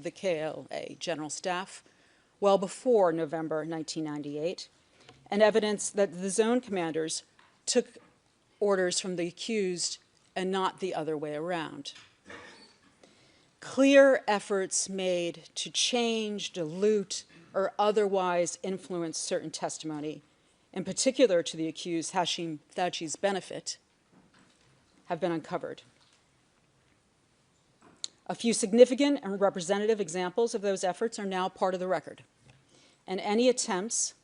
the KLA General Staff well before November 1998, and evidence that the zone commanders took orders from the accused and not the other way around. Clear efforts made to change, dilute, or otherwise influence certain testimony, in particular to the accused Hashim Thaci's benefit, have been uncovered. A few significant and representative examples of those efforts are now part of the record, and any attempts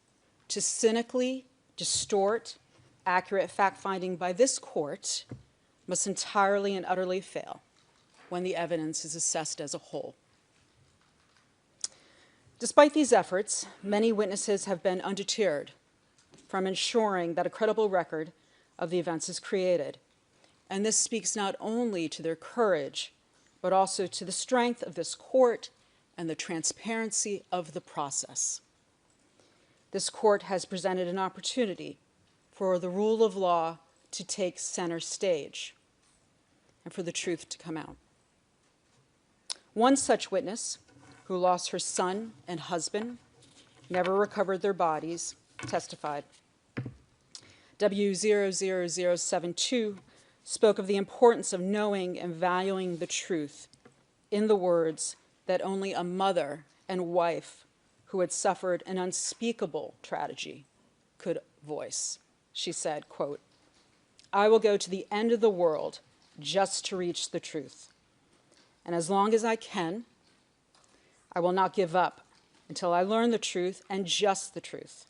to cynically distort accurate fact-finding by this court must entirely and utterly fail when the evidence is assessed as a whole. Despite these efforts, many witnesses have been undeterred from ensuring that a credible record of the events is created. And this speaks not only to their courage, but also to the strength of this court and the transparency of the process. This court has presented an opportunity for the rule of law to take center stage and for the truth to come out. One such witness, who lost her son and husband, never recovered their bodies, testified. W00072 spoke of the importance of knowing and valuing the truth in the words that only a mother and wife who had suffered an unspeakable tragedy could voice. She said, quote, "I will go to the end of the world just to reach the truth. And as long as I can, I will not give up until I learn the truth and just the truth.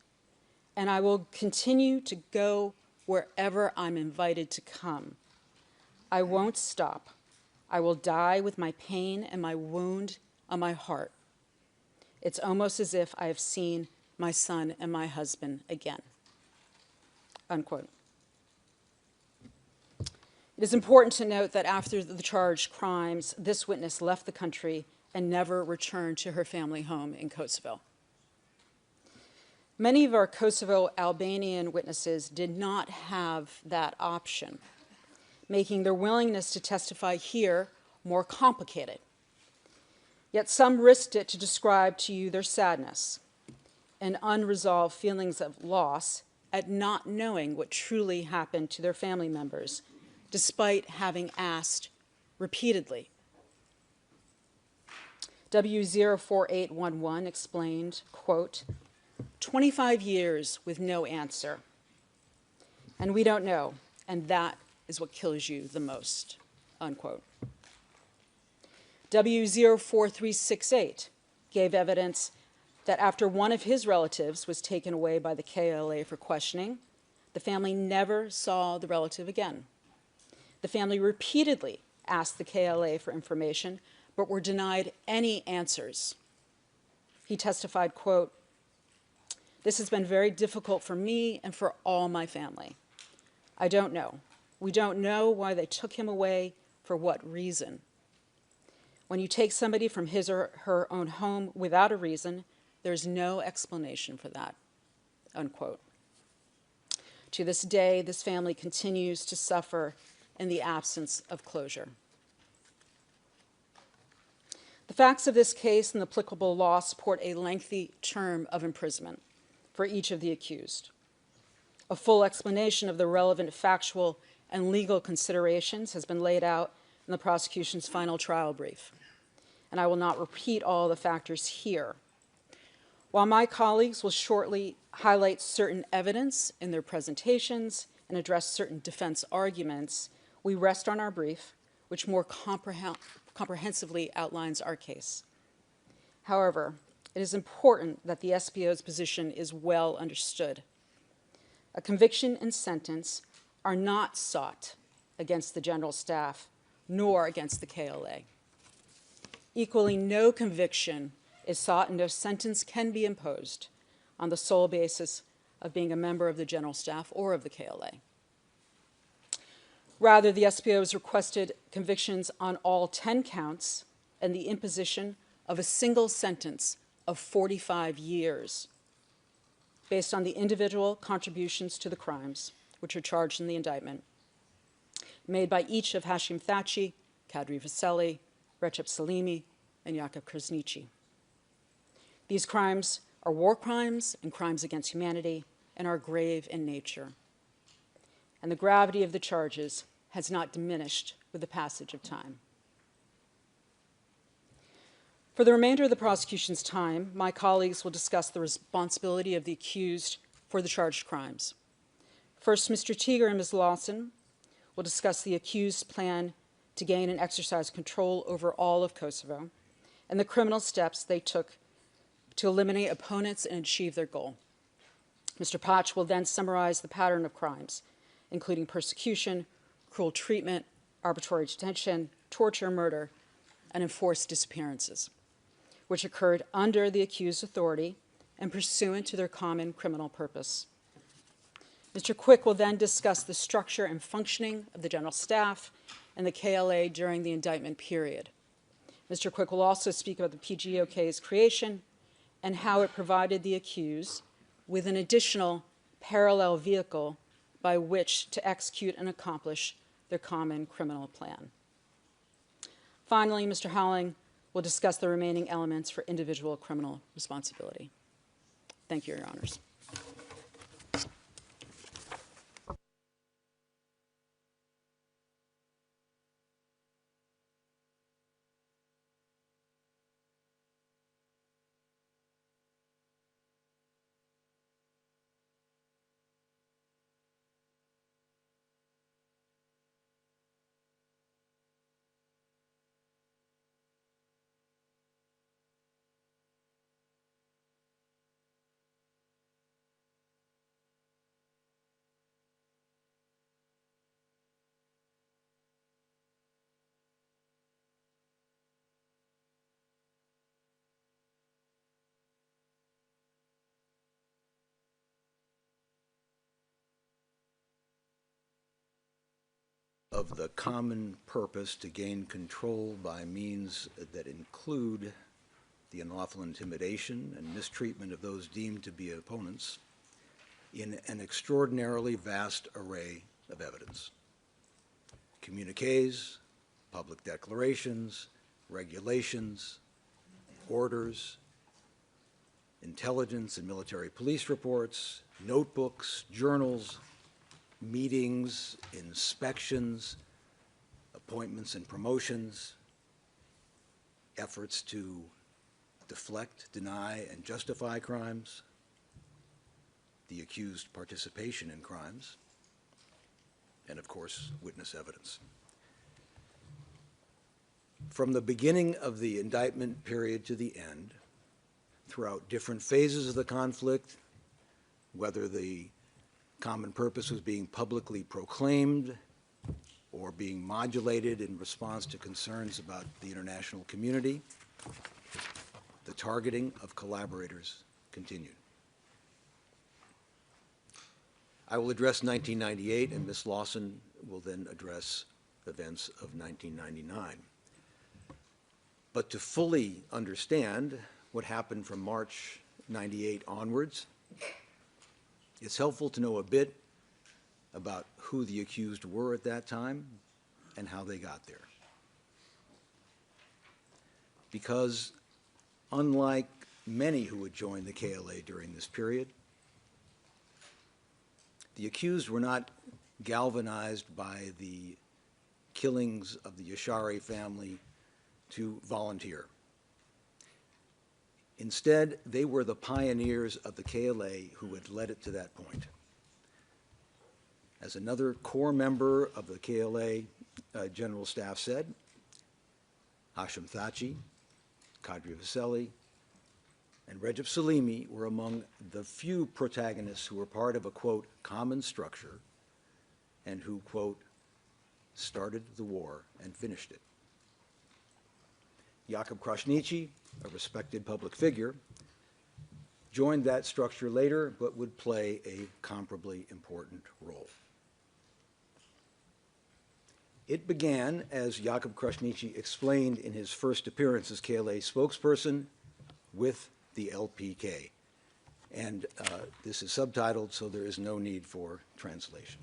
And I will continue to go wherever I'm invited to come. I won't stop. I will die with my pain and my wound on my heart. It's almost as if I have seen my son and my husband again." Unquote. It is important to note that after the charged crimes, this witness left the country and never returned to her family home in Kosovo. Many of our Kosovo Albanian witnesses did not have that option, making their willingness to testify here more complicated. Yet some risked it to describe to you their sadness and unresolved feelings of loss at not knowing what truly happened to their family members, despite having asked repeatedly. W04811 explained, quote, 25 years with no answer. And we don't know, and that is what kills you the most, unquote. W04368 gave evidence that after one of his relatives was taken away by the KLA for questioning, the family never saw the relative again. The family repeatedly asked the KLA for information, but were denied any answers. He testified, quote, "This has been very difficult for me and for all my family. I don't know. We don't know why they took him away, for what reason. When you take somebody from his or her own home without a reason, there's no explanation for that," unquote. To this day, this family continues to suffer in the absence of closure. The facts of this case and the applicable law support a lengthy term of imprisonment for each of the accused. A full explanation of the relevant factual and legal considerations has been laid out in the prosecution's final trial brief, and I will not repeat all the factors here. While my colleagues will shortly highlight certain evidence in their presentations and address certain defense arguments, we rest on our brief, which more comprehensively outlines our case. However, it is important that the SBO's position is well understood. A conviction and sentence are not sought against the General Staff, nor against the KLA. Equally, no conviction is sought and no sentence can be imposed on the sole basis of being a member of the General Staff or of the KLA. Rather, the SBO has requested convictions on all 10 counts and the imposition of a single sentence of 45 years based on the individual contributions to the crimes, which are charged in the indictment, made by each of Hashim Thaci, Kadri Vaseli, Recep Salimi, and Jakub Krasniqi. These crimes are war crimes and crimes against humanity and are grave in nature. And the gravity of the charges has not diminished with the passage of time. For the remainder of the prosecution's time, my colleagues will discuss the responsibility of the accused for the charged crimes. First, Mr. Teager and Ms. Lawson will discuss the accused's plan to gain and exercise control over all of Kosovo and the criminal steps they took to eliminate opponents and achieve their goal. Mr. Potch will then summarize the pattern of crimes, including persecution, cruel treatment, arbitrary detention, torture, murder, and enforced disappearances, which occurred under the accused's authority and pursuant to their common criminal purpose. Mr. Quick will then discuss the structure and functioning of the general staff and the KLA during the indictment period. Mr. Quick will also speak about the PGOK's creation and how it provided the accused with an additional parallel vehicle by which to execute and accomplish their common criminal plan. Finally, Mr. Howling will discuss the remaining elements for individual criminal responsibility. Thank you, Your Honors. Of the common purpose to gain control by means that include the unlawful intimidation and mistreatment of those deemed to be opponents in an extraordinarily vast array of evidence. Communiques, public declarations, regulations, orders, intelligence and military police reports, notebooks, journals, meetings, inspections, appointments and promotions, efforts to deflect, deny, and justify crimes, the accused participation in crimes, and of course, witness evidence. From the beginning of the indictment period to the end, throughout different phases of the conflict, whether the common purpose was being publicly proclaimed or being modulated in response to concerns about the international community, the targeting of collaborators continued. I will address 1998, and Ms. Lawson will then address events of 1999. But to fully understand what happened from March 98 onwards, it's helpful to know a bit about who the accused were at that time and how they got there. Because unlike many who would join the KLA during this period, the accused were not galvanized by the killings of the Yashari family to volunteer. Instead, they were the pioneers of the KLA who had led it to that point. As another core member of the KLA General Staff said, Hashim Thaci, Kadri Vaseli, and Recep Salimi were among the few protagonists who were part of a, quote, common structure and who, quote, started the war and finished it. Jakub Krasniqi, a respected public figure, joined that structure later, but would play a comparably important role. It began, as Jakub Krasniqi explained in his first appearance as KLA spokesperson, with the LPK. And this is subtitled, so there is no need for translation.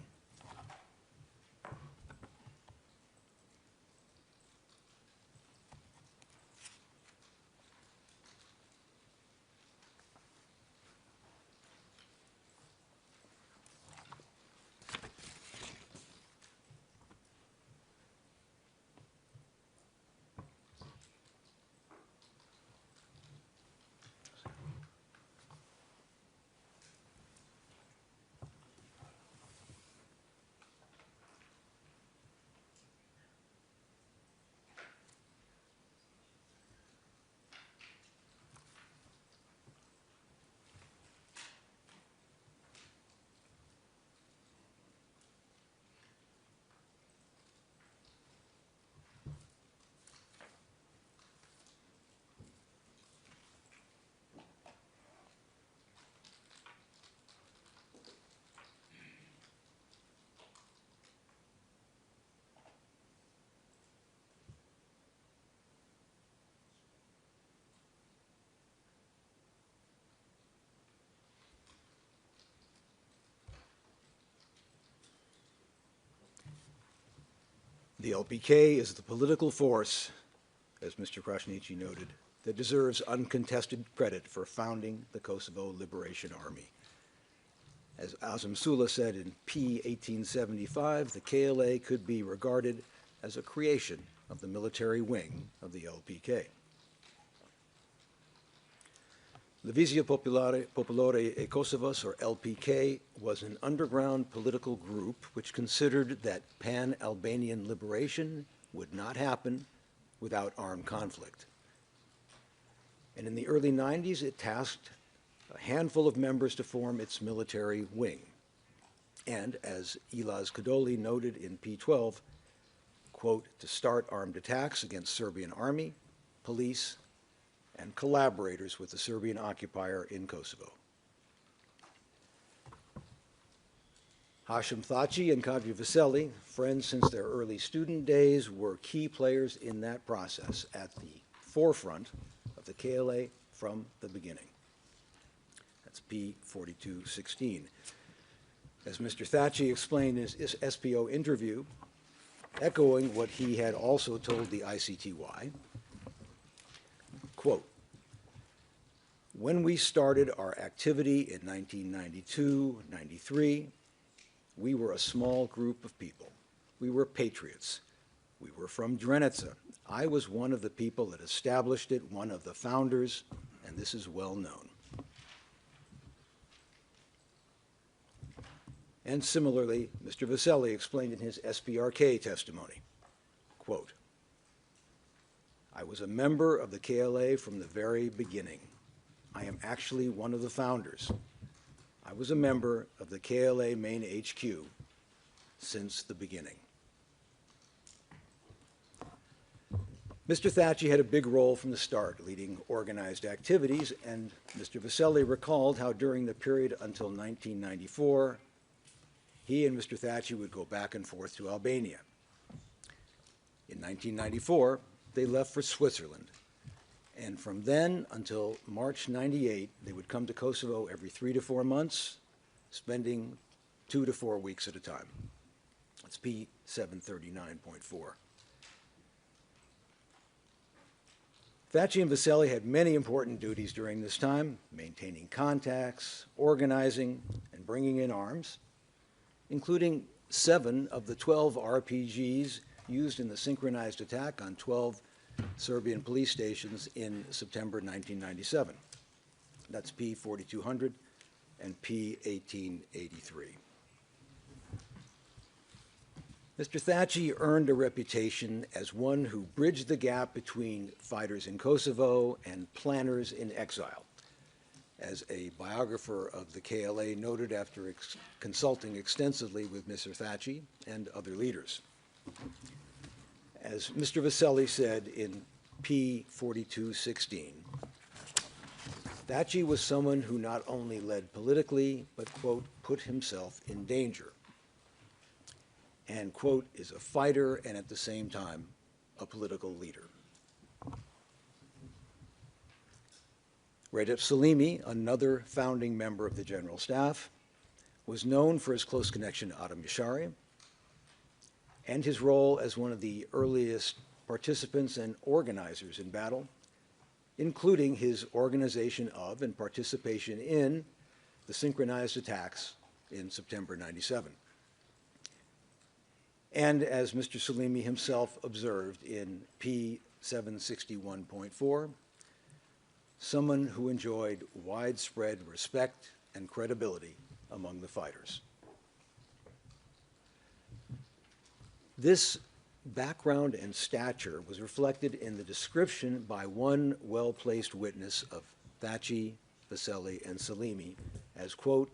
The LPK is the political force, as Mr. Krasniqi noted, that deserves uncontested credit for founding the Kosovo Liberation Army. As Azim Sula said in P. 1875, the KLA could be regarded as a creation of the military wing of the LPK. Levizia Popolare e Kosovos, or LPK, was an underground political group which considered that pan-Albanian liberation would not happen without armed conflict. And in the early 90s, it tasked a handful of members to form its military wing. And as Ilaz Kadoli noted in P12, quote, to start armed attacks against Serbian army, police, and collaborators with the Serbian occupier in Kosovo. Hashim Thaci and Kadri Veseli, friends since their early student days, were key players in that process at the forefront of the KLA from the beginning. That's P4216. As Mr. Thaci explained in his SPO interview, echoing what he had also told the ICTY, quote, when we started our activity in 1992-93, we were a small group of people. We were patriots. We were from Drenica. I was one of the people that established it, one of the founders, and this is well known. And similarly, Mr. Veseli explained in his SPRK testimony, quote, I was a member of the KLA from the very beginning. I am actually one of the founders. I was a member of the KLA main HQ since the beginning. Mr. Thaci had a big role from the start, leading organized activities, and Mr. Veseli recalled how during the period until 1994, he and Mr. Thaci would go back and forth to Albania. In 1994, they left for Switzerland. And from then until March 98, they would come to Kosovo every 3 to 4 months, spending 2 to 4 weeks at a time. That's P739.4. Thaci and Veseli had many important duties during this time, maintaining contacts, organizing, and bringing in arms, including 7 of the 12 RPGs used in the synchronized attack on 12 Serbian police stations in September 1997. That's P4200 and P1883. Mr. Thaci earned a reputation as one who bridged the gap between fighters in Kosovo and planners in exile. As a biographer of the KLA noted after consulting extensively with Mr. Thaci and other leaders. As Mr. Veseli said in P4216, Thaci was someone who not only led politically, but, quote, put himself in danger, and, quote, is a fighter and at the same time a political leader. Recep Salimi, another founding member of the General Staff, was known for his close connection to Adam Yashari and his role as one of the earliest participants and organizers in battle, including his organization of and participation in the synchronized attacks in September 97. And as Mr. Salimi himself observed in P761.4, someone who enjoyed widespread respect and credibility among the fighters. This background and stature was reflected in the description by one well-placed witness of Thaci, Veseli, and Salimi as, quote,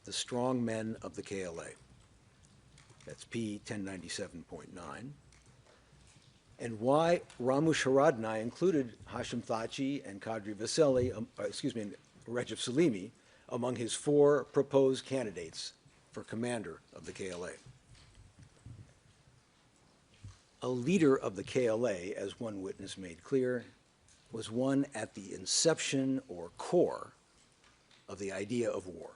the strong men of the KLA. That's P1097.9. And why Ramush Haradnai included Hashim Thaci and Kadri Veseli, Recep Salimi, among his 4 proposed candidates for commander of the KLA. A leader of the KLA, as one witness made clear, was one at the inception or core of the idea of war.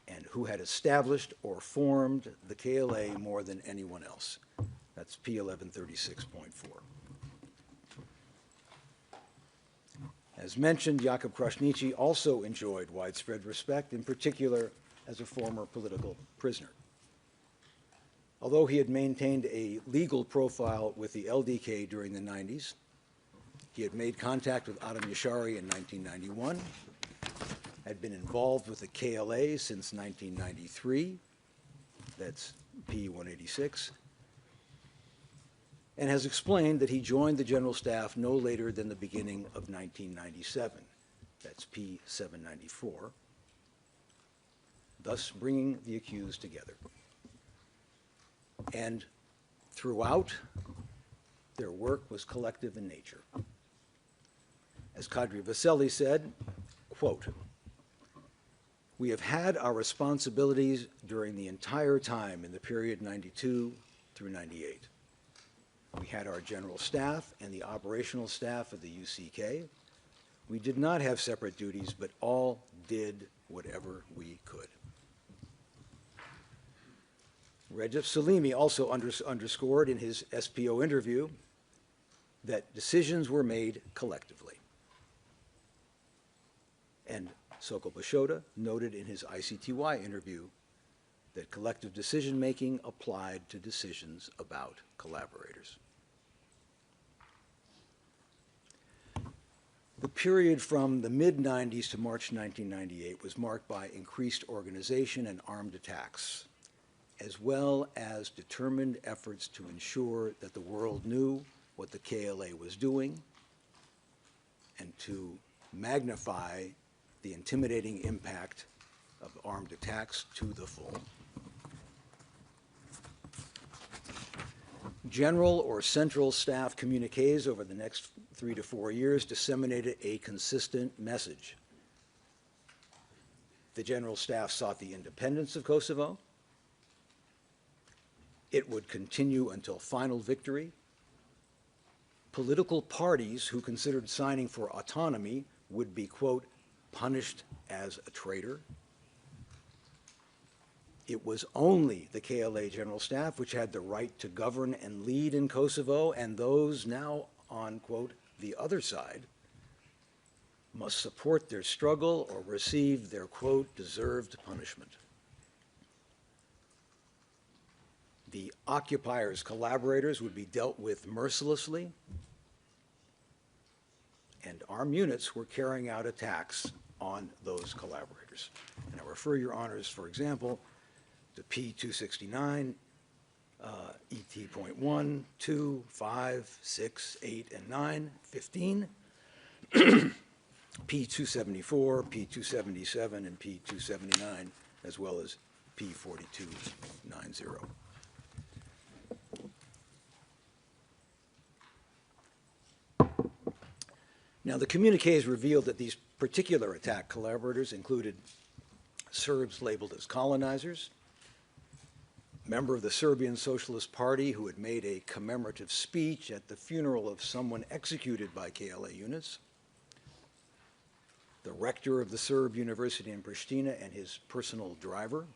and who had established or formed the KLA more than anyone else. That's P1136.4. As mentioned, Jakub Krasniqi also enjoyed widespread respect, in particular as a former political prisoner. Although he had maintained a legal profile with the LDK during the 90s, he had made contact with Adam Yashari in 1991, had been involved with the KLA since 1993, that's P186, and has explained that he joined the General Staff no later than the beginning of 1997, that's P794, thus bringing the accused together. And throughout, their work was collective in nature. As Kadri Vaseli said, quote, "We have had our responsibilities during the entire time in the period 92 through 98. We had our general staff and the operational staff of the UCK. We did not have separate duties, but all did whatever we could." Recep Salimi also underscored in his SPO interview that decisions were made collectively. And Sokol Bashoda noted in his ICTY interview that collective decision-making applied to decisions about collaborators. The period from the mid-90s to March 1998 was marked by increased organization and armed attacks, as well as determined efforts to ensure that the world knew what the KLA was doing and to magnify the intimidating impact of armed attacks to the full. General or central staff communiques over the next 3 to 4 years disseminated a consistent message. The General Staff sought the independence of Kosovo. It would continue until final victory. Political parties who considered signing for autonomy would be, quote, punished as a traitor. It was only the KLA General Staff which had the right to govern and lead in Kosovo, and those now on, quote, the other side must support their struggle or receive their, quote, deserved punishment. The occupiers' collaborators would be dealt with mercilessly, and armed units were carrying out attacks on those collaborators. And I refer your honors, for example, to P269, ET.1, 2, 5, 6, 8, and 9, 15, P274, P277, and P279, as well as P4290. Now, the communiques revealed that these particular attack collaborators included Serbs labeled as colonizers, member of the Serbian Socialist Party who had made a commemorative speech at the funeral of someone executed by KLA units, the rector of the Serb University in Pristina and his personal driver,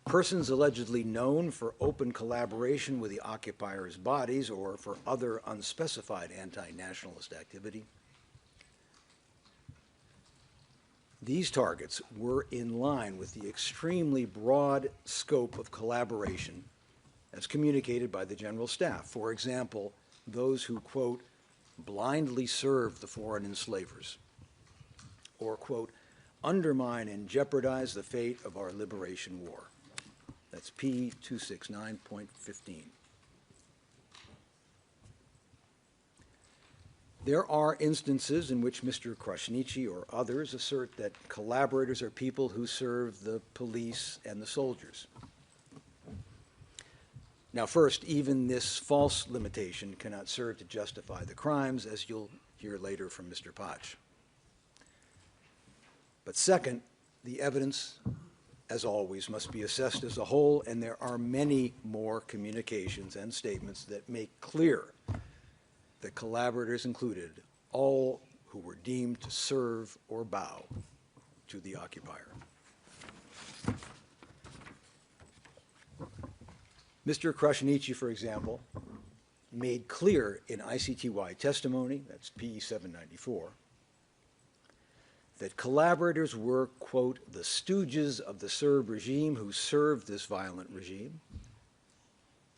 persons allegedly known for open collaboration with the occupiers' bodies or for other unspecified anti-nationalist activity. These targets were in line with the extremely broad scope of collaboration as communicated by the General Staff. For example, those who, quote, blindly serve the foreign enslavers, or, quote, undermine and jeopardize the fate of our liberation war. That's P269.15. There are instances in which Mr. Krasniqi or others assert that collaborators are people who serve the police and the soldiers. Now, first, even this false limitation cannot serve to justify the crimes, as you'll hear later from Mr. Thaci. But second, the evidence, as always, must be assessed as a whole, and there are many more communications and statements that make clear that collaborators included all who were deemed to serve or bow to the occupier. Mr. Krasniqi, for example, made clear in ICTY testimony, that's PE 794, that collaborators were, quote, the stooges of the Serb regime who served this violent regime,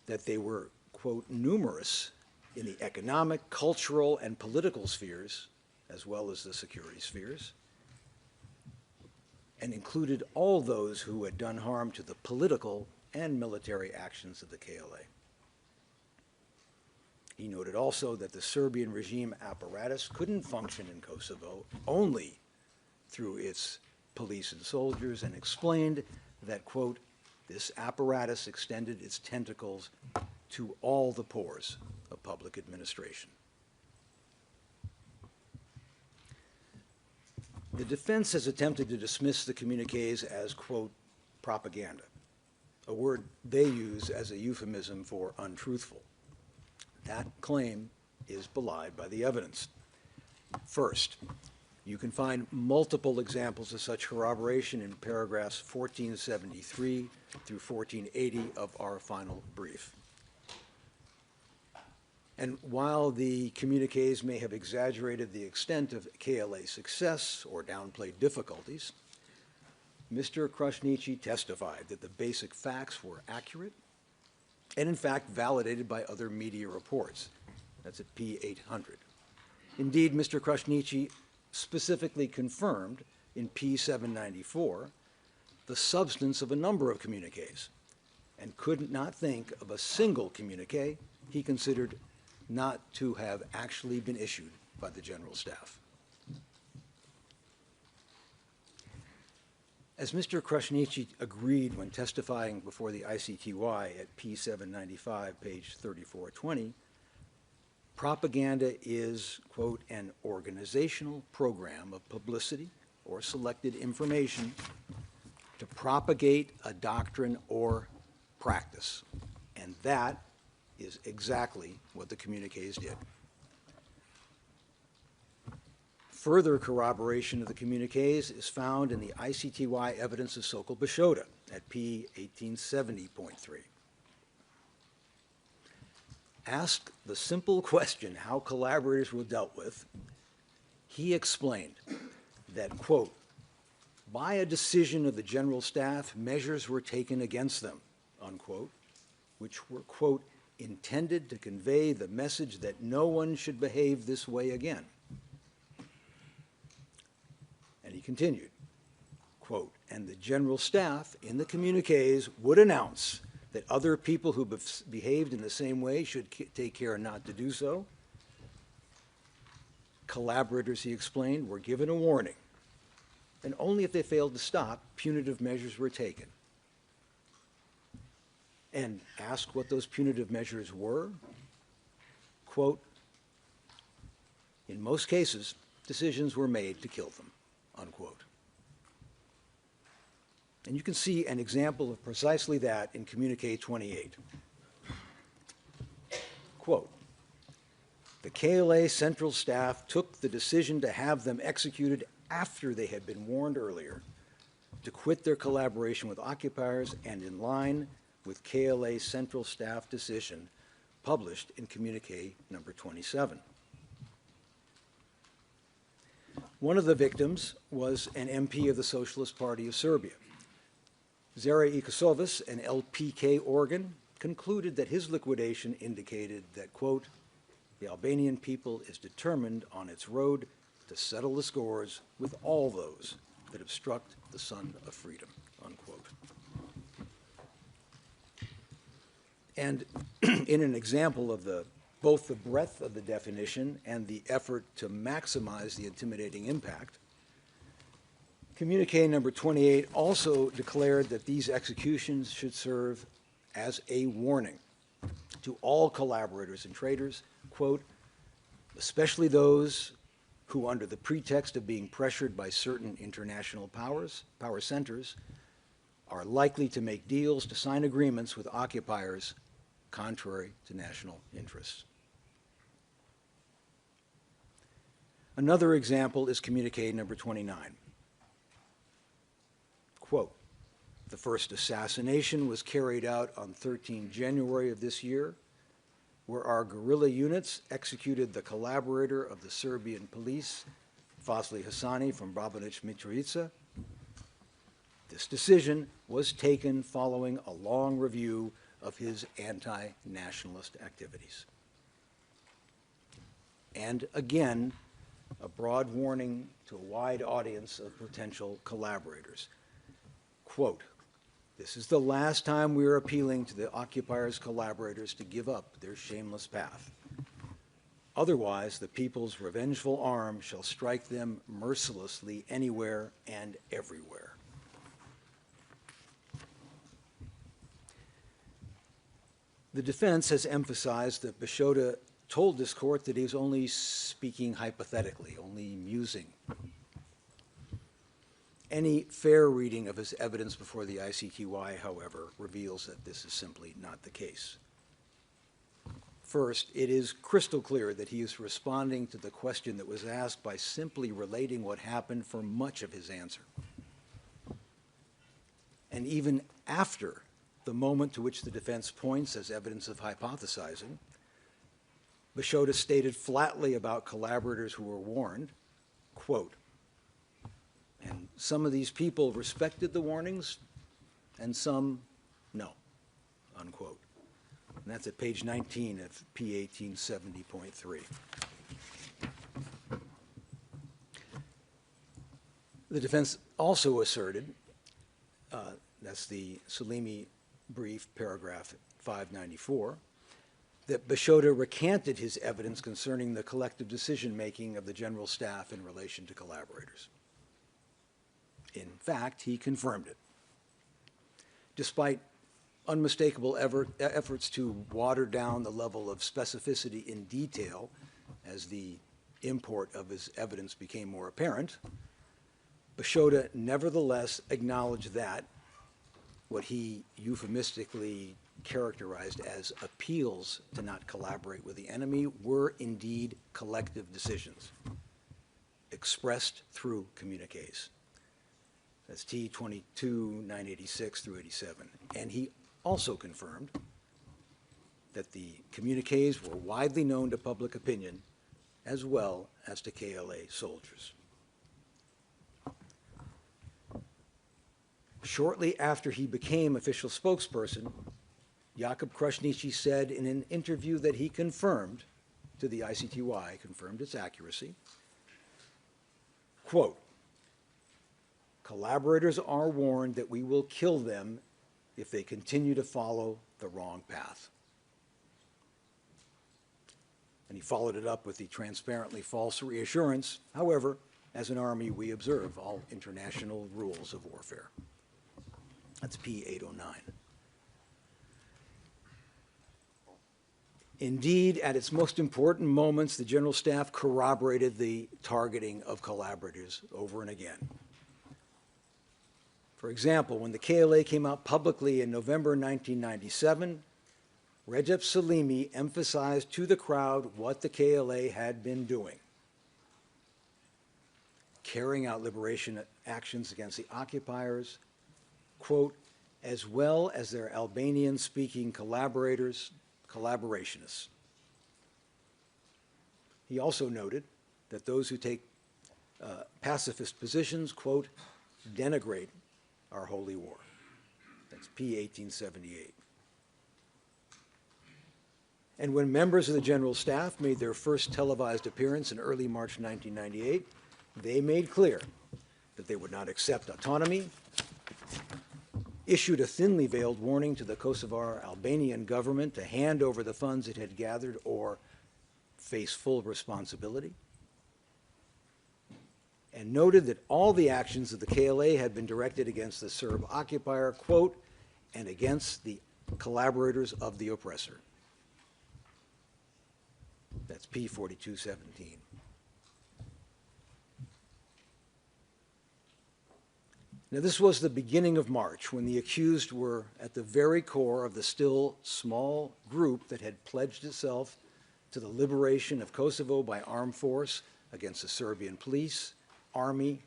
that they were, quote, numerous in the economic, cultural, and political spheres, as well as the security spheres, and included all those who had done harm to the political and military actions of the KLA. He noted also that the Serbian regime apparatus couldn't function in Kosovo only through its police and soldiers, and explained that, quote, this apparatus extended its tentacles to all the pores of public administration. The defense has attempted to dismiss the communiques as, quote, propaganda, a word they use as a euphemism for untruthful. That claim is belied by the evidence. First, you can find multiple examples of such corroboration in paragraphs 1473 through 1480 of our final brief. And while the communiques may have exaggerated the extent of KLA success or downplayed difficulties, Mr. Krasniqi testified that the basic facts were accurate and in fact validated by other media reports. That's at P800. Indeed, Mr. Krasniqi specifically confirmed in P794 the substance of a number of communiques and could not think of a single communique he considered not to have actually been issued by the General Staff. As Mr. Krasniqi agreed when testifying before the ICTY at P795, page 3420, propaganda is, quote, an organizational program of publicity or selected information to propagate a doctrine or practice. And that is exactly what the communiques did. Further corroboration of the communiques is found in the ICTY evidence of Sokol Bashota at P 1870.3. Asked the simple question how collaborators were dealt with, he explained that, quote, by a decision of the General Staff, measures were taken against them, unquote, which were, quote, intended to convey the message that no one should behave this way again. And he continued, quote, and the General Staff in the communiques would announce that other people who behaved in the same way should take care not to do so. Collaborators, he explained, were given a warning, and only if they failed to stop, punitive measures were taken. And asked what those punitive measures were, quote, in most cases, decisions were made to kill them, unquote. And you can see an example of precisely that in Communique 28. Quote, the KLA Central Staff took the decision to have them executed after they had been warned earlier to quit their collaboration with occupiers and in line with KLA Central Staff decision published in Communique number 27. One of the victims was an MP of the Socialist Party of Serbia. Zara Ikosovis, an LPK organ, concluded that his liquidation indicated that, quote, the Albanian people is determined on its road to settle the scores with all those that obstruct the sun of freedom, unquote. And in an example of both the breadth of the definition and the effort to maximize the intimidating impact, Communique number 28 also declared that these executions should serve as a warning to all collaborators and traitors, quote, especially those who, under the pretext of being pressured by certain international power centers, are likely to make deals to sign agreements with occupiers contrary to national interests. Another example is Communique number 29. Quote, The first assassination was carried out on 13 January of this year, where our guerrilla units executed the collaborator of the Serbian police, Fazli Hassani from Brabanic Mitrovica. This decision was taken following a long review of his anti-nationalist activities. And again, a broad warning to a wide audience of potential collaborators. Quote, "This is the last time we are appealing to the occupiers' collaborators to give up their shameless path. Otherwise, the people's revengeful arm shall strike them mercilessly anywhere and everywhere." The defense has emphasized that Bashota told this court that he was only speaking hypothetically, only musing. Any fair reading of his evidence before the ICTY, however, reveals that this is simply not the case. First, it is crystal clear that he is responding to the question that was asked by simply relating what happened for much of his answer. And even after the moment to which the defense points as evidence of hypothesizing, Bashota stated flatly about collaborators who were warned, quote, "And some of these people respected the warnings, and some no," unquote. And that's at page 19 of P1870.3. The defense also asserted, that's the Salimi brief, paragraph 594, that Bashota recanted his evidence concerning the collective decision-making of the general staff in relation to collaborators. In fact, he confirmed it. Despite unmistakable efforts to water down the level of specificity in detail as the import of his evidence became more apparent, Bashota nevertheless acknowledged that what he euphemistically characterized as appeals to not collaborate with the enemy were indeed collective decisions expressed through communiques. That's T22, 986 through 87. And he also confirmed that the communiques were widely known to public opinion as well as to KLA soldiers. Shortly after he became official spokesperson, Jakub Krušnici said in an interview that he confirmed to the ICTY, confirmed its accuracy, quote, "Collaborators are warned that we will kill them if they continue to follow the wrong path." And he followed it up with the transparently false reassurance, however, as an army we observe all international rules of warfare. That's P809. Indeed, at its most important moments, the General Staff corroborated the targeting of collaborators over and again. For example, when the KLA came out publicly in November 1997, Recep Salimi emphasized to the crowd what the KLA had been doing, carrying out liberation actions against the occupiers, quote, "as well as their Albanian-speaking collaborators, collaborationists." He also noted that those who take pacifist positions, quote, "denigrate our holy war." That's P1878. And when members of the General Staff made their first televised appearance in early March 1998, they made clear that they would not accept autonomy, issued a thinly veiled warning to the Kosovar Albanian government to hand over the funds it had gathered or face full responsibility, and noted that all the actions of the KLA had been directed against the Serb occupier, quote, "and against the collaborators of the oppressor." That's P4217. Now, this was the beginning of March, when the accused were at the very core of the still small group that had pledged itself to the liberation of Kosovo by armed force against the Serbian police, army,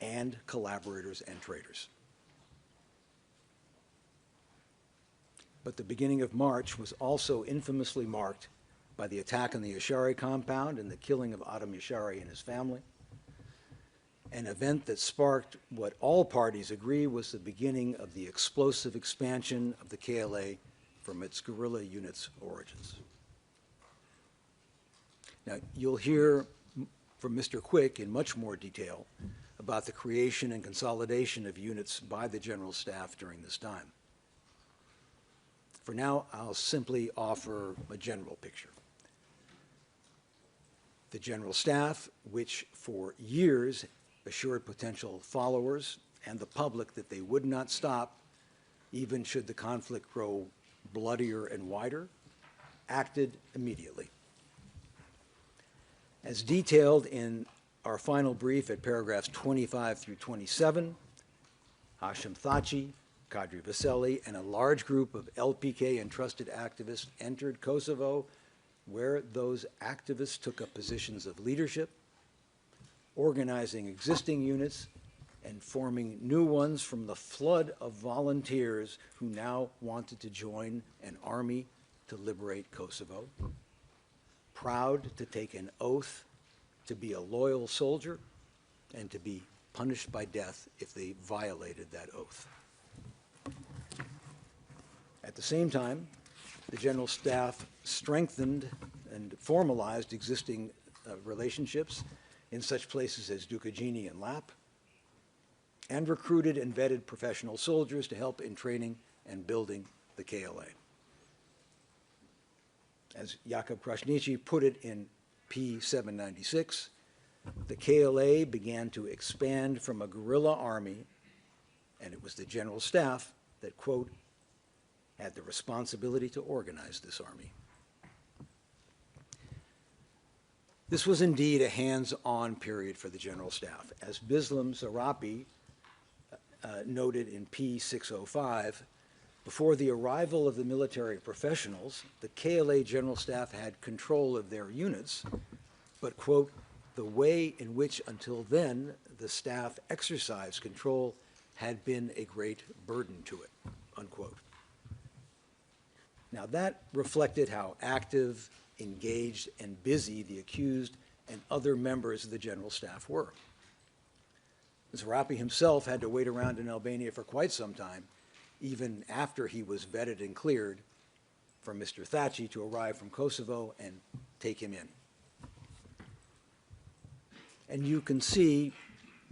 and collaborators and traitors. But the beginning of March was also infamously marked by the attack on the Yashari compound and the killing of Adam Yashari and his family, an event that sparked what all parties agree was the beginning of the explosive expansion of the KLA from its guerrilla unit's origins. Now, you'll hear from Mr. Quick in much more detail about the creation and consolidation of units by the General Staff during this time. For now, I'll simply offer a general picture. The General Staff, which for years assured potential followers and the public that they would not stop, even should the conflict grow bloodier and wider, acted immediately. As detailed in our final brief at paragraphs 25 through 27, Hashim Thaci, Kadri Veseli, and a large group of LPK and trusted activists entered Kosovo, where those activists took up positions of leadership, organizing existing units and forming new ones from the flood of volunteers who now wanted to join an army to liberate Kosovo, proud to take an oath to be a loyal soldier and to be punished by death if they violated that oath. At the same time, the General Staff strengthened and formalized existing relationships in such places as Dukajini and Lap, and recruited and vetted professional soldiers to help in training and building the KLA. As Jakub Krasniqi put it in P796, the KLA began to expand from a guerrilla army, and it was the General Staff that, quote, had the responsibility to organize this army. This was indeed a hands-on period for the General Staff. As Bislam Zarapi noted in P605, before the arrival of the military professionals, the KLA General Staff had control of their units, but, quote, the way in which until then the staff exercised control had been a great burden to it, unquote. Now that reflected how active, engaged, and busy the accused and other members of the General Staff were. Zarapi himself had to wait around in Albania for quite some time, even after he was vetted and cleared for Mr. Thaci to arrive from Kosovo and take him in. And you can see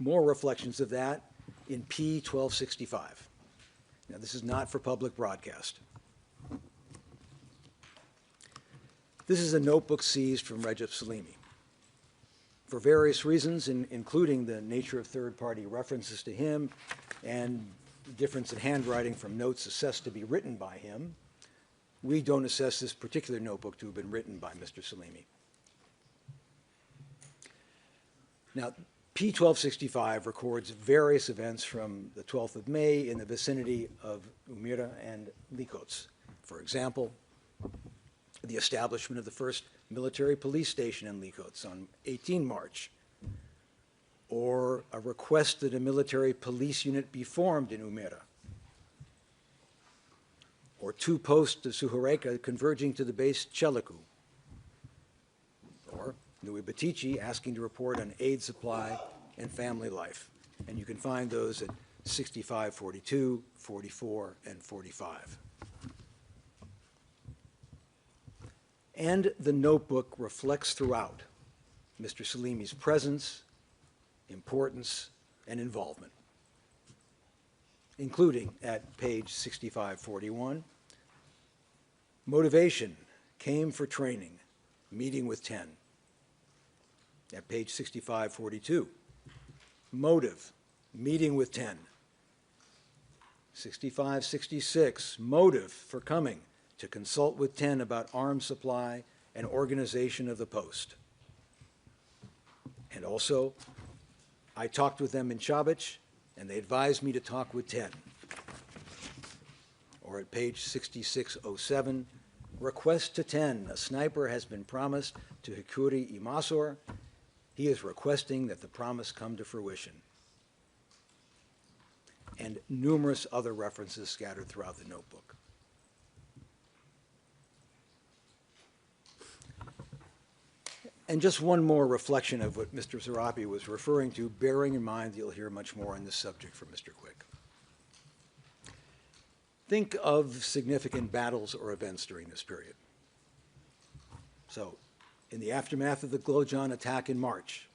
more reflections of that in P1265. Now, this is not for public broadcast. This is a notebook seized from Recep Salimi. For various reasons, including the nature of third-party references to him and difference in handwriting from notes assessed to be written by him, we don't assess this particular notebook to have been written by Mr. Salimi. Now, P1265 records various events from the 12th of May in the vicinity of Umira and Likots. For example, the establishment of the first military police station in Likots on 18 March, or a request that a military police unit be formed in Umira, or 2 posts of Suhareka converging to the base Cheliku, or Nui Batici asking to report on aid supply and family life. And you can find those at 65, 42, 44, and 45. And the notebook reflects throughout Mr. Salimi's presence, importance, and involvement, including at page 6541, motivation came for training, meeting with 10. At page 6542, motive, meeting with 10. 6566, motive for coming, to consult with 10 about arms supply and organization of the post. And also, I talked with them in Chabic, and they advised me to talk with 10. Or at page 6607, request to 10, a sniper has been promised to Hikuri Imasor. He is requesting that the promise come to fruition. And numerous other references scattered throughout the notebook. And just one more reflection of what Mr. Serapi was referring to, bearing in mind that you'll hear much more on this subject from Mr. Quick. Think of significant battles or events during this period. So, in the aftermath of the Glojan attack in March,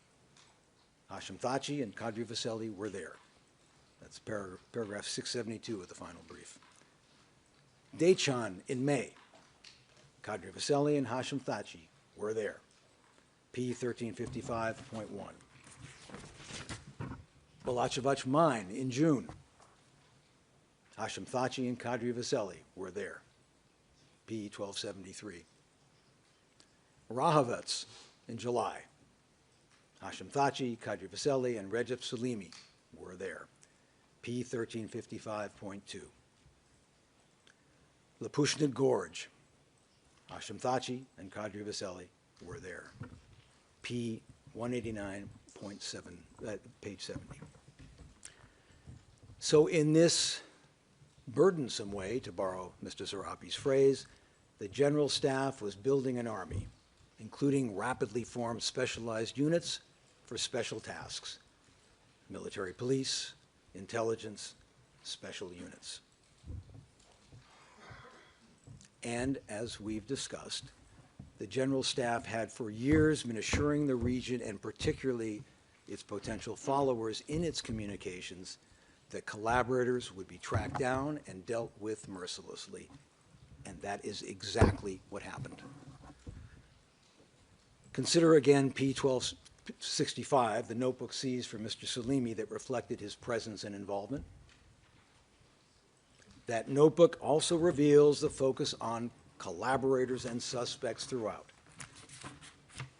Hashim Thaci and Kadri Vaseli were there. That's paragraph 672 of the final brief. Daychan in May, Kadri Vaseli and Hashim Thaci were there. P 1355.1. Balachovac Mine in June. Hashim Thaci and Kadri Vaseli were there. P 1273. Rahovets in July. Hashim Thaci, Kadri Vaseli, and Recep Salimi were there. P 1355.2. Lapushna Gorge. Hashim Thaci and Kadri Vaseli were there. P 189.7, page 70. So in this burdensome way, to borrow Mr. Serapi's phrase, the General Staff was building an army, including rapidly formed specialized units for special tasks: military police, intelligence, special units. And as we've discussed, the General Staff had for years been assuring the region, and particularly its potential followers in its communications, that collaborators would be tracked down and dealt with mercilessly. And that is exactly what happened. Consider again P 1265, the notebook seized from Mr. Salimi that reflected his presence and involvement. That notebook also reveals the focus on collaborators and suspects throughout,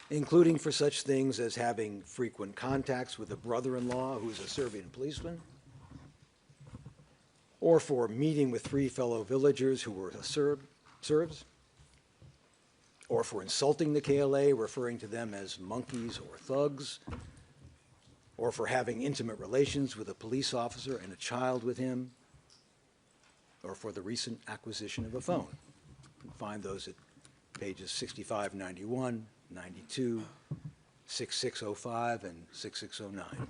including for such things as having frequent contacts with a brother-in-law who is a Serbian policeman, or for meeting with 3 fellow villagers who were Serbs, or for insulting the KLA, referring to them as monkeys or thugs, or for having intimate relations with a police officer and a child with him, or for the recent acquisition of a phone. You can find those at pages 6591, 92, 6605, and 6609.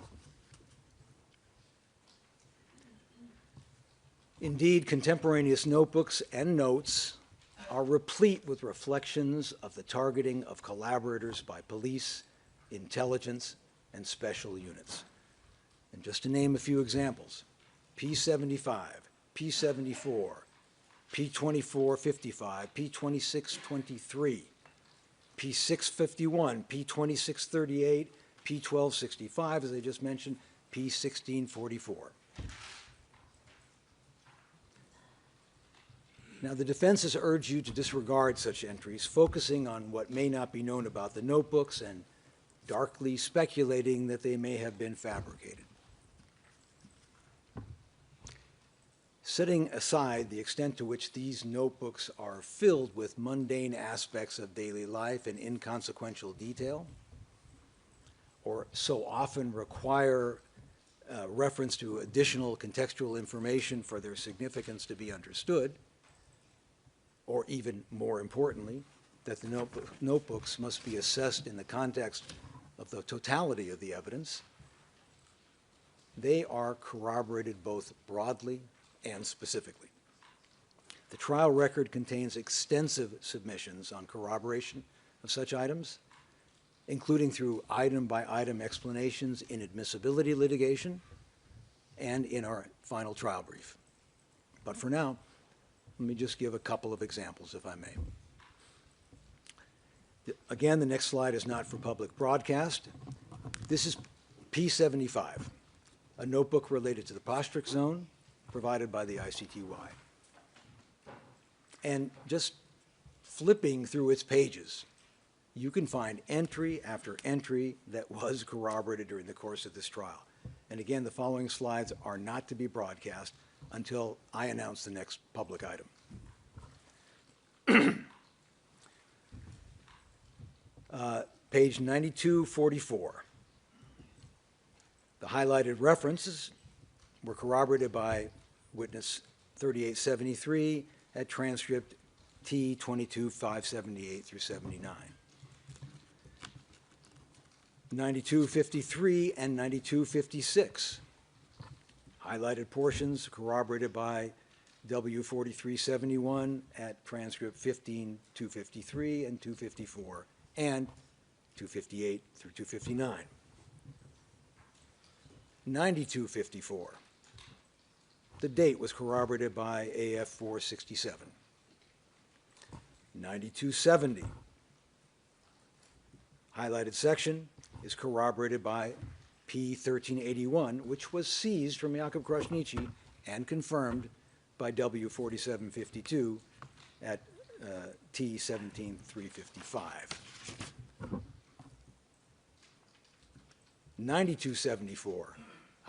Indeed, contemporaneous notebooks and notes are replete with reflections of the targeting of collaborators by police, intelligence, and special units. And just to name a few examples, P75, P74, P2455, P2623, P651, P2638, P1265, as I just mentioned, P1644. Now, the defense has urged you to disregard such entries, focusing on what may not be known about the notebooks and darkly speculating that they may have been fabricated. Setting aside the extent to which these notebooks are filled with mundane aspects of daily life and inconsequential detail, or so often require reference to additional contextual information for their significance to be understood, or even more importantly, that the notebooks must be assessed in the context of the totality of the evidence, they are corroborated both broadly and specifically. The trial record contains extensive submissions on corroboration of such items, including through item-by-item explanations in admissibility litigation and in our final trial brief. But for now, let me just give a couple of examples, if I may. Again, the next slide is not for public broadcast. This is P75, a notebook related to the Pastric zone provided by the ICTY. And just flipping through its pages, you can find entry after entry that was corroborated during the course of this trial. And again, the following slides are not to be broadcast until I announce the next public item. Page 9244. The highlighted references were corroborated by witness 3873 at transcript T22578 through 79. 9253 and 9256. Highlighted portions corroborated by W4371 at transcript 15-253 and 254 and 258 through 259. 9254. The date was corroborated by AF467. 9270. Highlighted section is corroborated by P1381, which was seized from Jakub Krasniqi and confirmed by W4752 at T17355. 9274.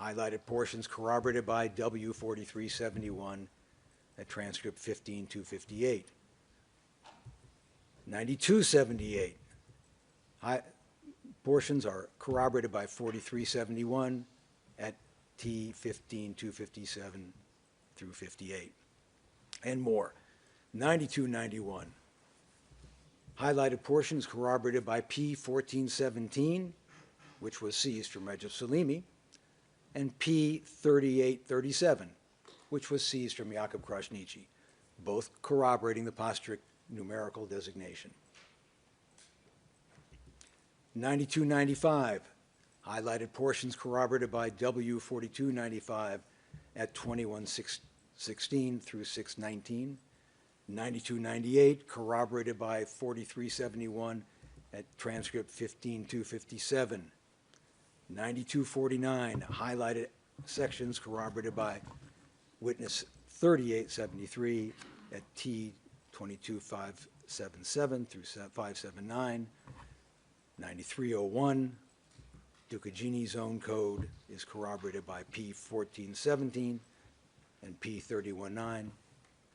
Highlighted portions corroborated by W4371 at transcript 15258. 9278. Portions are corroborated by 4371 at T15257 through 58, and more. 9291. Highlighted portions corroborated by P1417, which was seized from Recep Salimi, and P3837, which was seized from Jakub Krasniqi, both corroborating the posteric numerical designation. 9295, highlighted portions corroborated by W4295 at 2116 through 619. 9298, corroborated by 4371 at transcript 15257. 9249, highlighted sections corroborated by witness 3873 at T22577 through 579. 9301, Ducagini zone code is corroborated by P1417 and P319,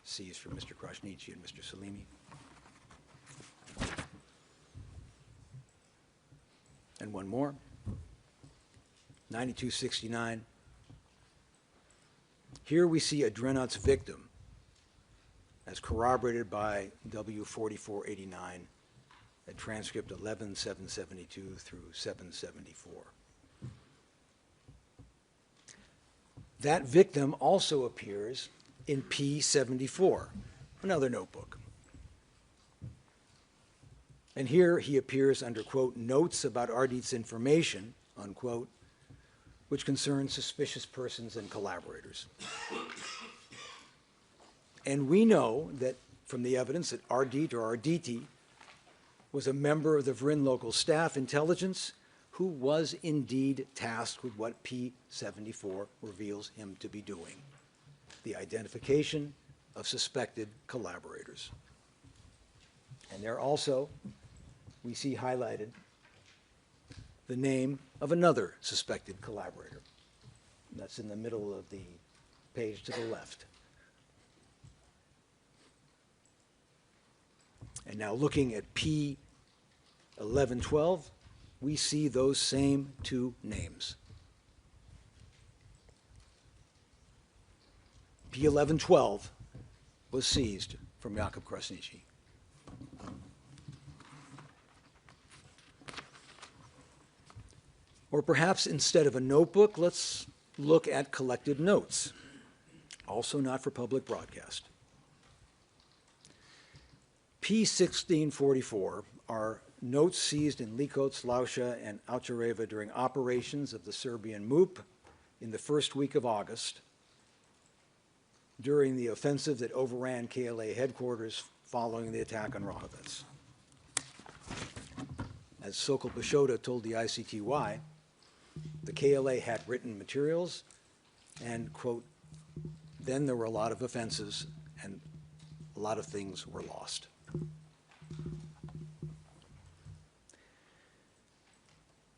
seized from Mr. Krasniqi and Mr. Salimi. And one more, 9269. Here we see Adrenat's victim as corroborated by W4489 at transcript 11772 through 774. That victim also appears in P74, another notebook. And here he appears under, quote, notes about Ardit's information, unquote, which concerns suspicious persons and collaborators. And we know that from the evidence that Ardit or Arditi was a member of the Vrin local staff intelligence who was indeed tasked with what P74 reveals him to be doing, the identification of suspected collaborators. And there also, we see highlighted the name of another suspected collaborator. That's in the middle of the page to the left. And now looking at P1112, we see those same two names. P1112 was seized from Jakub Krasniqi. Or perhaps instead of a notebook, let's look at collected notes, also not for public broadcast. P1644 are notes seized in Likovsk, Lausha, and Auchareva during operations of the Serbian MUP in the first week of August, during the offensive that overran KLA headquarters following the attack on Rohovets. As Sokol Bashota told the ICTY, the KLA had written materials and, quote, then there were a lot of offenses and a lot of things were lost.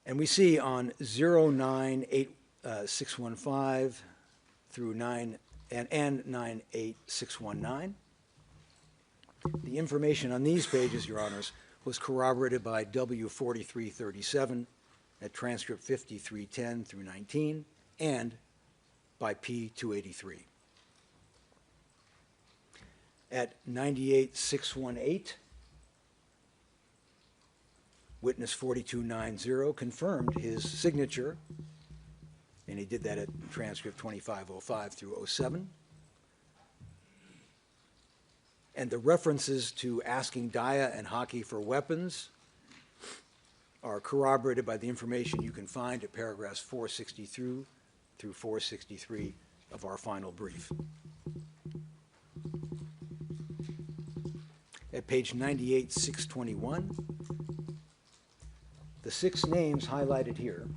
And we see on 098615 through 98619, the information on these pages, Your Honors, was corroborated by W4337 at transcript 5310 through 19 and by P283. At 98618, Witness 4290 confirmed his signature, and he did that at transcript 2505 through 07. And the references to asking Daya and Haki for weapons are corroborated by the information you can find at paragraphs 463 through 463 of our final brief. At page 98, 621, the 6 names highlighted here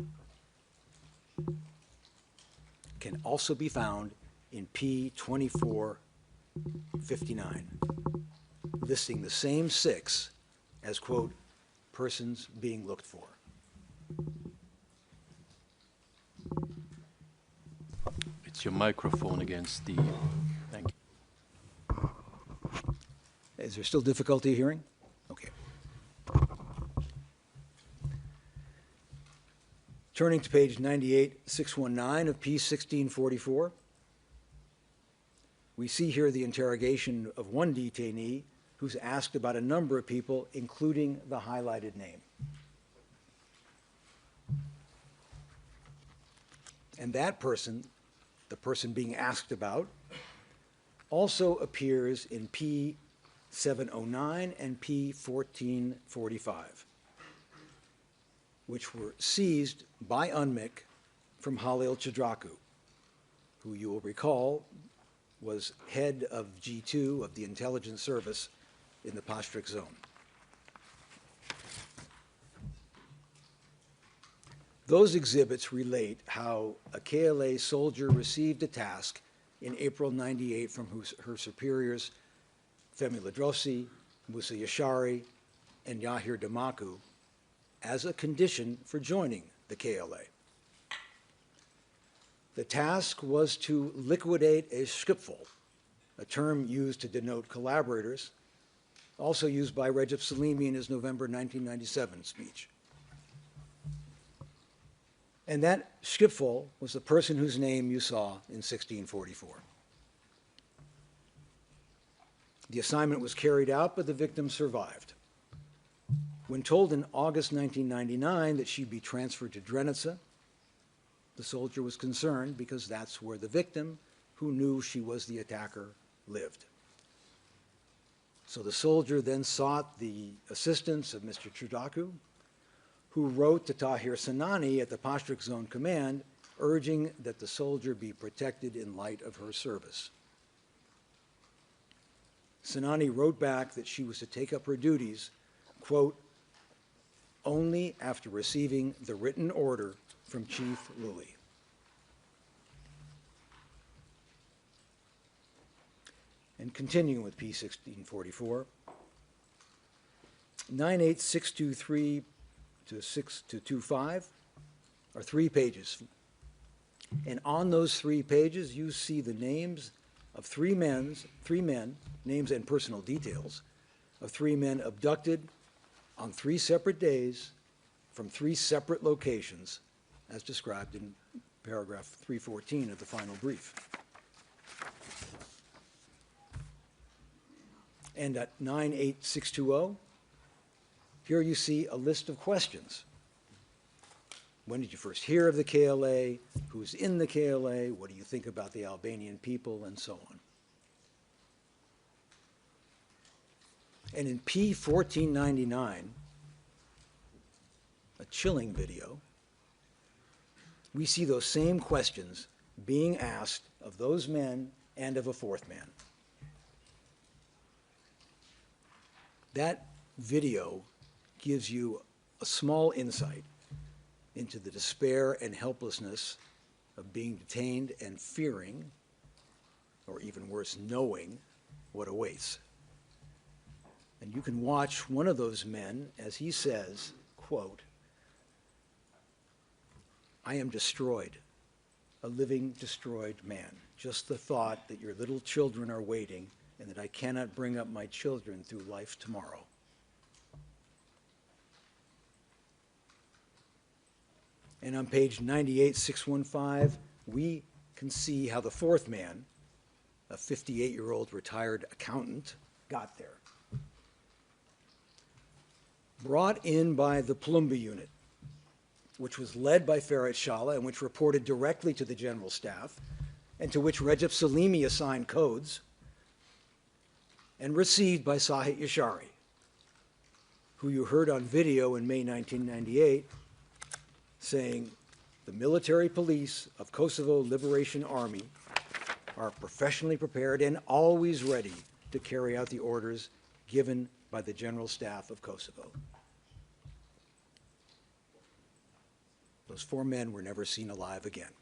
can also be found in P2459, listing the same 6 as, quote, persons being looked for. It's your microphone against the... Thank you. Is there still difficulty hearing? Okay. Turning to page 98, 619 of P1644, we see here the interrogation of one detainee who's asked about a number of people, including the highlighted name. And that person, the person being asked about, also appears in P709 and P1445, which were seized by UNMIC from Halil Chadraku, who you will recall was head of G2 of the intelligence service in the Pastrik zone. Those exhibits relate how a KLA soldier received a task in April '98 from her superiors, Femi Ladrossi, Musa Yashari, and Yahir Damaku, as a condition for joining the KLA. The task was to liquidate a skriptful, a term used to denote collaborators, also used by Recep Salimi in his November 1997 speech. And that skriptful was the person whose name you saw in 1644. The assignment was carried out, but the victim survived. When told in August 1999 that she'd be transferred to Drenica, the soldier was concerned because that's where the victim, who knew she was the attacker, lived. So the soldier then sought the assistance of Mr. Chudaku, who wrote to Tahir Sanani at the Pastrik Zone Command, urging that the soldier be protected in light of her service. Sanani wrote back that she was to take up her duties, quote, only after receiving the written order from Chief Lully. And continuing with P1644, 98623 to 6225 are 3 pages. And on those 3 pages, you see the names of 3 men, names and personal details, of 3 men abducted on 3 separate days from 3 separate locations, as described in paragraph 314 of the final brief. And at 98620, here you see a list of questions. When did you first hear of the KLA? Who's in the KLA? What do you think about the Albanian people? And so on. And in P1499, a chilling video, we see those same questions being asked of those men and of a 4th man. That video gives you a small insight into the despair and helplessness of being detained and fearing, or even worse, knowing what awaits. And you can watch one of those men as he says, quote, I am destroyed, a living destroyed man. Just the thought that your little children are waiting and that I cannot bring up my children through life tomorrow. And on page 98, 615, we can see how the 4th man, a 58-year-old retired accountant, got there. brought in by the Plumba unit, which was led by Ferit Shala and which reported directly to the General Staff, and to which Recep Salimi assigned codes, and received by Sahit Yashari, who you heard on video in May 1998 saying, "The military police of Kosovo Liberation Army are professionally prepared and always ready to carry out the orders given by the General Staff of Kosovo." Those 4 men were never seen alive again.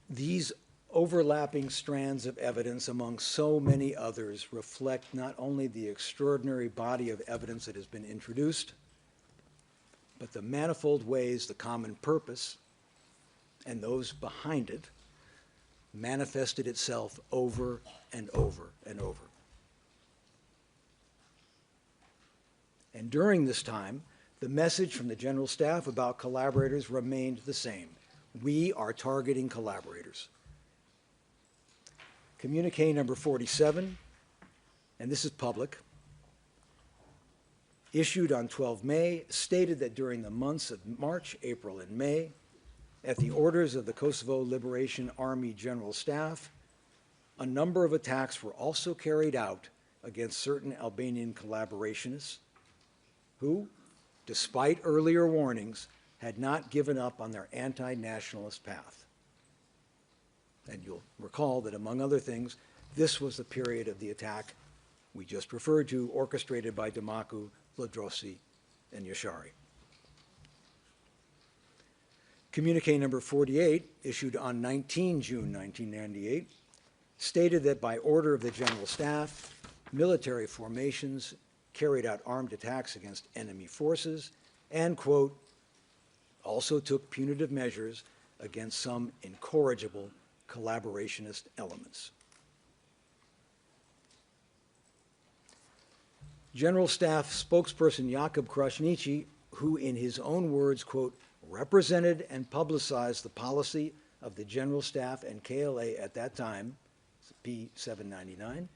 These overlapping strands of evidence, among so many others, reflect not only the extraordinary body of evidence that has been introduced, but the manifold ways the common purpose and those behind it manifested itself over and over and over. And during this time, the message from the General Staff about collaborators remained the same. We are targeting collaborators. Communique number 47, and this is public, issued on 12 May, stated that during the months of March, April, and May, at the orders of the Kosovo Liberation Army General Staff, a number of attacks were also carried out against certain Albanian collaborationists who, despite earlier warnings, had not given up on their anti-nationalist path. And you'll recall that, among other things, this was the period of the attack we just referred to, orchestrated by Damaku, Ladrossi, and Yashari. Communique number 48, issued on 19 June 1998, stated that by order of the General Staff, military formations carried out armed attacks against enemy forces and, quote, also took punitive measures against some incorrigible collaborationist elements. General Staff spokesperson Jakub Krasniqi, who in his own words, quote, represented and publicized the policy of the General Staff and KLA at that time, P799,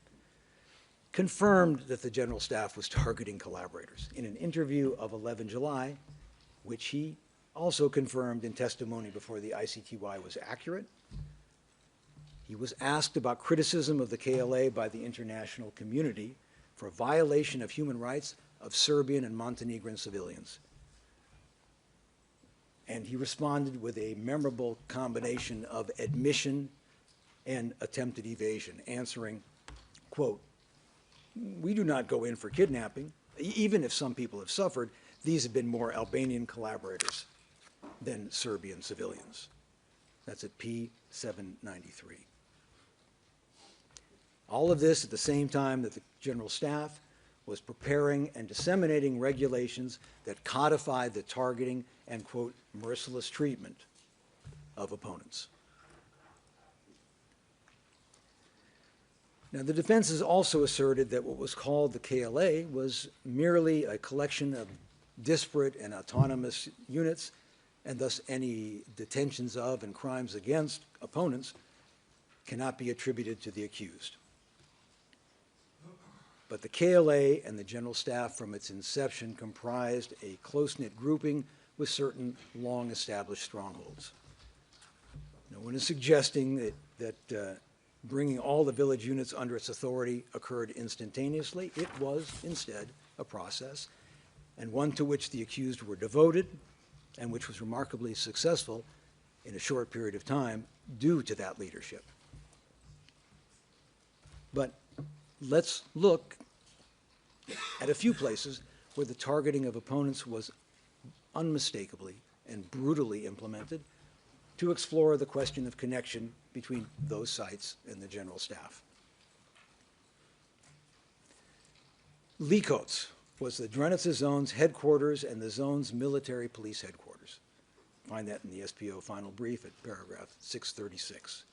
confirmed that the General Staff was targeting collaborators in an interview of 11 July, which he also confirmed in testimony before the ICTY was accurate. He was asked about criticism of the KLA by the international community for violation of human rights of Serbian and Montenegrin civilians. And he responded with a memorable combination of admission and attempted evasion, answering, quote, we do not go in for kidnapping. Even if some people have suffered, these have been more Albanian collaborators than Serbian civilians. That's at P793. All of this at the same time that the General Staff was preparing and disseminating regulations that codified the targeting and, quote, merciless treatment of opponents. Now, the defense has also asserted that what was called the KLA was merely a collection of disparate and autonomous units, and thus any detentions of and crimes against opponents cannot be attributed to the accused. But the KLA and the General Staff from its inception comprised a close-knit grouping with certain long-established strongholds. No one is suggesting that bringing all the village units under its authority occurred instantaneously. It was, instead, a process, and one to which the accused were devoted, and which was remarkably successful in a short period of time due to that leadership. But let's look at a few places where the targeting of opponents was unmistakably and brutally implemented to explore the question of connection between those sites and the General Staff. Likots was the Drenica Zone's headquarters and the zone's military police headquarters. Find that in the SPO final brief at paragraph 636.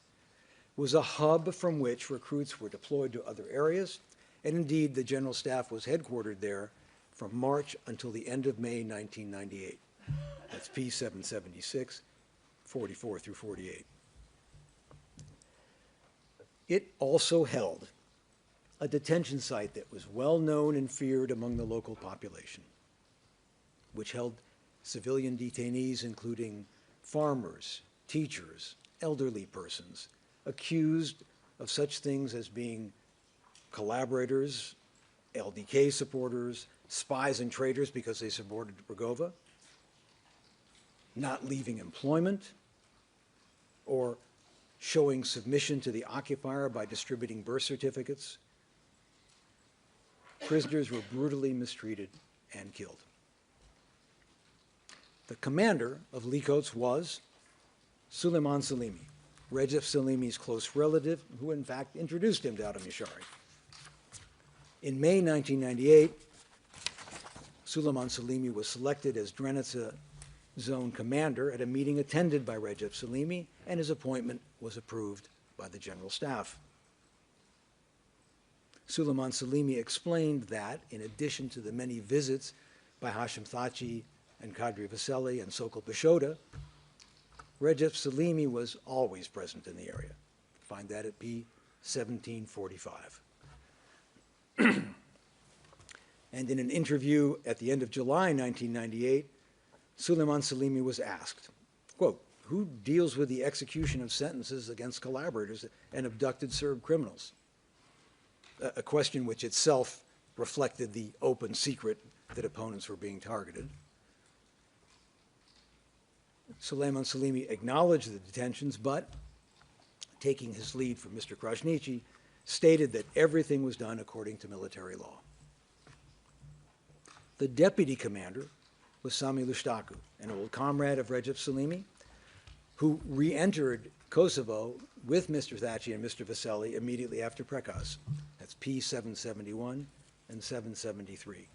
It was a hub from which recruits were deployed to other areas, and indeed the General Staff was headquartered there from March until the end of May 1998. That's P776, 44 through 48. It also held a detention site that was well known and feared among the local population, which held civilian detainees including farmers, teachers, elderly persons, accused of such things as being collaborators, LDK supporters, spies and traitors because they supported Rugova, not leaving employment, or showing submission to the occupier by distributing birth certificates. Prisoners were brutally mistreated and killed. The commander of Likots was Suleiman Salimi, Recep Salimi's close relative, who in fact introduced him to Adam Yashari. In May 1998, Suleiman Salimi was selected as Drenica Zone Commander at a meeting attended by Recep Salimi, and his appointment was approved by the General Staff. Suleiman Salimi explained that, in addition to the many visits by Hashim Thaci and Kadri Vaseli and Sokol Bishoda, Recep Salimi was always present in the area. Find that at P 1745. And in an interview at the end of July 1998, Suleiman Salimi was asked, quote, "Who deals with the execution of sentences against collaborators and abducted Serb criminals?" A question which itself reflected the open secret that opponents were being targeted. Suleiman Salimi acknowledged the detentions, but, taking his lead from Mr. Krasniqi, stated that everything was done according to military law. The deputy commander was Sami Lushtaku, an old comrade of Recep Salimi, who re-entered Kosovo with Mr. Thaci and Mr. Vaseli immediately after Prekaz. That's P 771 and 773.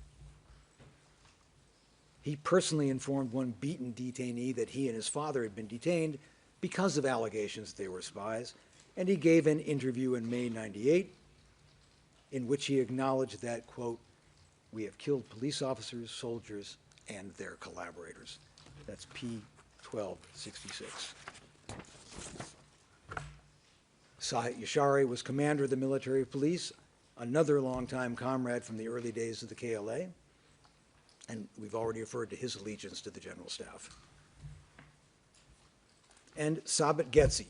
He personally informed one beaten detainee that he and his father had been detained because of allegations that they were spies, and he gave an interview in May 98 in which he acknowledged that, quote, "We have killed police officers, soldiers, and their collaborators." That's P 1266. Sahit Yashari was commander of the military police, another longtime comrade from the early days of the KLA, and we've already referred to his allegiance to the General Staff. And Sabit Getzi.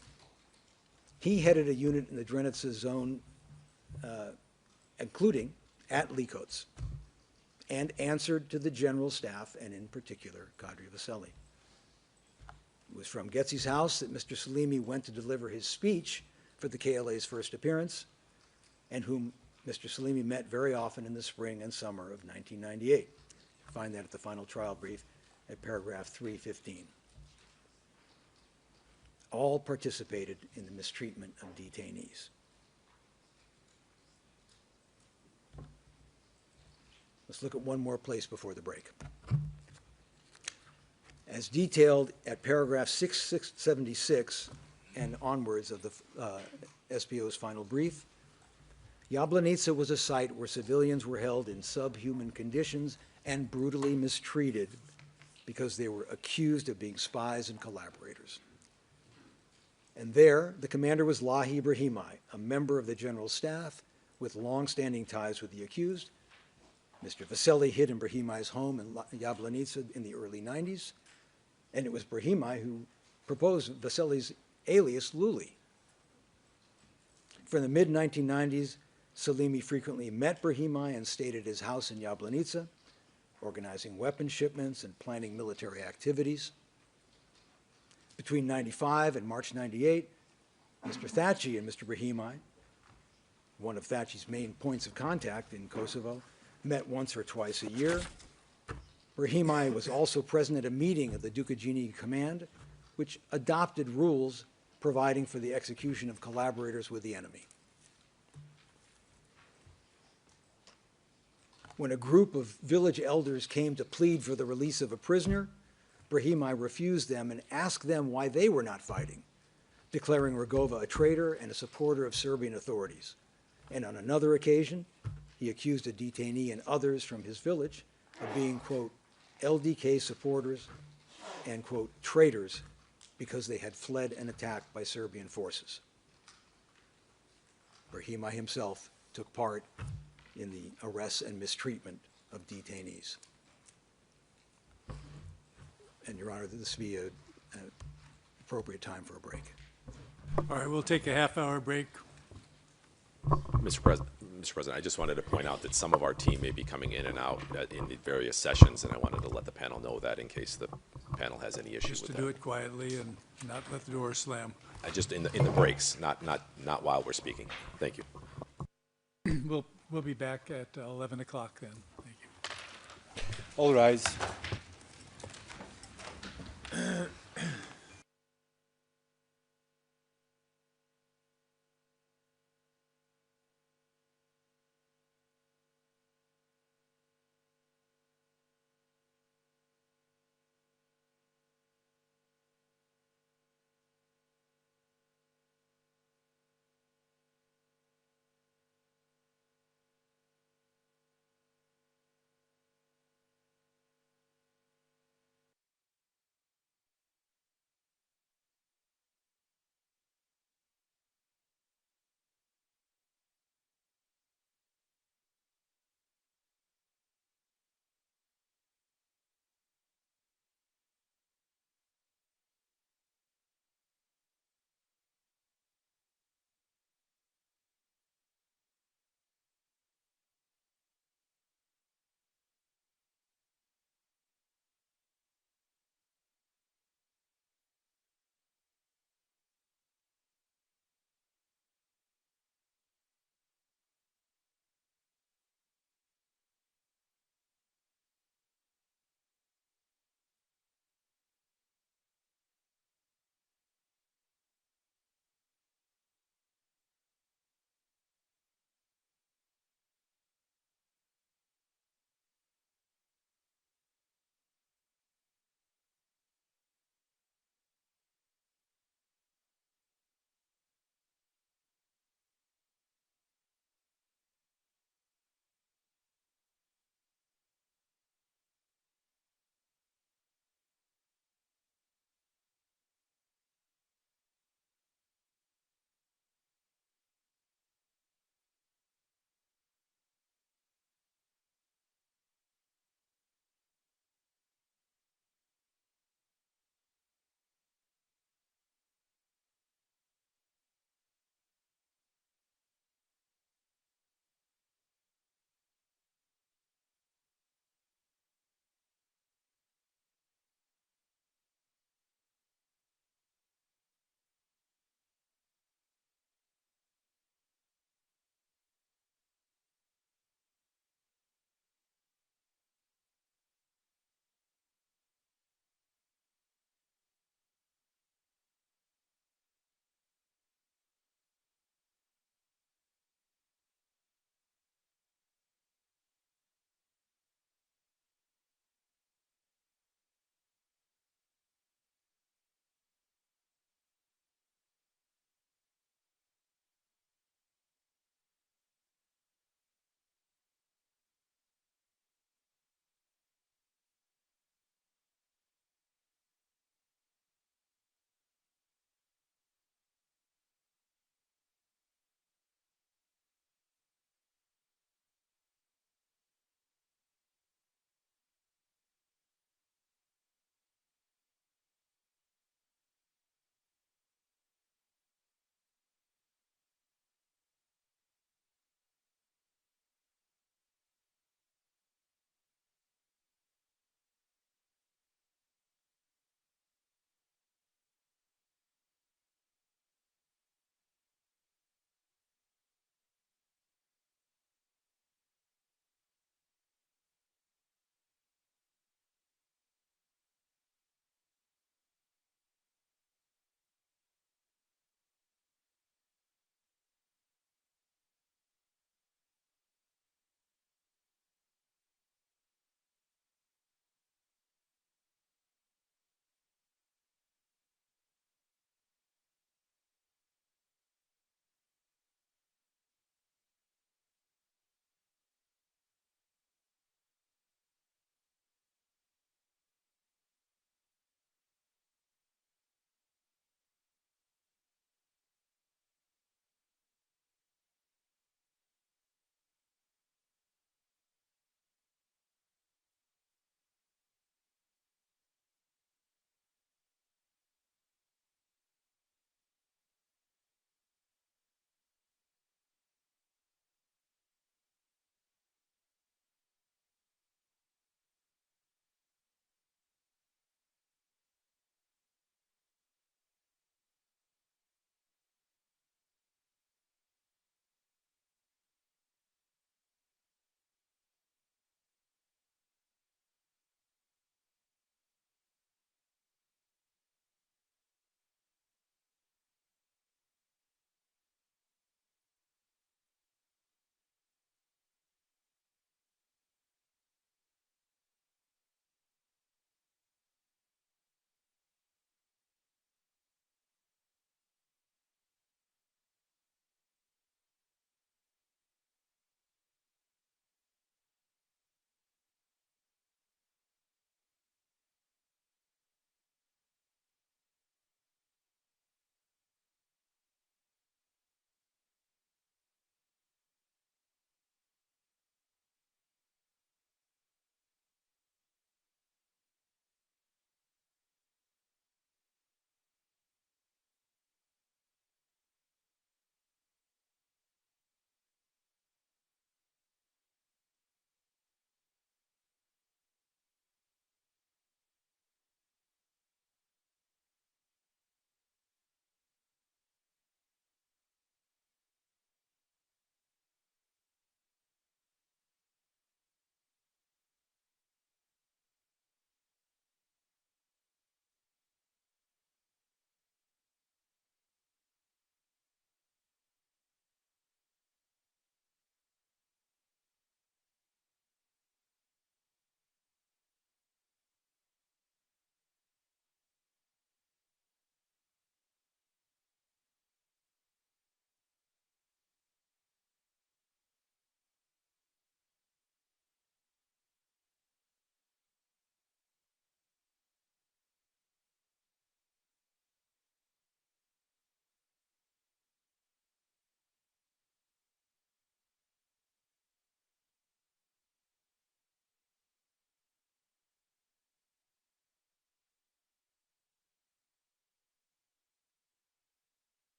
He headed a unit in the Drenica zone, including at Likots, and answered to the General Staff, and in particular, Kadri Vaseli. It was from Getzi's house that Mr. Salimi went to deliver his speech for the KLA's first appearance, and whom Mr. Salimi met very often in the spring and summer of 1998. Find that at the final trial brief at paragraph 315. All participated in the mistreatment of detainees. Let's look at one more place before the break. As detailed at paragraph 676 and onwards of the SPO's final brief, Jablanica was a site where civilians were held in subhuman conditions and brutally mistreated because they were accused of being spies and collaborators. And there, the commander was Lahi Brahimai, a member of the General Staff with long-standing ties with the accused. Mr. Vaseli hid in Brahimai's home in Jablanica in the early 90s, and it was Brahimai who proposed Vaseli's alias Luli. From the mid-1990s, Salimi frequently met Brahimai and stayed at his house in Jablanica, organizing weapon shipments and planning military activities. Between 95 and March 98, Mr. Thaci and Mr. Brahimai, one of Thaci's main points of contact in Kosovo, met once or twice a year. Brahimai was also present at a meeting of the Dukagini Command, which adopted rules providing for the execution of collaborators with the enemy. When a group of village elders came to plead for the release of a prisoner, Brahimai refused them and asked them why they were not fighting, declaring Rugova a traitor and a supporter of Serbian authorities. And on another occasion, he accused a detainee and others from his village of being, quote, LDK supporters and, quote, traitors because they had fled an attack by Serbian forces. Brahimai himself took part in the arrests and mistreatment of detainees. And, Your Honor, this would be an appropriate time for a break. All right, we'll take a half-hour break. Mr. President, I just wanted to point out that some of our team may be coming in and out in the various sessions, and I wanted to let the panel know that in case the panel has any issue Just with to that. do it quietly and not let the door slam. Just in the breaks, not while we're speaking. Thank you. We'll be back at 11 o'clock then. Thank you. All rise.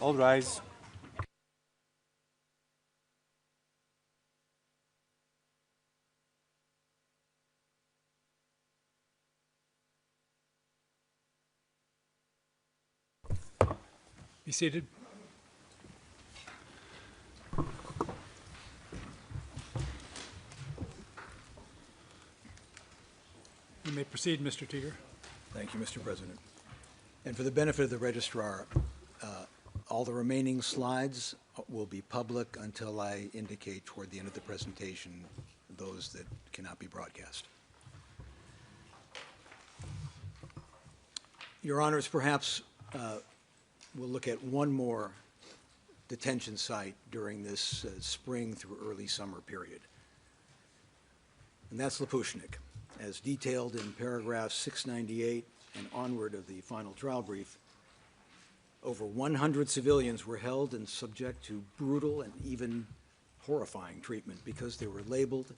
All rise. Be seated. You may proceed, Mr. Teeter. Thank you, Mr. President. And for the benefit of the registrar, all the remaining slides will be public until I indicate toward the end of the presentation those that cannot be broadcast. Your Honors, perhaps we'll look at one more detention site during this spring through early summer period. And that's Lapushnik, as detailed in paragraph 698 and onward of the final trial brief. Over 100 civilians were held and subject to brutal and even horrifying treatment because they were labeled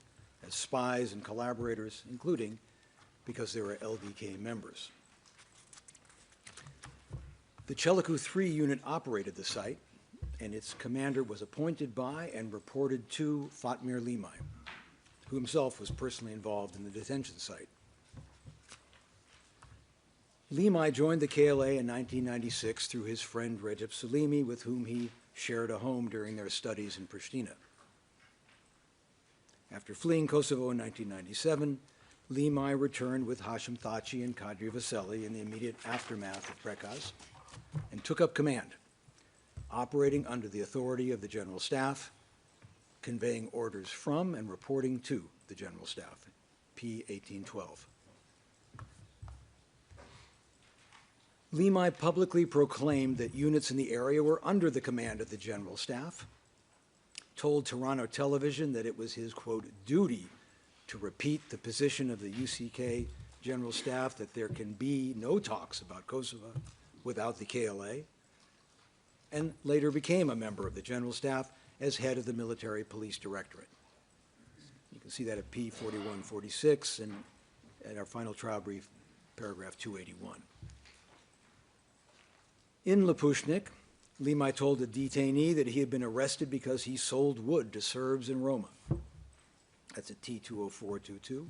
as spies and collaborators, including because they were LDK members. The Cheliku 3 unit operated the site, and its commander was appointed by and reported to Fatmir Limai, who himself was personally involved in the detention site. Limai joined the KLA in 1996 through his friend Recep Salimi, with whom he shared a home during their studies in Pristina. After fleeing Kosovo in 1997, Limai returned with Hashim Thaci and Kadri Vaseli in the immediate aftermath of Prekaz and took up command, operating under the authority of the General Staff, conveying orders from and reporting to the General Staff, P 1812. Limai publicly proclaimed that units in the area were under the command of the General Staff, told Toronto Television that it was his, quote, duty to repeat the position of the UCK General Staff that there can be no talks about Kosovo without the KLA, and later became a member of the General Staff as head of the Military Police Directorate. You can see that at P 4146 and at our final trial brief, paragraph 281. In Lapushnik, Limai told a detainee that he had been arrested because he sold wood to Serbs in Roma. That's at T20422.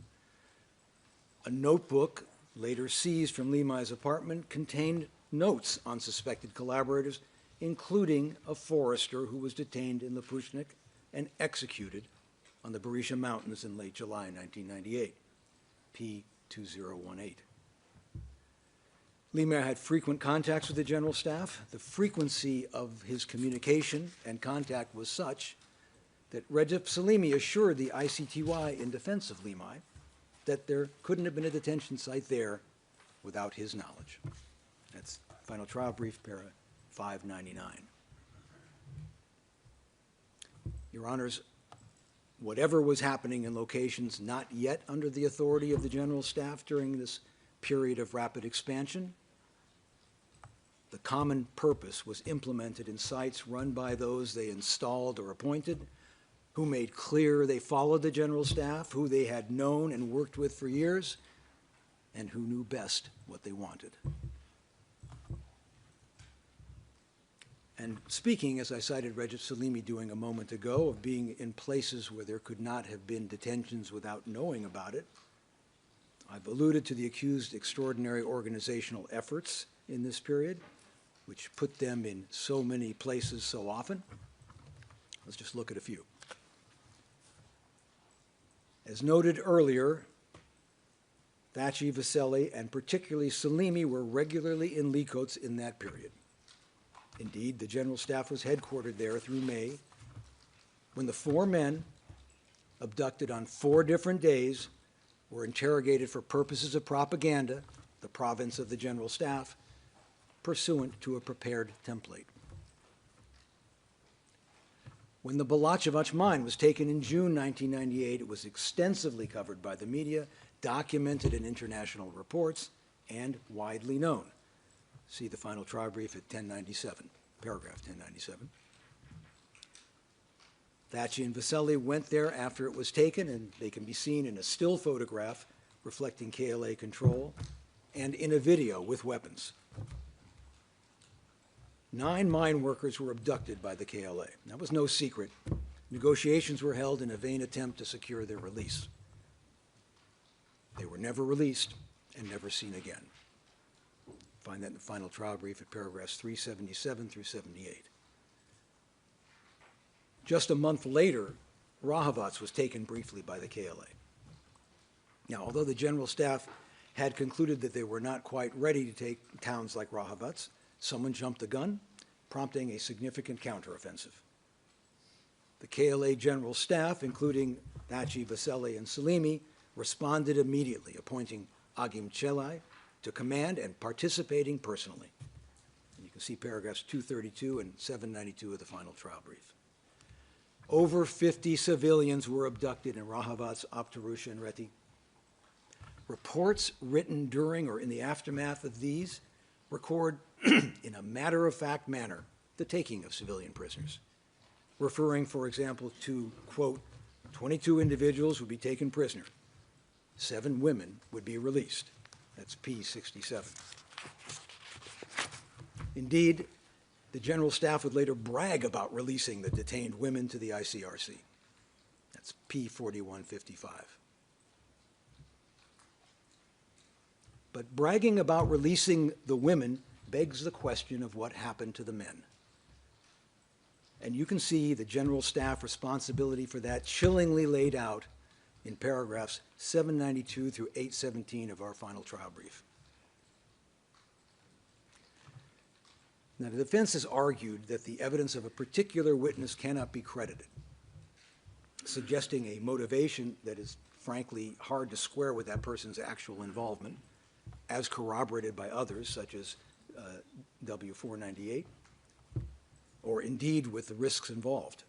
A notebook later seized from Limai's apartment contained notes on suspected collaborators, including a forester who was detained in Lapushnik and executed on the Berisha Mountains in late July 1998, P2018. Limai had frequent contacts with the General Staff. The frequency of his communication and contact was such that Recep Salimi assured the ICTY in defense of Limai that there couldn't have been a detention site there without his knowledge. That's final trial brief, para 599. Your Honors, whatever was happening in locations not yet under the authority of the General Staff during this period of rapid expansion, the common purpose was implemented in sites run by those they installed or appointed, who made clear they followed the General Staff, who they had known and worked with for years, and who knew best what they wanted. And speaking, as I cited Recep Salimi doing a moment ago, of being in places where there could not have been detentions without knowing about it, I've alluded to the accused extraordinary organizational efforts in this period, which put them in so many places so often. Let's just look at a few. As noted earlier, Thaci, Vaseli, and particularly Salimi were regularly in Likots in that period. Indeed, the General Staff was headquartered there through May, when the 4 men, abducted on 4 different days, were interrogated for purposes of propaganda, the province of the General Staff, pursuant to a prepared template. When the Balacevac mine was taken in June 1998, it was extensively covered by the media, documented in international reports, and widely known. See the final trial brief at 1097, paragraph 1097. Thaci and Vaseli went there after it was taken, and they can be seen in a still photograph reflecting KLA control and in a video with weapons. 9 mine workers were abducted by the KLA. That was no secret. Negotiations were held in a vain attempt to secure their release. They were never released and never seen again. Find that in the final trial brief at paragraphs 377 through 78. Just a month later, Rahovac was taken briefly by the KLA. Now, although the General Staff had concluded that they were not quite ready to take towns like Rahovac, someone jumped the gun, prompting a significant counteroffensive. The KLA General Staff, including Thaci, Vaseli, and Salimi, responded immediately, appointing Agim Celai to command and participating personally. And you can see paragraphs 232 and 792 of the final trial brief. Over 50 civilians were abducted in Rahovac, Aptarusha, and Reti. Reports written during or in the aftermath of these record in a matter-of-fact manner the taking of civilian prisoners, referring, for example, to, quote, 22 individuals would be taken prisoner, 7 women would be released. That's P67. Indeed, the General Staff would later brag about releasing the detained women to the ICRC. That's P4155. But bragging about releasing the women begs the question of what happened to the men. And you can see the General Staff responsibility for that chillingly laid out in paragraphs 792 through 817 of our final trial brief. Now, the defense has argued that the evidence of a particular witness cannot be credited, suggesting a motivation that is frankly hard to square with that person's actual involvement, as corroborated by others, such as W498, or indeed with the risks involved.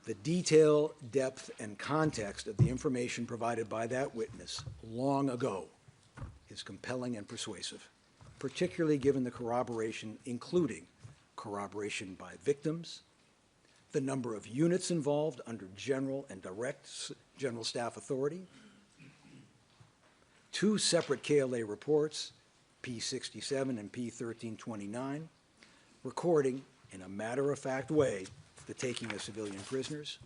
The detail, depth, and context of the information provided by that witness long ago is compelling and persuasive, particularly given the corroboration, including corroboration by victims, the number of units involved under general and direct General Staff authority, 2 separate KLA reports, P67 and P1329, recording in a matter-of-fact way the taking of civilian prisoners,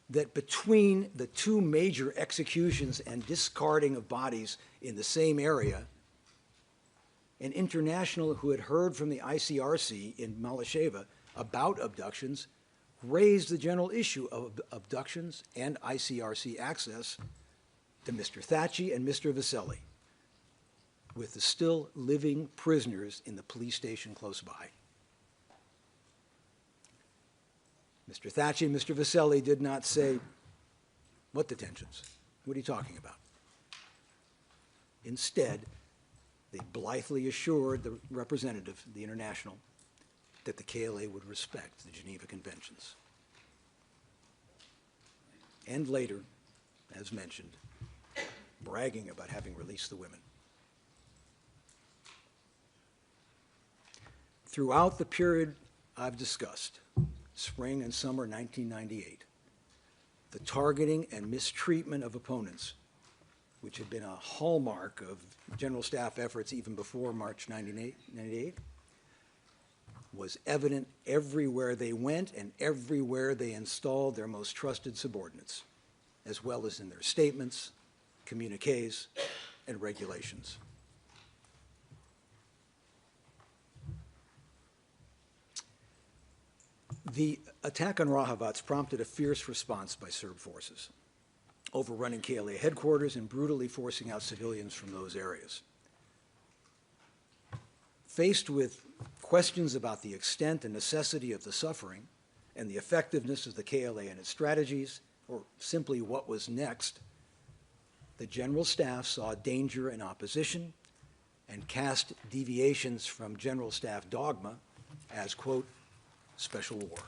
that between the 2 major executions and discarding of bodies in the same area, an international who had heard from the ICRC in Malasheva about abductions raised the general issue of abductions and ICRC access to Mr. Thaci and Mr. Vaseli, with the still living prisoners in the police station close by. Mr. Thaci and Mr. Vaseli did not say, "What detentions? What are you talking about?" Instead, they blithely assured the representative, the international, that the KLA would respect the Geneva Conventions. And later, as mentioned, bragging about having released the women. Throughout the period I've discussed, spring and summer 1998, the targeting and mistreatment of opponents, which had been a hallmark of General Staff efforts even before March 98, was evident everywhere they went and everywhere they installed their most trusted subordinates, as well as in their statements, communiques, and regulations. The attack on Rahovac prompted a fierce response by Serb forces, overrunning KLA headquarters and brutally forcing out civilians from those areas. Faced with questions about the extent and necessity of the suffering and the effectiveness of the KLA and its strategies, or simply what was next, the General Staff saw danger and opposition and cast deviations from General Staff dogma as, quote, special war.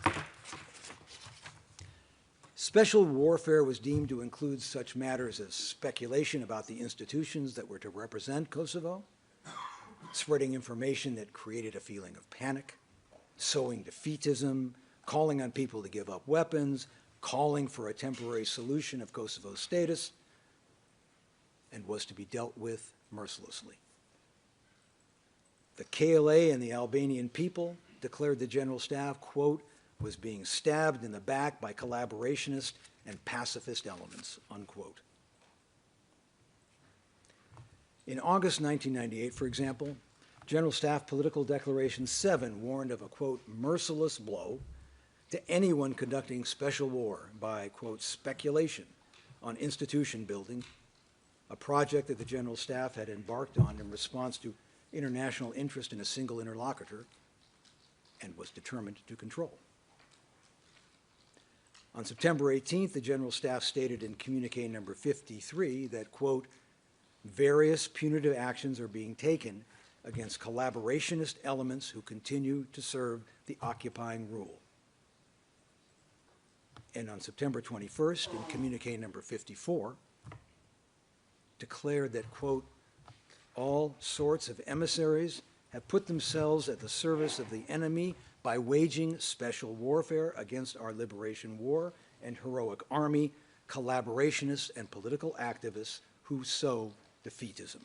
Special warfare was deemed to include such matters as speculation about the institutions that were to represent Kosovo, spreading information that created a feeling of panic, sowing defeatism, calling on people to give up weapons, calling for a temporary solution of Kosovo's status, and was to be dealt with mercilessly. The KLA and the Albanian people, declared the General Staff, quote, was being stabbed in the back by collaborationist and pacifist elements, unquote. In August 1998, for example, General Staff Political Declaration 7 warned of a, quote, merciless blow to anyone conducting special war by, quote, speculation on institution building, a project that the General Staff had embarked on in response to international interest in a single interlocutor and was determined to control. On September 18th, the General Staff stated in communique number 53 that, quote, various punitive actions are being taken against collaborationist elements who continue to serve the occupying rule. And on September 21st, in communique number 54, declared that, quote, all sorts of emissaries have put themselves at the service of the enemy by waging special warfare against our liberation war and heroic army, collaborationists and political activists who sow defeatism.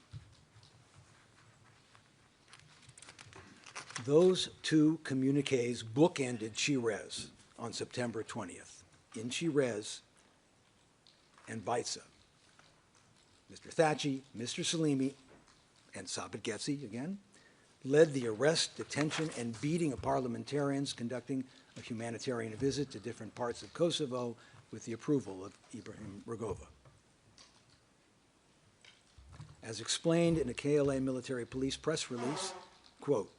Those two communiques bookended Chirez on September 20th. In Chirez and Baitsa, Mr. Thaci, Mr. Salimi, and Sabit Getzi, again, led the arrest, detention, and beating of parliamentarians conducting a humanitarian visit to different parts of Kosovo with the approval of Ibrahim Rugova. As explained in a KLA military police press release, quote,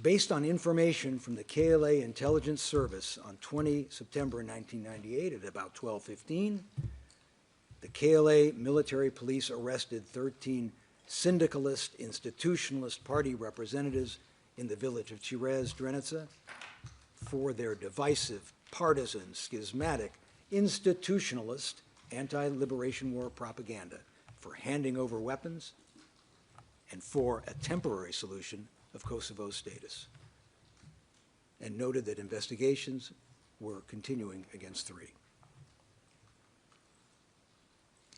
based on information from the KLA Intelligence Service on 20 September 1998 at about 12:15, the KLA military police arrested 13 syndicalist, institutionalist party representatives in the village of Chirez, Drenica, for their divisive, partisan, schismatic, institutionalist, anti-liberation war propaganda, for handing over weapons, and for a temporary solution of Kosovo's status, and noted that investigations were continuing against 3.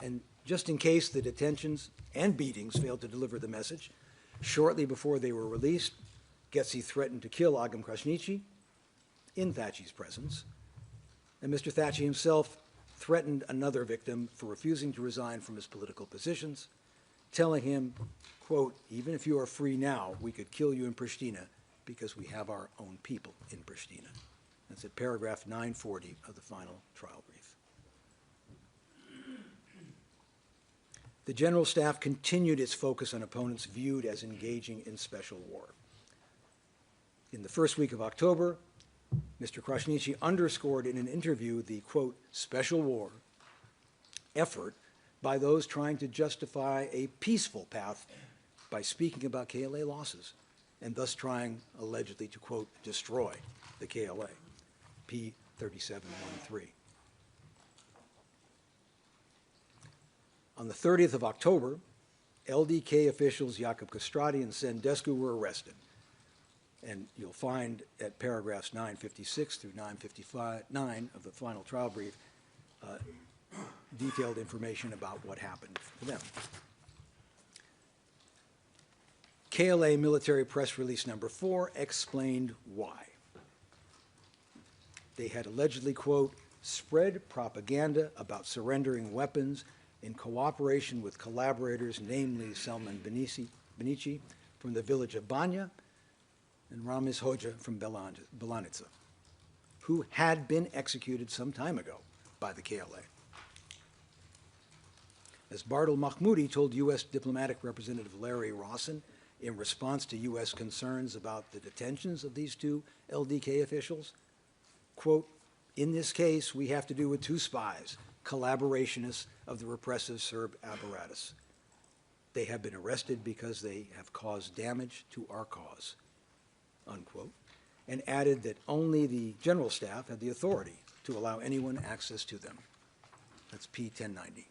And just in case the detentions and beatings failed to deliver the message, shortly before they were released, Getzi threatened to kill Agam Krasniqi in Thaci's presence, and Mr. Thaci himself threatened another victim for refusing to resign from his political positions, telling him, quote, even if you are free now, we could kill you in Pristina because we have our own people in Pristina. That's at paragraph 940 of the final trial brief. The General Staff continued its focus on opponents viewed as engaging in special war. In the first week of October, Mr. Krasniqi underscored in an interview the, quote, special war effort by those trying to justify a peaceful path by speaking about KLA losses, and thus trying allegedly to, quote, destroy the KLA, P3713. On the 30th of October, LDK officials Jakub Kostrati and Sendescu were arrested. And you'll find at paragraphs 956 through 959 of the final trial brief detailed information about what happened to them. KLA military press release number 4 explained why. They had allegedly, quote, spread propaganda about surrendering weapons in cooperation with collaborators, namely Selman Benici from the village of Banja and Ramiz Hoxha from Belanica, who had been executed some time ago by the KLA. As Bartel Mahmoudi told U.S. diplomatic representative Larry Rawson in response to U.S. concerns about the detentions of these 2 LDK officials, quote, in this case, we have to do with 2 spies, collaborationists of the repressive Serb apparatus. They have been arrested because they have caused damage to our cause, unquote, and added that only the General Staff had the authority to allow anyone access to them. That's P1090.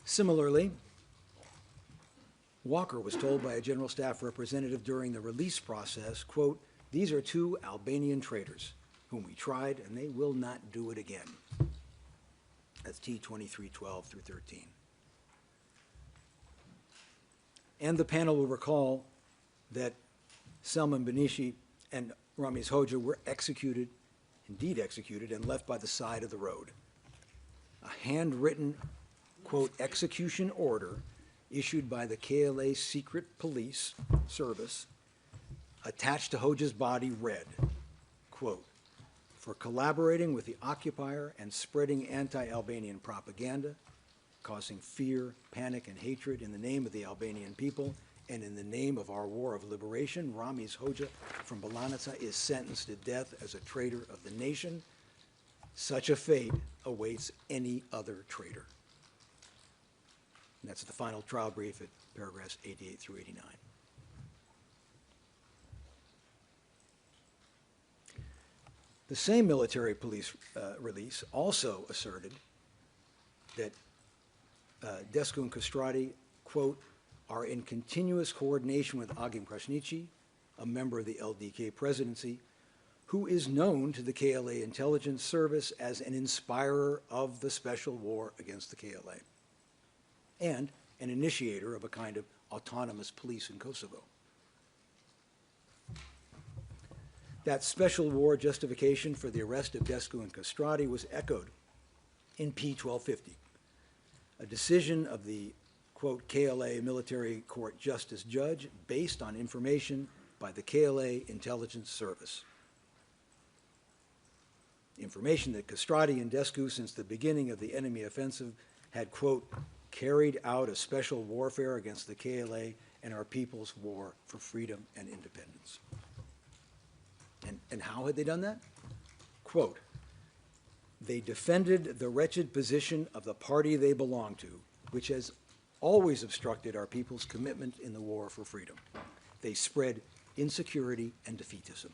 Similarly, Walker was told by a General Staff representative during the release process, quote, these are 2 Albanian traitors whom we tried and they will not do it again. That's T2312 through 13. And the panel will recall that Selman Benishi and Ramiz Hoxha were executed, indeed executed, and left by the side of the road. A handwritten, quote, execution order issued by the KLA Secret Police Service attached to Hoxha's body read, quote, for collaborating with the occupier and spreading anti-Albanian propaganda, causing fear, panic, and hatred in the name of the Albanian people and in the name of our war of liberation, Ramiz Hoxha from Balanica is sentenced to death as a traitor of the nation. Such a fate awaits any other traitor. And that's the final trial brief at paragraphs 88 through 89. The same military police release also asserted that Descu and Kostrati, quote, are in continuous coordination with Agim Krasniqi, a member of the LDK presidency, who is known to the KLA intelligence service as an inspirer of the special war against the KLA, and an initiator of a kind of autonomous police in Kosovo. That special war justification for the arrest of Descu and Kostrati was echoed in P1250, a decision of the, quote, KLA military court justice judge based on information by the KLA intelligence service. Information that Kostrati and Descu, since the beginning of the enemy offensive, had, quote, carried out a special warfare against the KLA and our people's war for freedom and independence. And how had they done that? Quote, they defended the wretched position of the party they belong to, which has always obstructed our people's commitment in the war for freedom. They spread insecurity and defeatism.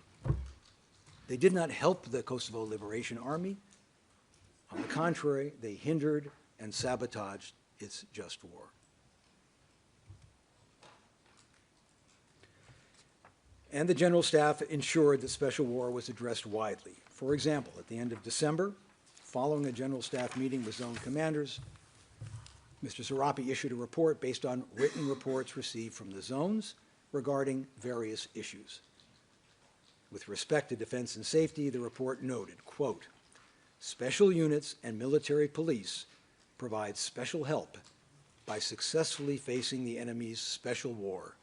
They did not help the Kosovo Liberation Army. On the contrary, they hindered and sabotaged its just war. And the General Staff ensured that special war was addressed widely. For example, at the end of December, following a General Staff meeting with zone commanders, Mr. Serapi issued a report based on written reports received from the zones regarding various issues. With respect to defense and safety, the report noted, quote, special units and military police provide special help by successfully facing the enemy's special war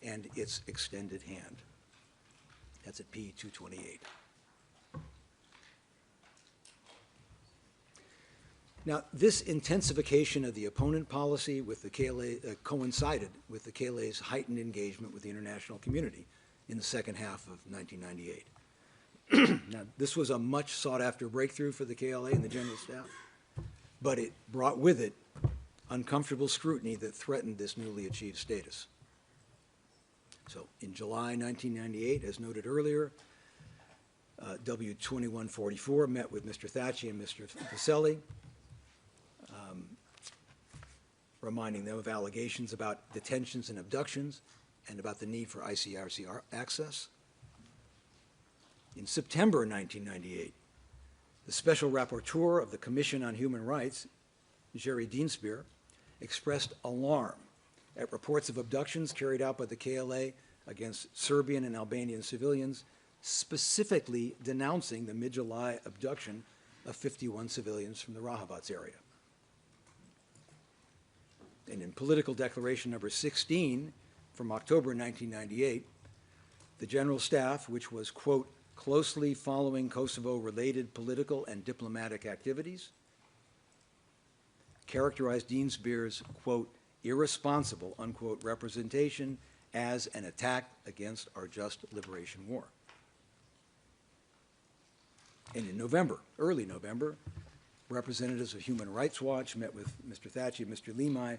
and its extended hand. That's at P228. Now, this intensification of the opponent policy with the KLA coincided with the KLA's heightened engagement with the international community in the second half of 1998. Now, this was a much sought-after breakthrough for the KLA and the General Staff, but it brought with it uncomfortable scrutiny that threatened this newly achieved status. So in July 1998, as noted earlier, W2144 met with Mr. Thaci and Mr. Vaselli, reminding them of allegations about detentions and abductions and about the need for ICRC access. In September 1998, the Special Rapporteur of the Commission on Human Rights, Jerry Deenspear, expressed alarm at reports of abductions carried out by the KLA against Serbian and Albanian civilians, specifically denouncing the mid-July abduction of 51 civilians from the Rahavats area. And in Political Declaration number 16 from October 1998, the General Staff, which was, quote, closely following Kosovo-related political and diplomatic activities, characterized Deenspear's, quote, irresponsible, unquote, representation as an attack against our just liberation war. And in November, early November, representatives of Human Rights Watch met with Mr. Thaci and Mr. Limai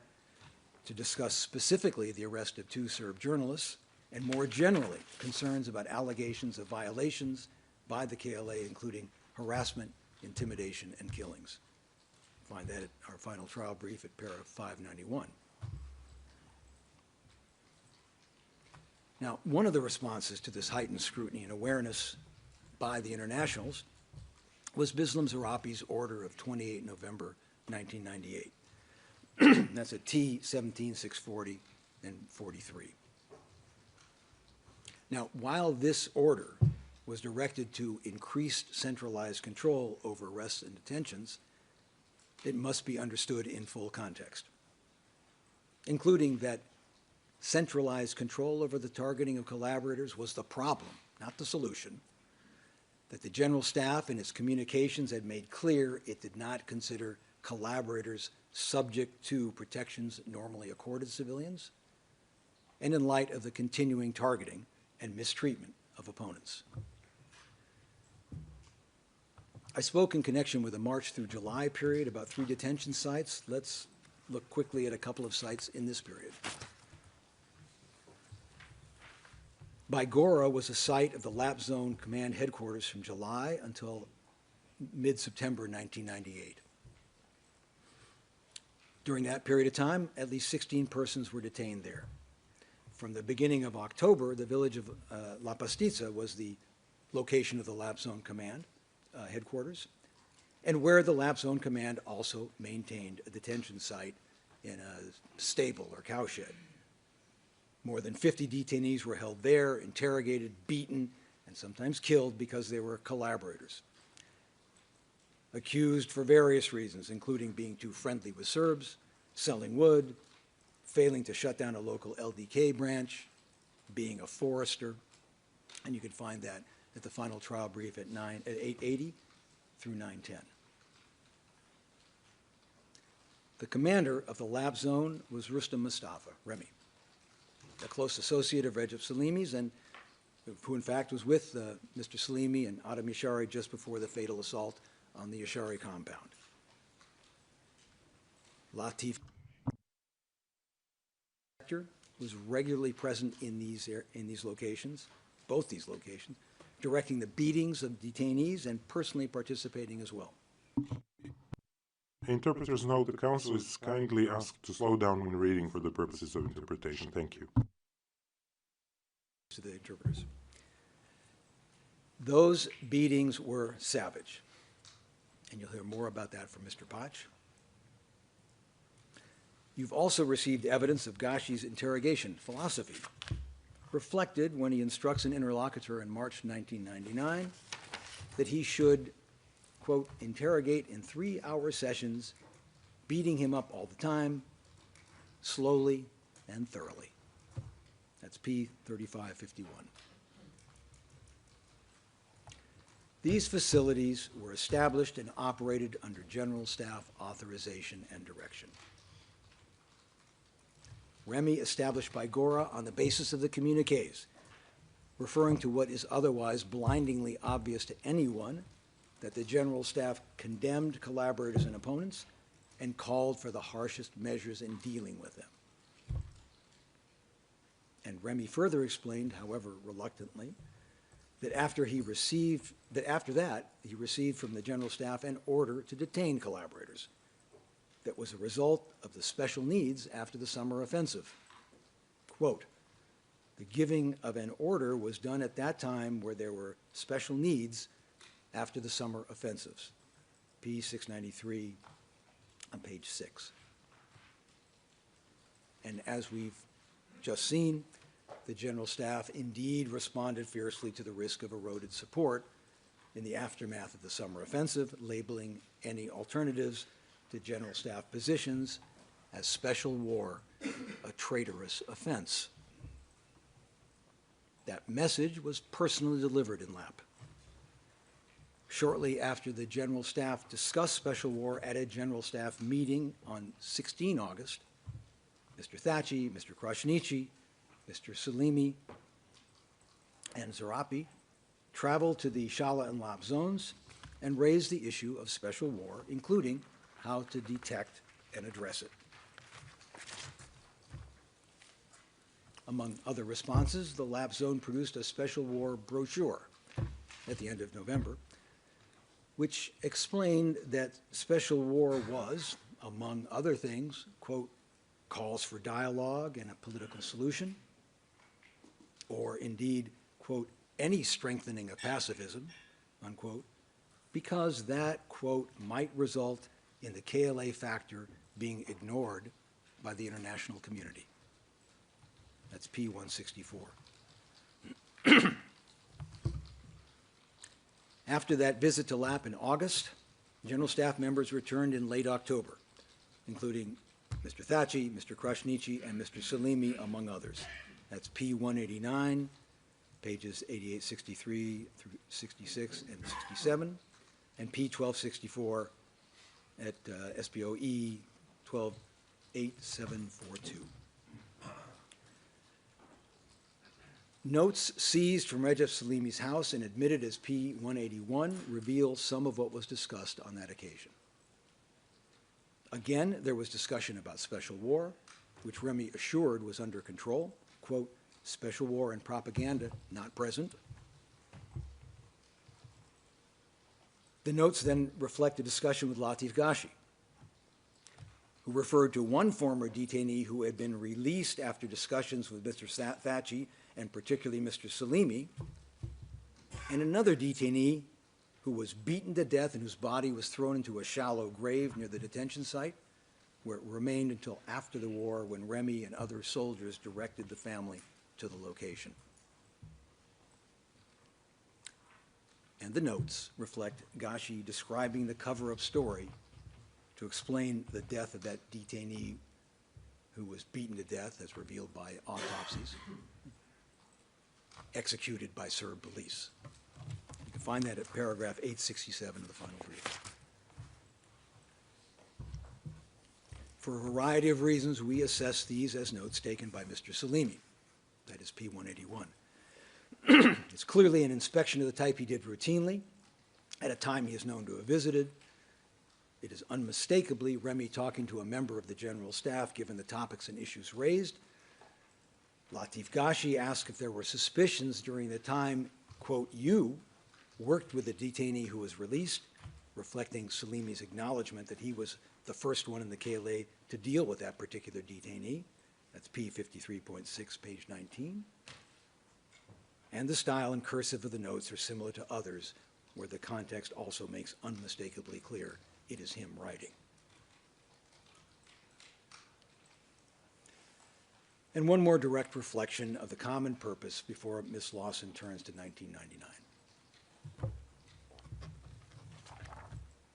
to discuss specifically the arrest of 2 Serb journalists and more generally concerns about allegations of violations by the KLA, including harassment, intimidation, and killings. Find that at our final trial brief at para 591. Now, one of the responses to this heightened scrutiny and awareness by the internationals was Bislam Zerapi's order of 28 November 1998. That's at T17640 and 43. Now, while this order was directed to increased centralized control over arrests and detentions, it must be understood in full context, including that centralized control over the targeting of collaborators was the problem, not the solution, that the General Staff in its communications had made clear it did not consider collaborators subject to protections normally accorded civilians, and in light of the continuing targeting and mistreatment of opponents. I spoke in connection with the March through July period about 3 detention sites. Let's look quickly at a couple of sites in this period. Baigora was a site of the Lap Zone Command Headquarters from July until mid-September 1998. During that period of time, at least 16 persons were detained there. From the beginning of October, the village of La Pastiza was the location of the Lap Zone Command headquarters, and where the Lap Zone Command also maintained a detention site in a stable or cowshed. More than 50 detainees were held there, interrogated, beaten, and sometimes killed because they were collaborators. Accused for various reasons, including being too friendly with Serbs, selling wood, failing to shut down a local LDK branch, being a forester, and you can find that at the final trial brief at 880 through 910. The commander of the Lap Zone was Rustam Mustafa, Remy, a close associate of Recep Salimi's, and who in fact was with Mr. Salimi and Adam Yashari just before the fatal assault on the Yashari compound. Latif was regularly present in these locations, both these locations, directing the beatings of detainees and personally participating as well. Interpreters note the counsel is kindly asked to slow down when reading for the purposes of interpretation. Thank you. To the interpreters. Those beatings were savage, and you'll hear more about that from Mr. Potch. You've also received evidence of Gashi's interrogation philosophy, reflected when he instructs an interlocutor in March 1999 that he should, quote, interrogate in 3-hour sessions, beating him up all the time, slowly and thoroughly. That's P3551. These facilities were established and operated under General Staff authorization and direction. Remy established Baigora on the basis of the communiques, referring to what is otherwise blindingly obvious to anyone, that the General Staff condemned collaborators and opponents and called for the harshest measures in dealing with them. And Remy further explained, however reluctantly, that after that he received from the General Staff an order to detain collaborators that was a result of the special needs after the summer offensive. Quote, the giving of an order was done at that time where there were special needs after the summer offensives. P693 on page 6. And as we've just seen, the General Staff indeed responded fiercely to the risk of eroded support in the aftermath of the summer offensive, labeling any alternatives to General Staff positions as special war, a traitorous offense. That message was personally delivered in Lap. Shortly after the General Staff discussed special war at a General Staff meeting on 16 August, Mr. Thaci, Mr. Krasniqi, Mr. Salimi, and Zarapi traveled to the Shala and Lap zones and raised the issue of special war, including how to detect and address it. Among other responses, the Lap zone produced a special war brochure at the end of November, which explained that special war was, among other things, quote, calls for dialogue and a political solution, or indeed, quote, any strengthening of pacifism, unquote, because that, quote, might result in the KLA factor being ignored by the international community. That's P164. After that visit to LAP in August, General Staff members returned in late October, including Mr. Thaci, Mr. Krasniqi, and Mr. Salimi, among others. That's P189, pages 8863 through 66 and 67, and P1264 at SPOE 128742. Notes seized from Recep Salimi's house and admitted as P181 reveal some of what was discussed on that occasion. Again, there was discussion about special war, which Remy assured was under control. Quote, special war and propaganda not present. The notes then reflect a discussion with Latif Ghashi, who referred to one former detainee who had been released after discussions with Mr. Thaci and particularly Mr. Salimi, and another detainee who was beaten to death and whose body was thrown into a shallow grave near the detention site, where it remained until after the war when Remy and other soldiers directed the family to the location. And the notes reflect Ghashi describing the cover-up story to explain the death of that detainee who was beaten to death, as revealed by autopsies, executed by Serb police. You can find that at paragraph 867 of the final brief. For a variety of reasons, we assess these as notes taken by Mr. Salimi, that is P181. It's clearly an inspection of the type he did routinely at a time he is known to have visited. It is unmistakably Remy talking to a member of the General Staff given the topics and issues raised. Latif Ghashi asked if there were suspicions during the time, quote, you worked with the detainee who was released, reflecting Salimi's acknowledgement that he was the first one in the KLA to deal with that particular detainee. That's P53.6, page 19. And the style and cursive of the notes are similar to others, where the context also makes unmistakably clear it is him writing. And one more direct reflection of the common purpose before Ms. Lawson turns to 1999.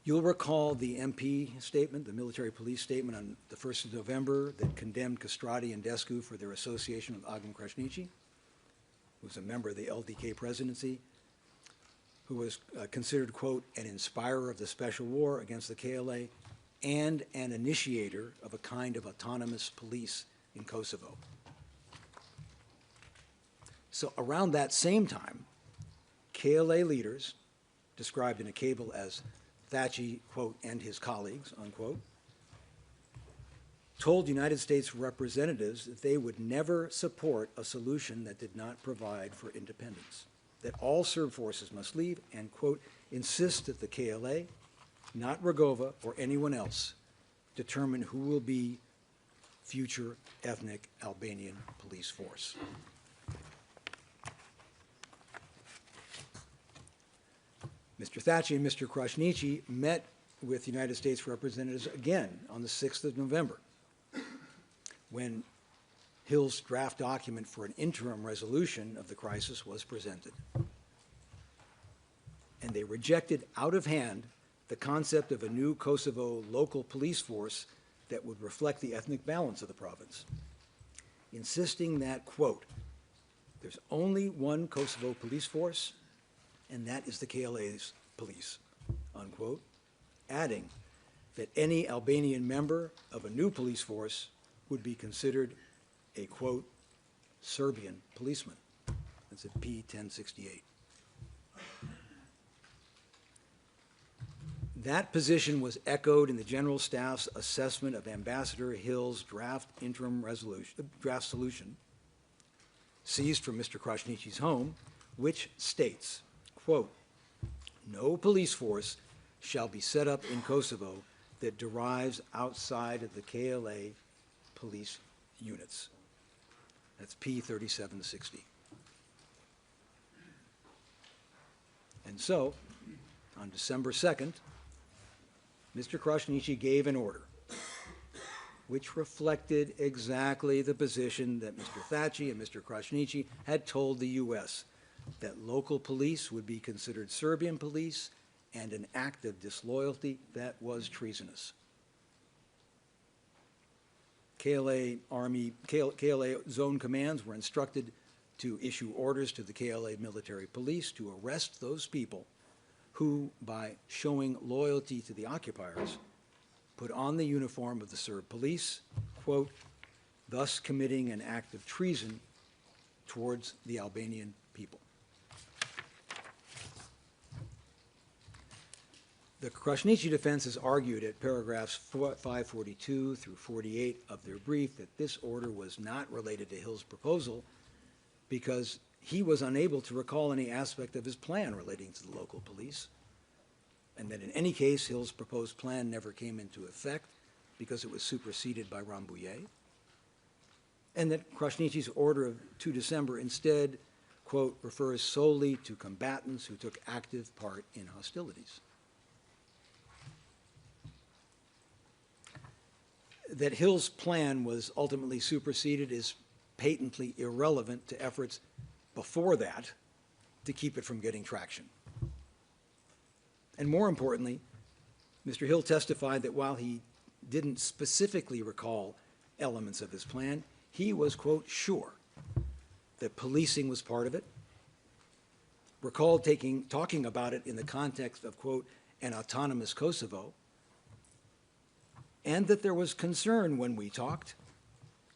You'll recall the MP statement, the military police statement on the 1st of November that condemned Castrati and Descu for their association with Agam Krasniqi, who was a member of the LDK presidency, who was considered, quote, an inspirer of the special war against the KLA and an initiator of a kind of autonomous police in Kosovo. So around that same time, KLA leaders, described in a cable as Thaci, quote, and his colleagues, unquote, told United States representatives that they would never support a solution that did not provide for independence, that all Serb forces must leave, and, quote, insist that the KLA, not Rugova or anyone else, determine who will be future ethnic Albanian police force. Mr. Thaci and Mr. Krasniqi met with United States representatives again on the 6th of November, when Hill's draft document for an interim resolution of the crisis was presented. And they rejected out of hand the concept of a new Kosovo local police force that would reflect the ethnic balance of the province, insisting that, quote, there's only one Kosovo police force, and that is the KLA's police, unquote, adding that any Albanian member of a new police force would be considered a, quote, Serbian policeman. That's at P1068. That position was echoed in the General Staff's assessment of Ambassador Hill's draft solution, seized from Mr. Krasniqi's home, which states, quote, no police force shall be set up in Kosovo that derives outside of the KLA police units. That's P3760. And so, on December 2nd, Mr. Krasniqi gave an order which reflected exactly the position that Mr. Thaci and Mr. Krasniqi had told the U.S., that local police would be considered Serbian police and an act of disloyalty that was treasonous. KLA zone commands were instructed to issue orders to the KLA military police to arrest those people who, by showing loyalty to the occupiers, put on the uniform of the Serb police, quote, thus committing an act of treason towards the Albanian people. The Krasniqi defense has argued at paragraphs 542 through 48 of their brief that this order was not related to Hill's proposal because he was unable to recall any aspect of his plan relating to the local police, and that in any case, Hill's proposed plan never came into effect because it was superseded by Rambouillet, and that Krasniqi's order of 2 December instead, quote, refers solely to combatants who took active part in hostilities. That Hill's plan was ultimately superseded is patently irrelevant to efforts before that to keep it from getting traction. And more importantly, Mr. Hill testified that while he didn't specifically recall elements of his plan, he was, quote, sure that policing was part of it, recalled talking about it in the context of, quote, an autonomous Kosovo, and that there was concern when we talked,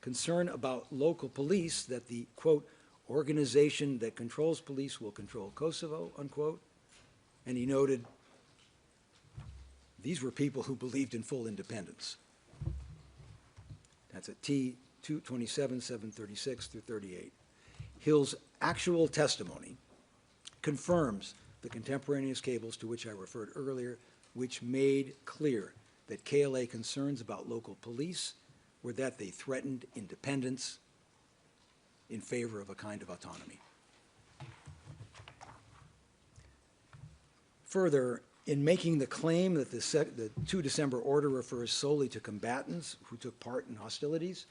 concern about local police, that the, quote, organization that controls police will control Kosovo, unquote. And he noted these were people who believed in full independence. That's at T 227, 736 through 38. Hill's actual testimony confirms the contemporaneous cables to which I referred earlier, which made clear that KLA concerns about local police were that they threatened independence in favor of a kind of autonomy. Further, in making the claim that the 2 December order refers solely to combatants who took part in hostilities,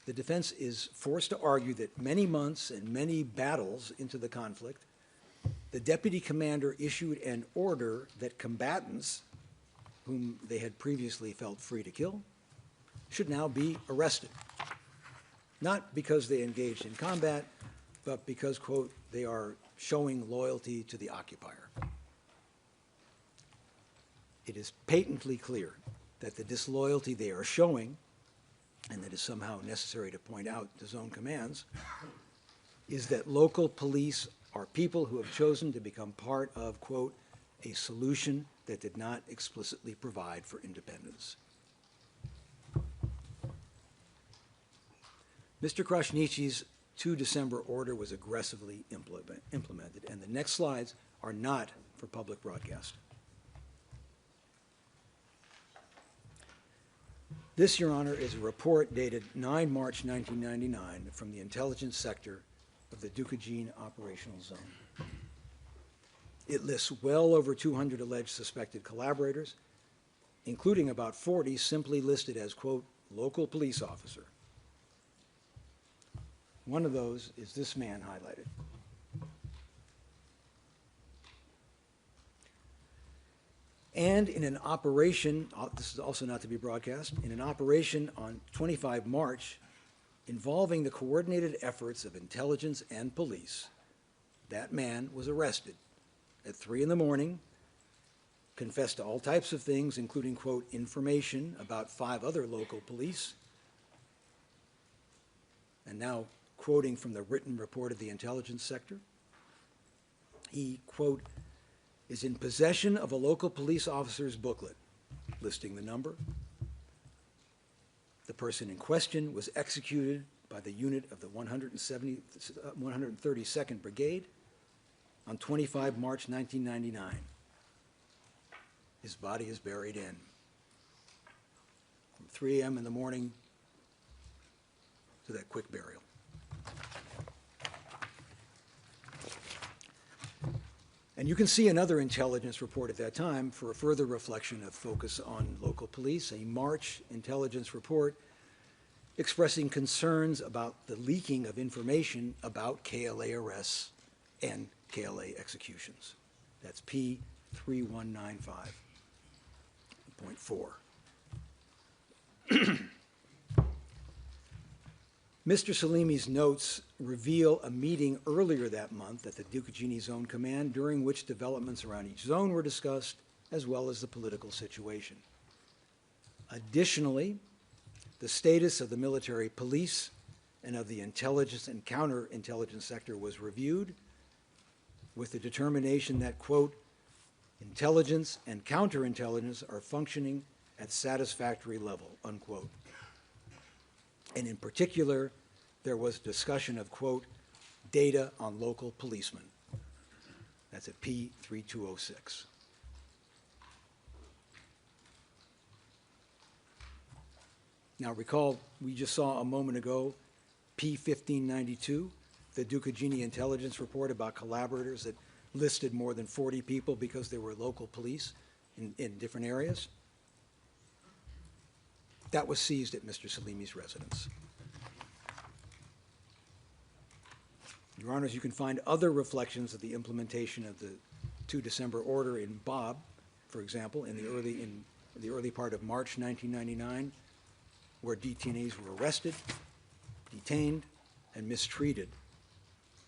the defense is forced to argue that many months and many battles into the conflict, the deputy commander issued an order that combatants, whom they had previously felt free to kill, should now be arrested. Not because they engaged in combat, but because, quote, they are showing loyalty to the occupier. It is patently clear that the disloyalty they are showing, and that is somehow necessary to point out to zone commands, is that local police are people who have chosen to become part of, quote, a solution that did not explicitly provide for independence. Mr. Krasniqi's 2 December order was aggressively implemented, and the next slides are not for public broadcast. This, Your Honor, is a report dated 9 March 1999 from the intelligence sector of the Dukagin operational zone. It lists well over 200 alleged suspected collaborators, including about 40 simply listed as, quote, local police officer. One of those is this man highlighted. And in an operation, this is also not to be broadcast, in an operation on 25 March involving the coordinated efforts of intelligence and police, that man was arrested at 3 in the morning, confessed to all types of things, including, quote, information about 5 other local police, and now quoting from the written report of the intelligence sector, he, quote, is in possession of a local police officer's booklet listing the number. The person in question was executed by the unit of the 132nd Brigade on 25 March 1999. His body is buried in. From 3 a.m. in the morning to that quick burial. And you can see another intelligence report at that time for a further reflection of focus on local police, a March intelligence report expressing concerns about the leaking of information about KLA arrests and KLA executions. That's P3195.4. Mr. Salimi's notes reveal a meeting earlier that month at the Ducagini Zone Command during which developments around each zone were discussed, as well as the political situation. Additionally, the status of the military police and of the intelligence and counterintelligence sector was reviewed with the determination that, quote, intelligence and counterintelligence are functioning at satisfactory level, unquote. And in particular, there was discussion of, quote, data on local policemen. That's at P3206. Now recall, we just saw a moment ago, P1592, the Ducagini intelligence report about collaborators that listed more than 40 people because they were local police in different areas. That was seized at Mr. Salimi's residence. Your Honors, you can find other reflections of the implementation of the 2 December order in Bob, for example, in the early part of March 1999, where detainees were arrested, detained, and mistreated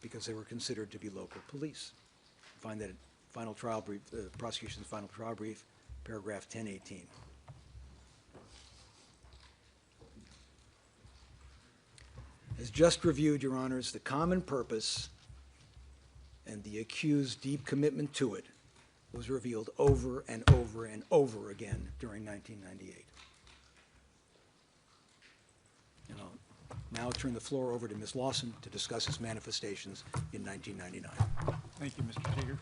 because they were considered to be local police. Find that in final trial brief, prosecution's final trial brief, paragraph 1018. As just reviewed, Your Honors, the common purpose and the accused's deep commitment to it was revealed over and over and over again during 1998. And I'll now turn the floor over to Ms. Lawson to discuss his manifestations in 1999. Thank you, Mr. Teeger.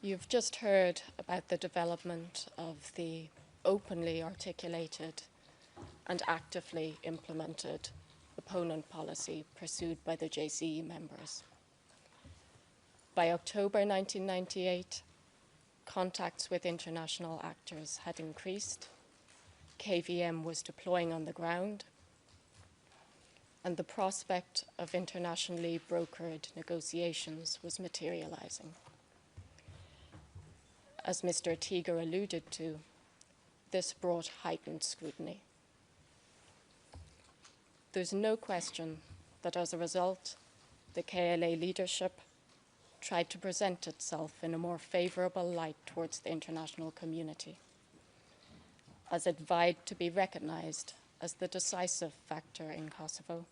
You've just heard about the development of the openly articulated and actively implemented opponent policy pursued by the JCE members. By October 1998, contacts with international actors had increased, KVM was deploying on the ground, and the prospect of internationally brokered negotiations was materializing. As Mr. Teeger alluded to, this brought heightened scrutiny. There's no question that as a result, the KLA leadership tried to present itself in a more favorable light towards the international community, as it vied to be recognized as the decisive factor in Kosovo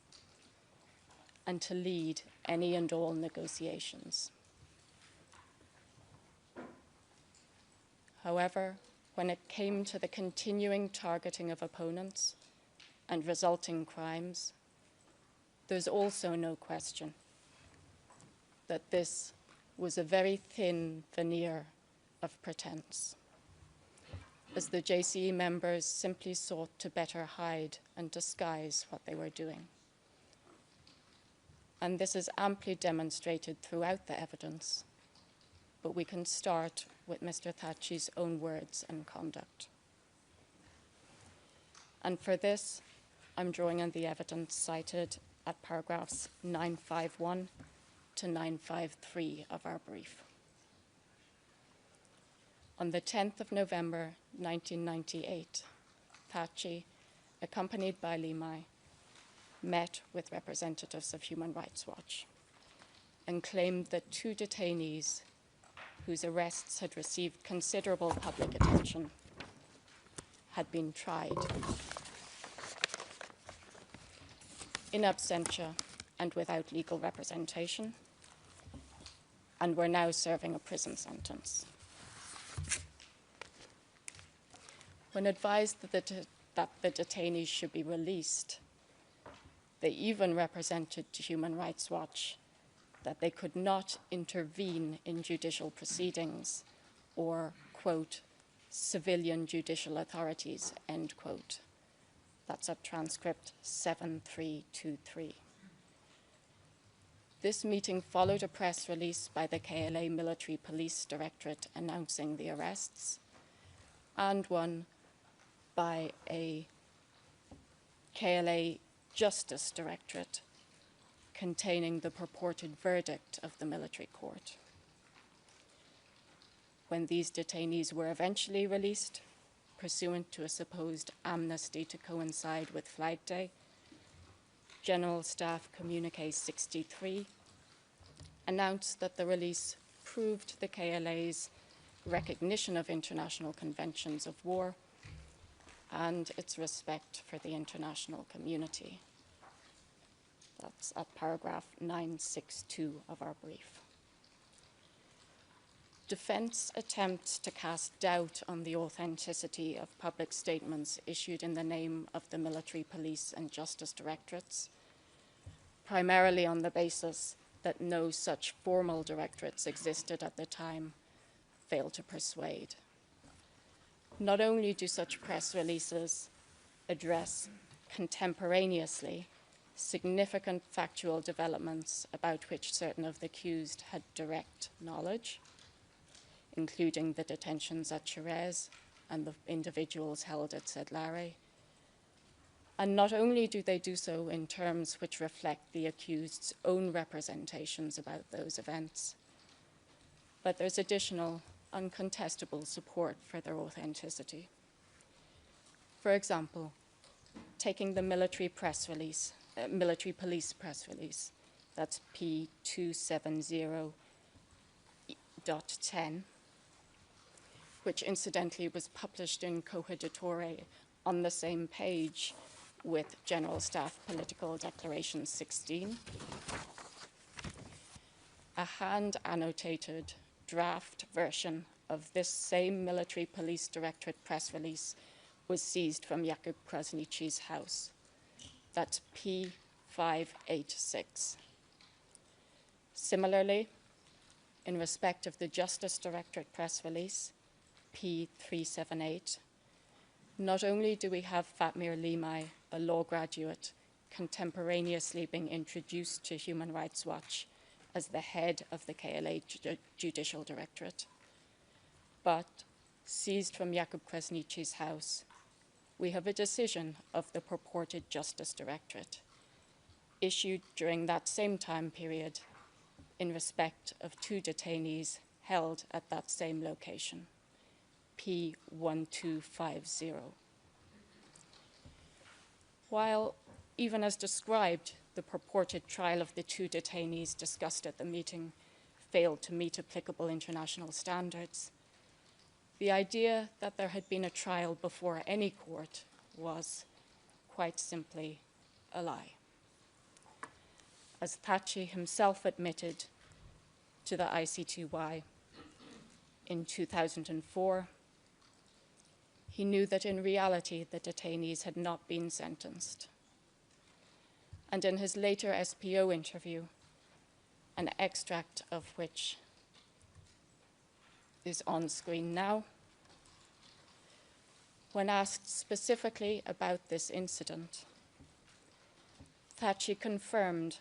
and to lead any and all negotiations. However, when it came to the continuing targeting of opponents and resulting crimes, there's also no question that this was a very thin veneer of pretense, as the JCE members simply sought to better hide and disguise what they were doing. And this is amply demonstrated throughout the evidence, but we can start with Mr. Thaci's own words and conduct. And for this, I'm drawing on the evidence cited at paragraphs 951 to 953 of our brief. On the 10th of November 1998, Thaci, accompanied by Limai, met with representatives of Human Rights Watch and claimed that 2 detainees whose arrests had received considerable public attention had been tried in absentia and without legal representation, and were now serving a prison sentence. When advised that the detainees should be released, they even represented to Human Rights Watch that they could not intervene in judicial proceedings or, quote, civilian judicial authorities, end quote. That's at transcript 7323. This meeting followed a press release by the KLA Military Police Directorate announcing the arrests, and one by a KLA Justice Directorate containing the purported verdict of the military court. When these detainees were eventually released, pursuant to a supposed amnesty to coincide with Flag Day, General Staff Communique 63 announced that the release proved the KLA's recognition of international conventions of war and its respect for the international community. That's at paragraph 962 of our brief. Defense attempts to cast doubt on the authenticity of public statements issued in the name of the military, police, and justice directorates, primarily on the basis that no such formal directorates existed at the time, fail to persuade. Not only do such press releases address contemporaneously significant factual developments about which certain of the accused had direct knowledge, including the detentions at Jerez and the individuals held at Sedlare. And not only do they do so in terms which reflect the accused's own representations about those events, but there's additional uncontestable support for their authenticity. For example, taking the military police press release, that's P270.10, which incidentally was published in Coheditore on the same page with General Staff Political Declaration 16. A hand-annotated draft version of this same military police directorate press release was seized from Jakub Krasnici's house. That's P586. Similarly, in respect of the Justice Directorate press release, P378, not only do we have Fatmir Limay, a law graduate, contemporaneously being introduced to Human Rights Watch as the head of the KLA Judicial Directorate, but seized from Jakub Krasnici's house, we have a decision of the purported Justice Directorate issued during that same time period in respect of 2 detainees held at that same location, P1250. While, even as described, the purported trial of the 2 detainees discussed at the meeting failed to meet applicable international standards, the idea that there had been a trial before any court was, quite simply, a lie. As Thaci himself admitted to the ICTY in 2004, he knew that in reality the detainees had not been sentenced. And in his later SPO interview, an extract of which is on screen now, when asked specifically about this incident, Thaci confirmed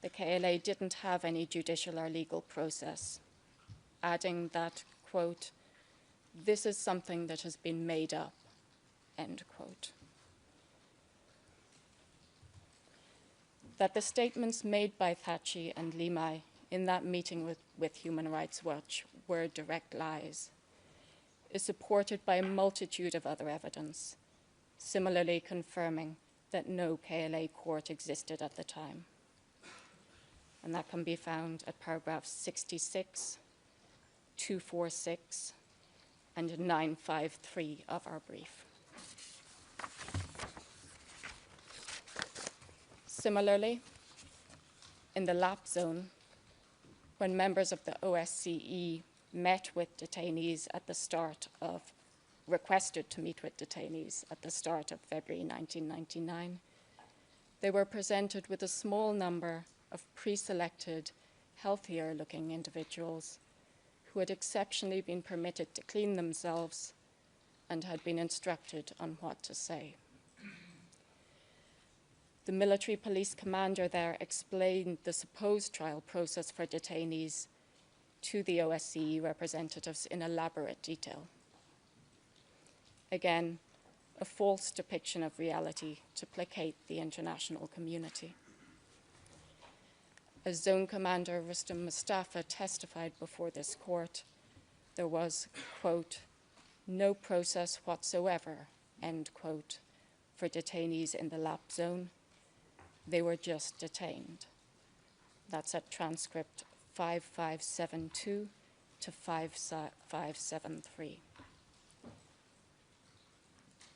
the KLA didn't have any judicial or legal process, adding that, quote, "This is something that has been made up," end quote. That the statements made by Thaci and Limay in that meeting with Human Rights Watch were direct lies is supported by a multitude of other evidence, similarly confirming that no KLA court existed at the time. And that can be found at paragraphs 66, 246, and 953 of our brief. Similarly, in the LAP zone, when members of the OSCE met with detainees at the start of, requested to meet with detainees at the start of February 1999, they were presented with a small number of pre-selected, healthier-looking individuals who had exceptionally been permitted to clean themselves and had been instructed on what to say. The military police commander there explained the supposed trial process for detainees to the OSCE representatives in elaborate detail. Again, a false depiction of reality to placate the international community. As Zone Commander Rustam Mustafa testified before this court, there was, quote, no process whatsoever, end quote, for detainees in the LAP zone. They were just detained. That's at transcript 5572 to 5573.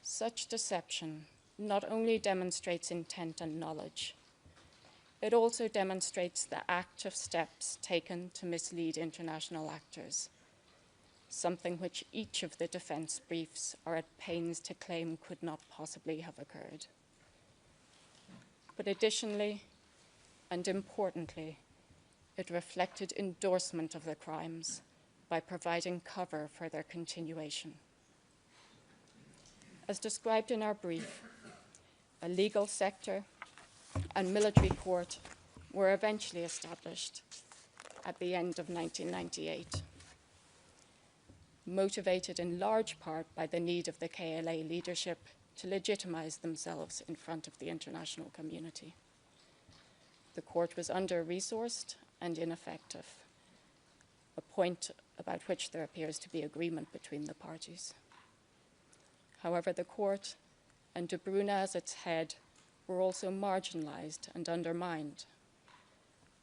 Such deception not only demonstrates intent and knowledge, it also demonstrates the active steps taken to mislead international actors, something which each of the defense briefs are at pains to claim could not possibly have occurred. But additionally, and importantly, it reflected endorsement of the crimes by providing cover for their continuation. As described in our brief, a legal sector and military court were eventually established at the end of 1998, motivated in large part by the need of the KLA leadership to legitimize themselves in front of the international community. The court was under-resourced and ineffective, a point about which there appears to be agreement between the parties. However, the court and De Bruyne as its head were also marginalized and undermined.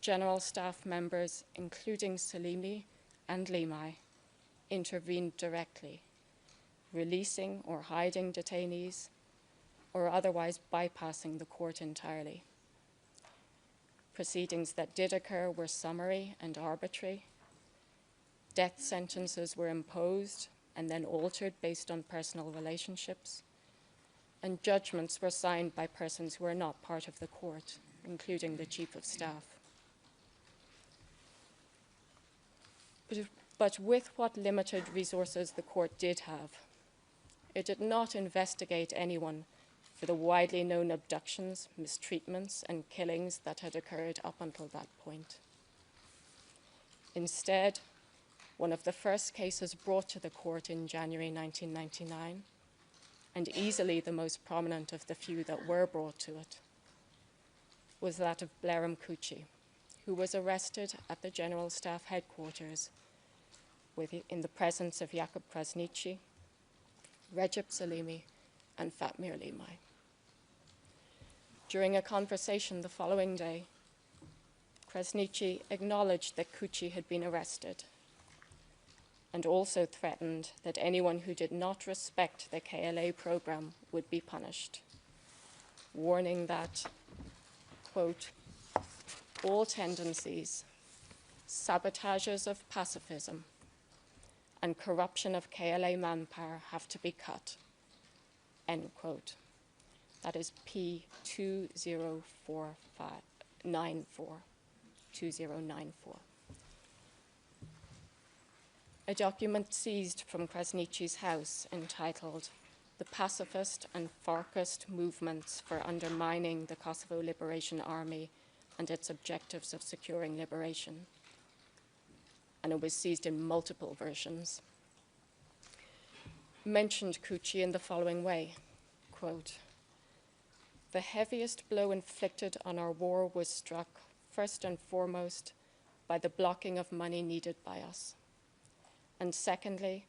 General staff members, including Salimi and Limai, intervened directly, releasing or hiding detainees, or otherwise bypassing the court entirely. Proceedings that did occur were summary and arbitrary. Death sentences were imposed and then altered based on personal relationships, and judgments were signed by persons who were not part of the court, including the chief of staff. But with what limited resources the court did have, it did not investigate anyone for the widely known abductions, mistreatments, and killings that had occurred up until that point. Instead, one of the first cases brought to the court in January 1999, and easily the most prominent of the few that were brought to it, was that of Blerem Kuchi, who was arrested at the General Staff Headquarters in the presence of Jakub Krasniqi, Recep Salimi, and Fatmir Limai. During a conversation the following day, Krasniqi acknowledged that Kuchi had been arrested and also threatened that anyone who did not respect the KLA program would be punished, warning that, quote, all tendencies, sabotages of pacifism, and corruption of KLA manpower have to be cut, end quote. That is P2094. A document seized from Krasniqi's house entitled The Pacifist and Farcist Movements for Undermining the Kosovo Liberation Army and its Objectives of Securing Liberation, and it was seized in multiple versions, mentioned Kuchi in the following way, quote, the heaviest blow inflicted on our war was struck first and foremost by the blocking of money needed by us, and secondly,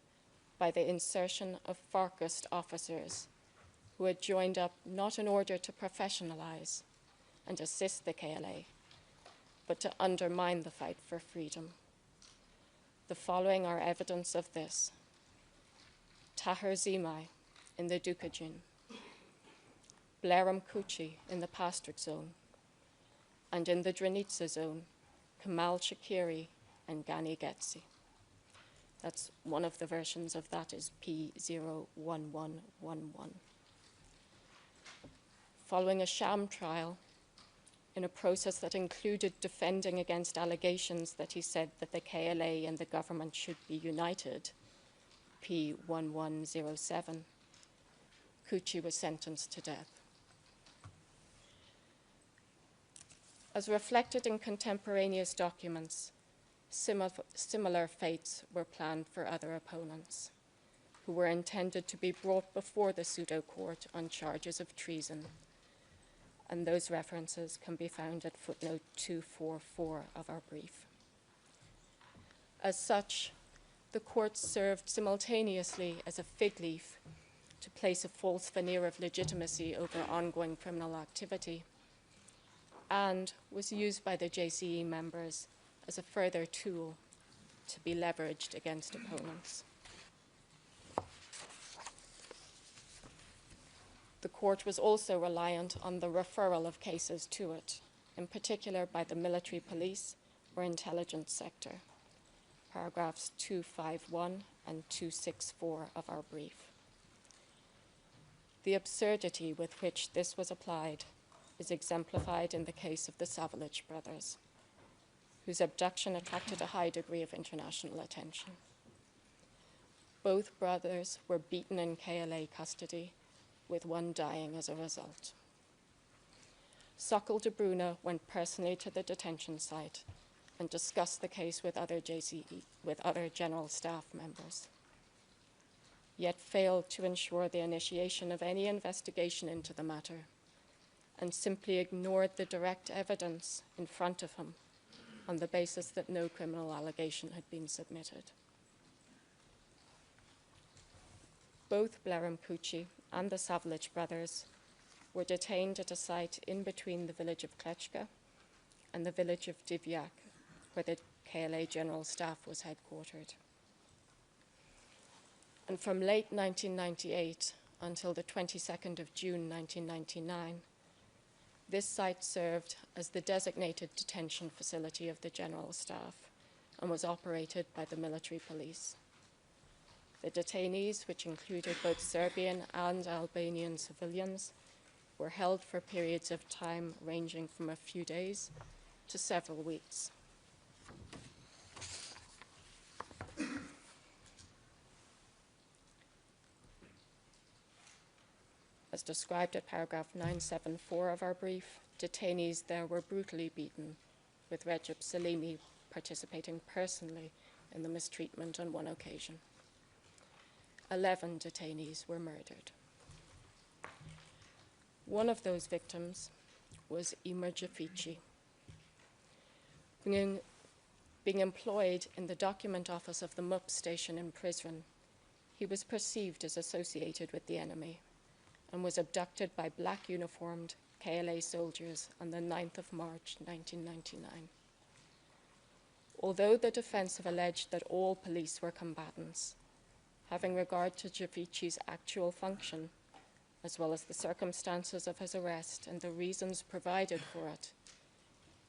by the insertion of Farcist officers who had joined up not in order to professionalize and assist the KLA, but to undermine the fight for freedom. The following are evidence of this. Tahir Zimai in the Dukajin, Bleram Kuchi in the Pastric Zone, and in the Dranitsa Zone, Kamal Shakiri and Gani Getsi. That's one of the versions of that is P01111. Following a sham trial, in a process that included defending against allegations that he said that the KLA and the government should be united, P1107, Kuchi was sentenced to death. As reflected in contemporaneous documents, similar fates were planned for other opponents, who were intended to be brought before the pseudo-court on charges of treason, and those references can be found at footnote 244 of our brief. As such, the court served simultaneously as a fig leaf to place a false veneer of legitimacy over ongoing criminal activity, and was used by the JCE members as a further tool to be leveraged against opponents. The court was also reliant on the referral of cases to it, in particular by the military police or intelligence sector, paragraphs 251 and 264 of our brief. The absurdity with which this was applied is exemplified in the case of the Savage brothers, whose abduction attracted a high degree of international attention. Both brothers were beaten in KLA custody, with one dying as a result. Sokol de Bruyne went personally to the detention site and discussed the case with other general staff members, yet failed to ensure the initiation of any investigation into the matter, and simply ignored the direct evidence in front of him on the basis that no criminal allegation had been submitted. Both Bleram Kuchi and the Savage brothers were detained at a site in between the village of Klečka and the village of Divjak, where the KLA General Staff was headquartered. And from late 1998 until the 22nd of June 1999, this site served as the designated detention facility of the General Staff and was operated by the military police. The detainees, which included both Serbian and Albanian civilians, were held for periods of time ranging from a few days to several weeks. As described at paragraph 974 of our brief, detainees there were brutally beaten, with Recep Salimi participating personally in the mistreatment on one occasion. 11 detainees were murdered. One of those victims was Imre Jafici. Being employed in the document office of the MUP station in Prizren, he was perceived as associated with the enemy and was abducted by black uniformed KLA soldiers on the 9th of March 1999. Although the defense have alleged that all police were combatants, having regard to Jafici's actual function, as well as the circumstances of his arrest and the reasons provided for it,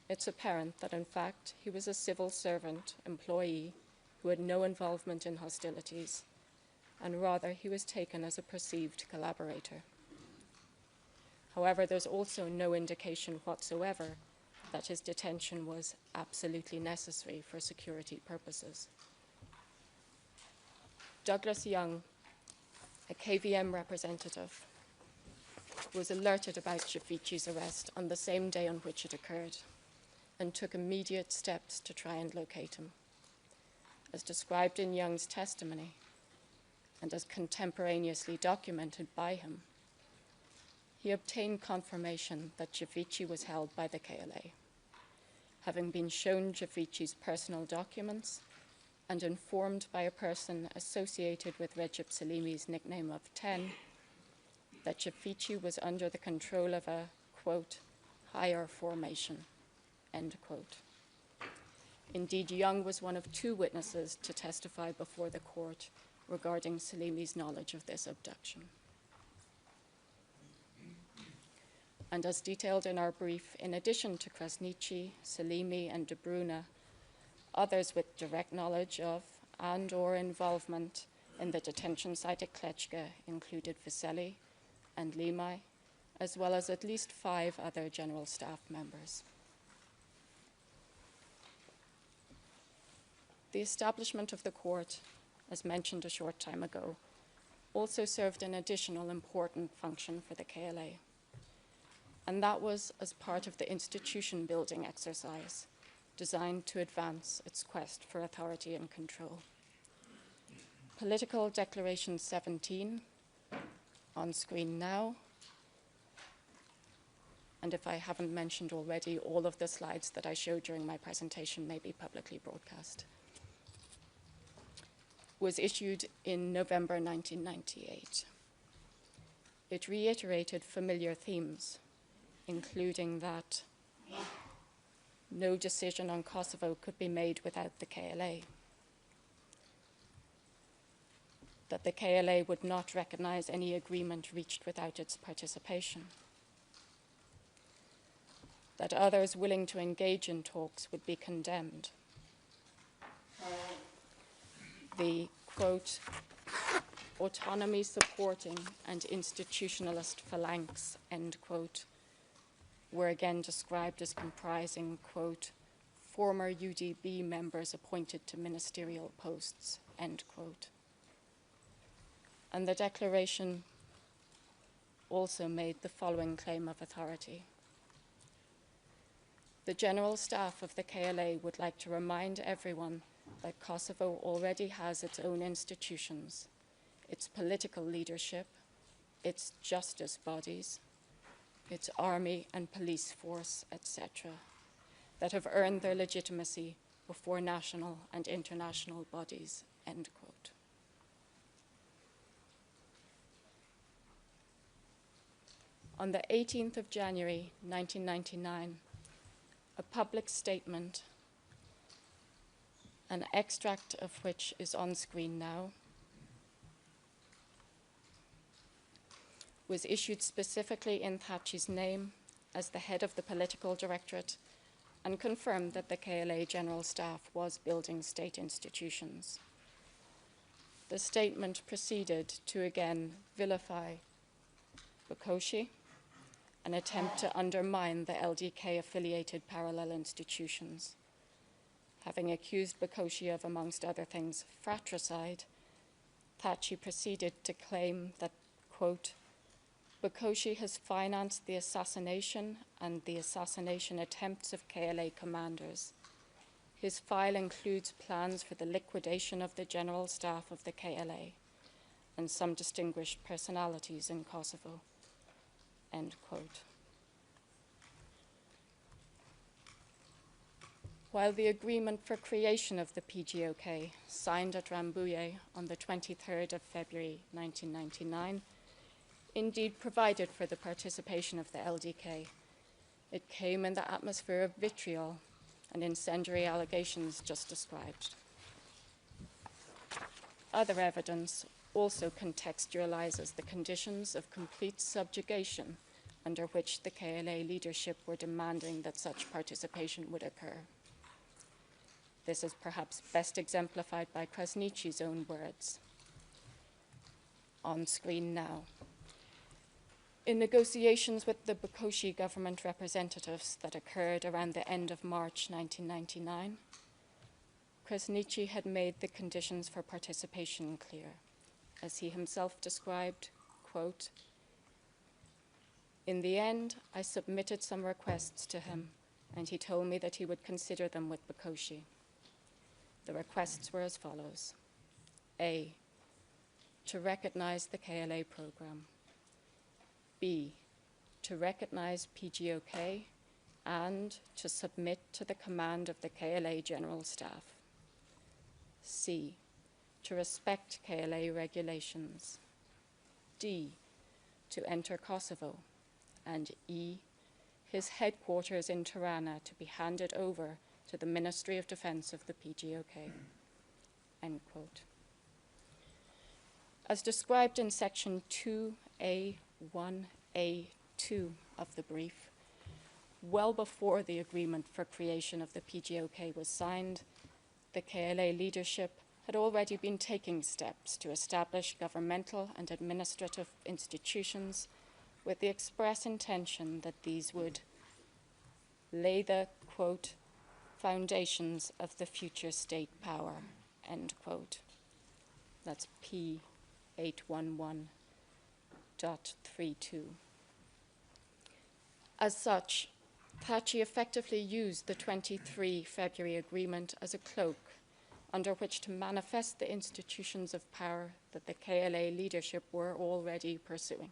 it's apparent that in fact he was a civil servant employee who had no involvement in hostilities, and rather he was taken as a perceived collaborator. However, there's also no indication whatsoever that his detention was absolutely necessary for security purposes. Douglas Young, a KVM representative, was alerted about Jafici's arrest on the same day on which it occurred and took immediate steps to try and locate him. As described in Young's testimony and as contemporaneously documented by him, he obtained confirmation that Jafici was held by the KLA, having been shown Jafici's personal documents and informed by a person associated with Recep Salimi's nickname of 10 that Thaci was under the control of a, quote, higher formation, end quote. Indeed, Young was one of 2 witnesses to testify before the court regarding Salimi's knowledge of this abduction. And as detailed in our brief, in addition to Krasniqi, Salimi, and De Bruyne, others with direct knowledge of and/or involvement in the detention site at Klečka included Veseli and Limaj, as well as at least 5 other general staff members. The establishment of the court, as mentioned a short time ago, also served an additional important function for the KLA. And that was as part of the institution building exercise designed to advance its quest for authority and control. Political Declaration 17, on screen now. And if I haven't mentioned already, all of the slides that I showed during my presentation may be publicly broadcast, was issued in November 1998. It reiterated familiar themes, including that no decision on Kosovo could be made without the KLA, that the KLA would not recognize any agreement reached without its participation, that others willing to engage in talks would be condemned. The, quote, autonomy supporting and institutionalist phalanx, end quote, were again described as comprising, quote, former UDB members appointed to ministerial posts, end quote. And the declaration also made the following claim of authority. The General Staff of the KLA would like to remind everyone that Kosovo already has its own institutions, its political leadership, its justice bodies, its army and police force, etc., that have earned their legitimacy before national and international bodies, end quote. On the 18th of January, 1999, a public statement, an extract of which is on screen now, was issued specifically in Thaci's name as the head of the political directorate and confirmed that the KLA General Staff was building state institutions. The statement proceeded to again vilify Bokoshi, an attempt to undermine the LDK-affiliated parallel institutions. Having accused Bokoshi of, amongst other things, fratricide, Thaci proceeded to claim that, quote, Bokoshi has financed the assassination and the assassination attempts of KLA commanders. His file includes plans for the liquidation of the general staff of the KLA and some distinguished personalities in Kosovo, end quote. While the agreement for creation of the PGOK, signed at Rambouillet on the 23rd of February 1999, indeed provided for the participation of the LDK, it came in the atmosphere of vitriol and incendiary allegations just described. Other evidence also contextualizes the conditions of complete subjugation under which the KLA leadership were demanding that such participation would occur. This is perhaps best exemplified by Krasniqi's own words. On screen now. In negotiations with the Bokoshi government representatives that occurred around the end of March 1999, Krasniqi had made the conditions for participation clear, as he himself described, quote, in the end, I submitted some requests to him, and he told me that he would consider them with Bokoshi. The requests were as follows. A, to recognize the KLA program. B, to recognize PGOK and to submit to the command of the KLA General Staff. C, to respect KLA regulations. D, to enter Kosovo, and E, his headquarters in Tirana to be handed over to the Ministry of Defense of the PGOK, end quote. As described in section 2A1A2 of the brief, well before the agreement for creation of the PGOK was signed, the KLA leadership had already been taking steps to establish governmental and administrative institutions with the express intention that these would lay the, quote, foundations of the future state power, end quote. That's P811.32. As such, Thaci effectively used the 23 February agreement as a cloak under which to manifest the institutions of power that the KLA leadership were already pursuing.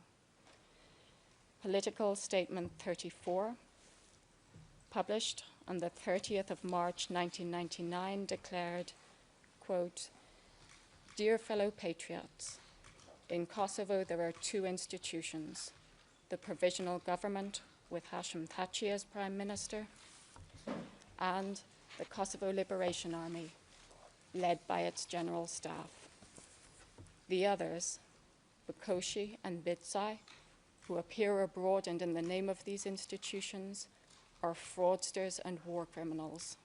Political Statement 34, published on the 30th of March 1999, declared, quote, "Dear fellow patriots, in Kosovo there are two institutions, the provisional government with Hashim Thaci as Prime Minister, and the Kosovo Liberation Army, led by its General Staff. The others, Bukoshi and Bitsai, who appear abroad and in the name of these institutions, are fraudsters and war criminals,"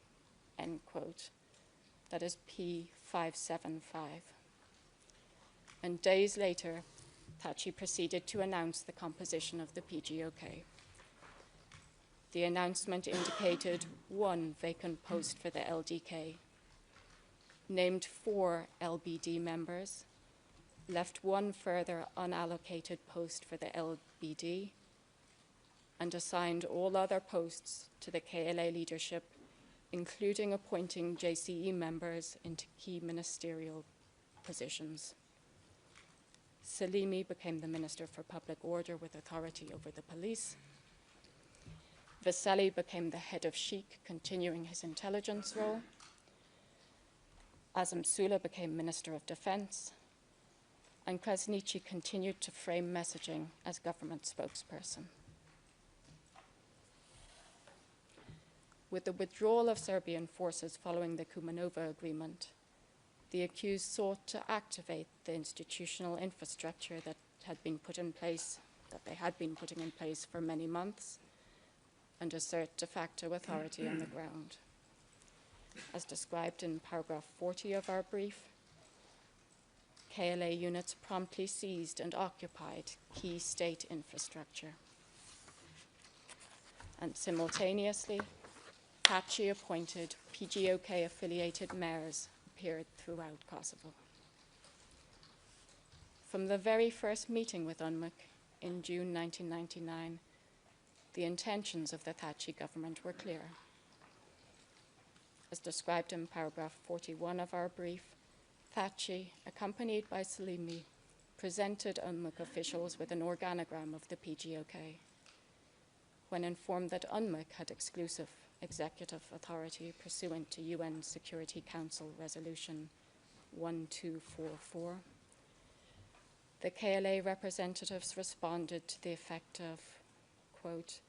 end quote. That is P575. And days later, Thaci proceeded to announce the composition of the PGOK. The announcement indicated one vacant post for the LDK, named 4 LBD members, left one further unallocated post for the LBD, and assigned all other posts to the KLA leadership, including appointing JCE members into key ministerial positions. Salimi became the Minister for Public Order with authority over the police. Veseli became the head of Sheikh, continuing his intelligence role. Azam Sula became Minister of Defense, and Krasniqi continued to frame messaging as government spokesperson. With the withdrawal of Serbian forces following the Kumanova Agreement, the accused sought to activate the institutional infrastructure that they had been putting in place for many months, and assert de facto authority on the ground. As described in paragraph 40 of our brief, KLA units promptly seized and occupied key state infrastructure. And simultaneously, Thaci appointed PGOK-affiliated mayors appeared throughout Kosovo. From the very first meeting with UNMIK in June 1999, the intentions of the Thaci government were clear. As described in paragraph 41 of our brief, Thaci, accompanied by Salimi, presented UNMIK officials with an organogram of the PGOK. When informed that UNMIK had exclusive executive authority pursuant to UN Security Council Resolution 1244, the KLA representatives responded to the effect of, quote,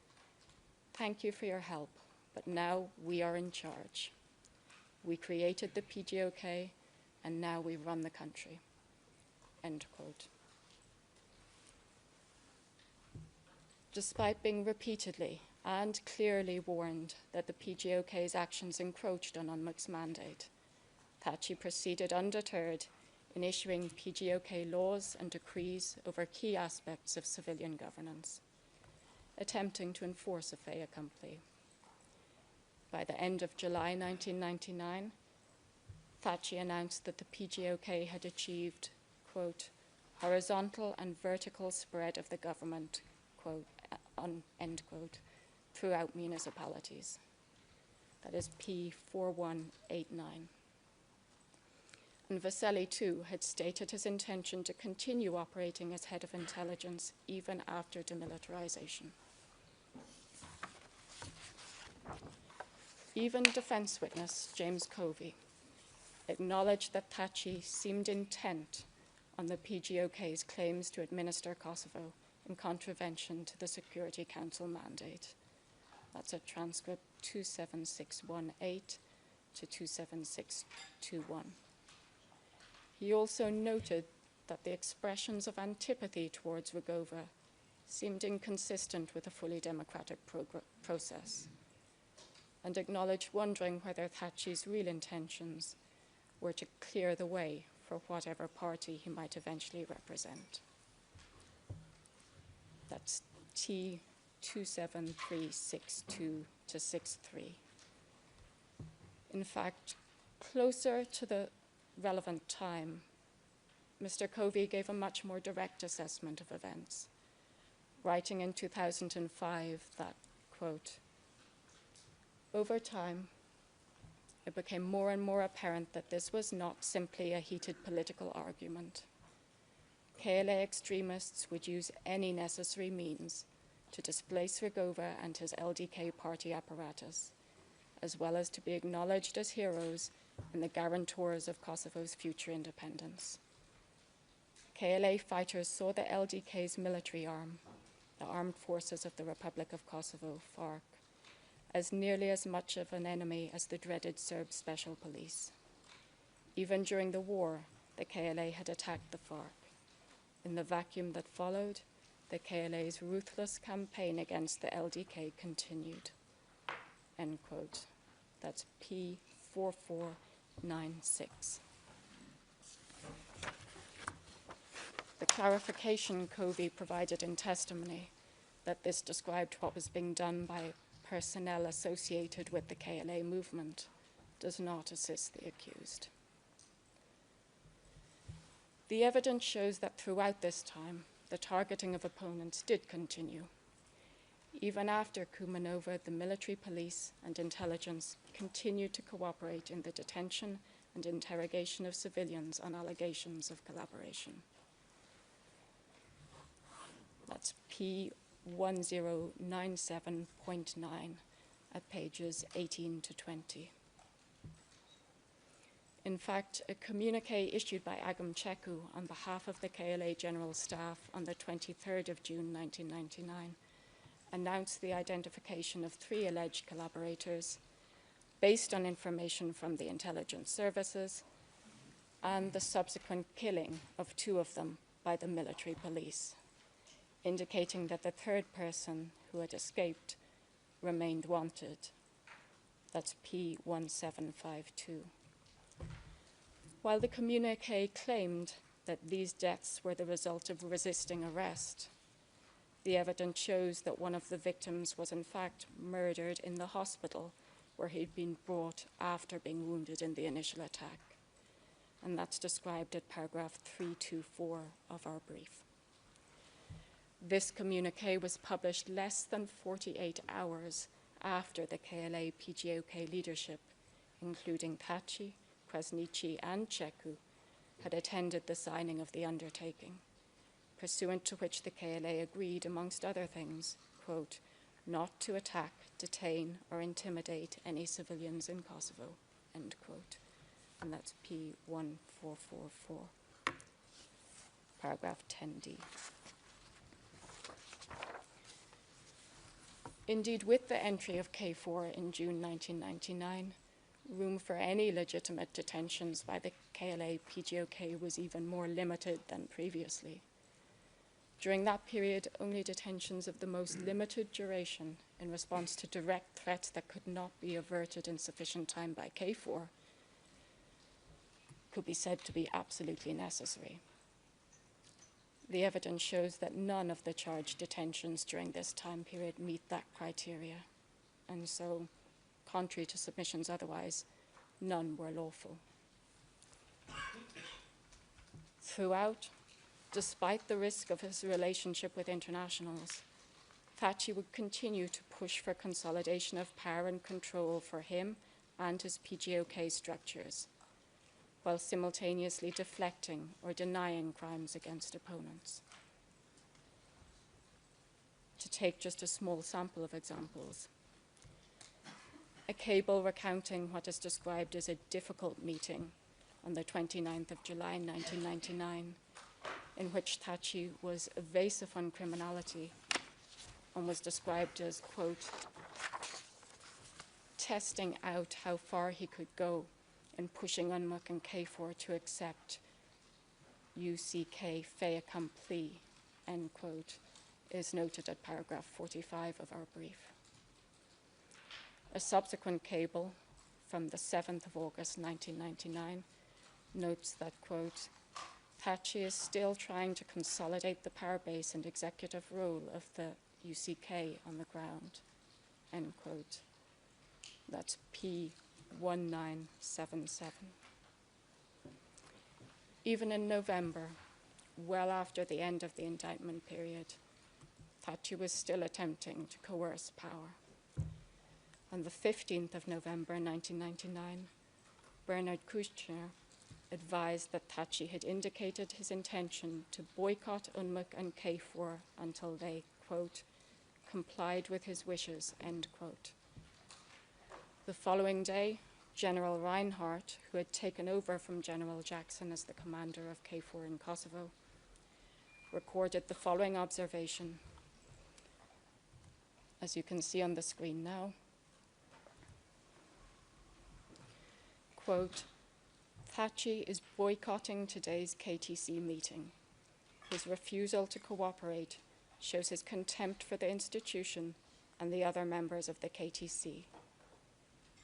"Thank you for your help, but now we are in charge. We created the PGOK, and now we run the country," end quote. Despite being repeatedly and clearly warned that the PGOK's actions encroached on UNMIK's mandate, Thaci proceeded undeterred in issuing PGOK laws and decrees over key aspects of civilian governance, attempting to enforce a fait accompli. By the end of July 1999, Thaci announced that the PGOK had achieved, quote, "horizontal and vertical spread of the government," quote, end quote, throughout municipalities. That is P4189. And Veseli, too, had stated his intention to continue operating as head of intelligence even after demilitarization. Even defense witness James Covey acknowledged that Thaci seemed intent on the PGOK's claims to administer Kosovo in contravention to the Security Council mandate. That's at transcript 27618 to 27621. He also noted that the expressions of antipathy towards Rugova seemed inconsistent with a fully democratic process, and acknowledged wondering whether Thaci's real intentions were to clear the way for whatever party he might eventually represent. That's T27362 to 63. In fact, closer to the relevant time, Mr. Covey gave a much more direct assessment of events, writing in 2005 that, quote, "Over time, it became more and more apparent that this was not simply a heated political argument. KLA extremists would use any necessary means to displace Rugova and his LDK party apparatus, as well as to be acknowledged as heroes and the guarantors of Kosovo's future independence. KLA fighters saw the LDK's military arm, the Armed Forces of the Republic of Kosovo, FARC, as nearly as much of an enemy as the dreaded Serb Special Police. Even during the war, the KLA had attacked the FARC. In the vacuum that followed, the KLA's ruthless campaign against the LDK continued." End quote. That's P4496. The clarification Covey provided in testimony that this described what was being done by personnel associated with the KLA movement does not assist the accused. The evidence shows that throughout this time, the targeting of opponents did continue. Even after Kumanova, the military police and intelligence continued to cooperate in the detention and interrogation of civilians on allegations of collaboration. That's P1097.9 at pages 18 to 20. In fact, a communique issued by Agam Ceku on behalf of the KLA General Staff on the 23rd of June 1999 announced the identification of 3 alleged collaborators based on information from the intelligence services and the subsequent killing of 2 of them by the military police, indicating that the 3rd person who had escaped remained wanted. That's P1752. While the communique claimed that these deaths were the result of resisting arrest, the evidence shows that one of the victims was in fact murdered in the hospital where he'd been brought after being wounded in the initial attack. And that's described at paragraph 324 of our brief. This communique was published less than 48 hours after the KLA PGOK leadership, including Thaci, Krasniqi, and Ceku, had attended the signing of the undertaking, pursuant to which the KLA agreed, amongst other things, quote, "not to attack, detain, or intimidate any civilians in Kosovo," end quote. And that's P1444, paragraph 10D. Indeed, with the entry of K4 in June 1999, room for any legitimate detentions by the KLA PGOK was even more limited than previously. During that period, only detentions of the most limited duration in response to direct threats that could not be averted in sufficient time by K4 could be said to be absolutely necessary. The evidence shows that none of the charged detentions during this time period meet that criteria, and so, contrary to submissions otherwise, none were lawful. Throughout, despite the risk of his relationship with internationals, Thaci would continue to push for consolidation of power and control for him and his PGOK structures, while simultaneously deflecting or denying crimes against opponents. To take just a small sample of examples, a cable recounting what is described as a difficult meeting on the 29th of July 1999 in which Thaci was evasive on criminality and was described as, quote, testing out how far he could go in pushing UNMIC and KFOR to accept UCK fait accompli, end quote, is noted at paragraph 45 of our brief. A subsequent cable from the 7th of August 1999 notes that, quote, Thaci is still trying to consolidate the power base and executive role of the UCK on the ground, end quote. That's P1977. Even in November, well after the end of the indictment period, Thaci was still attempting to coerce power. On the 15th of November 1999, Bernard Kouchner advised that Thaci had indicated his intention to boycott UNMIC and KFOR until they, quote, complied with his wishes, end quote. The following day, General Reinhardt, who had taken over from General Jackson as the commander of KFOR in Kosovo, recorded the following observation, as you can see on the screen now. Quote, Thaci is boycotting today's KTC meeting. His refusal to cooperate shows his contempt for the institution and the other members of the KTC.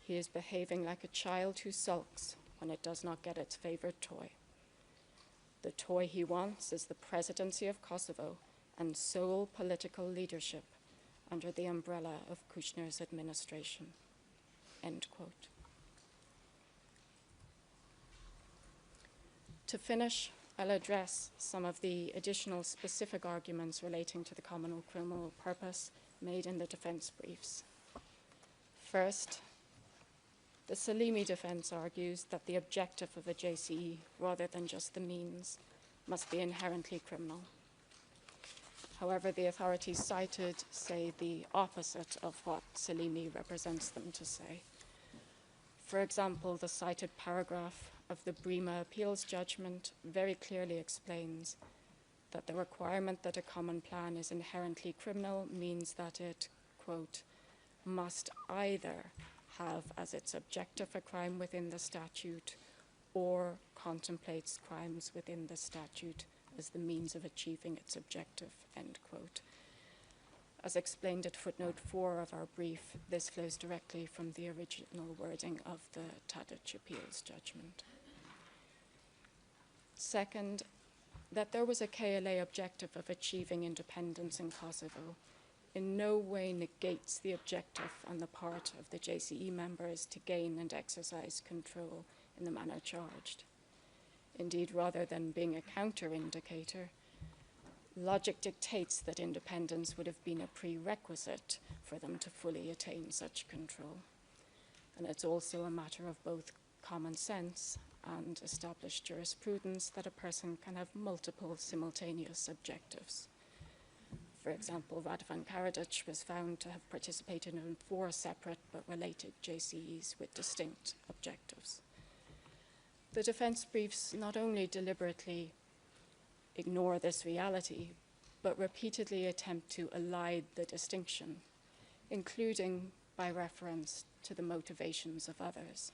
He is behaving like a child who sulks when it does not get its favorite toy. The toy he wants is the presidency of Kosovo and sole political leadership under the umbrella of Kouchner's administration, end quote. To finish, I'll address some of the additional specific arguments relating to the common criminal purpose made in the defense briefs. First, the Salimi defense argues that the objective of a JCE, rather than just the means, must be inherently criminal. However, the authorities cited say the opposite of what Salimi represents them to say. For example, the cited paragraph of the Brima appeals judgment very clearly explains that the requirement that a common plan is inherently criminal means that it, quote, must either have as its objective a crime within the statute or contemplates crimes within the statute as the means of achieving its objective, end quote. As explained at footnote 4 of our brief, this flows directly from the original wording of the Tadic appeals judgment. Second, that there was a KLA objective of achieving independence in Kosovo in no way negates the objective on the part of the JCE members to gain and exercise control in the manner charged. Indeed, rather than being a counter-indicator, logic dictates that independence would have been a prerequisite for them to fully attain such control. And it's also a matter of both common sense and established jurisprudence that a person can have multiple simultaneous objectives. For example, Radovan Karadzic was found to have participated in 4 separate but related JCEs with distinct objectives. The defense briefs not only deliberately ignore this reality, but repeatedly attempt to elide the distinction, including by reference to the motivations of others.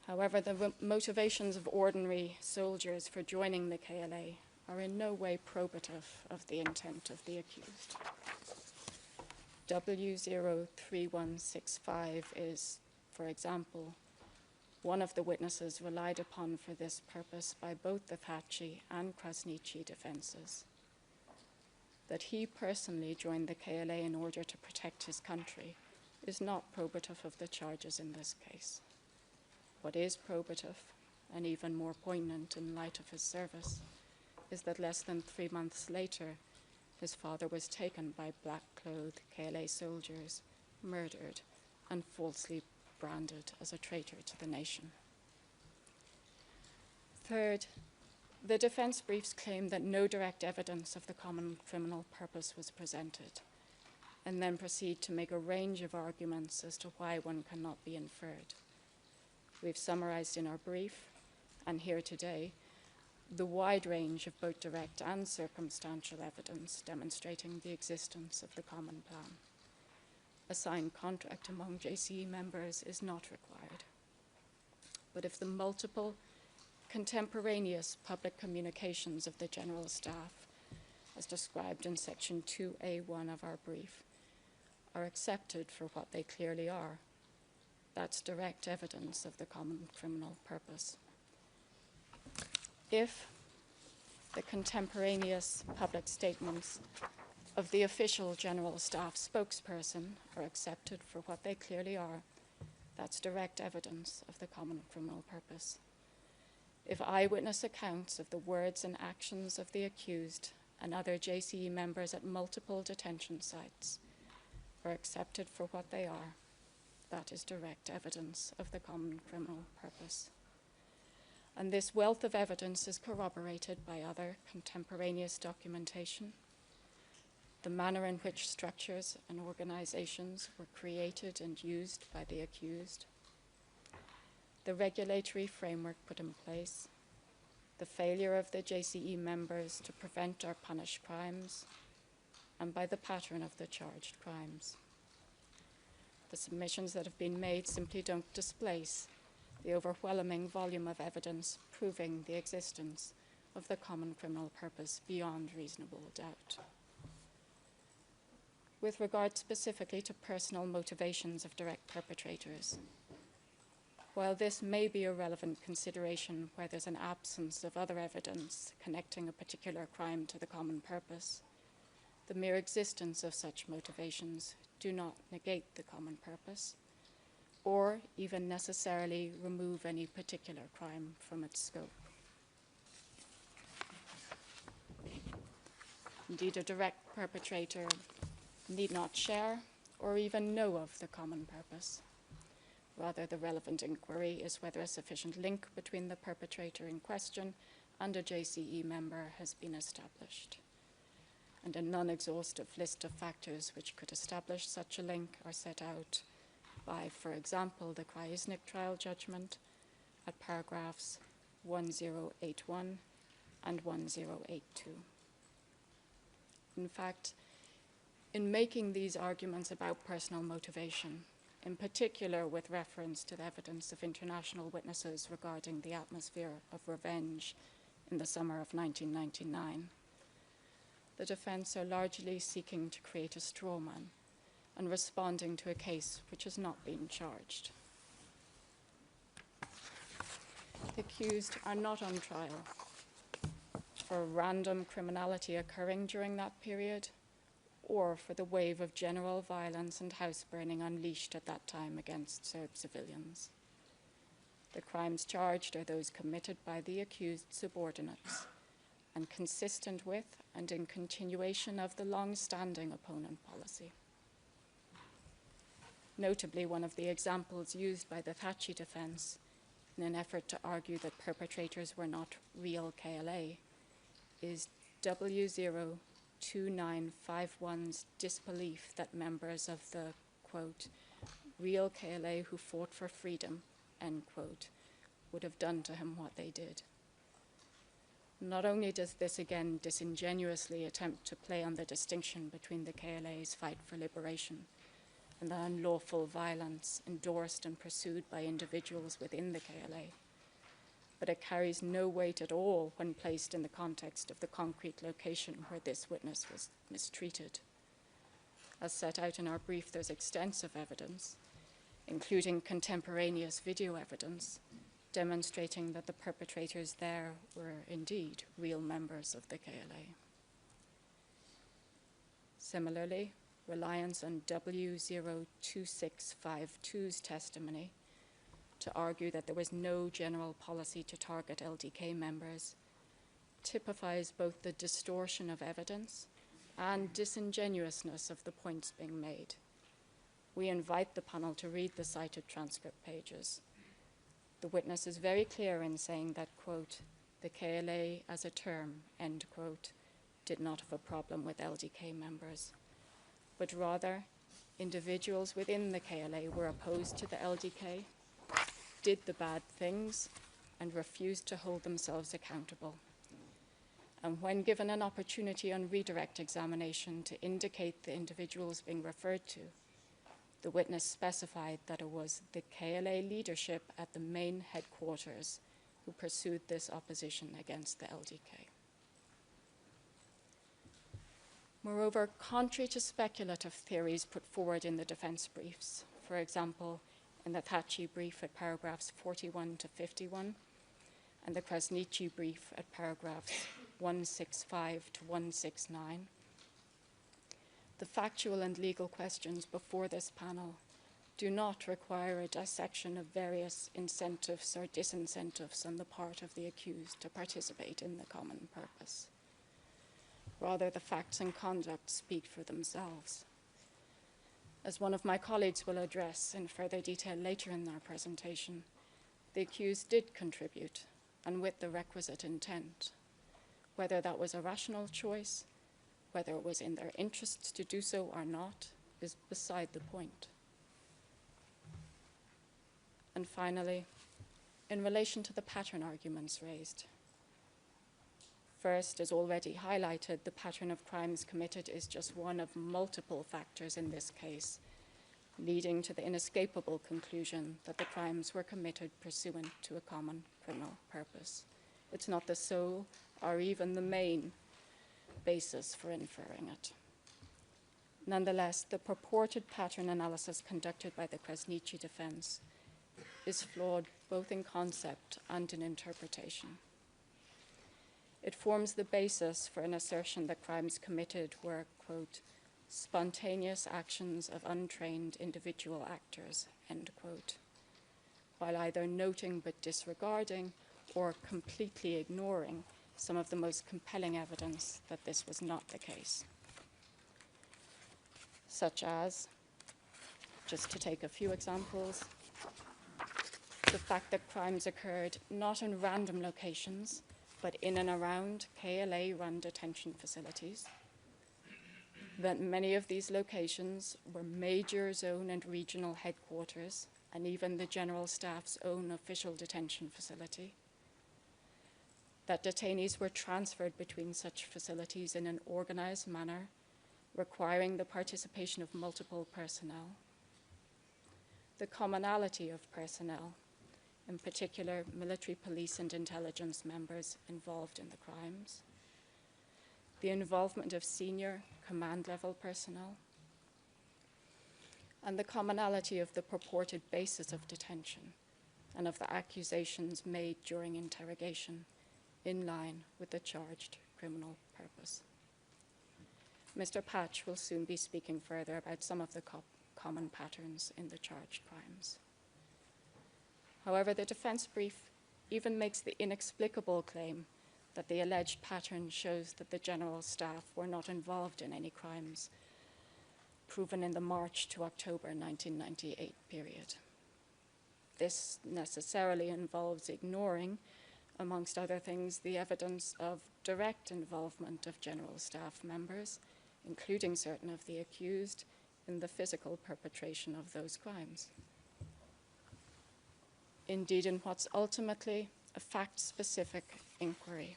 However, the motivations of ordinary soldiers for joining the KLA are in no way probative of the intent of the accused. W03165 is, for example, one of the witnesses relied upon for this purpose by both the Thaci and Krasniqi defenses. That he personally joined the KLA in order to protect his country is not probative of the charges in this case. What is probative, and even more poignant in light of his service, is that less than 3 months later, his father was taken by black-clothed KLA soldiers, murdered, and falsely branded as a traitor to the nation. Third, the defense briefs claim that no direct evidence of the common criminal purpose was presented, and then proceed to make a range of arguments as to why one cannot be inferred. we've summarized in our brief and here today the wide range of both direct and circumstantial evidence demonstrating the existence of the common plan. A signed contract among JCE members is not required. But if the multiple contemporaneous public communications of the General Staff, as described in Section 2A1 of our brief, are accepted for what they clearly are, that's direct evidence of the common criminal purpose. If the contemporaneous public statements of the official General Staff spokesperson are accepted for what they clearly are, that's direct evidence of the common criminal purpose. If eyewitness accounts of the words and actions of the accused and other JCE members at multiple detention sites are accepted for what they are, that is direct evidence of the common criminal purpose. And this wealth of evidence is corroborated by other contemporaneous documentation, the manner in which structures and organizations were created and used by the accused, the regulatory framework put in place, the failure of the JCE members to prevent or punish crimes, and by the pattern of the charged crimes. The submissions that have been made simply don't displace the overwhelming volume of evidence proving the existence of the common criminal purpose beyond reasonable doubt. With regard specifically to personal motivations of direct perpetrators, while this may be a relevant consideration where there's an absence of other evidence connecting a particular crime to the common purpose, the mere existence of such motivations do not negate the common purpose, or even necessarily remove any particular crime from its scope. Indeed, a direct perpetrator need not share or even know of the common purpose. Rather, the relevant inquiry is whether a sufficient link between the perpetrator in question and a JCE member has been established. And a non-exhaustive list of factors which could establish such a link are set out by, for example, the Krajisnik trial judgment at paragraphs 1081 and 1082. In fact, in making these arguments about personal motivation, in particular with reference to the evidence of international witnesses regarding the atmosphere of revenge in the summer of 1999, the defense are largely seeking to create a straw man and responding to a case which has not been charged. The accused are not on trial for random criminality occurring during that period, or for the wave of general violence and house burning unleashed at that time against Serb civilians. The crimes charged are those committed by the accused subordinates and consistent with and in continuation of the long-standing opponent policy. Notably, one of the examples used by the Thaci defense in an effort to argue that perpetrators were not real KLA is W02951's disbelief that members of the, quote, real KLA who fought for freedom, end quote, would have done to him what they did. Not only does this again disingenuously attempt to play on the distinction between the KLA's fight for liberation and the unlawful violence endorsed and pursued by individuals within the KLA, but it carries no weight at all when placed in the context of the concrete location where this witness was mistreated. As set out in our brief, there's extensive evidence, including contemporaneous video evidence, demonstrating that the perpetrators there were indeed real members of the KLA. Similarly, reliance on W02652's testimony to argue that there was no general policy to target LDK members typifies both the distortion of evidence and disingenuousness of the points being made. We invite the panel to read the cited transcript pages. The witness is very clear in saying that, quote, the KLA as a term, end quote, did not have a problem with LDK members, but rather individuals within the KLA were opposed to the LDK did the bad things and refused to hold themselves accountable. And when given an opportunity on redirect examination to indicate the individuals being referred to, the witness specified that it was the KLA leadership at the main headquarters who pursued this opposition against the LDK. Moreover, contrary to speculative theories put forward in the defense briefs, for example, in the Thaci brief at paragraphs 41 to 51, and the Krasniqi brief at paragraphs 165 to 169, the factual and legal questions before this panel do not require a dissection of various incentives or disincentives on the part of the accused to participate in the common purpose. Rather, the facts and conduct speak for themselves. As one of my colleagues will address in further detail later in our presentation, the accused did contribute, and with the requisite intent. Whether that was a rational choice, whether it was in their interests to do so or not, is beside the point. And finally, in relation to the pattern arguments raised. First, as already highlighted, the pattern of crimes committed is just one of multiple factors in this case, leading to the inescapable conclusion that the crimes were committed pursuant to a common criminal purpose. It's not the sole or even the main basis for inferring it. Nonetheless, the purported pattern analysis conducted by the Krasniqi defense is flawed both in concept and in interpretation. It forms the basis for an assertion that crimes committed were, quote, spontaneous actions of untrained individual actors, end quote, while either noting but disregarding or completely ignoring some of the most compelling evidence that this was not the case. Such as, just to take a few examples, the fact that crimes occurred not in random locations, but in and around KLA-run detention facilities, that many of these locations were major zone and regional headquarters, and even the General Staff's own official detention facility, that detainees were transferred between such facilities in an organized manner, requiring the participation of multiple personnel, the commonality of personnel, in particular military, police, and intelligence members involved in the crimes, the involvement of senior command-level personnel, and the commonality of the purported basis of detention and of the accusations made during interrogation in line with the charged criminal purpose. Mr. Patch will soon be speaking further about some of the common patterns in the charged crimes. However, the defense brief even makes the inexplicable claim that the alleged pattern shows that the General Staff were not involved in any crimes, proven in the March to October 1998 period. This necessarily involves ignoring, amongst other things, the evidence of direct involvement of General Staff members, including certain of the accused, in the physical perpetration of those crimes. Indeed, in what's ultimately a fact-specific inquiry,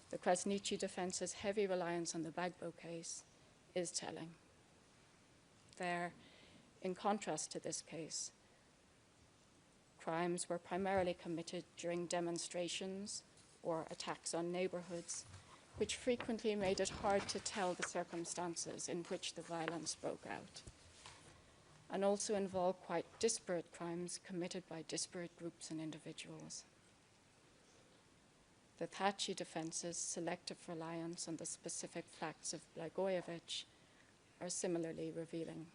the Krasniqi defense's heavy reliance on the Bagbo case is telling. There, in contrast to this case, crimes were primarily committed during demonstrations or attacks on neighborhoods, which frequently made it hard to tell the circumstances in which the violence broke out, and also involved quite disparate crimes committed by disparate groups and individuals. The Thaci defense's selective reliance on the specific facts of Blagojevich are similarly revealing,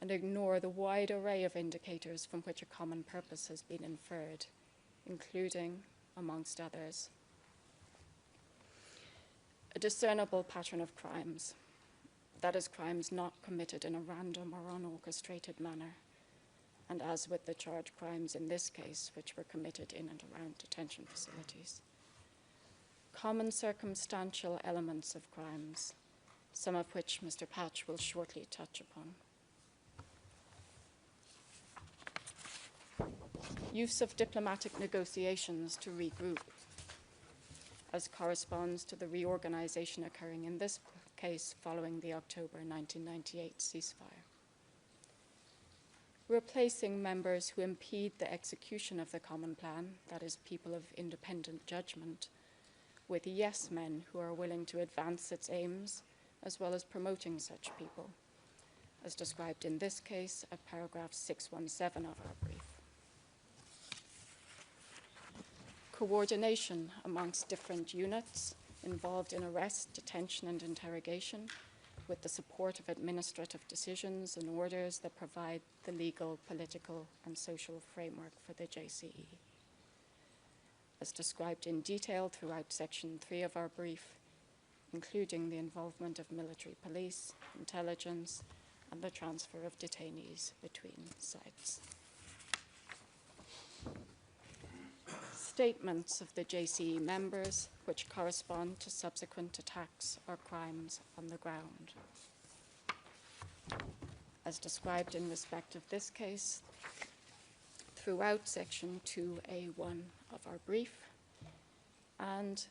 and ignore the wide array of indicators from which a common purpose has been inferred, including, amongst others, a discernible pattern of crimes, that is, crimes not committed in a random or unorchestrated manner, and as with the charged crimes in this case, which were committed in and around detention facilities. Common circumstantial elements of crimes, some of which Mr. Patch will shortly touch upon. use of diplomatic negotiations to regroup, as corresponds to the reorganization occurring in this case following the October 1998 ceasefire. Replacing members who impede the execution of the common plan, that is, people of independent judgment, with yes men who are willing to advance its aims, as well as promoting such people, as described in this case at paragraph 617 of our brief. Coordination amongst different units involved in arrest, detention, and interrogation, with the support of administrative decisions and orders that provide the legal, political, and social framework for the JCE. As described in detail throughout section 3 of our brief, including the involvement of military police, intelligence, and the transfer of detainees between sites. Statements of the JCE members which correspond to subsequent attacks or crimes on the ground. As described in respect of this case, throughout section 2A1 of our brief, and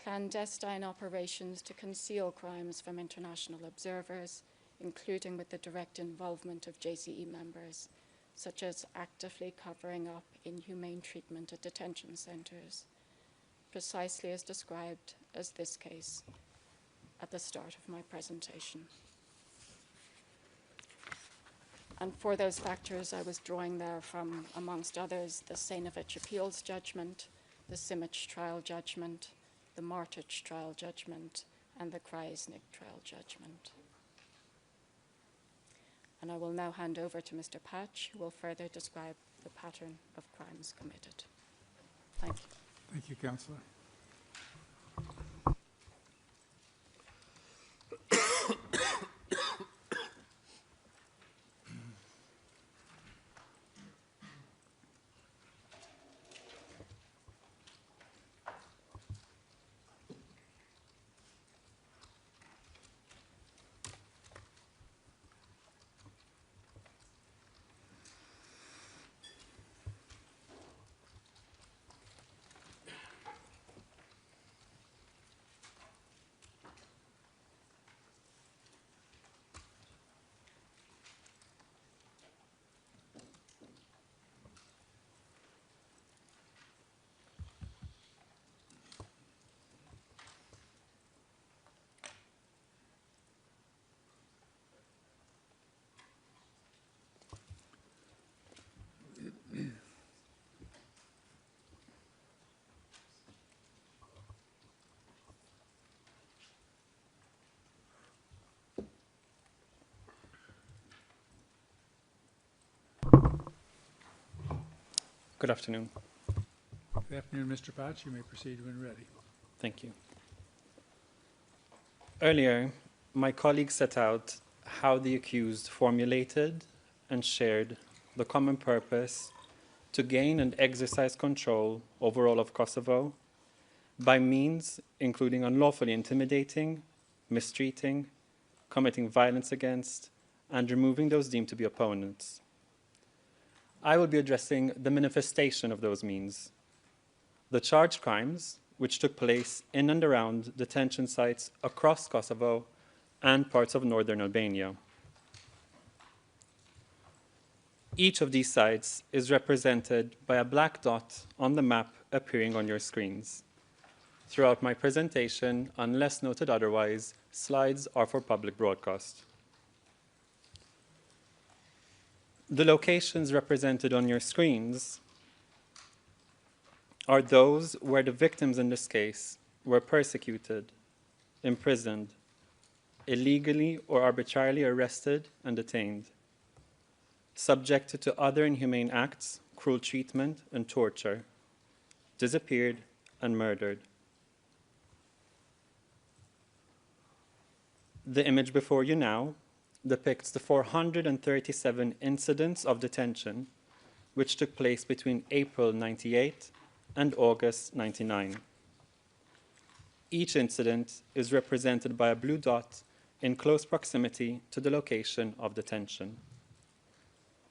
clandestine operations to conceal crimes from international observers, including with the direct involvement of JCE members, such as actively covering up inhumane treatment at detention centers, precisely as described as this case at the start of my presentation. And for those factors, I was drawing there from, amongst others, the Sejnovic appeals judgment, the Simic trial judgment, the Martic trial judgment, and the Krajisnik trial judgment. And I will now hand over to Mr. Patch, who will further describe the pattern of crimes committed. Thank you. Thank you, Councillor. Good afternoon. Good afternoon, Mr. Patch. You may proceed when ready. Thank you. Earlier, my colleague set out how the accused formulated and shared the common purpose to gain and exercise control over all of Kosovo by means including unlawfully intimidating, mistreating, committing violence against, and removing those deemed to be opponents. I will be addressing the manifestation of those means, the charged crimes which took place in and around detention sites across Kosovo and parts of northern Albania. Each of these sites is represented by a black dot on the map appearing on your screens. Throughout my presentation, unless noted otherwise, slides are for public broadcast. The locations represented on your screens are those where the victims in this case were persecuted, imprisoned, illegally or arbitrarily arrested and detained, subjected to other inhumane acts, cruel treatment, and torture, disappeared, and murdered. The image before you now depicts the 437 incidents of detention which took place between April 98 and August 99. Each incident is represented by a blue dot in close proximity to the location of detention.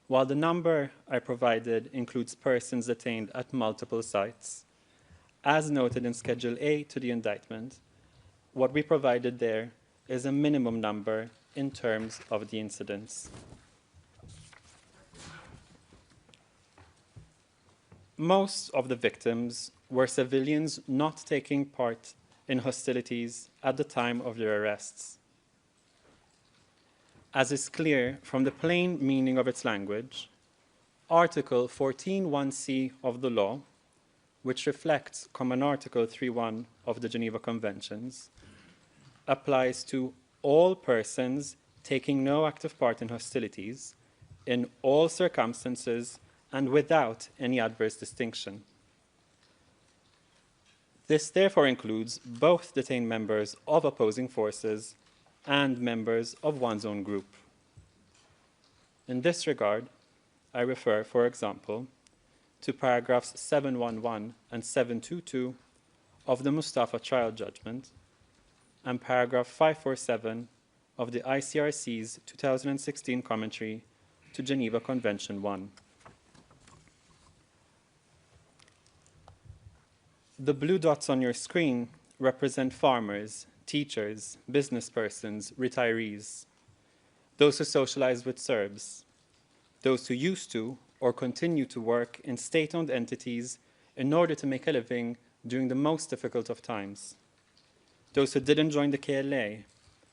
While the number I provided includes persons detained at multiple sites, as noted in Schedule A to the indictment, what we provided there is a minimum number in terms of the incidents. Most of the victims were civilians not taking part in hostilities at the time of their arrests. As is clear from the plain meaning of its language, Article 14(1)(c) of the law, which reflects Common Article 3(1) of the Geneva Conventions, applies to all persons taking no active part in hostilities in all circumstances and without any adverse distinction. This therefore includes both detained members of opposing forces and members of one's own group. In this regard, I refer, for example, to paragraphs 711 and 722 of the Mustafa trial judgment and paragraph 547 of the ICRC's 2016 commentary to Geneva Convention 1. The blue dots on your screen represent farmers, teachers, business persons, retirees, those who socialize with Serbs, those who used to or continue to work in state-owned entities in order to make a living during the most difficult of times, those who didn't join the KLA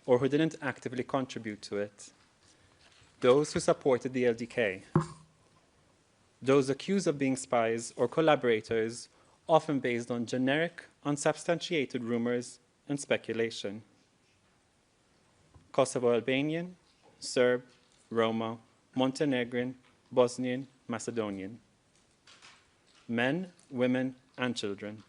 or who didn't actively contribute to it, those who supported the LDK, those accused of being spies or collaborators, often based on generic, unsubstantiated rumors and speculation. Kosovo Albanian, Serb, Roma, Montenegrin, Bosnian, Macedonian. Men, women, and children.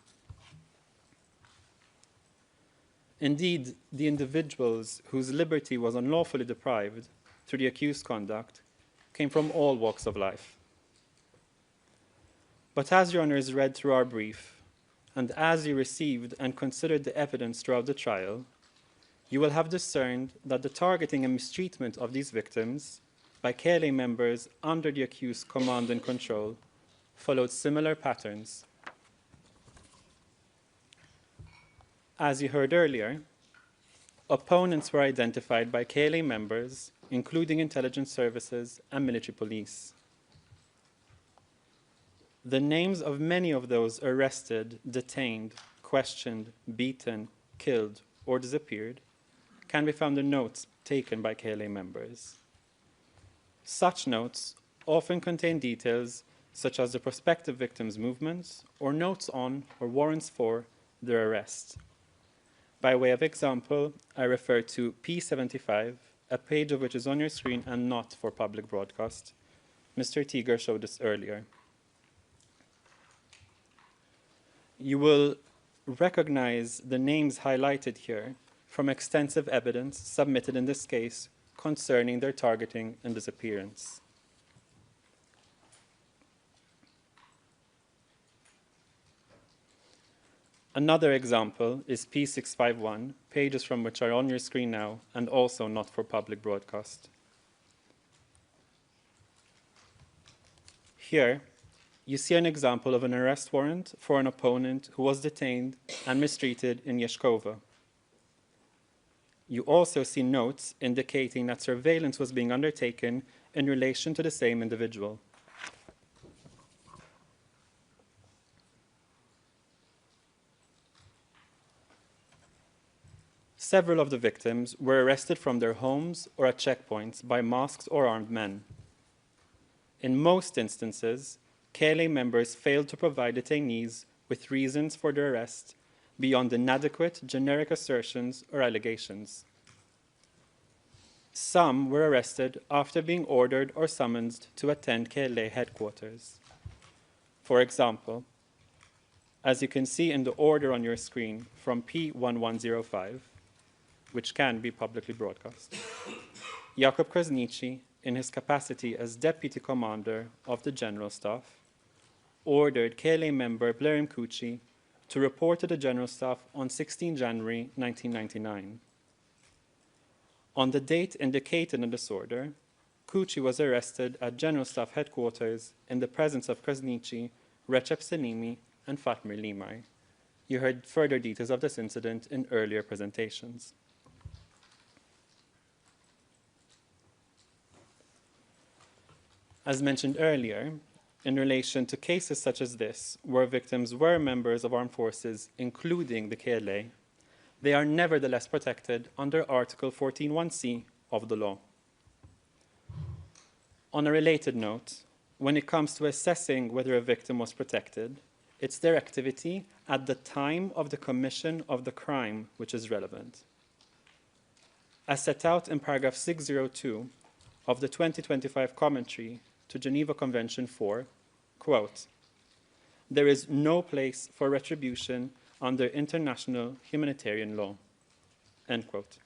Indeed, the individuals whose liberty was unlawfully deprived through the accused conduct came from all walks of life. But as your honors read through our brief, and as you received and considered the evidence throughout the trial, you will have discerned that the targeting and mistreatment of these victims by KLA members under the accused's command and control followed similar patterns. As you heard earlier, opponents were identified by KLA members, including intelligence services and military police. The names of many of those arrested, detained, questioned, beaten, killed, or disappeared can be found in notes taken by KLA members. Such notes often contain details such as the prospective victim's movements or notes on or warrants for their arrest. By way of example, I refer to P75, a page of which is on your screen and not for public broadcast. Mr. Tiger showed this earlier. You will recognize the names highlighted here from extensive evidence submitted in this case concerning their targeting and disappearance. Another example is P651, pages from which are on your screen now and also not for public broadcast. Here, you see an example of an arrest warrant for an opponent who was detained and mistreated in Yeshkova. You also see notes indicating that surveillance was being undertaken in relation to the same individual. Several of the victims were arrested from their homes or at checkpoints by masked or armed men. In most instances, KLA members failed to provide detainees with reasons for their arrest beyond inadequate generic assertions or allegations. Some were arrested after being ordered or summoned to attend KLA headquarters. For example, as you can see in the order on your screen from P1105, which can be publicly broadcast, Jakub Krasniqi, in his capacity as Deputy Commander of the General Staff, ordered KLA member Blerim Kuchi to report to the General Staff on 16 January 1999. On the date indicated in this order, Thaci was arrested at General Staff Headquarters in the presence of Krasniqi, Recep Selimi, and Fatmir Limay. You heard further details of this incident in earlier presentations. As mentioned earlier, in relation to cases such as this, where victims were members of armed forces, including the KLA, they are nevertheless protected under Article 14(1)(c) of the law. On a related note, when it comes to assessing whether a victim was protected, it's their activity at the time of the commission of the crime which is relevant. As set out in paragraph 602 of the 2025 commentary to Geneva Convention 4, quote, "There is no place for retribution under international humanitarian law," end quote.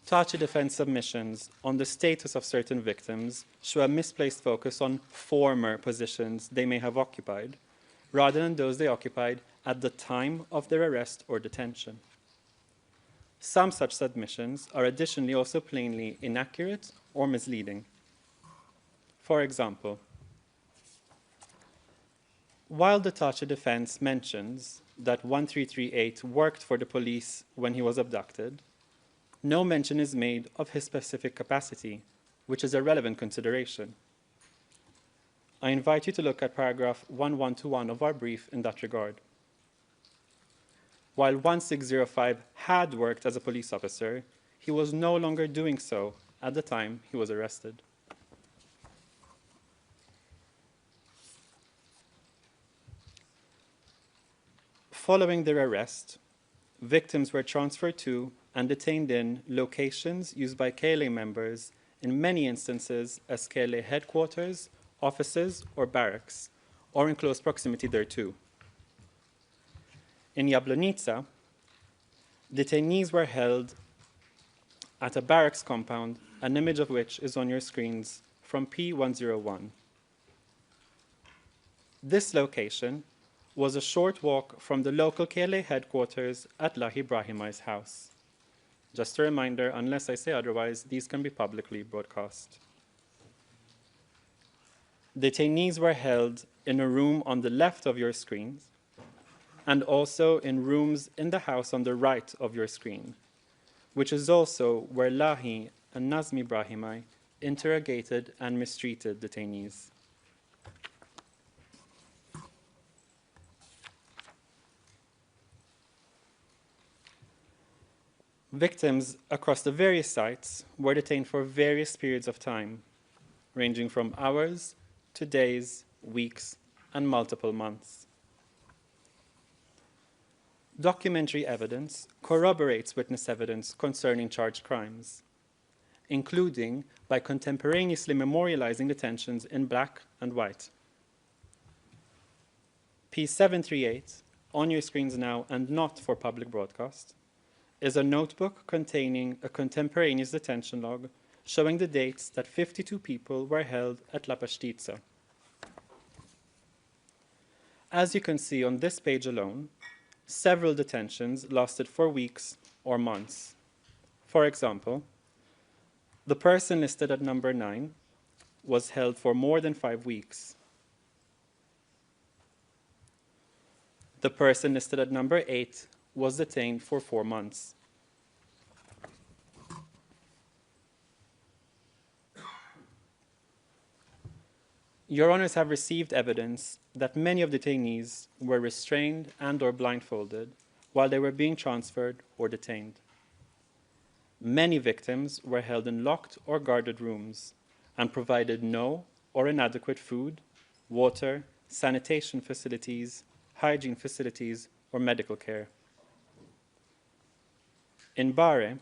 Thaci defense submissions on the status of certain victims show a misplaced focus on former positions they may have occupied, rather than those they occupied at the time of their arrest or detention. Some such submissions are additionally also plainly inaccurate or misleading. For example, while the Thaci defense mentions that 1338 worked for the police when he was abducted, no mention is made of his specific capacity, which is a relevant consideration. I invite you to look at paragraph 1121 of our brief in that regard. While 1605 had worked as a police officer, he was no longer doing so at the time he was arrested. Following their arrest, victims were transferred to and detained in locations used by KLA members, in many instances as KLA headquarters, offices, or barracks, or in close proximity thereto. In Jablonica, detainees were held at a barracks compound, an image of which is on your screens from P101. This location was a short walk from the local KLA headquarters at Lahi Brahimai's house. Just a reminder, unless I say otherwise, these can be publicly broadcast. Detainees were held in a room on the left of your screens, and also in rooms in the house on the right of your screen, which is also where Lahi and Nazmi Brahimai interrogated and mistreated detainees. Victims across the various sites were detained for various periods of time, ranging from hours to days, weeks, and multiple months. Documentary evidence corroborates witness evidence concerning charged crimes, including by contemporaneously memorializing detentions in black and white. P738, on your screens now and not for public broadcast, is a notebook containing a contemporaneous detention log showing the dates that 52 people were held at La Pastitsa. As you can see on this page alone, several detentions lasted for weeks or months. For example, the person listed at number 9 was held for more than 5 weeks. The person listed at number 8 was detained for 4 months. Your Honors have received evidence that many of the detainees were restrained and/or blindfolded while they were being transferred or detained. Many victims were held in locked or guarded rooms and provided no or inadequate food, water, sanitation facilities, hygiene facilities, or medical care. In Bari,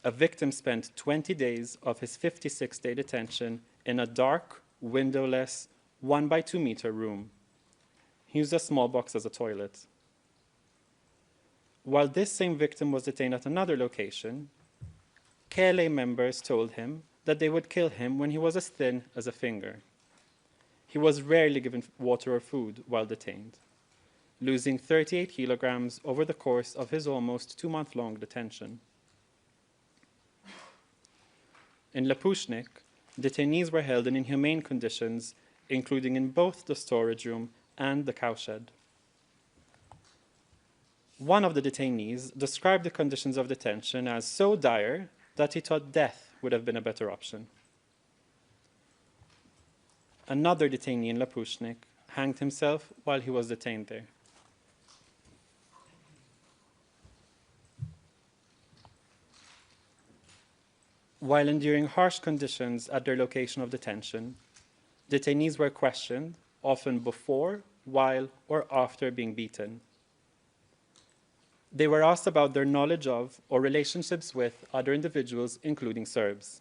a victim spent 20 days of his 56-day detention in a dark, windowless, 1 by 2 meter room. He used a small box as a toilet. While this same victim was detained at another location, KLA members told him that they would kill him when he was as thin as a finger. He was rarely given water or food while detained, losing 38 kilograms over the course of his almost 2-month-long detention. In Lapushnik, detainees were held in inhumane conditions, including in both the storage room and the cowshed. One of the detainees described the conditions of detention as so dire that he thought death would have been a better option. Another detainee in Lapushnik hanged himself while he was detained there. While enduring harsh conditions at their location of detention, detainees were questioned, often before, while, or after being beaten. They were asked about their knowledge of or relationships with other individuals, including Serbs.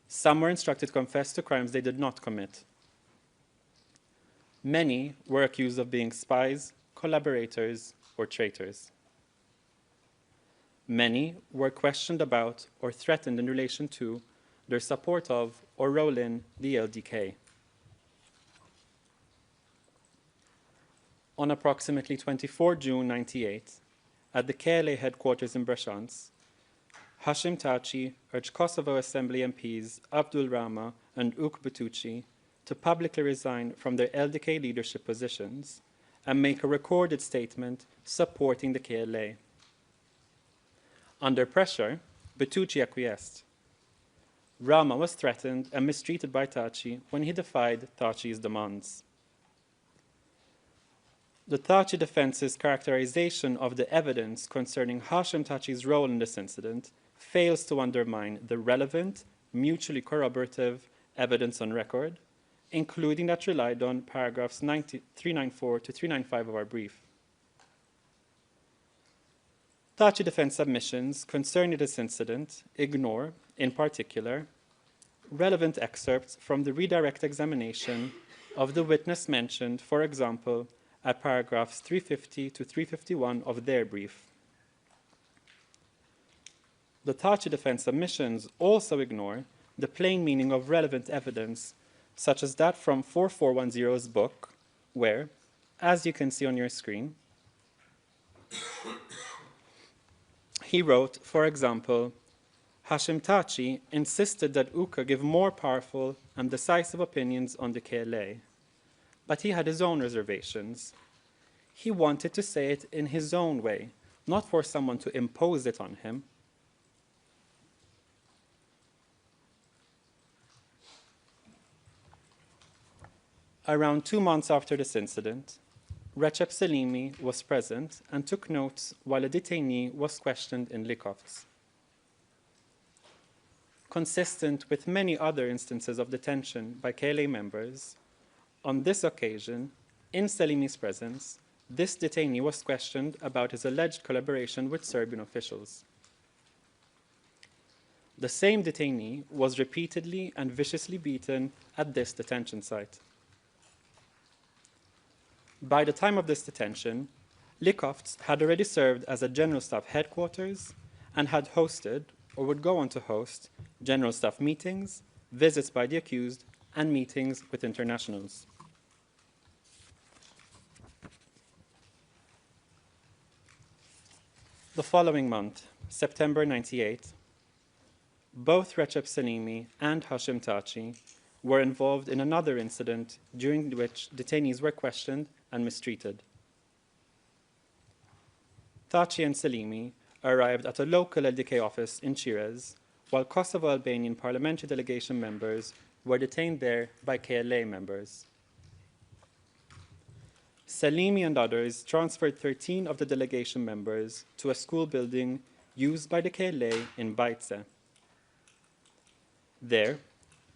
Some were instructed to confess to crimes they did not commit. Many were accused of being spies, collaborators, or traitors. Many were questioned about or threatened in relation to their support of or role in the LDK. On approximately 24 June 1998, at the KLA headquarters in Brasov, Hashim Thaci urged Kosovo Assembly MPs Abdul Rama and Uk Batuci to publicly resign from their LDK leadership positions and make a recorded statement supporting the KLA. Under pressure, Batuci acquiesced. Rama was threatened and mistreated by Thaci when he defied Thaci's demands. The Thaci defense's characterization of the evidence concerning Hashim Thaci's role in this incident fails to undermine the relevant, mutually corroborative evidence on record, including that relied on paragraphs 394 to 395 of our brief. Thaci defense submissions concerning this incident ignore, in particular, relevant excerpts from the redirect examination of the witness mentioned, for example, at paragraphs 350 to 351 of their brief. The Thaci defense submissions also ignore the plain meaning of relevant evidence, such as that from 4410's book, where, as you can see on your screen, he wrote, for example, Hashim Thaci insisted that Uka give more powerful and decisive opinions on the KLA, but he had his own reservations. He wanted to say it in his own way, not for someone to impose it on him. Around 2 months after this incident, Recep Selimi was present and took notes while a detainee was questioned in Likovsk. Consistent with many other instances of detention by KLA members, on this occasion, in Selimi's presence, this detainee was questioned about his alleged collaboration with Serbian officials. The same detainee was repeatedly and viciously beaten at this detention site. By the time of this detention, Likovsk had already served as a General Staff headquarters and had hosted, or would go on to host, General Staff meetings, visits by the accused, and meetings with internationals. The following month, September 1998, both Recep Selimi and Hashim Thaci were involved in another incident during which detainees were questioned and mistreated. Thaci and Selimi arrived at a local LDK office in Chires, while Kosovo Albanian parliamentary delegation members were detained there by KLA members. Selimi and others transferred 13 of the delegation members to a school building used by the KLA in Bajce. There,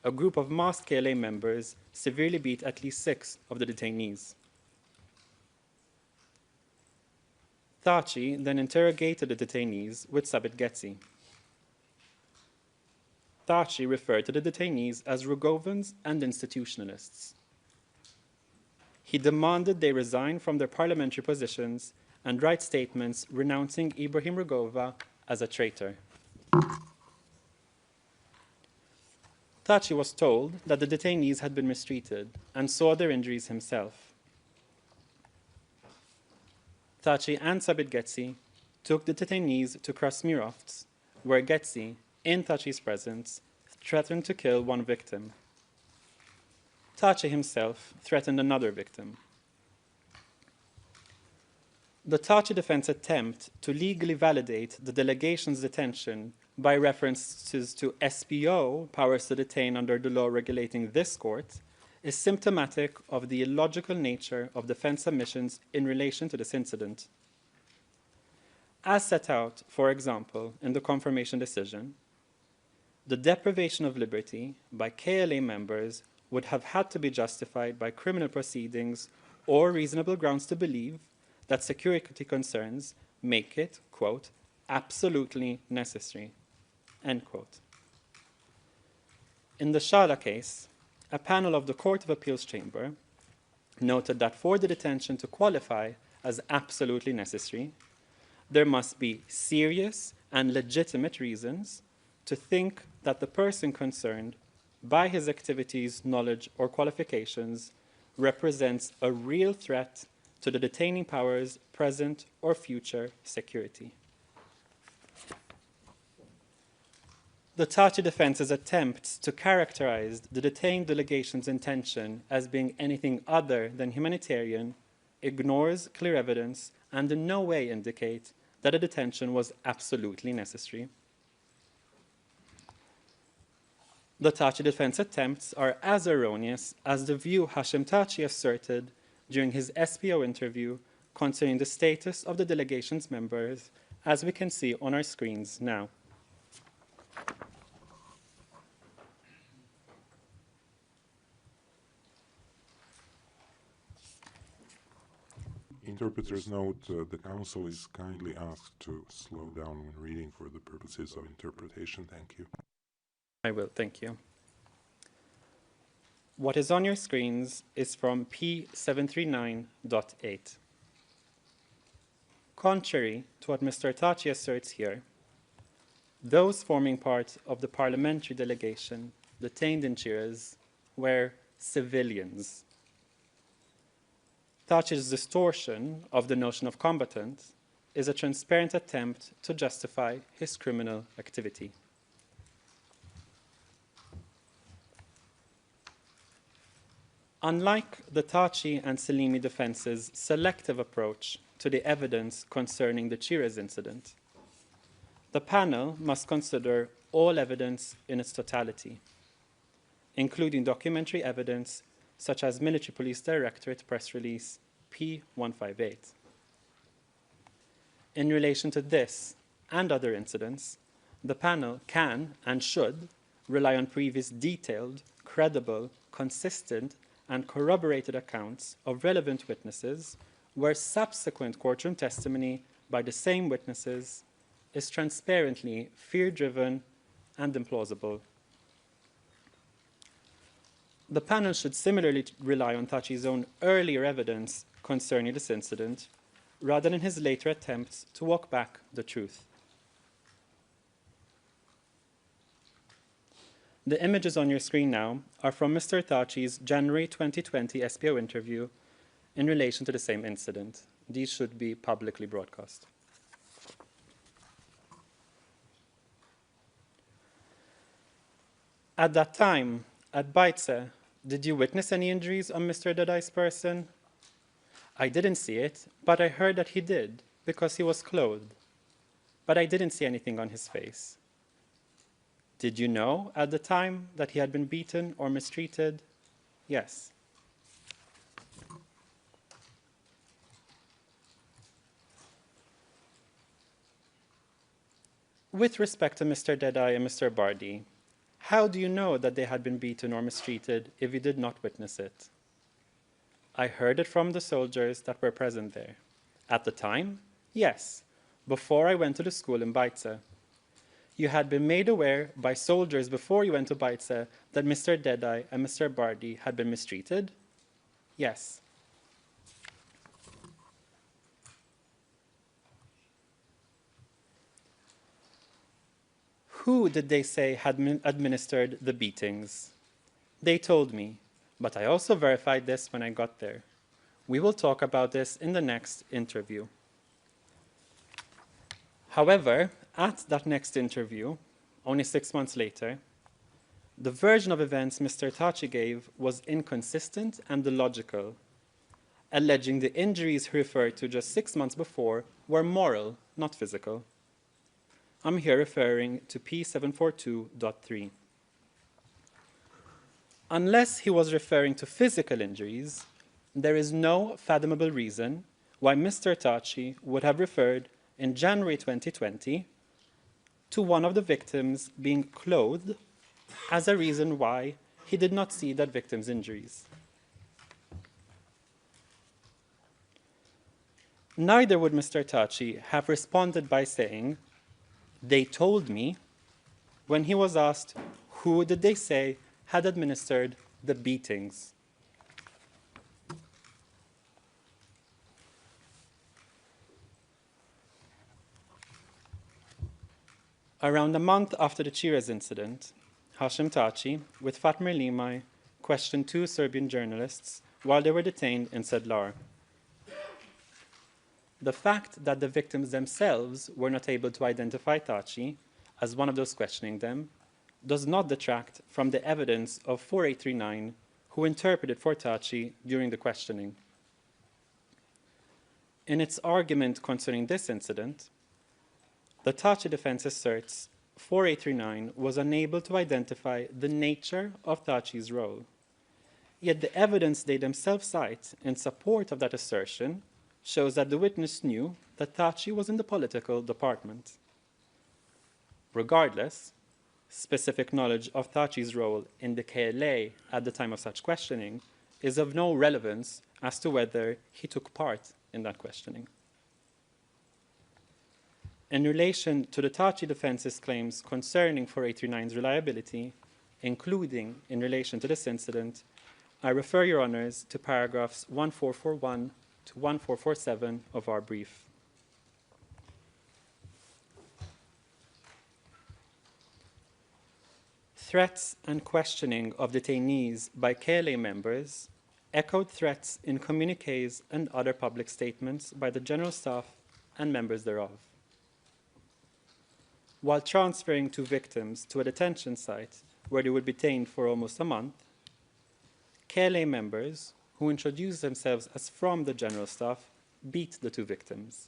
a group of masked KLA members severely beat at least 6 of the detainees. Thaci then interrogated the detainees with Sabit Getzi. Thaci referred to the detainees as Rugovans and institutionalists. He demanded they resign from their parliamentary positions and write statements renouncing Ibrahim Rugova as a traitor. Thaci was told that the detainees had been mistreated and saw their injuries himself. Thaci and Sabit Getzi took the detainees to Krasmirovsk, where Getzi, in Thaci's presence, threatened to kill one victim. Thaci himself threatened another victim. The Thaci defense attempt to legally validate the delegation's detention by references to SPO, powers to detain under the law regulating this court, is symptomatic of the illogical nature of defense submissions in relation to this incident. As set out, for example, in the confirmation decision, the deprivation of liberty by KLA members would have had to be justified by criminal proceedings or reasonable grounds to believe that security concerns make it, quote, absolutely necessary, end quote. In the Shala case, a panel of the Court of Appeals Chamber noted that for the detention to qualify as absolutely necessary, there must be serious and legitimate reasons to think that the person concerned, by his activities, knowledge, or qualifications, represents a real threat to the detaining power's present or future security. The Thaci defense's attempts to characterize the detained delegation's intention as being anything other than humanitarian ignores clear evidence and in no way indicate that a detention was absolutely necessary. The Thaci defense attempts are as erroneous as the view Hashim Thaci asserted during his SPO interview concerning the status of the delegation's members, as we can see on our screens now. Interpreters note the counsel is kindly asked to slow down when reading for the purposes of interpretation. Thank you. I will, thank you. What is on your screens is from P739.8. Contrary to what Mr. Thaci asserts here, those forming part of the parliamentary delegation detained in Chiras were civilians. Thaci's distortion of the notion of combatant is a transparent attempt to justify his criminal activity. Unlike the Thaci and Salimi defense's selective approach to the evidence concerning the Chiras incident, the panel must consider all evidence in its totality, including documentary evidence such as Military Police Directorate press release P158. In relation to this and other incidents, the panel can and should rely on previous detailed, credible, consistent, and corroborated accounts of relevant witnesses where subsequent courtroom testimony by the same witnesses is transparently fear-driven and implausible. The panel should similarly rely on Thaci's own earlier evidence concerning this incident, rather than his later attempts to walk back the truth. The images on your screen now are from Mr. Thaci's January 2020 SPO interview in relation to the same incident. These should be publicly broadcast. At that time, at Baitse, did you witness any injuries on Mr. Dadai's person? I didn't see it, but I heard that he did, because he was clothed. But I didn't see anything on his face. Did you know at the time that he had been beaten or mistreated? Yes. With respect to Mr. Dadai and Mr. Bardi, how do you know that they had been beaten or mistreated if you did not witness it? I heard it from the soldiers that were present there. At the time? Yes, before I went to the school in Baitse. You had been made aware by soldiers before you went to Baitse that Mr. Dedai and Mr. Bardi had been mistreated? Yes. Who did they say had administered the beatings? They told me, but I also verified this when I got there. We will talk about this in the next interview. However, at that next interview, only 6 months later, the version of events Mr. Thaci gave was inconsistent and illogical, alleging the injuries he referred to just 6 months before were moral, not physical. I'm here referring to P742.3. Unless he was referring to physical injuries, there is no fathomable reason why Mr. Thaci would have referred in January 2020 to one of the victims being clothed as a reason why he did not see that victim's injuries. Neither would Mr. Thaci have responded by saying, "They told me," when he was asked who did they say had administered the beatings. Around a month after the Chires incident, Hashim Thaci, with Fatmir Limay, questioned 2 Serbian journalists while they were detained in Sedlar. The fact that the victims themselves were not able to identify Thaci as one of those questioning them does not detract from the evidence of 4839 who interpreted for Thaci during the questioning. In its argument concerning this incident, the Thaci defense asserts 4839 was unable to identify the nature of Thaci's role. Yet the evidence they themselves cite in support of that assertion shows that the witness knew that Thaci was in the political department. Regardless, specific knowledge of Thaci's role in the KLA at the time of such questioning is of no relevance as to whether he took part in that questioning. In relation to the Thaci defense's claims concerning 4839's reliability, including in relation to this incident, I refer your honors to paragraphs 1441 to 1447 of our brief. Threats and questioning of detainees by KLA members echoed threats in communiques and other public statements by the General Staff and members thereof. While transferring 2 victims to a detention site where they would be detained for almost a month, KLA members, who introduced themselves as from the General Staff, beat the 2 victims.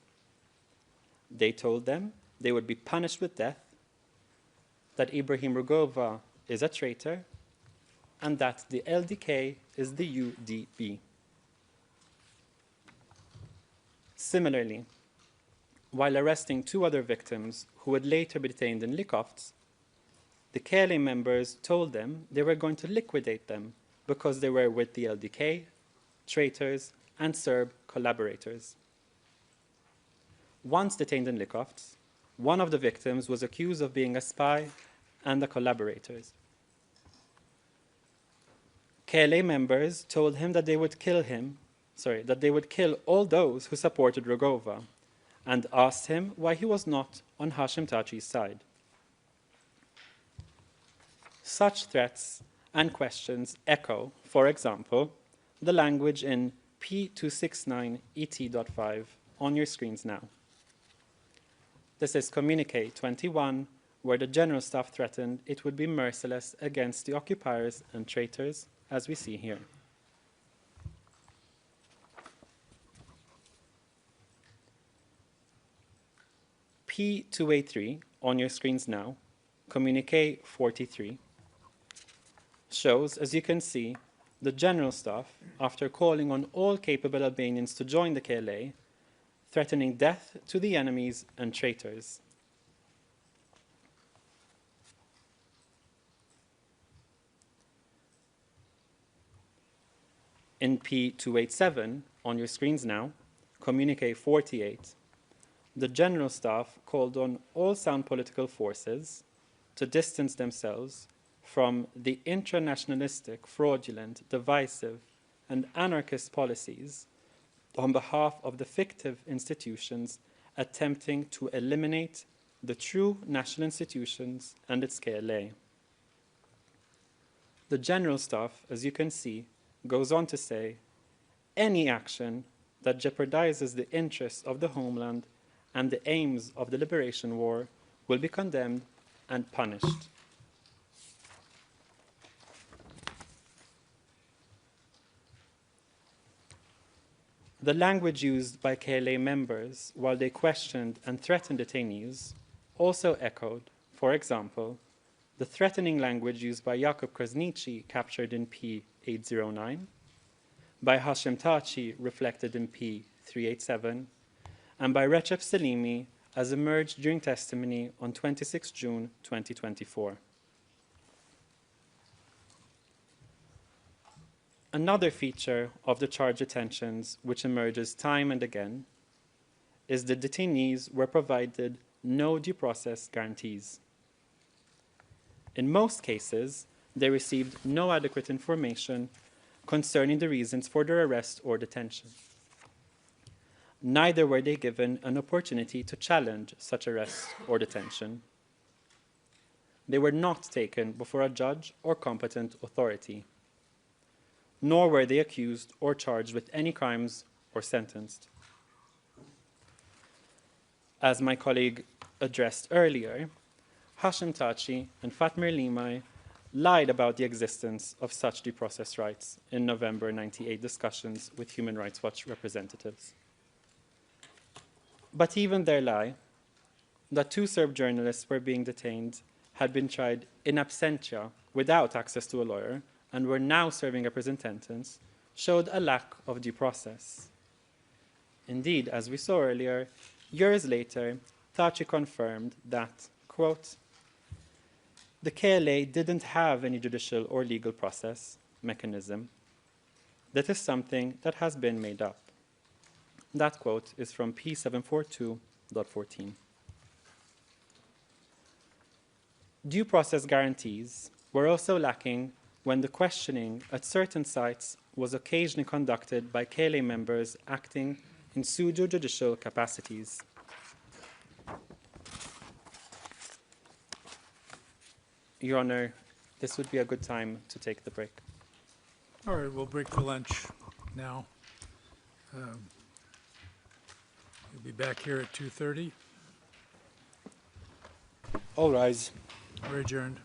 They told them they would be punished with death, that Ibrahim Rugova is a traitor, and that the LDK is the UDP. Similarly, while arresting 2 other victims who would later be detained in Likovts, the KLA members told them they were going to liquidate them because they were with the LDK, traitors, and Serb collaborators. Once detained in Likovts, one of the victims was accused of being a spy and the collaborators. KLA members told him that they would kill all those who supported Rugova, and asked him why he was not on Hashim Thaci's side. Such threats and questions echo, for example, the language in P269 ET.5 on your screens now. This is Communique 21, where the General Staff threatened it would be merciless against the occupiers and traitors, as we see here. P283 on your screens now, Communique 43, shows, as you can see, the General Staff, after calling on all capable Albanians to join the KLA, threatening death to the enemies and traitors. In P287, on your screens now, Communique 48, the General Staff called on all sound political forces to distance themselves from the intranationalistic, fraudulent, divisive, and anarchist policies on behalf of the fictive institutions attempting to eliminate the true national institutions and its KLA. The General Staff, as you can see, goes on to say, any action that jeopardizes the interests of the homeland and the aims of the liberation war will be condemned and punished. The language used by KLA members while they questioned and threatened detainees also echoed, for example, the threatening language used by Jakub Krasniqi, captured in P809, by Hashim Thaci, reflected in P387, and by Recep Selimi, as emerged during testimony on 26 June 2024. Another feature of the charge detentions, which emerges time and again, is that detainees were provided no due process guarantees. In most cases, they received no adequate information concerning the reasons for their arrest or detention. Neither were they given an opportunity to challenge such arrest or detention. They were not taken before a judge or competent authority, nor were they accused or charged with any crimes or sentenced. As my colleague addressed earlier, Hashim Thaci and Fatmir Limay lied about the existence of such due process rights in November 98 discussions with Human Rights Watch representatives. But even their lie, that 2 Serb journalists were being detained, had been tried in absentia without access to a lawyer, and were now serving representatives, showed a lack of due process. Indeed, as we saw earlier, years later, Thaci confirmed that, quote, the KLA didn't have any judicial or legal process mechanism. That is something that has been made up. That quote is from P742.14. Due process guarantees were also lacking when the questioning at certain sites was occasionally conducted by KLA members acting in pseudo-judicial capacities. Your Honor, this would be a good time to take the break. All right, we'll break for lunch now. We'll be back here at 2:30. All rise. We're adjourned.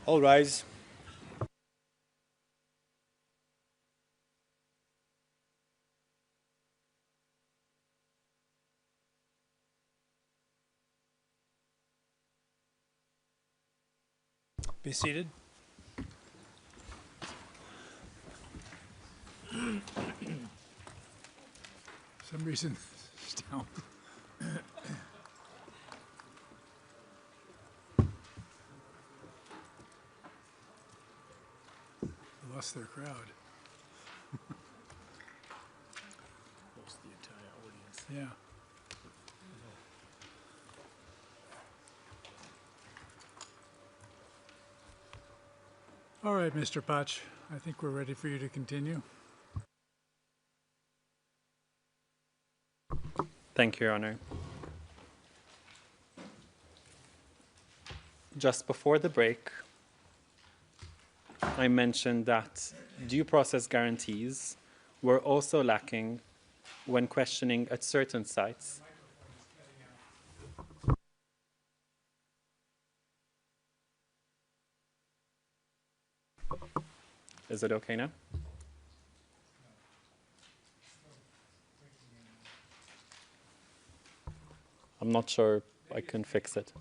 All rise. Be seated. For some reason, it's down. They lost their crowd. Most of the entire audience. Yeah. All right, Mr. Potch, I think we're ready for you to continue. Thank you, Your Honor. Just before the break, I mentioned that due process guarantees were also lacking when questioning at certain sites. Is it okay now? I'm not sure I can fix it.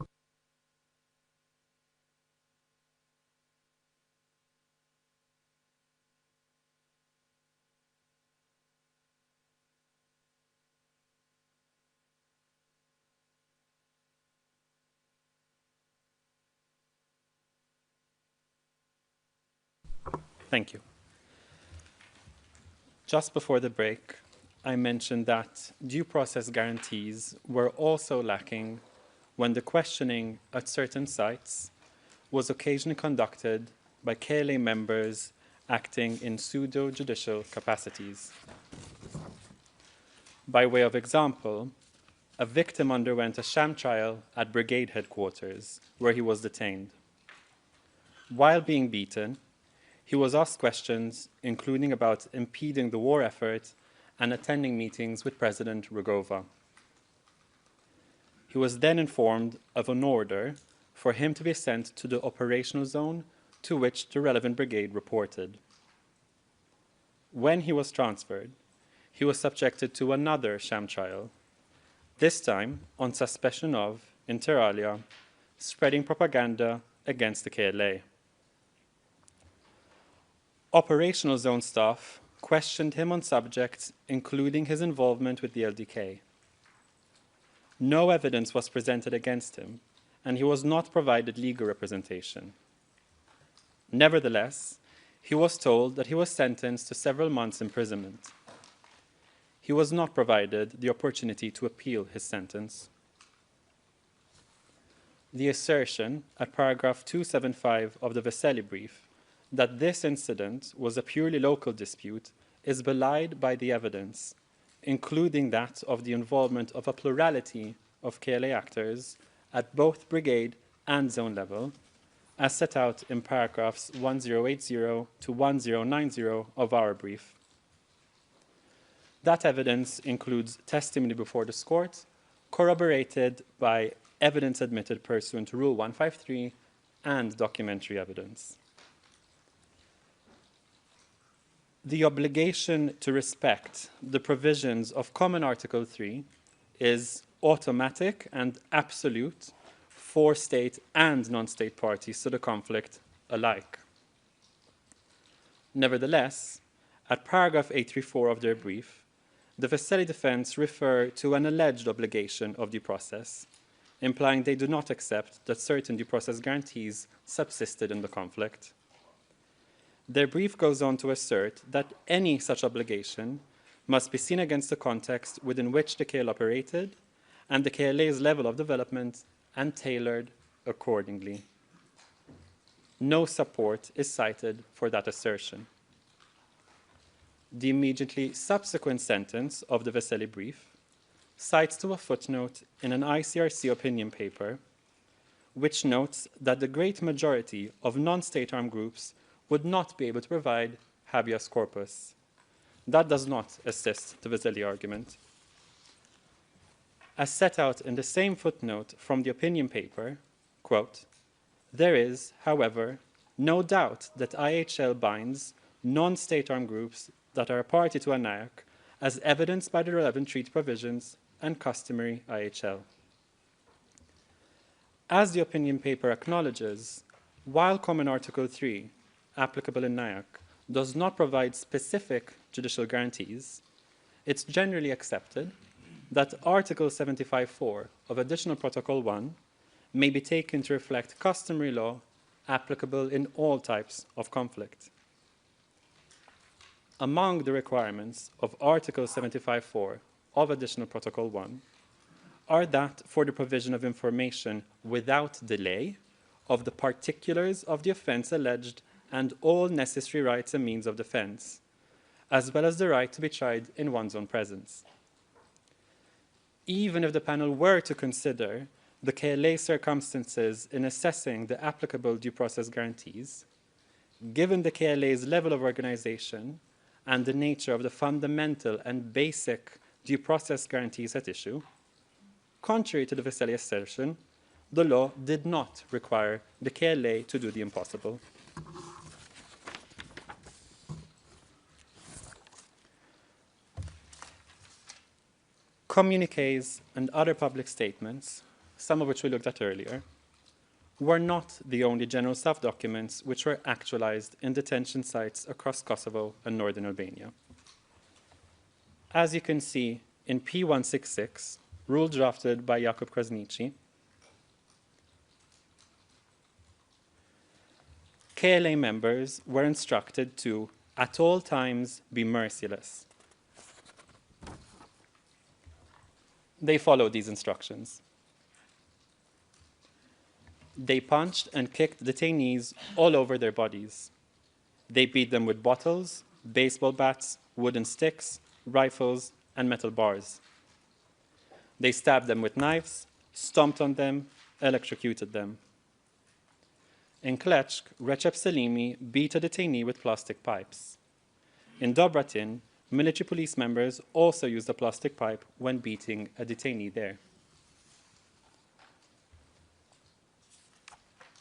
Thank you. Just before the break, I mentioned that due process guarantees were also lacking when the questioning at certain sites was occasionally conducted by KLA members acting in pseudo-judicial capacities. By way of example, a victim underwent a sham trial at brigade headquarters where he was detained. While being beaten, he was asked questions, including about impeding the war effort and attending meetings with President Rugova. He was then informed of an order for him to be sent to the operational zone to which the relevant brigade reported. When he was transferred, he was subjected to another sham trial, this time on suspicion of, inter alia, spreading propaganda against the KLA. Operational zone staff questioned him on subjects including his involvement with the LDK. No evidence was presented against him, and he was not provided legal representation. Nevertheless, he was told that he was sentenced to several months' imprisonment. He was not provided the opportunity to appeal his sentence. The assertion at paragraph 275 of the Vesely brief that this incident was a purely local dispute is belied by the evidence, including that of the involvement of a plurality of KLA actors at both brigade and zone level, as set out in paragraphs 1080 to 1090 of our brief. That evidence includes testimony before this court, corroborated by evidence admitted pursuant to Rule 153 and documentary evidence. The obligation to respect the provisions of Common Article 3 is automatic and absolute for state and non-state parties to the conflict alike. Nevertheless, at paragraph 834 of their brief, the Vesely defense refer to an alleged obligation of due process, implying they do not accept that certain due process guarantees subsisted in the conflict. Their brief goes on to assert that any such obligation must be seen against the context within which the KLA operated and the KLA's level of development and tailored accordingly. No support is cited for that assertion. The immediately subsequent sentence of the Vesely brief cites to a footnote in an ICRC opinion paper, which notes that the great majority of non-state armed groups would not be able to provide habeas corpus. That does not assist the Vesely argument. As set out in the same footnote from the opinion paper, quote, there is, however, no doubt that IHL binds non-state armed groups that are a party to a NAIAC as evidenced by the relevant treaty provisions and customary IHL. As the opinion paper acknowledges, while Common Article 3, applicable in NAIAC, does not provide specific judicial guarantees, it's generally accepted that Article 75.4 of Additional Protocol 1 may be taken to reflect customary law applicable in all types of conflict. Among the requirements of Article 75.4 of Additional Protocol 1 are that for the provision of information without delay of the particulars of the offense alleged and all necessary rights and means of defense, as well as the right to be tried in one's own presence. Even if the panel were to consider the KLA circumstances in assessing the applicable due process guarantees, given the KLA's level of organization and the nature of the fundamental and basic due process guarantees at issue, contrary to the Vesely assertion, the law did not require the KLA to do the impossible. Communiques and other public statements, some of which we looked at earlier, were not the only general staff documents which were actualized in detention sites across Kosovo and northern Albania. As you can see in P166, rule drafted by Jakub Krasniqi, KLA members were instructed to, at all times, be merciless. They followed these instructions. They punched and kicked detainees all over their bodies. They beat them with bottles, baseball bats, wooden sticks, rifles, and metal bars. They stabbed them with knives, stomped on them, electrocuted them. In Klecz, Recep Selimi beat a detainee with plastic pipes. In Dobratin, military police members also used a plastic pipe when beating a detainee there.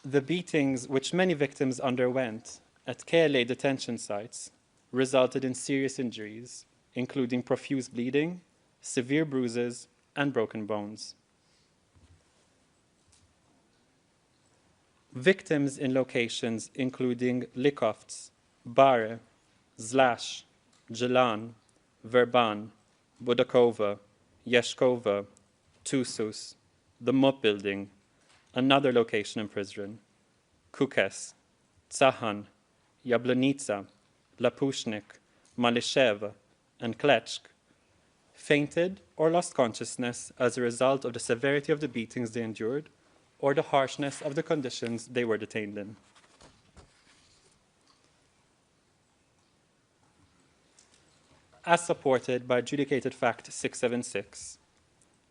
The beatings which many victims underwent at KLA detention sites resulted in serious injuries, including profuse bleeding, severe bruises, and broken bones. Victims in locations including Likovts, Bare, Zlash, Jelan, Verban, Budakova, Yeshkova, Tusus, the MOP building, another location in Prizren, Kukes, Tsahan, Jablonica, Lapushnik, Malishev, and Klecz, fainted or lost consciousness as a result of the severity of the beatings they endured or the harshness of the conditions they were detained in. As supported by adjudicated fact 676,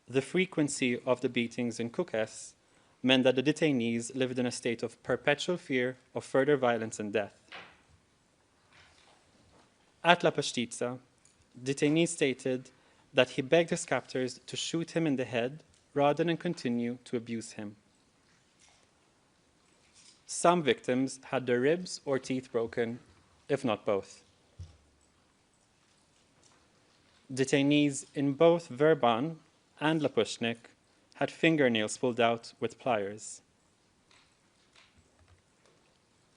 the frequency of the beatings in Kukes meant that the detainees lived in a state of perpetual fear of further violence and death. At La Pashtica, detainees stated that he begged his captors to shoot him in the head rather than continue to abuse him. Some victims had their ribs or teeth broken, if not both. Detainees in both Verban and Lapushnik had fingernails pulled out with pliers.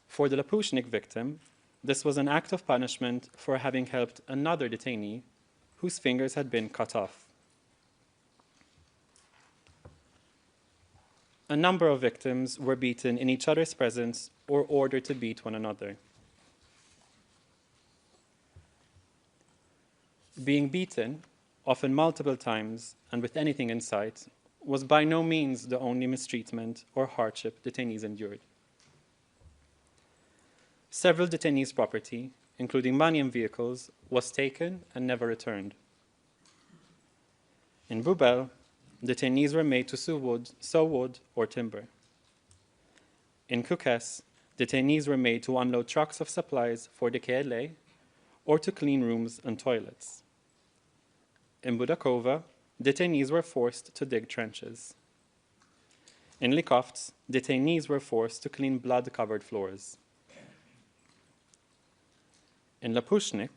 For the Lapushnik victim, this was an act of punishment for having helped another detainee whose fingers had been cut off. A number of victims were beaten in each other's presence or ordered to beat one another. Being beaten, often multiple times and with anything in sight, was by no means the only mistreatment or hardship detainees endured. Several detainees' property, including money and vehicles, was taken and never returned. In Bubel, detainees were made to saw wood or timber. In Kukes, detainees were made to unload trucks of supplies for the KLA or to clean rooms and toilets. In Budakova, detainees were forced to dig trenches. In Likovts, detainees were forced to clean blood-covered floors. In Lapushnik,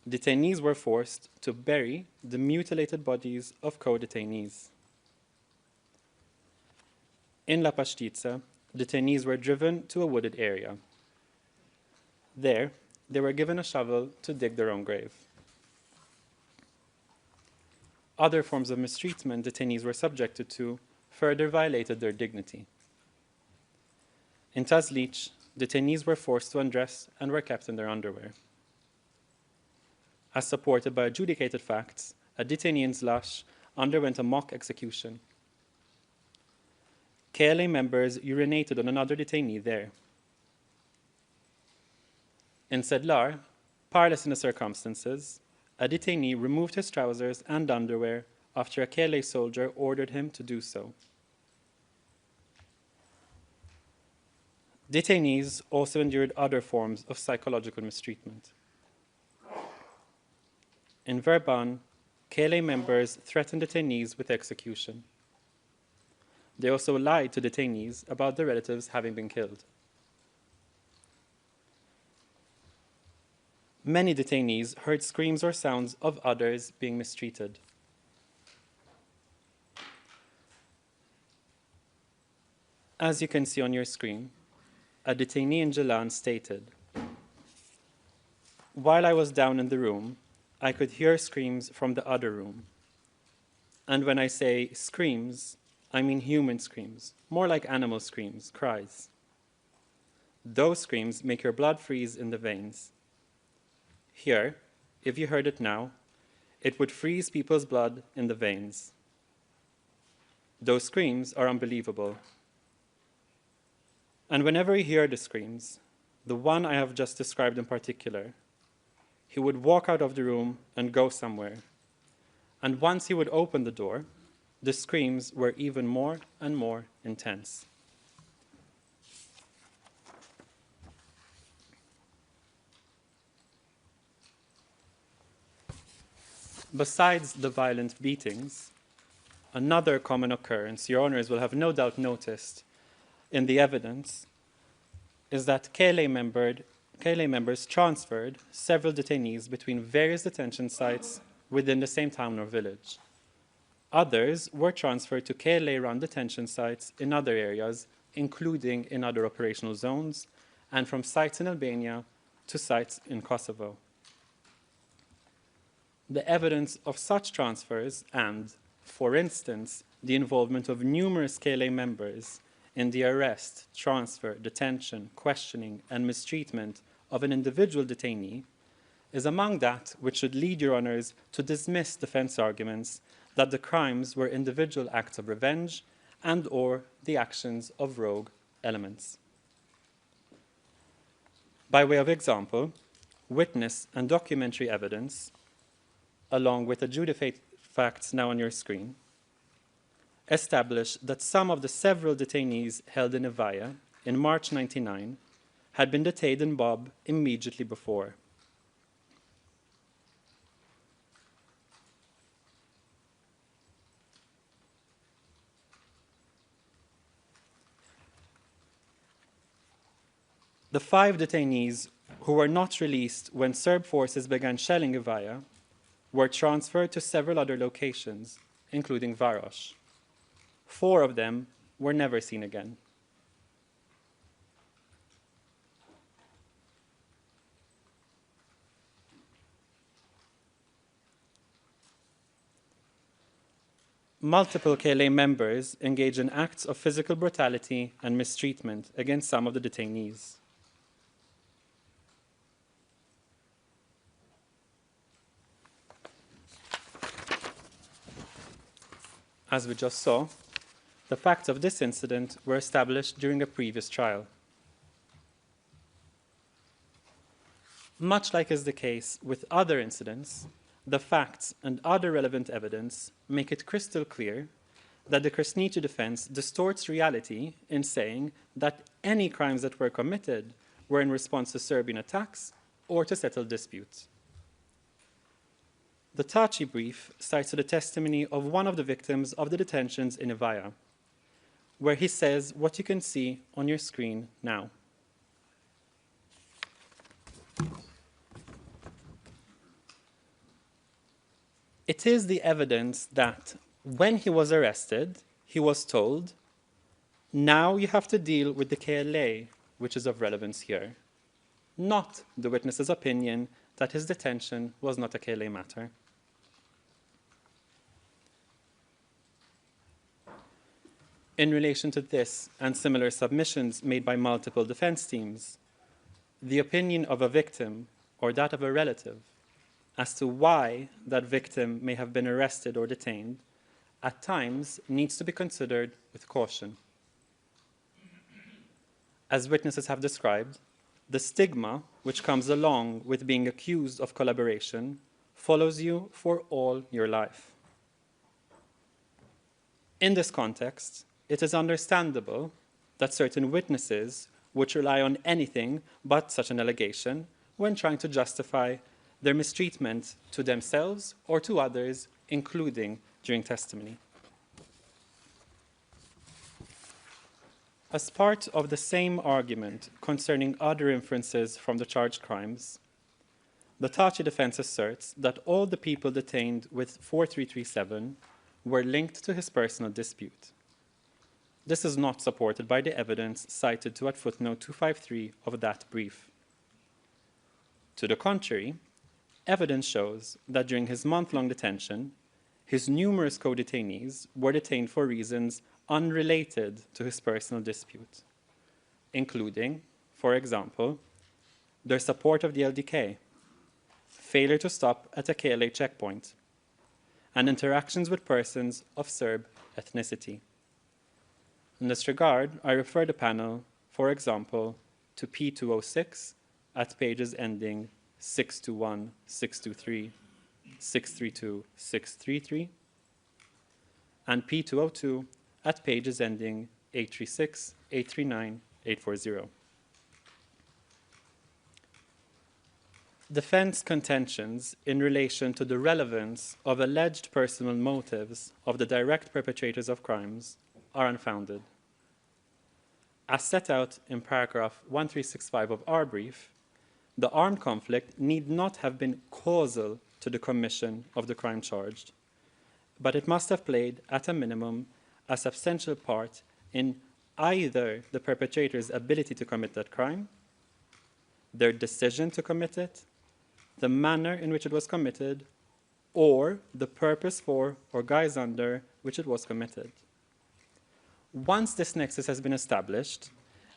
detainees were forced to bury the mutilated bodies of co-detainees. In La Pashtica, detainees were driven to a wooded area. There, they were given a shovel to dig their own grave. Other forms of mistreatment detainees were subjected to further violated their dignity. In Tazlich, detainees were forced to undress and were kept in their underwear. As supported by adjudicated facts, a detainee in Zlash underwent a mock execution. KLA members urinated on another detainee there. In Sedlar, parlous in the circumstances, a detainee removed his trousers and underwear after a KLA soldier ordered him to do so. Detainees also endured other forms of psychological mistreatment. In Verban, KLA members threatened detainees with execution. They also lied to detainees about their relatives having been killed. Many detainees heard screams or sounds of others being mistreated. As you can see on your screen, a detainee in Jalan stated, "While I was down in the room, I could hear screams from the other room. And when I say screams, I mean human screams, more like animal screams, cries. Those screams make your blood freeze in the veins. Here, if you heard it now, it would freeze people's blood in the veins. Those screams are unbelievable. And whenever you hear the screams, the one I have just described in particular, he would walk out of the room and go somewhere. And once he would open the door, the screams were even more and more intense." Besides the violent beatings, another common occurrence your honors will have no doubt noticed in the evidence is that KLA members transferred several detainees between various detention sites within the same town or village. Others were transferred to KLA-run detention sites in other areas, including in other operational zones, and from sites in Albania to sites in Kosovo. The evidence of such transfers and, for instance, the involvement of numerous KLA members in the arrest, transfer, detention, questioning, and mistreatment of an individual detainee is among that which should lead your honors to dismiss defense arguments that the crimes were individual acts of revenge and or the actions of rogue elements. By way of example, witness and documentary evidence, along with adjudicated facts now on your screen, establish that some of the several detainees held in Evaya in March 1999 had been detained in Bob immediately before. The 5 detainees who were not released when Serb forces began shelling Evaya were transferred to several other locations, including Varosh. 4 of them were never seen again. Multiple KLA members engaged in acts of physical brutality and mistreatment against some of the detainees. As we just saw, the facts of this incident were established during a previous trial. Much like is the case with other incidents, the facts and other relevant evidence make it crystal clear that the Krasniqi defense distorts reality in saying that any crimes that were committed were in response to Serbian attacks or to settle disputes. The Thaci brief cites the testimony of one of the victims of the detentions in Evaya, where he says what you can see on your screen now. It is the evidence that when he was arrested, he was told, now you have to deal with the KLA, which is of relevance here, not the witness's opinion that his detention was not a KLA matter. In relation to this and similar submissions made by multiple defense teams, the opinion of a victim or that of a relative as to why that victim may have been arrested or detained at times needs to be considered with caution. As witnesses have described, the stigma which comes along with being accused of collaboration follows you for all your life. In this context, it is understandable that certain witnesses would rely on anything but such an allegation when trying to justify their mistreatment to themselves or to others, including during testimony. As part of the same argument concerning other inferences from the charged crimes, the Thaci defense asserts that all the people detained with 4337 were linked to his personal dispute. This is not supported by the evidence cited to at footnote 253 of that brief. To the contrary, evidence shows that during his month-long detention, his numerous co-detainees were detained for reasons unrelated to his personal dispute, including, for example, their support of the LDK, failure to stop at a KLA checkpoint, and interactions with persons of Serb ethnicity. In this regard, I refer the panel, for example, to P206 at pages ending 621, 623, 632, 633, and P202 at pages ending 836, 839, 840. Defense contentions in relation to the relevance of alleged personal motives of the direct perpetrators of crimes are unfounded. As set out in paragraph 1365 of our brief, the armed conflict need not have been causal to the commission of the crime charged, but it must have played, at a minimum, a substantial part in either the perpetrator's ability to commit that crime, their decision to commit it, the manner in which it was committed, or the purpose for or guise under which it was committed. Once this nexus has been established,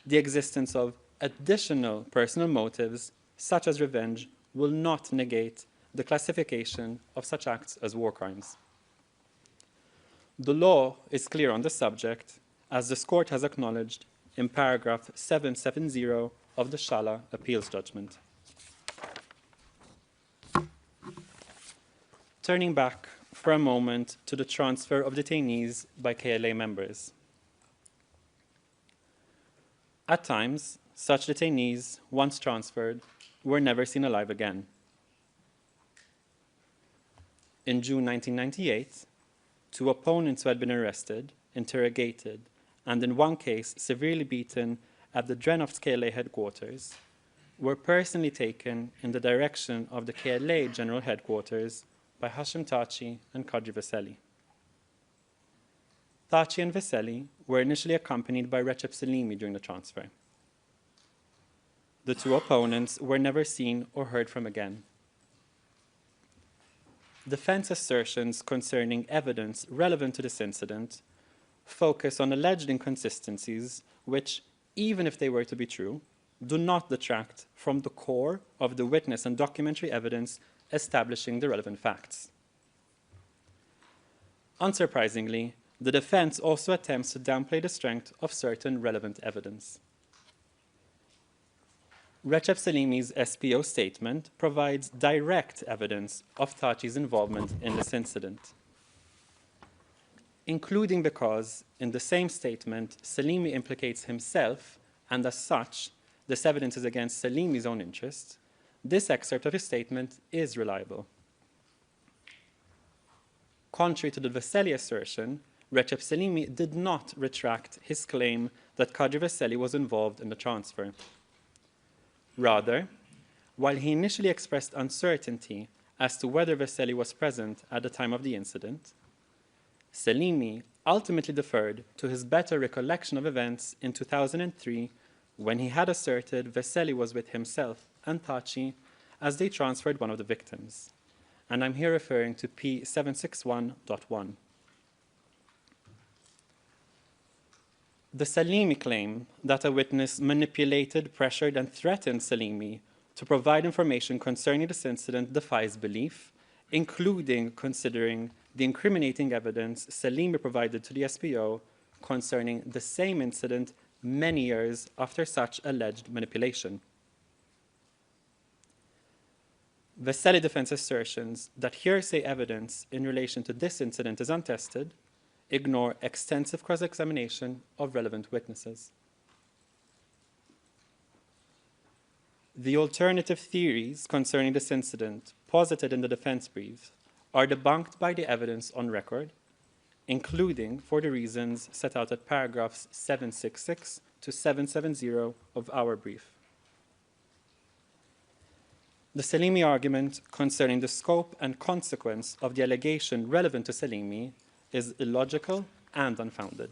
the existence of additional personal motives, such as revenge, will not negate the classification of such acts as war crimes. The law is clear on the subject, as this court has acknowledged in paragraph 770 of the Shala appeals judgment. Turning back for a moment to the transfer of detainees by KLA members. At times, such detainees, once transferred, were never seen alive again. In June 1998, two opponents who had been arrested, interrogated, and in one case severely beaten at the Drenov's KLA headquarters, were personally taken in the direction of the KLA general headquarters by Hashim Thaci and Kadri Veseli. Thaci and Veseli were initially accompanied by Recep Selimi during the transfer. The two opponents were never seen or heard from again. Defense assertions concerning evidence relevant to this incident focus on alleged inconsistencies which, even if they were to be true, do not detract from the core of the witness and documentary evidence establishing the relevant facts. Unsurprisingly, the defense also attempts to downplay the strength of certain relevant evidence. Recep Selimi's SPO statement provides direct evidence of Thaci's involvement in this incident, including because, in the same statement, Selimi implicates himself, and as such, this evidence is against Selimi's own interests. This excerpt of his statement is reliable. Contrary to the Veseli assertion, Recep Selimi did not retract his claim that Kadri Veseli was involved in the transfer. Rather, while he initially expressed uncertainty as to whether Veseli was present at the time of the incident, Selimi ultimately deferred to his better recollection of events in 2003 when he had asserted Veseli was with himself and Thaci as they transferred one of the victims. And I'm here referring to P761.1. The Salimi claim that a witness manipulated, pressured, and threatened Salimi to provide information concerning this incident defies belief, including considering the incriminating evidence Salimi provided to the SPO concerning the same incident many years after such alleged manipulation. Veseli defense assertions that hearsay evidence in relation to this incident is untested ignore extensive cross-examination of relevant witnesses. The alternative theories concerning this incident posited in the defense brief are debunked by the evidence on record, including for the reasons set out at paragraphs 766 to 770 of our brief. The Salimi argument concerning the scope and consequence of the allegation relevant to Salimi is illogical and unfounded.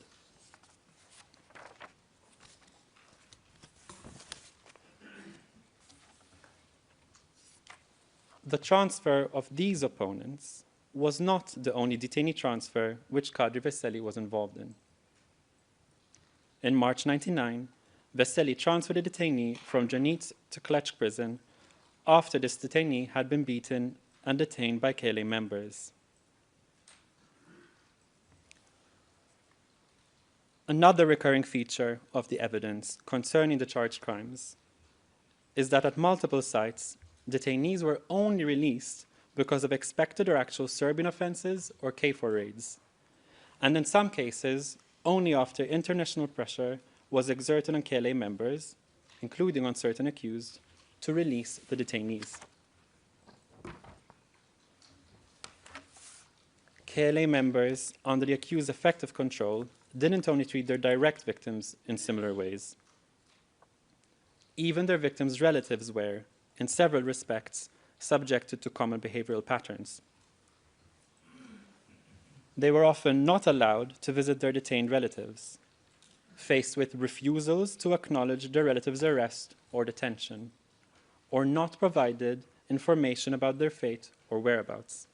The transfer of these opponents was not the only detainee transfer which Kadri Veseli was involved in. In March 1999, Veseli transferred a detainee from Janitz to Kletsk prison after this detainee had been beaten and detained by KLA members. Another recurring feature of the evidence concerning the charged crimes is that at multiple sites, detainees were only released because of expected or actual Serbian offenses or KFOR raids, and in some cases, only after international pressure was exerted on KLA members, including on certain accused, to release the detainees. KLA members under the accused effective control didn't only treat their direct victims in similar ways. Even their victims' relatives were, in several respects, subjected to common behavioral patterns. They were often not allowed to visit their detained relatives, faced with refusals to acknowledge their relatives' arrest or detention, or not provided information about their fate or whereabouts.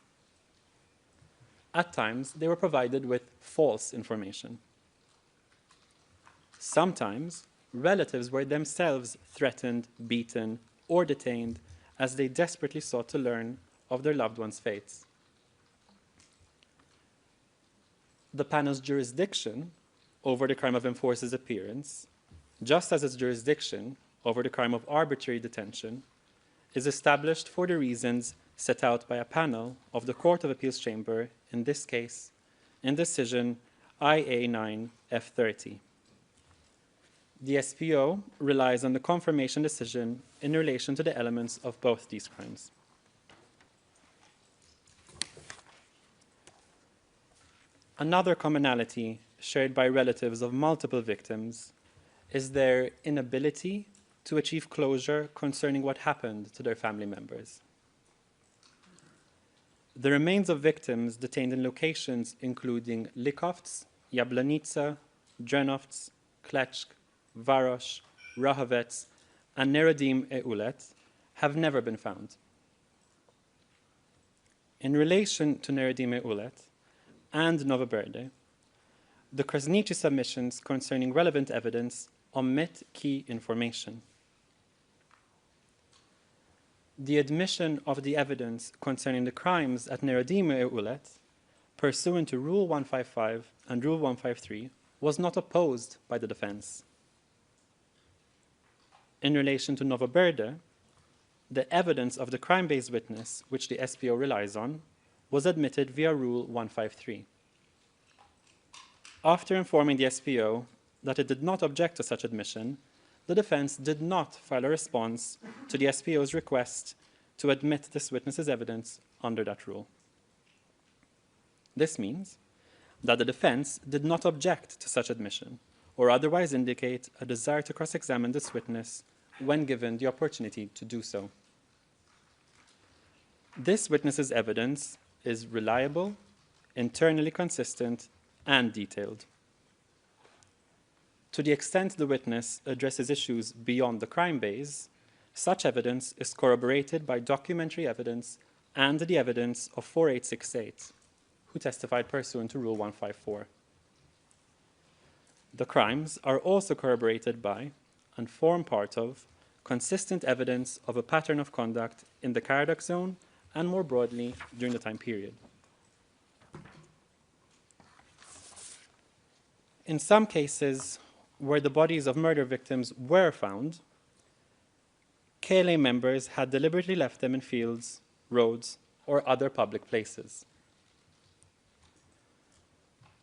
At times, they were provided with false information. Sometimes, relatives were themselves threatened, beaten, or detained as they desperately sought to learn of their loved ones' fates. The panel's jurisdiction over the crime of enforced disappearance, just as its jurisdiction over the crime of arbitrary detention, is established for the reasons set out by a panel of the Court of Appeals Chamber, in this case, in decision IA9F30. The SPO relies on the confirmation decision in relation to the elements of both these crimes. Another commonality shared by relatives of multiple victims is their inability to achieve closure concerning what happened to their family members. The remains of victims detained in locations including Likovts, Jablanica, Drenovts, Kletsk, Varosh, Rahovets, and Neradim e Ulet have never been found. In relation to Neradim e Ulet and Novoberde, the Krasniqi submissions concerning relevant evidence omit key information. The admission of the evidence concerning the crimes at Neradim e Ulet, pursuant to Rule 155 and Rule 153, was not opposed by the defense. In relation to Novoberde, the evidence of the crime-based witness, which the SPO relies on, was admitted via Rule 153. After informing the SPO that it did not object to such admission, the defense did not file a response to the SPO's request to admit this witness's evidence under that rule. This means that the defense did not object to such admission, or otherwise indicate a desire to cross-examine this witness when given the opportunity to do so. This witness's evidence is reliable, internally consistent, and detailed. To the extent the witness addresses issues beyond the crime base, such evidence is corroborated by documentary evidence and the evidence of 4868, who testified pursuant to Rule 154. The crimes are also corroborated by, and form part of, consistent evidence of a pattern of conduct in the Karadak zone and more broadly during the time period. In some cases where the bodies of murder victims were found, KLA members had deliberately left them in fields, roads, or other public places.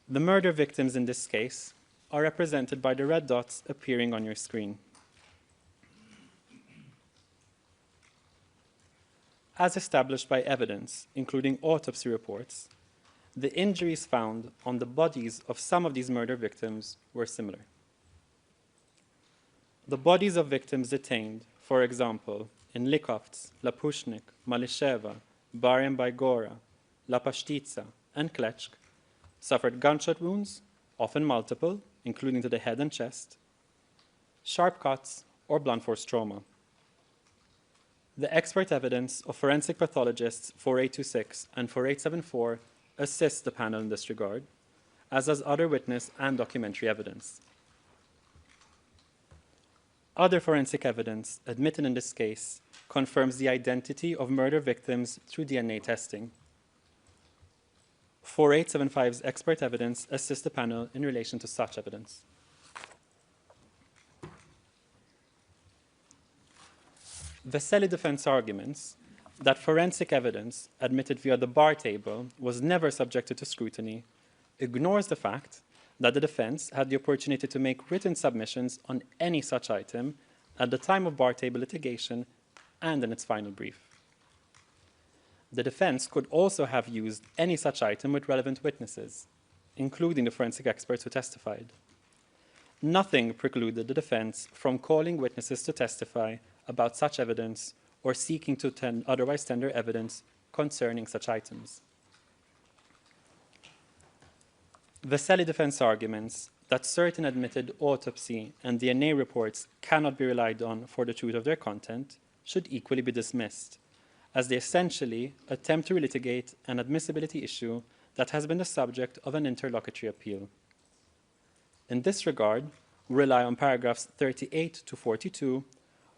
The murder victims in this case are represented by the red dots appearing on your screen. As established by evidence, including autopsy reports, the injuries found on the bodies of some of these murder victims were similar. The bodies of victims detained, for example, in Likovts, Lapushnik, Malisheva, Barem Baigora, La Pashtica, and Kletsk, suffered gunshot wounds, often multiple, including to the head and chest, sharp cuts, or blunt force trauma. The expert evidence of forensic pathologists 4826 and 4874 assists the panel in this regard, as does other witness and documentary evidence. Other forensic evidence admitted in this case confirms the identity of murder victims through DNA testing. 4875's expert evidence assists the panel in relation to such evidence. Veseli defense arguments that forensic evidence admitted via the bar table was never subjected to scrutiny ignores the fact that the defense had the opportunity to make written submissions on any such item at the time of bar table litigation and in its final brief. The defense could also have used any such item with relevant witnesses, including the forensic experts who testified. Nothing precluded the defense from calling witnesses to testify about such evidence or seeking to otherwise tender evidence concerning such items. Veseli defense arguments that certain admitted autopsy and DNA reports cannot be relied on for the truth of their content should equally be dismissed, as they essentially attempt to relitigate an admissibility issue that has been the subject of an interlocutory appeal. In this regard, we rely on paragraphs 38 to 42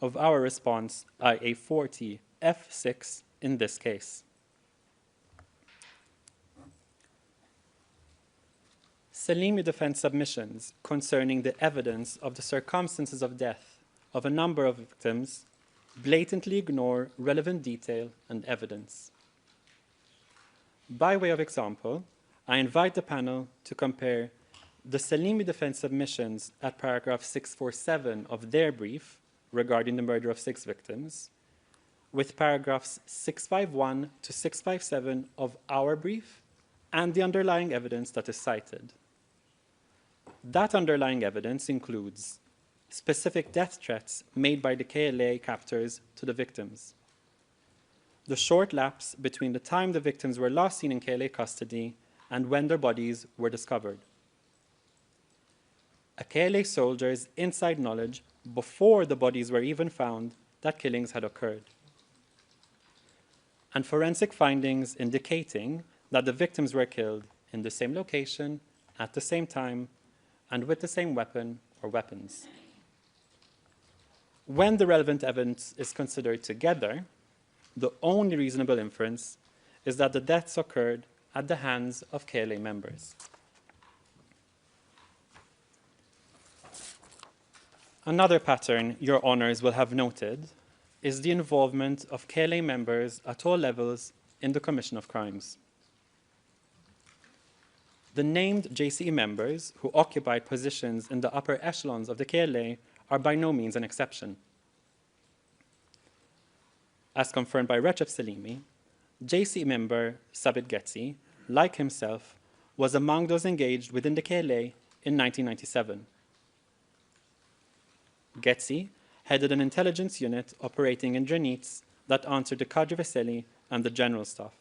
of our response IA40 F6 in this case. Salimi defense submissions concerning the evidence of the circumstances of death of a number of victims blatantly ignore relevant detail and evidence. By way of example, I invite the panel to compare the Salimi defense submissions at paragraph 647 of their brief regarding the murder of 6 victims with paragraphs 651 to 657 of our brief and the underlying evidence that is cited. That underlying evidence includes specific death threats made by the KLA captors to the victims, the short lapse between the time the victims were last seen in KLA custody and when their bodies were discovered, a KLA soldier's inside knowledge before the bodies were even found that killings had occurred, and forensic findings indicating that the victims were killed in the same location, at the same time, and with the same weapon or weapons. When the relevant evidence is considered together, the only reasonable inference is that the deaths occurred at the hands of KLA members. Another pattern your honors will have noted is the involvement of KLA members at all levels in the commission of crimes. The named JCE members who occupied positions in the upper echelons of the KLA are by no means an exception. As confirmed by Recep Salimi, JCE member Sabit Getzi, like himself, was among those engaged within the KLA in 1997. Getzi headed an intelligence unit operating in Dranitz that answered to Kadri Veseli and the general staff.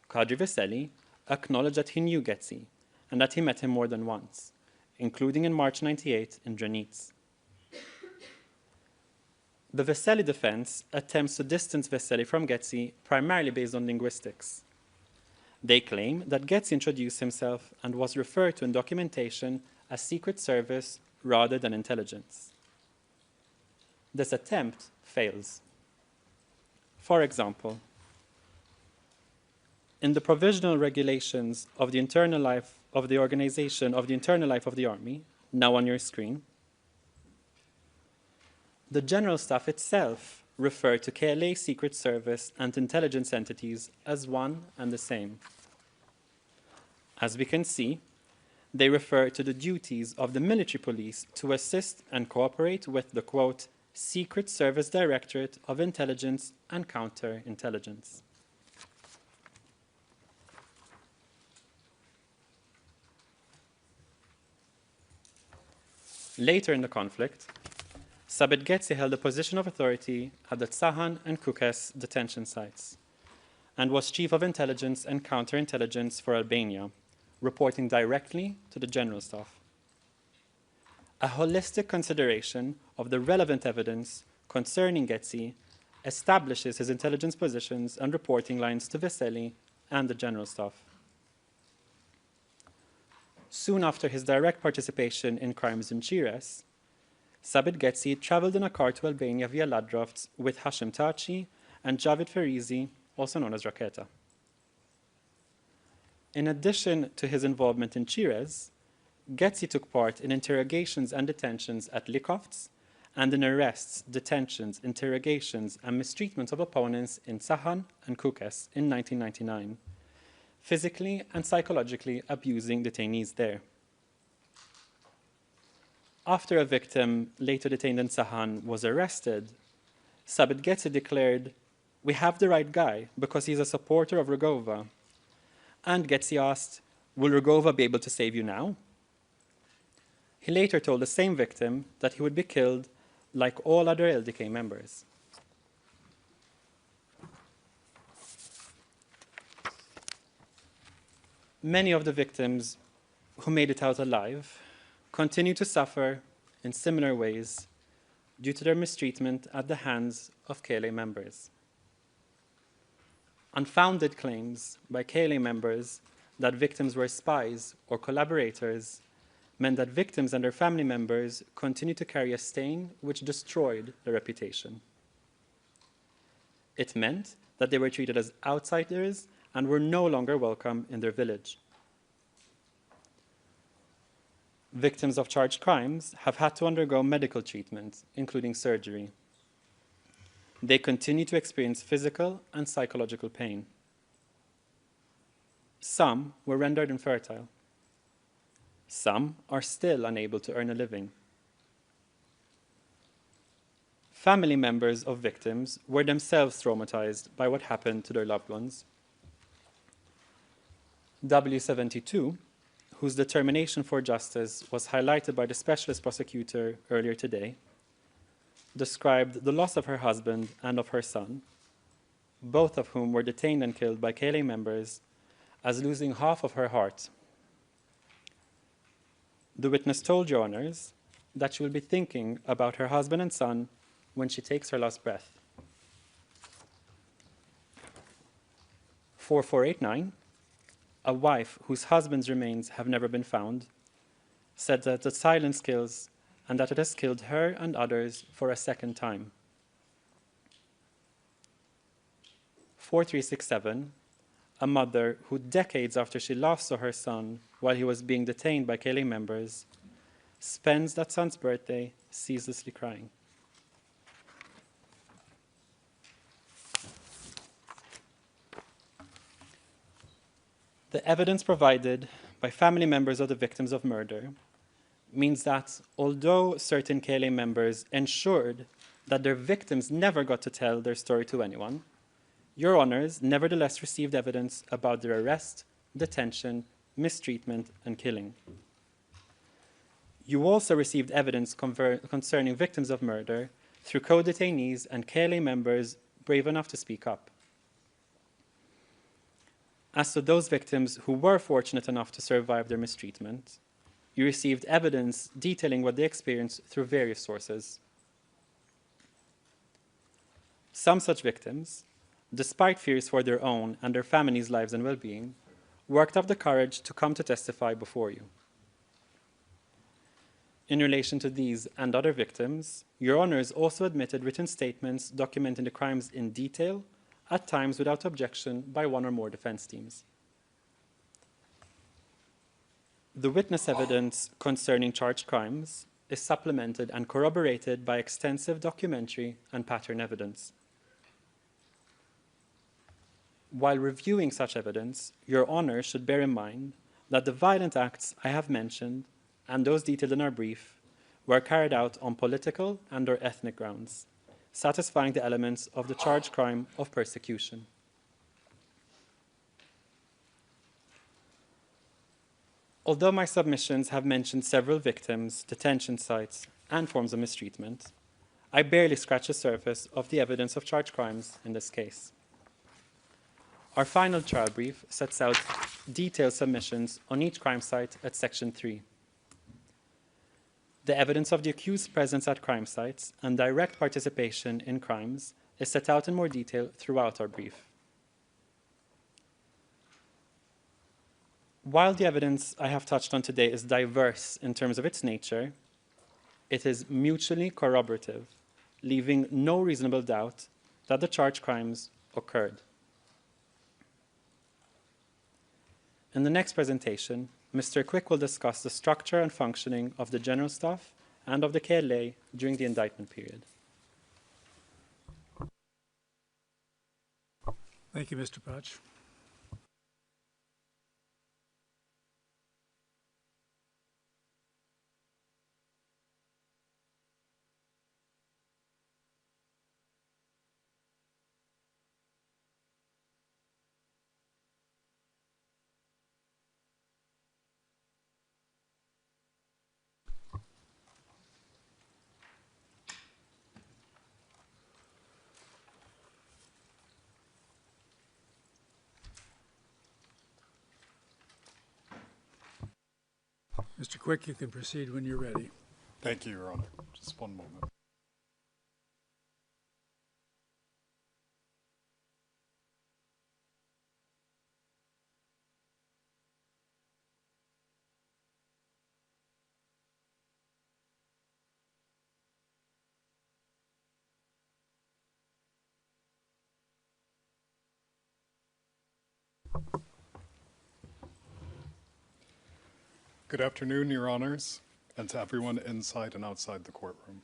Kadri Veseli acknowledged that he knew Getzi and that he met him more than once, including in March 98 in Dranitz. The Veseli defense attempts to distance Veseli from Getzi primarily based on linguistics. They claim that Getzi introduced himself and was referred to in documentation as Secret Service rather than intelligence. This attempt fails. For example, in the provisional regulations of the internal life of the organization of the internal life of the army, now on your screen, the general staff itself referred to KLA Secret Service and intelligence entities as one and the same. As we can see, they refer to the duties of the military police to assist and cooperate with the, quote, Secret Service Directorate of Intelligence and Counterintelligence. Later in the conflict, Sabit Getzi held a position of authority at the Tsahan and Kukes detention sites and was Chief of Intelligence and Counterintelligence for Albania, reporting directly to the General Staff. A holistic consideration of the relevant evidence concerning Getzi establishes his intelligence positions and reporting lines to Veseli and the General Staff. Soon after his direct participation in crimes in Chires, Sabit Getzi traveled in a car to Albania via Ladrovts with Hashim Thaci and Javid Ferizi, also known as Raketa. In addition to his involvement in Chires, Getzi took part in interrogations and detentions at Likovts and in arrests, detentions, interrogations, and mistreatment of opponents in Tsahan and Kukes in 1999, physically and psychologically abusing detainees there. After a victim later detained in Tsahan was arrested, Sabit Getzi declared, "We have the right guy because he's a supporter of Rugova." And Getzi asked, "Will Rugova be able to save you now?" He later told the same victim that he would be killed like all other LDK members. Many of the victims who made it out alive continue to suffer in similar ways due to their mistreatment at the hands of KLA members. Unfounded claims by KLA members that victims were spies or collaborators meant that victims and their family members continued to carry a stain which destroyed their reputation. It meant that they were treated as outsiders and were no longer welcome in their village. Victims of charged crimes have had to undergo medical treatment, including surgery. They continue to experience physical and psychological pain. Some were rendered infertile. Some are still unable to earn a living. Family members of victims were themselves traumatized by what happened to their loved ones. W72, whose determination for justice was highlighted by the specialist prosecutor earlier today, described the loss of her husband and of her son, both of whom were detained and killed by KLA members, as losing half of her heart. The witness told Your Honors that she will be thinking about her husband and son when she takes her last breath. 4489, a wife whose husband's remains have never been found, said that the silence kills and that it has killed her and others for a second time. 4367, a mother who decades after she last saw her son while he was being detained by KLA members, spends that son's birthday ceaselessly crying. The evidence provided by family members of the victims of murder means that although certain KLA members ensured that their victims never got to tell their story to anyone, Your Honors nevertheless received evidence about their arrest, detention, mistreatment, and killing. You also received evidence concerning victims of murder through co-detainees and KLA members brave enough to speak up. As to those victims who were fortunate enough to survive their mistreatment, you received evidence detailing what they experienced through various sources. Some such victims, despite fears for their own and their families' lives and well-being, worked up the courage to come to testify before you. In relation to these and other victims, your honors also admitted written statements documenting the crimes in detail, at times without objection by one or more defense teams. The witness evidence concerning charged crimes is supplemented and corroborated by extensive documentary and pattern evidence. While reviewing such evidence, your honor should bear in mind that the violent acts I have mentioned and those detailed in our brief were carried out on political and/or ethnic grounds, satisfying the elements of the charged crime of persecution. Although my submissions have mentioned several victims, detention sites, and forms of mistreatment, I barely scratch the surface of the evidence of charged crimes in this case. Our final trial brief sets out detailed submissions on each crime site at Section 3. The evidence of the accused's presence at crime sites and direct participation in crimes is set out in more detail throughout our brief. While the evidence I have touched on today is diverse in terms of its nature, it is mutually corroborative, leaving no reasonable doubt that the charged crimes occurred. In the next presentation, Mr. Quick will discuss the structure and functioning of the General Staff and of the KLA during the indictment period. Thank you, Mr. Thaci. Mr. Quick, you can proceed when you're ready. Thank you, Your Honor. Just one moment. Good afternoon, Your Honors, and to everyone inside and outside the courtroom.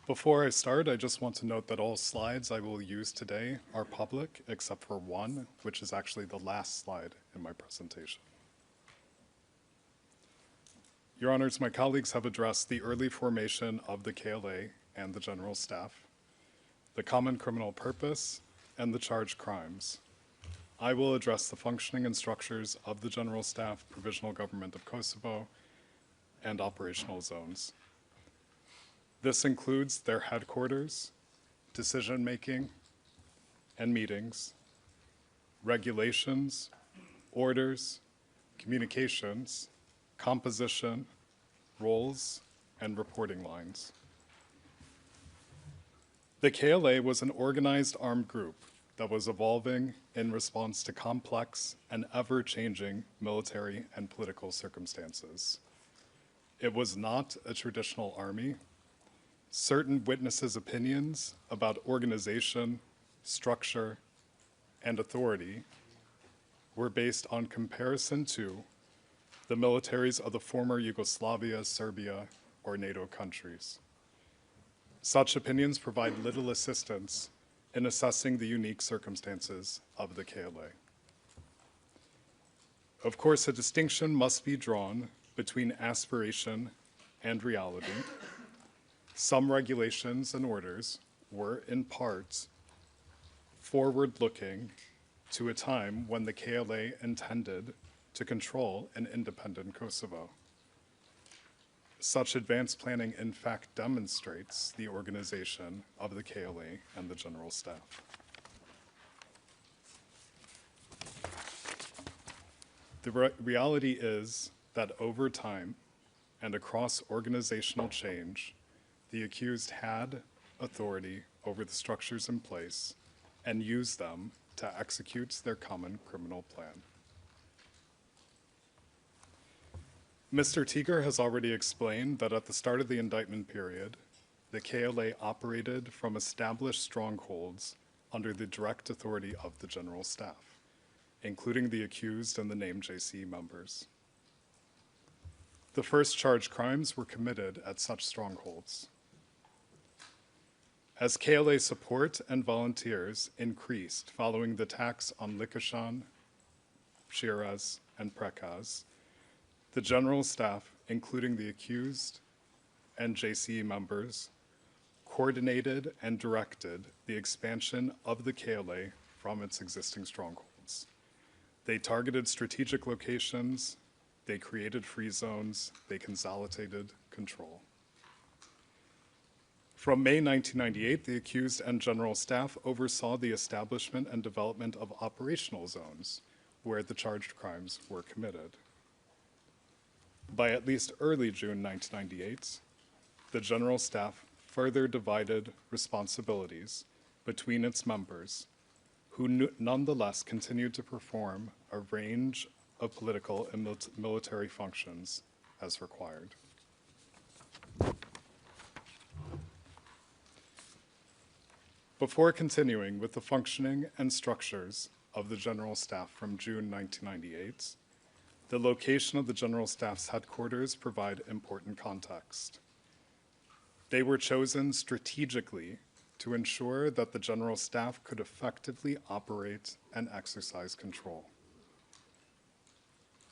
Before I start, I just want to note that all slides I will use today are public, except for one, which is actually the last slide in my presentation. Your Honors, my colleagues have addressed the early formation of the KLA and the General Staff, the common criminal purpose, and the charged crimes. I will address the functioning and structures of the General Staff, Provisional Government of Kosovo, and operational zones. This includes their headquarters, decision-making and meetings, regulations, orders, communications, composition, roles, and reporting lines. The KLA was an organized armed group that was evolving in response to complex and ever-changing military and political circumstances. It was not a traditional army. Certain witnesses' opinions about organization, structure, and authority were based on comparison to the militaries of the former Yugoslavia, Serbia, or NATO countries. Such opinions provide little assistance in assessing the unique circumstances of the KLA. Of course, a distinction must be drawn between aspiration and reality. Some regulations and orders were, in part, forward-looking to a time when the KLA intended to control an independent Kosovo. such advanced planning in fact demonstrates the organization of the KLA and the General Staff. The reality is that over time and across organizational change, the accused had authority over the structures in place and used them to execute their common criminal plan. Mr. Teager has already explained that at the start of the indictment period, the KLA operated from established strongholds under the direct authority of the General Staff, including the accused and the named JCE members. The first charged crimes were committed at such strongholds. As KLA support and volunteers increased following the attacks on Likashan, Shiraz, and Prekaz, the General Staff, including the accused and JCE members, coordinated and directed the expansion of the KLA from its existing strongholds. They targeted strategic locations, they created free zones, they consolidated control. From May 1998, the accused and General Staff oversaw the establishment and development of operational zones where the charged crimes were committed. By at least early June 1998, the General Staff further divided responsibilities between its members, who nonetheless continued to perform a range of political and military functions as required. Before continuing with the functioning and structures of the General Staff from June 1998, the location of the General Staff's headquarters provide important context. They were chosen strategically to ensure that the General Staff could effectively operate and exercise control.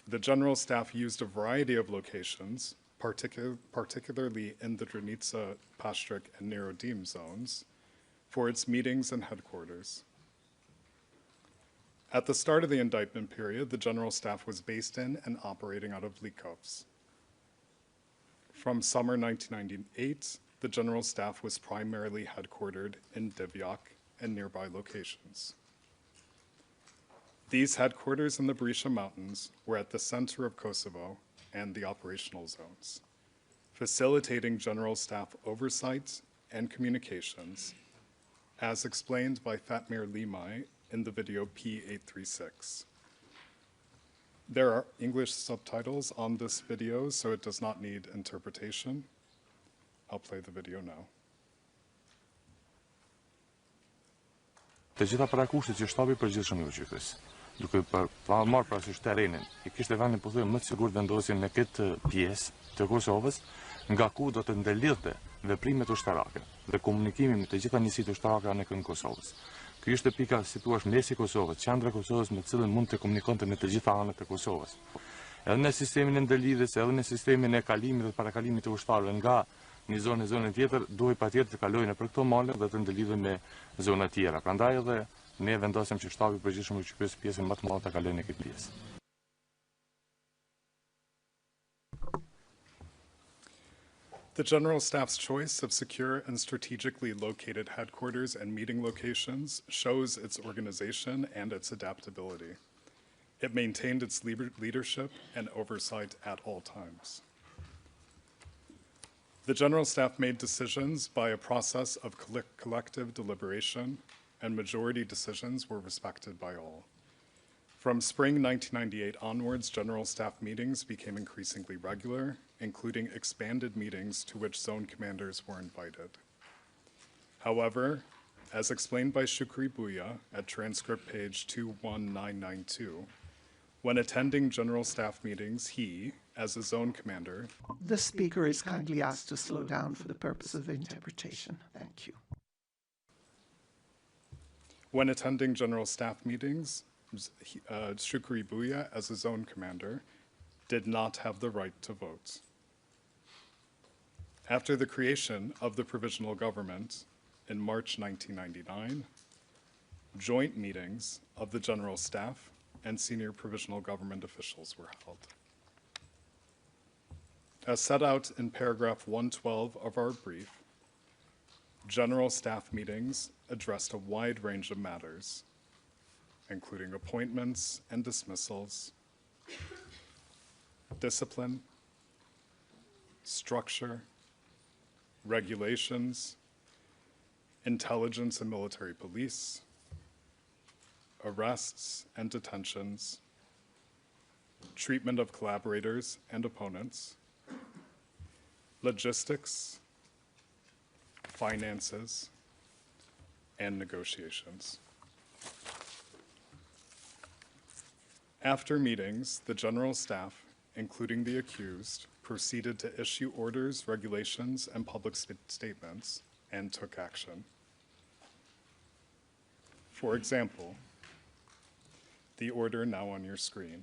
The General Staff used a variety of locations, particularly in the Drenica, Pastrik, and Nerodim zones, for its meetings and headquarters. At the start of the indictment period, the General Staff was based in and operating out of Likovsk. From summer 1998, the General Staff was primarily headquartered in Divjak and nearby locations. These headquarters in the Berisha Mountains were at the center of Kosovo and the operational zones, facilitating General Staff oversight and communications, as explained by Fatmir Limay in the video P836. There are English subtitles on this video, so it does not need interpretation. I'll play the video now. Të gjitha parakushtet që shtabi përgjithshëm i gjykës, duke marrë parasysh terrenin, I kishte vendin pothuajse më të sigurt vendosjen në këtë pjesë të Kosovës, nga ku do të ndëlidhte veprimet ushtarake dhe komunikimi me të gjitha njësitë ushtarake në kënd Kosovës. Ky ishte pika, si thua, mesi i Kosovës, qendra e Kosovës me të cilën mund të komunikonte me të gjitha anët e Kosovës. Edhe në sistemin e ndëlidhjes, edhe në sistemin e kalimit dhe parakalimit të ushtarëve nga një zonë në zonën tjetër, duhej patjetër të kalojnë për këto male dhe të ndëlidhen me zona tjera. Prandaj edhe ne vendosëm që shtabi I përgjithshëm I gjykës pjesën më të madhe ta kalojnë në këtë pjesë. The General Staff's choice of secure and strategically located headquarters and meeting locations shows its organization and its adaptability. It maintained its leadership and oversight at all times. The General Staff made decisions by a process of collective deliberation, and majority decisions were respected by all. From spring 1998 onwards, General Staff meetings became increasingly regular, including expanded meetings to which zone commanders were invited. However, as explained by Shukri Bouya at transcript page 21992, when attending General Staff meetings, he, as a zone commander... The speaker is kindly asked to slow down for the purpose of interpretation. Thank you. When attending General Staff meetings, Shukri Bouya, as a zone commander, did not have the right to vote. After the creation of the Provisional Government in March 1999, joint meetings of the General Staff and senior Provisional Government officials were held. As set out in paragraph 112 of our brief, general staff meetings addressed a wide range of matters, including appointments and dismissals, discipline, structure, regulations, intelligence and military police, arrests and detentions, treatment of collaborators and opponents, logistics, finances, and negotiations. After meetings, the general staff, including the accused, proceeded to issue orders, regulations, and public statements, and took action. For example, the order now on your screen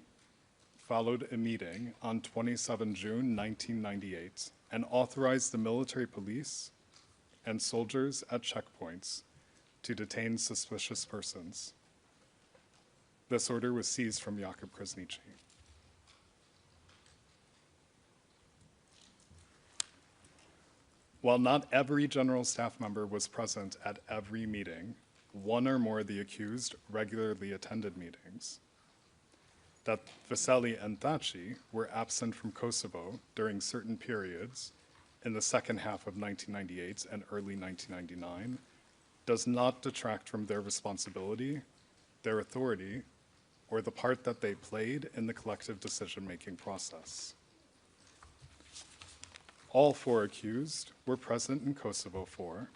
followed a meeting on 27 June 1998 and authorized the military police and soldiers at checkpoints to detain suspicious persons. This order was seized from Jakub Krasniqi. While not every general staff member was present at every meeting, one or more of the accused regularly attended meetings. That Veseli and Thaci were absent from Kosovo during certain periods in the second half of 1998 and early 1999 does not detract from their responsibility, their authority, or the part that they played in the collective decision-making process. All four accused were present in Kosovo for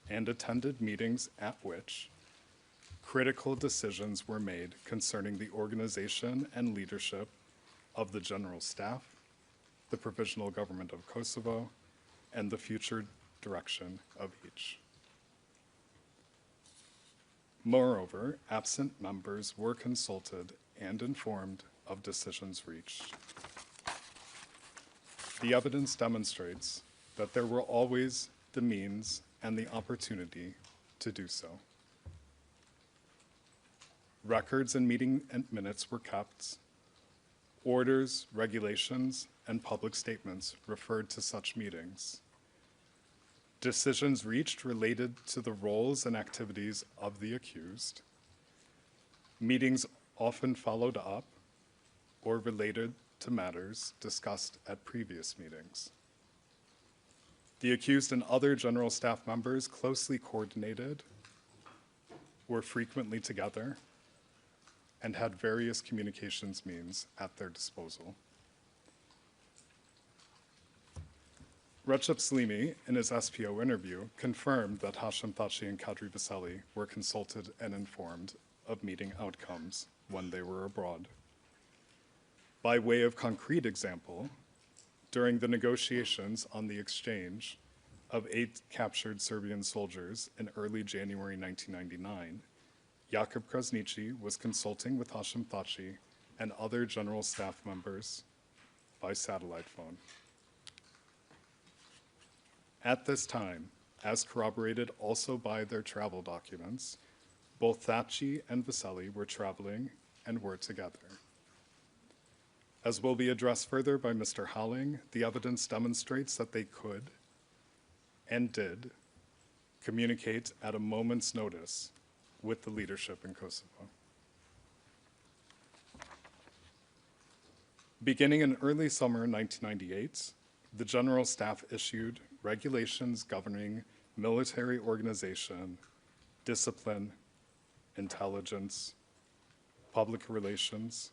and attended meetings at which critical decisions were made concerning the organization and leadership of the general staff, the provisional government of Kosovo, and the future direction of each. Moreover, absent members were consulted and informed of decisions reached. The evidence demonstrates that there were always the means and the opportunity to do so. Records and meeting minutes were kept. Orders, regulations, and public statements referred to such meetings. Decisions reached related to the roles and activities of the accused. Meetings often followed up or related to matters discussed at previous meetings. The accused and other general staff members closely coordinated, were frequently together, and had various communications means at their disposal. Recep Slimi, in his SPO interview, confirmed that Hashim Thaci and Kadri Veseli were consulted and informed of meeting outcomes when they were abroad. By way of concrete example, during the negotiations on the exchange of 8 captured Serbian soldiers in early January 1999, Jakub Krasniqi was consulting with Hashim Thaci and other general staff members by satellite phone. At this time, as corroborated also by their travel documents, both Thaci and Veseli were traveling and were together. As will be addressed further by Mr. Halling, the evidence demonstrates that they could and did communicate at a moment's notice with the leadership in Kosovo. Beginning in early summer 1998, the General Staff issued regulations governing military organization, discipline, intelligence, public relations,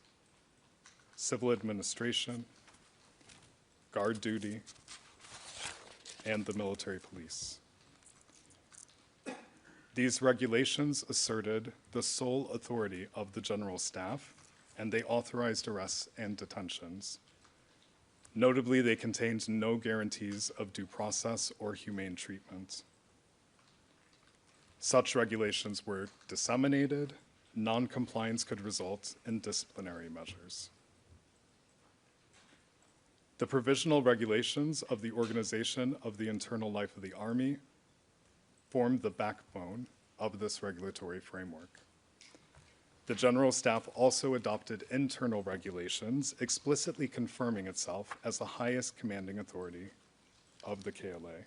civil administration, guard duty, and the military police. These regulations asserted the sole authority of the General Staff, and they authorized arrests and detentions. Notably, they contained no guarantees of due process or humane treatment. Such regulations were disseminated. Non-compliance could result in disciplinary measures. The provisional regulations of the organization of the internal life of the Army formed the backbone of this regulatory framework. The General Staff also adopted internal regulations explicitly confirming itself as the highest commanding authority of the KLA.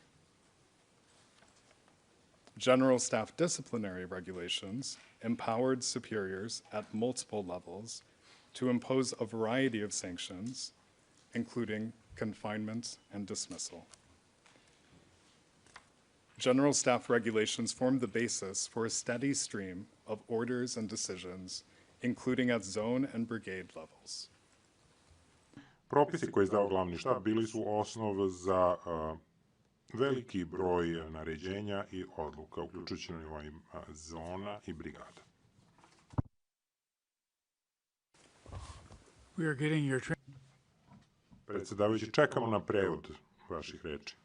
General Staff disciplinary regulations empowered superiors at multiple levels to impose a variety of sanctions, including confinement and dismissal. General Staff regulations form the basis for a steady stream of orders and decisions, including at zone and brigade levels. Propisi koje je izdao glavni štab bili su osnov za veliki broj naređenja i odluka, uključujući na nivoima zona i brigada. We are getting your Predsjedavajući, čekamo na prevod vaših reči.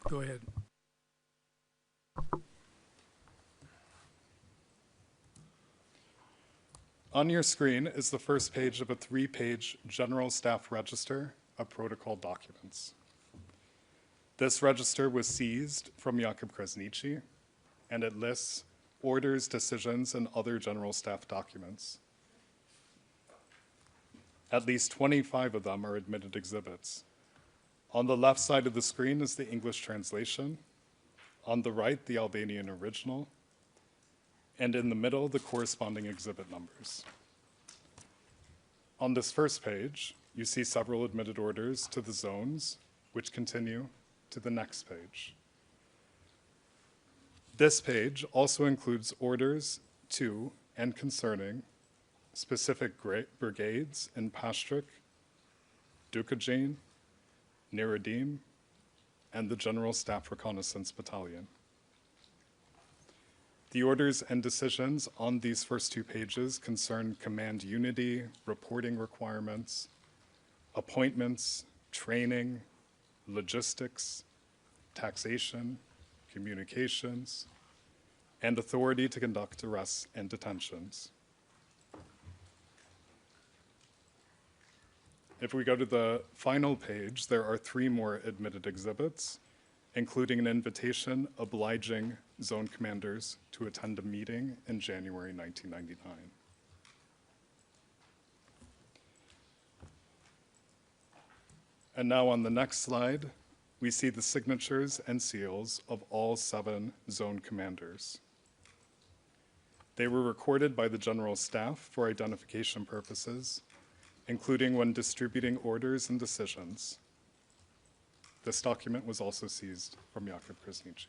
Go ahead. On your screen is the first page of a 3-page General Staff Register of Protocol Documents. This register was seized from Jakub Krasniqi, and it lists orders, decisions, and other General Staff documents. At least 25 of them are admitted exhibits. On the left side of the screen is the English translation, on the right, the Albanian original, and in the middle, the corresponding exhibit numbers. On this first page, you see several admitted orders to the zones, which continue to the next page. This page also includes orders to and concerning specific brigades in Pastrik, Dukajin, Niradim, and the General Staff Reconnaissance Battalion. The orders and decisions on these first 2 pages concern command unity, reporting requirements, appointments, training, logistics, taxation, communications, and authority to conduct arrests and detentions. If we go to the final page, there are 3 more admitted exhibits, including an invitation obliging zone commanders to attend a meeting in January 1999. And now on the next slide, we see the signatures and seals of all 7 zone commanders. They were recorded by the General Staff for identification purposes, including when distributing orders and decisions. This document was also seized from Jakub Krasniqi.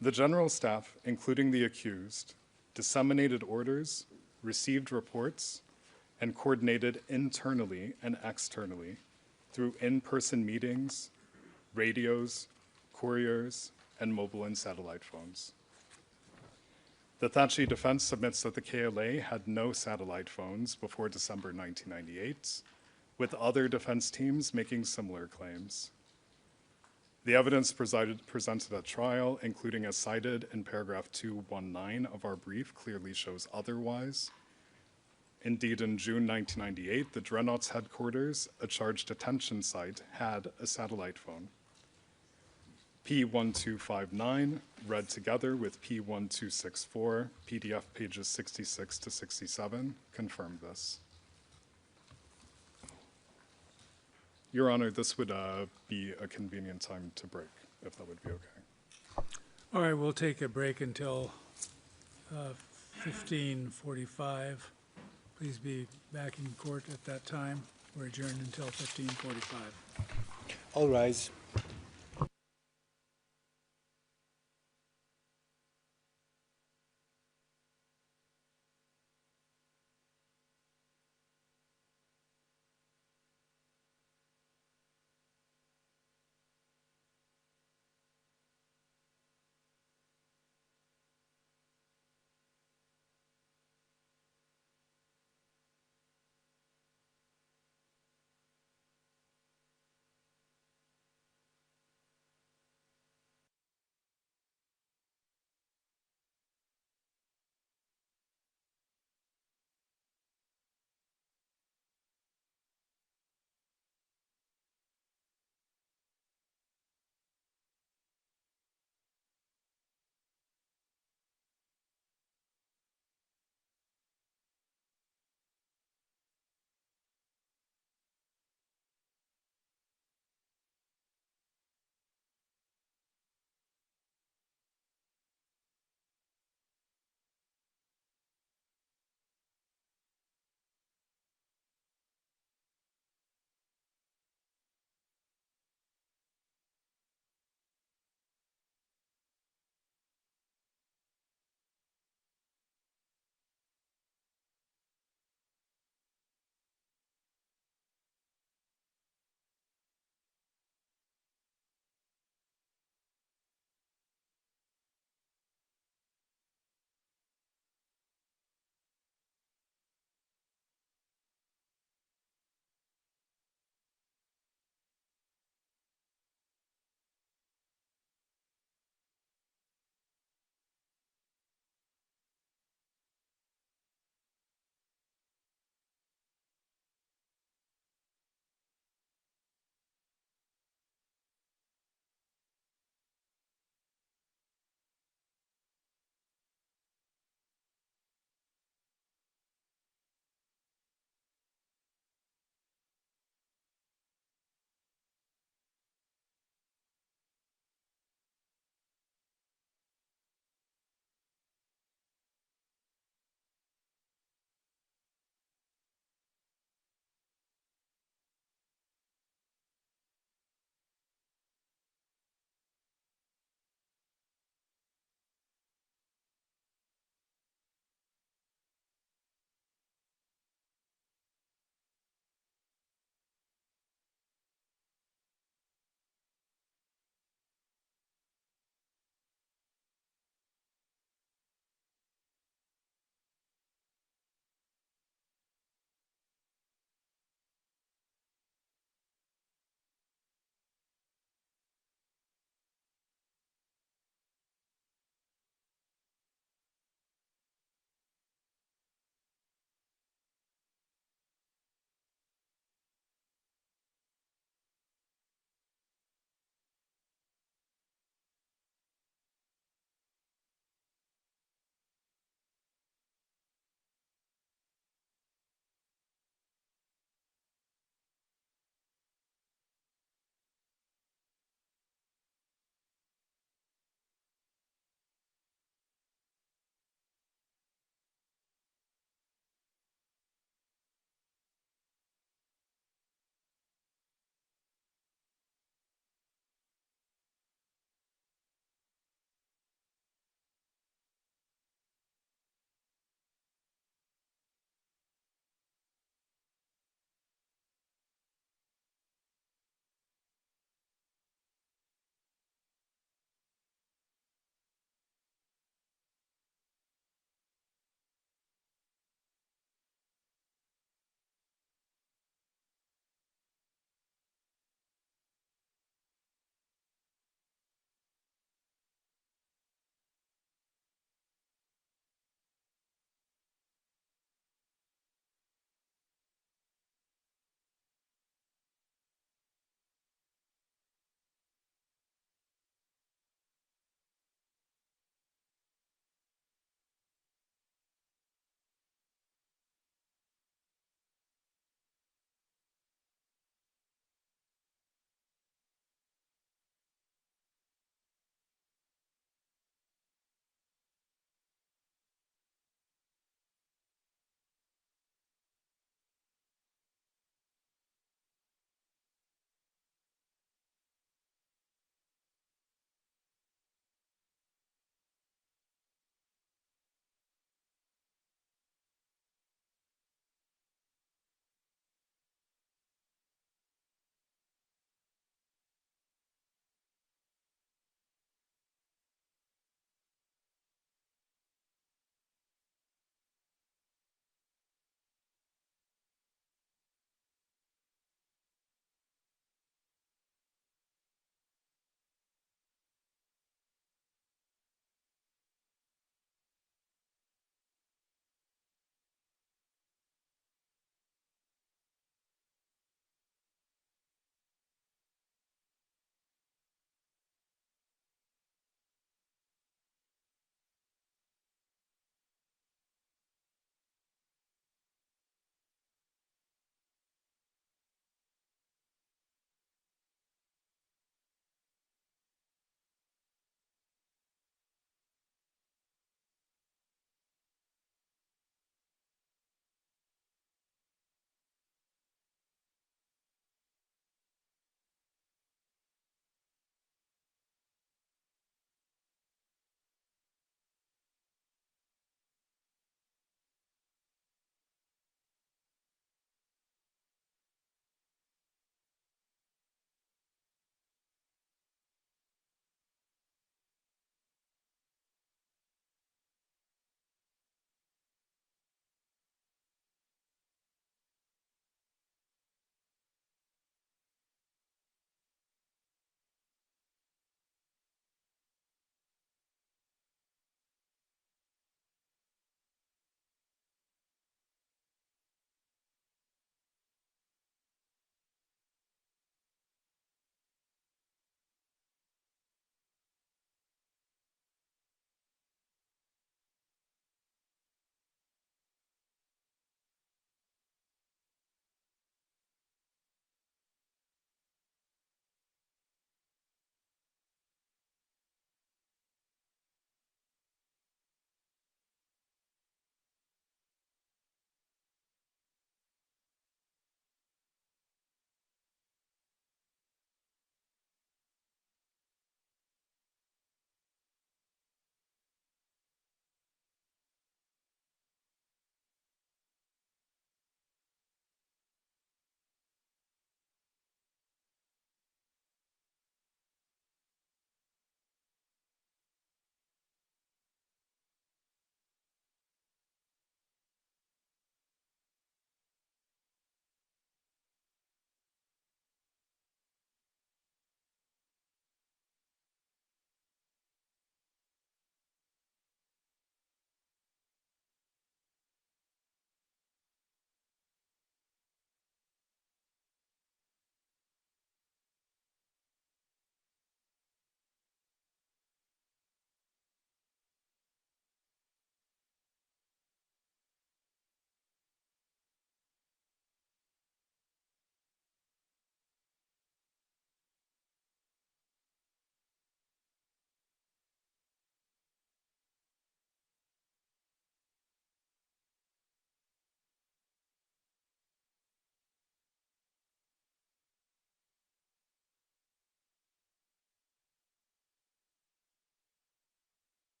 The General Staff, including the accused, disseminated orders, received reports, and coordinated internally and externally through in-person meetings, radios, couriers, and mobile and satellite phones. The Thaci defense submits that the KLA had no satellite phones before December 1998, with other defense teams making similar claims. The evidence presented at trial, including as cited in paragraph 219 of our brief, clearly shows otherwise. Indeed, in June 1998, the Dreadnought's headquarters, a charge detention site, had a satellite phone. P1259, read together with P1264, PDF pages 66 to 67, confirm this. Your Honor, this would be a convenient time to break, if that would be okay. All right, we'll take a break until 15:45. Please be back in court at that time. We're adjourned until 15:45. All rise.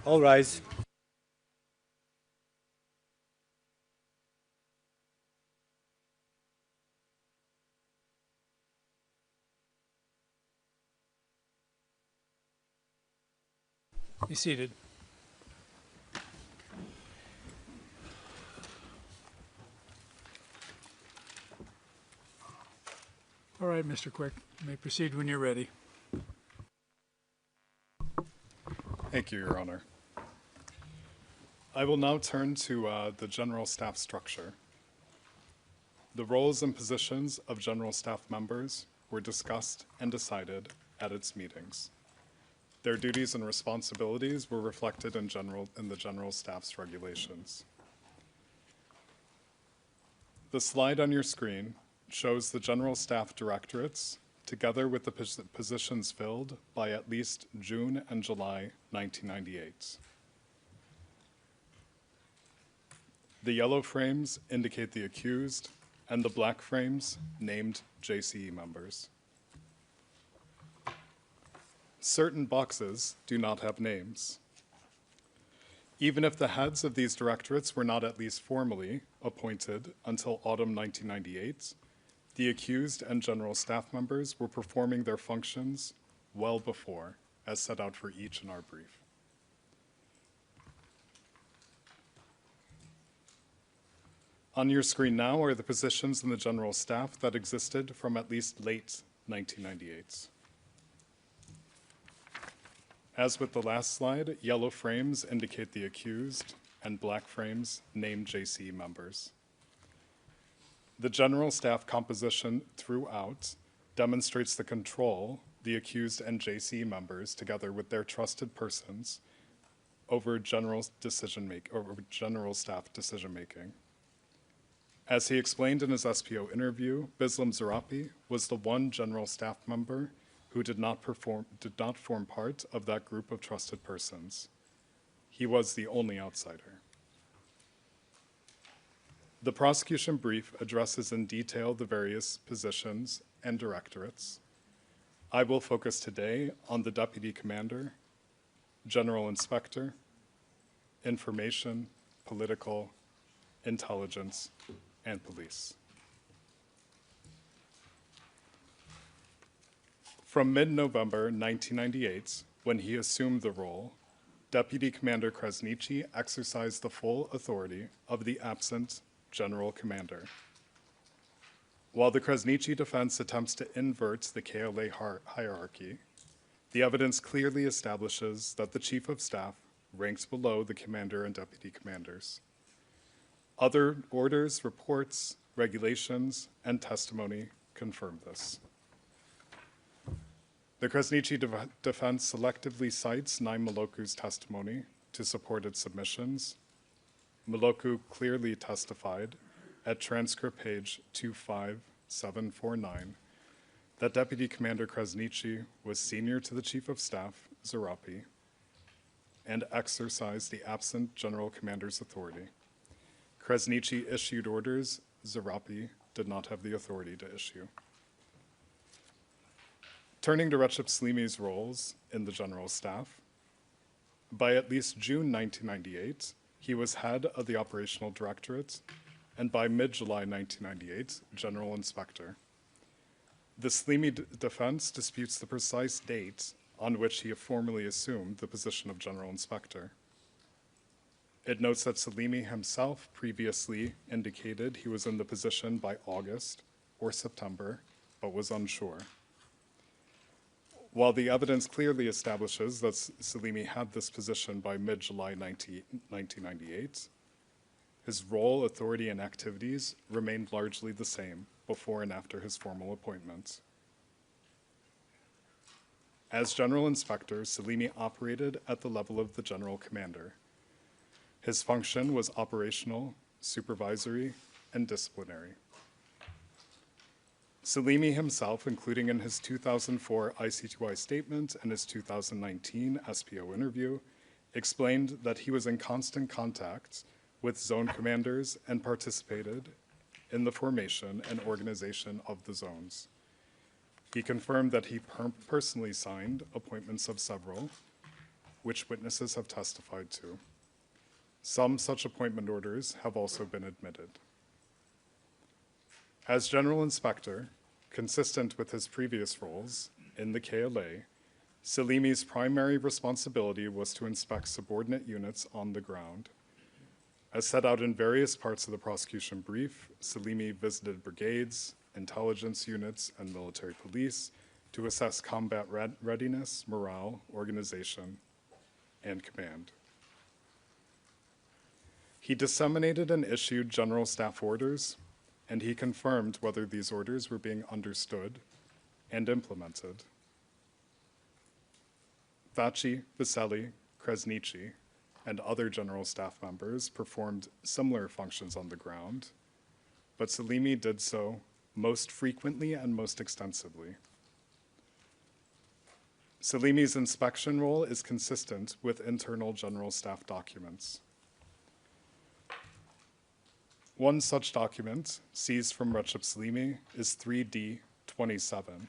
All rise. Be seated. All right, Mr. Quick, you may proceed when you're ready. Thank you, Your Honor. I will now turn to the general staff structure. The roles and positions of general staff members were discussed and decided at its meetings. Their duties and responsibilities were reflected in the general staff's regulations. The slide on your screen shows the general staff directorates together with the positions filled by at least June and July 1998. The yellow frames indicate the accused, and the black frames named JCE members. Certain boxes do not have names. Even if the heads of these directorates were not at least formally appointed until autumn 1998, the accused and general staff members were performing their functions well before, as set out for each in our brief. On your screen now are the positions in the general staff that existed from at least late 1998. As with the last slide, yellow frames indicate the accused and black frames name JCE members. The general staff composition throughout demonstrates the control the accused and JCE members, together with their trusted persons, over general staff decision-making. As he explained in his SPO interview, Bislam Zarapi was the one general staff member who did not form part of that group of trusted persons. He was the only outsider. The prosecution brief addresses in detail the various positions and directorates. I will focus today on the deputy commander, general inspector, information, political, intelligence, and police. From mid-November 1998, when he assumed the role, Deputy Commander Krasniqi exercised the full authority of the absent General Commander. While the Krasniqi defense attempts to invert the KLA hierarchy, the evidence clearly establishes that the Chief of Staff ranks below the Commander and Deputy Commanders. Other orders, reports, regulations, and testimony confirm this. The Krasniqi defense selectively cites Naim Moloku's testimony to support its submissions. Moloku clearly testified at transcript page 25749 that Deputy Commander Krasniqi was senior to the Chief of Staff, Zarapi, and exercised the absent General Commander's authority. Krasniqi issued orders Zarapi did not have the authority to issue. Turning to Recep Slimi's roles in the General Staff, by at least June 1998, he was head of the Operational Directorate, and by mid-July 1998, General Inspector. The Slimi defense disputes the precise date on which he formally assumed the position of General Inspector. It notes that Salimi himself previously indicated he was in the position by August or September, but was unsure. While the evidence clearly establishes that Salimi had this position by mid-July 1998, his role, authority, and activities remained largely the same before and after his formal appointment. As General Inspector, Salimi operated at the level of the General Commander. His function was operational, supervisory, and disciplinary. Salimi himself, including in his 2004 IC2I statement and his 2019 SPO interview, explained that he was in constant contact with zone commanders and participated in the formation and organization of the zones. He confirmed that he personally signed appointments of several which witnesses have testified to. Some such appointment orders have also been admitted. As General Inspector, consistent with his previous roles in the KLA, Salimi's primary responsibility was to inspect subordinate units on the ground. As set out in various parts of the prosecution brief, Salimi visited brigades, intelligence units, and military police to assess combat readiness, morale, organization, and command. He disseminated and issued general staff orders, and he confirmed whether these orders were being understood and implemented. Thaci, Veseli, Kresnici, and other general staff members performed similar functions on the ground, but Salimi did so most frequently and most extensively. Salimi's inspection role is consistent with internal general staff documents. One such document, seized from Recep Salimi, is 3D27,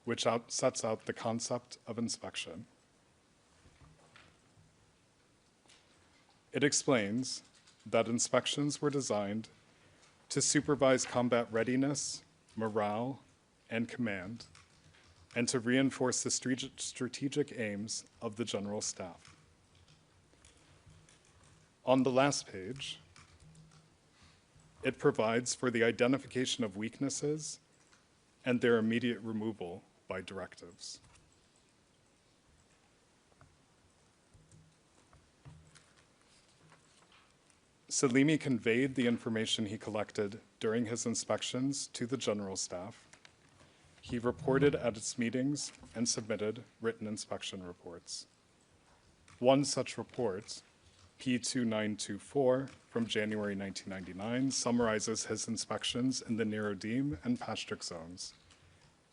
which sets out the concept of inspection. It explains that inspections were designed to supervise combat readiness, morale, and command, and to reinforce the strategic aims of the general staff. On the last page, it provides for the identification of weaknesses and their immediate removal by directives. Salimi conveyed the information he collected during his inspections to the general staff. He reported at its meetings and submitted written inspection reports. One such report, P2924 from January 1999, summarizes his inspections in the Nerodim and Pastrik zones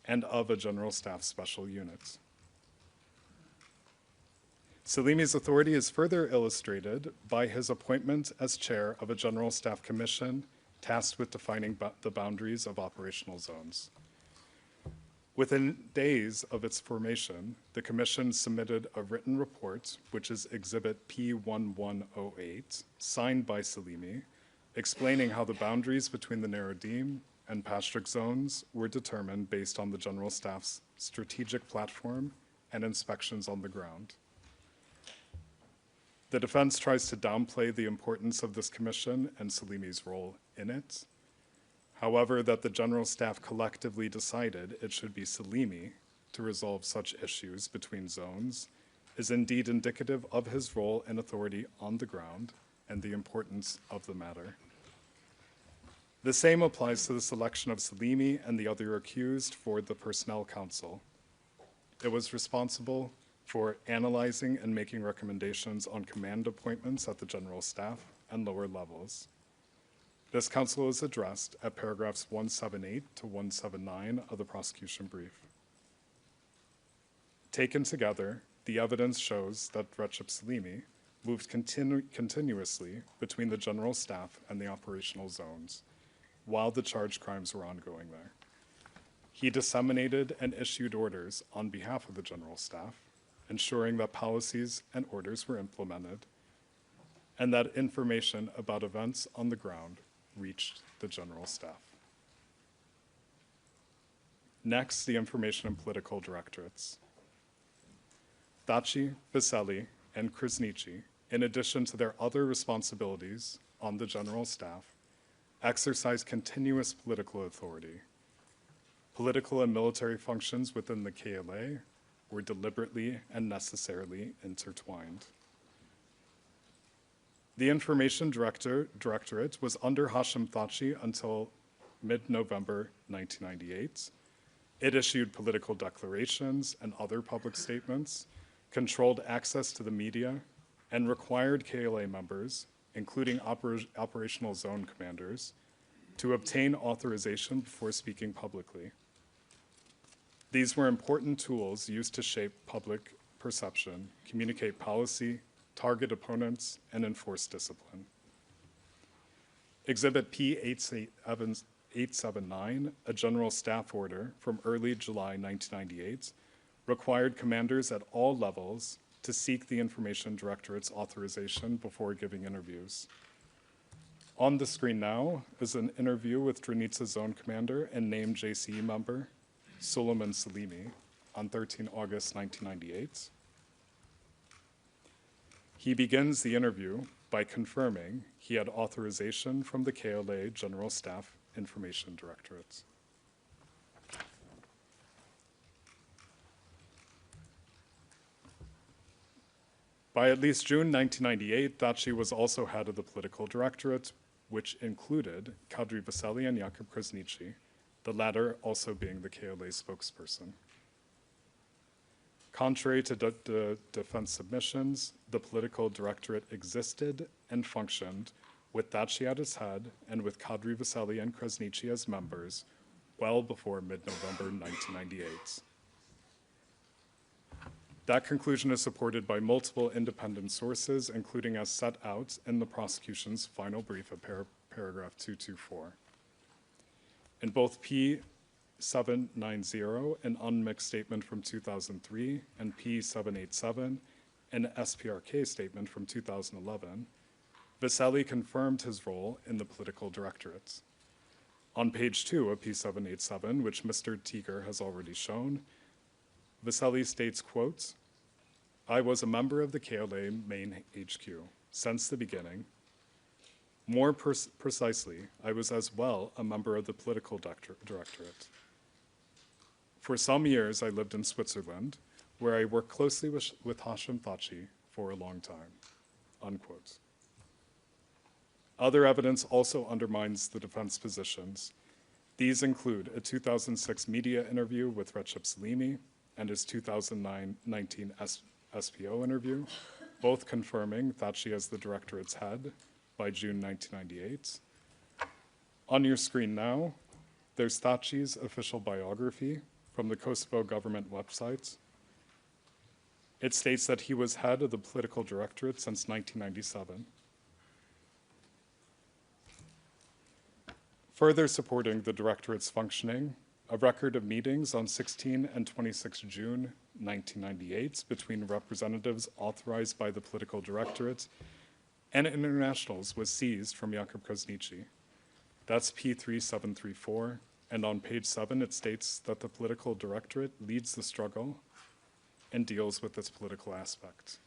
and of a general staff special unit. Salimi's authority is further illustrated by his appointment as chair of a general staff commission tasked with defining the boundaries of operational zones. Within days of its formation, the commission submitted a written report, which is Exhibit P1108, signed by Salimi, explaining how the boundaries between the Nerodim and Pastrik zones were determined based on the general staff's strategic platform and inspections on the ground. The defense tries to downplay the importance of this commission and Salimi's role in it. However, that the general staff collectively decided it should be Salimi to resolve such issues between zones is indeed indicative of his role and authority on the ground and the importance of the matter. The same applies to the selection of Salimi and the other accused for the Personnel Council. It was responsible for analyzing and making recommendations on command appointments at the general staff and lower levels. This council is addressed at paragraphs 178 to 179 of the prosecution brief. Taken together, the evidence shows that Recep Salimi moved continuously between the general staff and the operational zones while the charged crimes were ongoing there. He disseminated and issued orders on behalf of the general staff, ensuring that policies and orders were implemented, and that information about events on the ground reached the general staff. Next, the Information and Political Directorates. Thaci, Veseli, and Kresnici, in addition to their other responsibilities on the general staff, exercise continuous political authority. Political and military functions within the KLA were deliberately and necessarily intertwined. The Information Directorate was under Hashim Thaci until mid-November 1998. It issued political declarations and other public statements, controlled access to the media, and required KLA members, including operational zone commanders, to obtain authorization before speaking publicly. These were important tools used to shape public perception, communicate policy, target opponents, and enforce discipline. Exhibit P879, a general staff order from early July 1998, required commanders at all levels to seek the Information Directorate's authorization before giving interviews. On the screen now is an interview with Drenica Zone Commander and named JCE member Suleiman Salimi on 13 August 1998. He begins the interview by confirming he had authorization from the KLA General Staff Information Directorate. By at least June 1998, Thaci was also head of the political directorate, which included Kadri Veseli and Jakub Krasniqi, the latter also being the KLA spokesperson. Contrary to defense submissions, the political directorate existed and functioned with Thaci at its head and with Kadri Veseli and Krasniqi as members well before mid-November 1998. That conclusion is supported by multiple independent sources, including as set out in the prosecution's final brief at paragraph 224. In both P790, an unmixed statement from 2003, and P787, an SPRK statement from 2011, Veseli confirmed his role in the political directorate. On page 2 of P787, which Mr. Tiger has already shown, Veseli states, quote, "I was a member of the KLA main HQ since the beginning. More precisely, I was as well a member of the political directorate. For some years, I lived in Switzerland, where I worked closely with Hashim Thaci for a long time," unquote. Other evidence also undermines the defense positions. These include a 2006 media interview with Recep Salimi and his 2019 SPO interview, both confirming Thaci as the directorate's head by June 1998. On your screen now, there's Thaci's official biography from the Kosovo government website. It states that he was head of the political directorate since 1997. Further supporting the directorate's functioning, a record of meetings on 16 and 26 June 1998 between representatives authorized by the political directorate and internationals was seized from Jakub Krasniqi. That's P3734, and on page 7 it states that the political directorate leads the struggle and deals with its political aspect.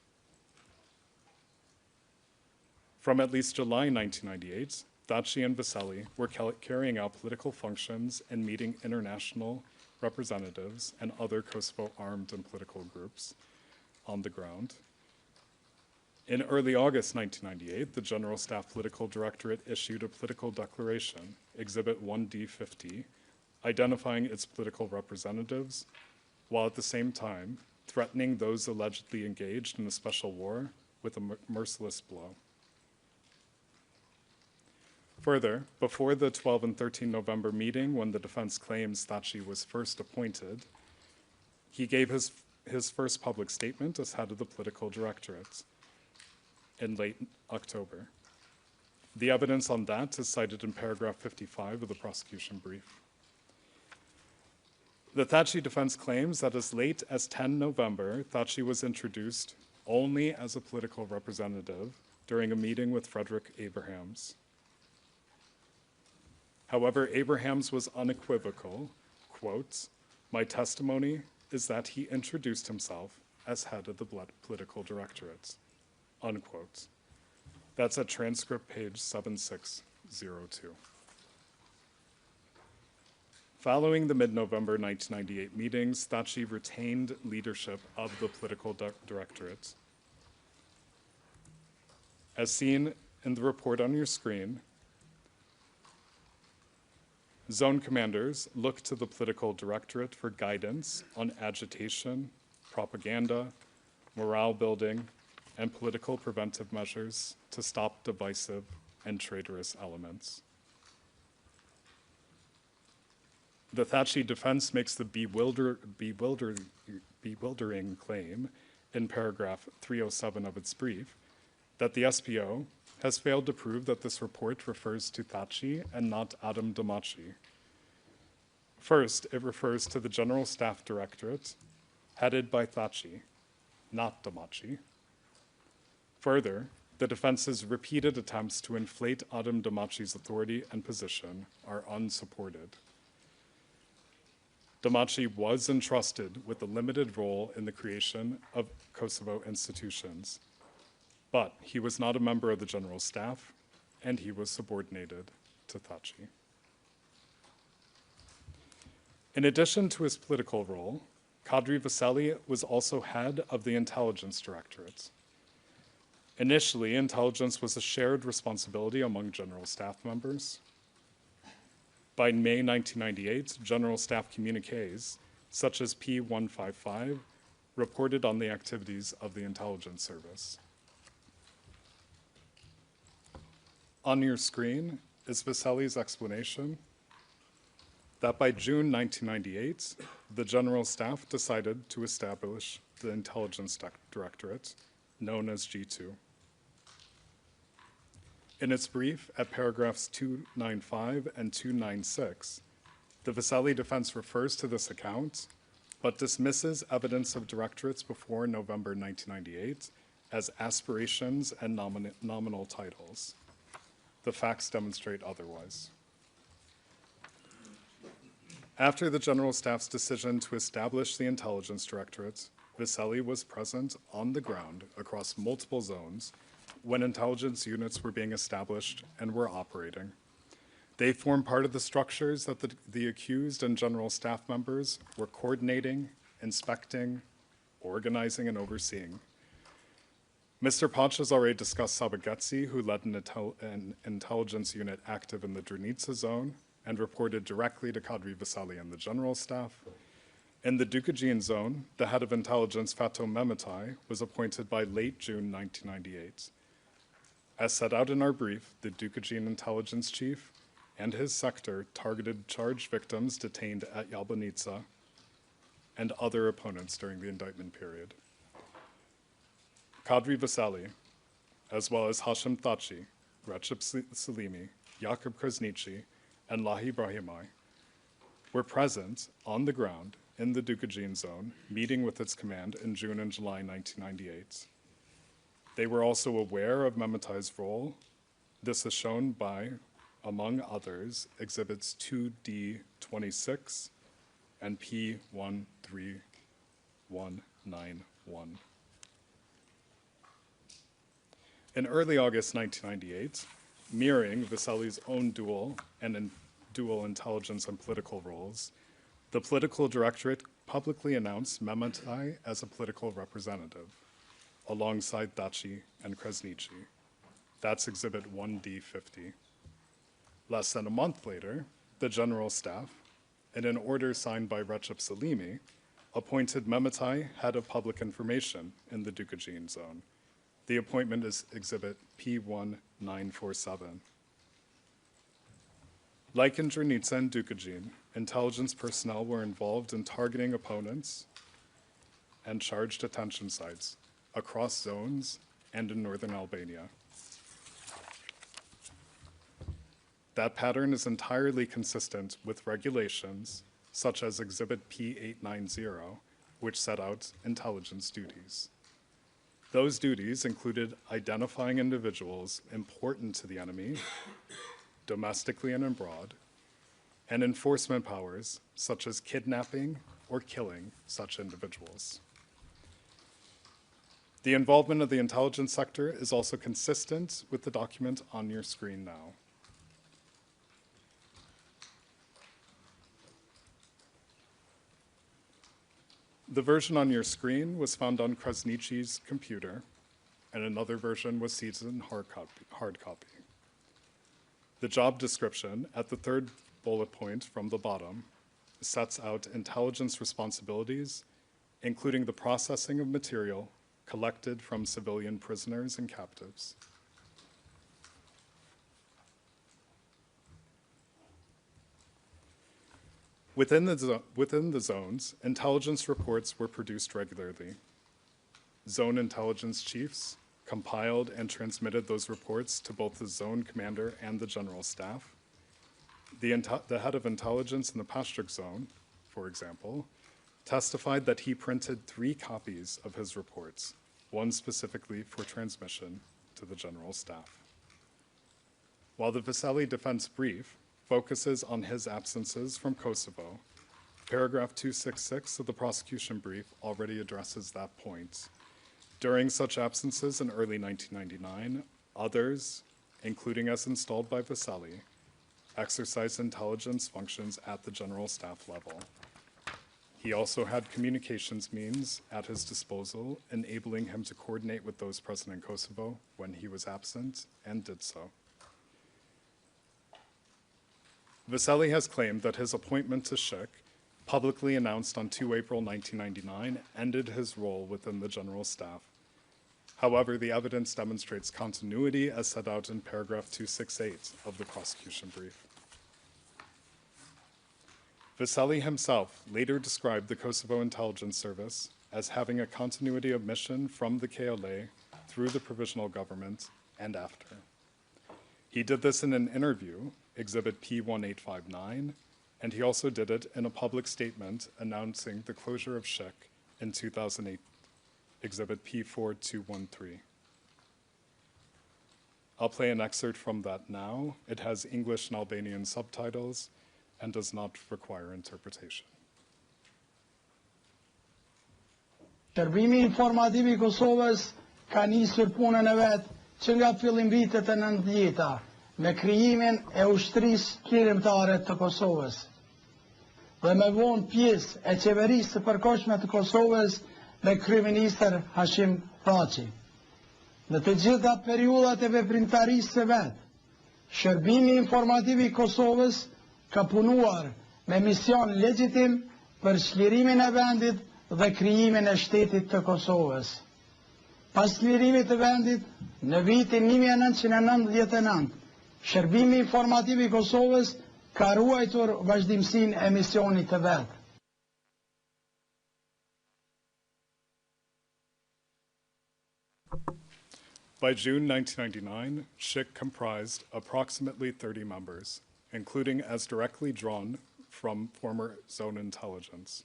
From at least July 1998, Thaci and Veseli were carrying out political functions and meeting international representatives and other Kosovo armed and political groups on the ground. In early August 1998, the General Staff Political Directorate issued a political declaration, Exhibit 1D50, identifying its political representatives, while at the same time threatening those allegedly engaged in a special war with a merciless blow. Further, before the 12 and 13 November meeting, when the defense claims Thaci was first appointed, he gave his first public statement as head of the political directorate in late October. The evidence on that is cited in paragraph 55 of the prosecution brief. The Thaci defense claims that as late as 10 November, Thaci was introduced only as a political representative during a meeting with Frederick Abrahams. However, Abrahams was unequivocal, quote, "My testimony is that he introduced himself as head of the political directorate," unquote. That's at transcript page 7602. Following the mid-November 1998 meetings, Thaci retained leadership of the political directorate. As seen in the report on your screen, zone commanders look to the political directorate for guidance on agitation, propaganda, morale building, and political preventive measures to stop divisive and traitorous elements. The Thaci defense makes the bewildering claim in paragraph 307 of its brief that the SPO has failed to prove that this report refers to Thaci and not Adam Damaci. First, it refers to the General Staff Directorate, headed by Thaci, not Damaci. Further, the defense's repeated attempts to inflate Adem Damaci's authority and position are unsupported. Damaci was entrusted with a limited role in the creation of Kosovo institutions, but he was not a member of the General Staff, and he was subordinated to Thaci. In addition to his political role, Kadri Veseli was also head of the Intelligence Directorate. Initially, intelligence was a shared responsibility among General Staff members. By May 1998, General Staff communiques, such as P155, reported on the activities of the Intelligence Service. On your screen is Veseli's explanation that by June 1998, the General Staff decided to establish the Intelligence Directorate, known as G2. In its brief at paragraphs 295 and 296, the Veseli defense refers to this account, but dismisses evidence of directorates before November 1998 as aspirations and nominal titles. The facts demonstrate otherwise. After the General Staff's decision to establish the Intelligence Directorate, Veseli was present on the ground across multiple zones when intelligence units were being established and were operating. They formed part of the structures that the accused and General Staff members were coordinating, inspecting, organizing, and overseeing. Mr. Ponch has already discussed Sabagetsi, who led an intelligence unit active in the Drenica zone and reported directly to Kadri Veseli and the General Staff. In the Dukagin zone, the head of intelligence, Fato Mehmetai, was appointed by late June 1998. As set out in our brief, the Dukagin intelligence chief and his sector targeted charged victims detained at Yablonitsa and other opponents during the indictment period. Kadri Veseli, as well as Hashim Thaci, Recep Salimi, Jakub Krasniqi, and Lahi Brahimai, were present on the ground in the Dukagin zone, meeting with its command in June and July 1998. They were also aware of Mehmetai's role. This is shown by, among others, exhibits 2D26 and P13191. In early August 1998, mirroring Veseli's own dual intelligence and political roles, the Political Directorate publicly announced Mehmetai as a political representative, alongside Thaci and Krasniqi. That's exhibit 1D50. Less than a month later, the General Staff, in an order signed by Recep Salimi, appointed Mehmetai head of public information in the Dukagin zone. The appointment is exhibit P1947. Like in Drenica and Dukagin, intelligence personnel were involved in targeting opponents and charged detention sites across zones and in northern Albania. That pattern is entirely consistent with regulations such as Exhibit P890, which set out intelligence duties. Those duties included identifying individuals important to the enemy, domestically and abroad, and enforcement powers such as kidnapping or killing such individuals. The involvement of the intelligence sector is also consistent with the document on your screen now. The version on your screen was found on Krasniqi's computer, and another version was seized in hard copy. The job description at the third bullet point from the bottom sets out intelligence responsibilities, including the processing of material collected from civilian prisoners and captives. Within the zones, intelligence reports were produced regularly. Zone intelligence chiefs compiled and transmitted those reports to both the zone commander and the General Staff. The head of intelligence in the Pashtuk zone, for example, testified that he printed 3 copies of his reports, one specifically for transmission to the General Staff. While the Veseli defense brief focuses on his absences from Kosovo, paragraph 266 of the prosecution brief already addresses that point. During such absences in early 1999, others, including as installed by Veseli, exercised intelligence functions at the General Staff level. He also had communications means at his disposal, enabling him to coordinate with those present in Kosovo when he was absent, and did so. Veseli has claimed that his appointment to Shik, publicly announced on 2 April 1999, ended his role within the General Staff. However, the evidence demonstrates continuity as set out in paragraph 268 of the prosecution brief. Veseli himself later described the Kosovo Intelligence Service as having a continuity of mission from the KLA through the provisional government and after. He did this in an interview, Exhibit P1859, and he also did it in a public statement announcing the closure of Shik in 2008, Exhibit P4213. I'll play an excerpt from that now. It has English and Albanian subtitles and does not require interpretation. Shërbimi informativ I Kosovës ka nisur punën e vet që nga fillim vitet e 90-ta me krijimin e ushtrisë qlirimtare të Kosovës dhe me vonë pjesë e qeverisë së përkohshme të Kosovës me kryeministër Hashim Thaci. Në të gjitha periudhat e veprimtarisë së vet, Shërbimi informativ I Kosovës ka punuar me mision legjitim për çlirimin e vendit dhe krijimin e shtetit të Kosovës. Pas çlirimit të vendit, në vitin 1999, Shërbimi informativ I Kosovës ka ruajtur vazhdimsinë e misionit të vet. By June 1999, Shik comprised approximately 30 members, including as directly drawn from former zone intelligence.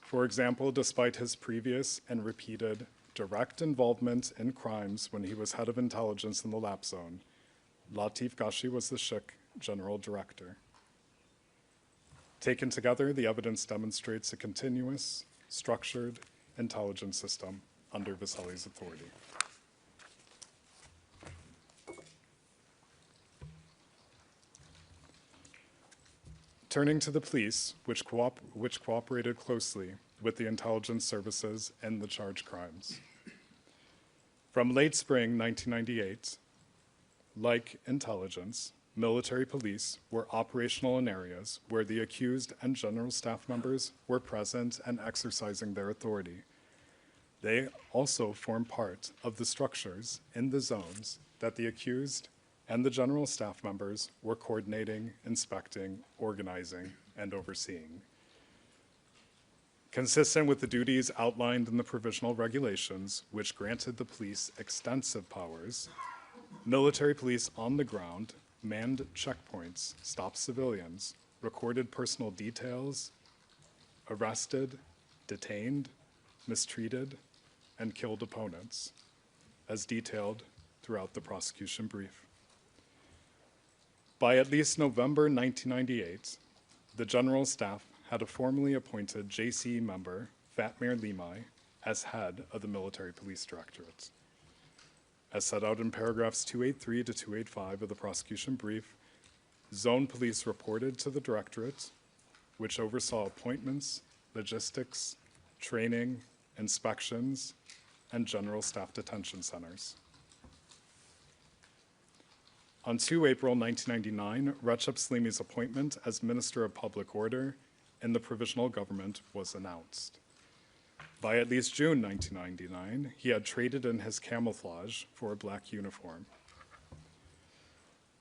For example, despite his previous and repeated direct involvement in crimes when he was head of intelligence in the LAP zone, Latif Gashi was the Shik general director. Taken together, the evidence demonstrates a continuous, structured intelligence system under Veseli's authority. Turning to the police, which cooperated closely with the intelligence services in the charged crimes. From late spring 1998, like intelligence, military police were operational in areas where the accused and general staff members were present and exercising their authority. They also form part of the structures in the zones that the accused and the general staff members were coordinating, inspecting, organizing, and overseeing. Consistent with the duties outlined in the provisional regulations, which granted the police extensive powers, military police on the ground manned checkpoints, stopped civilians, recorded personal details, arrested, detained, mistreated, and killed opponents, as detailed throughout the prosecution brief. By at least November 1998, the General Staff had a formally appointed JCE member, Fatmir Limai, as head of the Military Police Directorate. As set out in paragraphs 283 to 285 of the prosecution brief, zone police reported to the Directorate, which oversaw appointments, logistics, training, inspections, and general staff detention centers. On 2 April 1999, Recep Slimi's appointment as Minister of Public Order in the provisional government was announced. By at least June 1999, he had traded in his camouflage for a black uniform.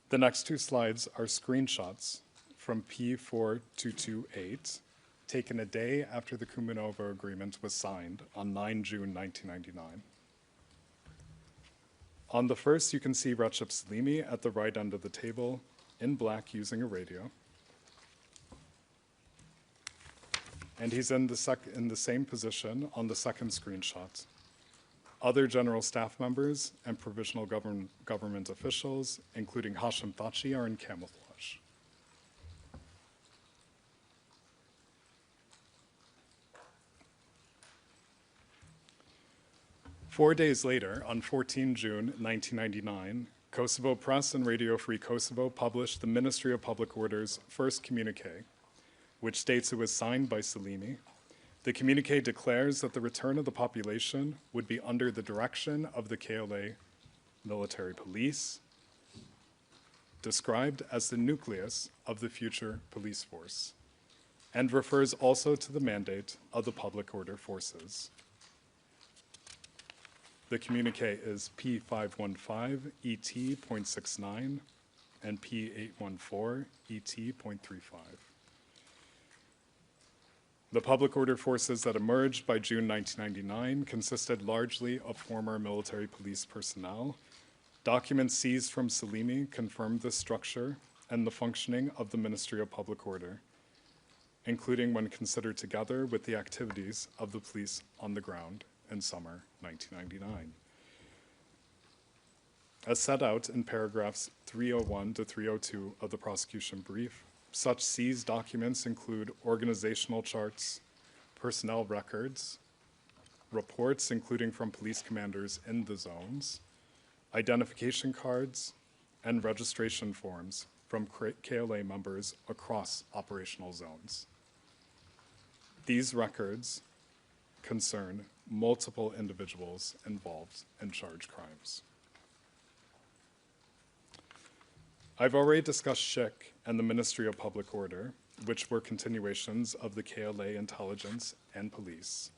The next 2 slides are screenshots from P4228, taken a day after the Kumanovo Agreement was signed on 9 June 1999. On the first, you can see Recep Slimi at the right end of the table, in black using a radio. and he's in the same position on the second screenshot. Other general staff members and provisional government officials, including Hashim Thaci, are in camouflage. Four days later, on 14 June 1999, Kosovo Press and Radio Free Kosovo published the Ministry of Public Order's first communique, which states it was signed by Salimi. The communique declares that the return of the population would be under the direction of the KLA military police, described as the nucleus of the future police force, and refers also to the mandate of the public order forces. The communique is P515 ET.69 and P814 ET.35. The public order forces that emerged by June 1999 consisted largely of former military police personnel. Documents seized from Salimi confirmed the structure and the functioning of the Ministry of Public Order, including when considered together with the activities of the police on the ground in summer 1999. As set out in paragraphs 301 to 302 of the prosecution brief, such seized documents include organizational charts, personnel records, reports including from police commanders in the zones, identification cards, and registration forms from KLA members across operational zones. These records concern multiple individuals involved in charged crimes. I've already discussed SHIC and the Ministry of Public Order, which were continuations of the KLA intelligence and police.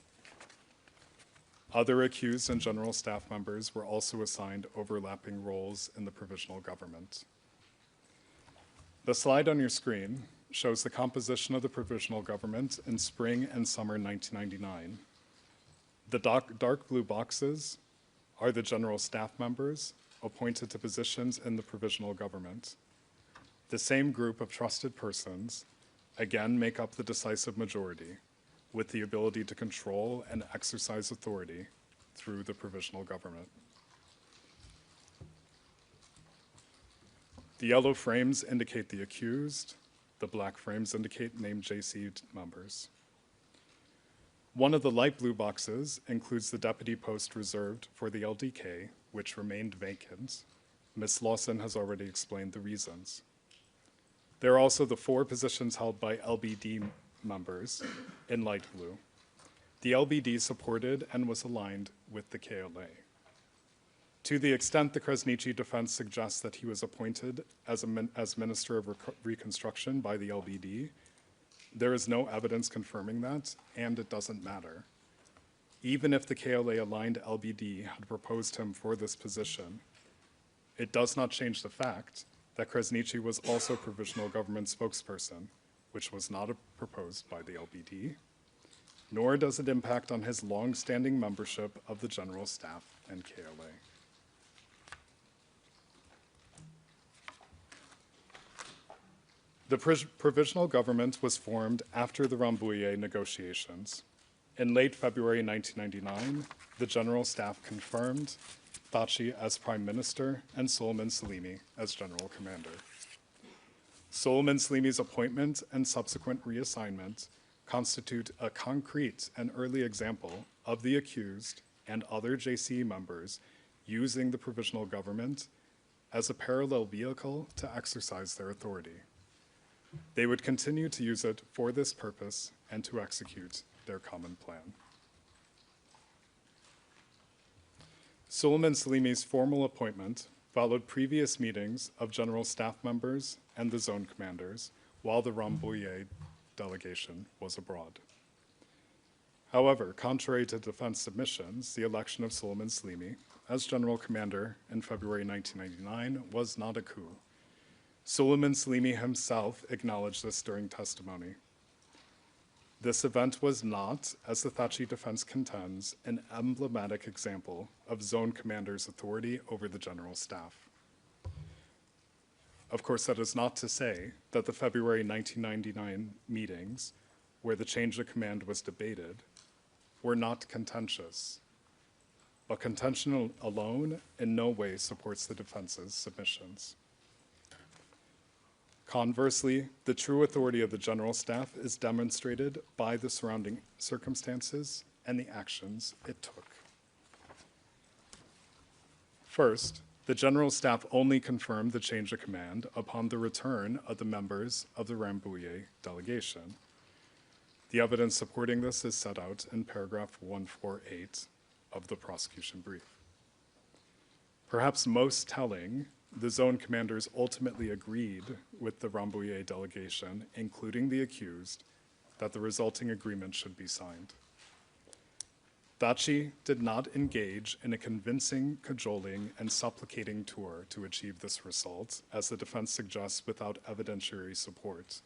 Other accused and general staff members were also assigned overlapping roles in the provisional government. The slide on your screen shows the composition of the provisional government in spring and summer 1999. The dark blue boxes are the general staff members appointed to positions in the provisional government. The same group of trusted persons again make up the decisive majority, with the ability to control and exercise authority through the provisional government. The yellow frames indicate the accused, the black frames indicate named JC members. One of the light blue boxes includes the deputy post reserved for the LDK, which remained vacant. Ms. Lawson has already explained the reasons. There are also the 4 positions held by LBD members in light blue. The LBD supported and was aligned with the KLA. To the extent the Kresnici defense suggests that he was appointed as Minister of Reconstruction by the LBD, there is no evidence confirming that, and it doesn't matter. Even if the KLA-aligned LBD had proposed him for this position, it does not change the fact that Kresnici was also provisional government spokesperson, which was not proposed by the LBD, nor does it impact on his long-standing membership of the General Staff and KLA. The provisional government was formed after the Rambouillet negotiations. In late February 1999, the General Staff confirmed Thaci as Prime Minister and Suleiman Salimi as General Commander. Suleiman Salimi's appointment and subsequent reassignment constitute a concrete and early example of the accused and other JCE members using the provisional government as a parallel vehicle to exercise their authority. They would continue to use it for this purpose and to execute their common plan. Suleiman Salimi's formal appointment followed previous meetings of general staff members and the zone commanders while the Rambouillet delegation was abroad. However, contrary to defense submissions, the election of Suleiman Salimi as general commander in February 1999 was not a coup. Suleiman Salimi himself acknowledged this during testimony. This event was not, as the Thaci defense contends, an emblematic example of zone commander's authority over the general staff. Of course, that is not to say that the February 1999 meetings where the change of command was debated, were not contentious. But contention alone in no way supports the defense's submissions. Conversely, the true authority of the General Staff is demonstrated by the surrounding circumstances and the actions it took. First, the General Staff only confirmed the change of command upon the return of the members of the Rambouillet delegation. The evidence supporting this is set out in paragraph 148 of the prosecution brief. Perhaps most telling, the zone commanders ultimately agreed with the Rambouillet delegation, including the accused, that the resulting agreement should be signed. Thaci did not engage in a convincing, cajoling, and supplicating tour to achieve this result, as the defense suggests, without evidentiary support.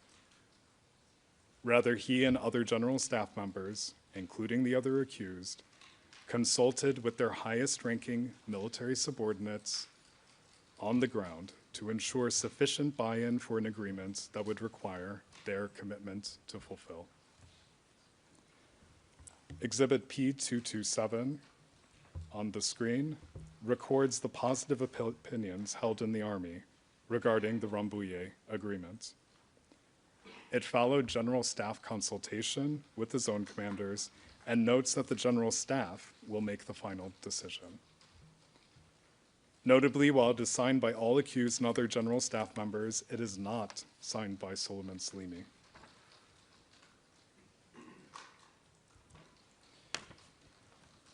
Rather, he and other General Staff members, including the other accused, consulted with their highest-ranking military subordinates on the ground to ensure sufficient buy-in for an agreement that would require their commitment to fulfill. Exhibit P227 on the screen records the positive opinions held in the Army regarding the Rambouillet agreement. It followed General Staff consultation with the zone commanders and notes that the General Staff will make the final decision. Notably, while it is signed by all accused and other General Staff members, it is not signed by Suleiman Salimi.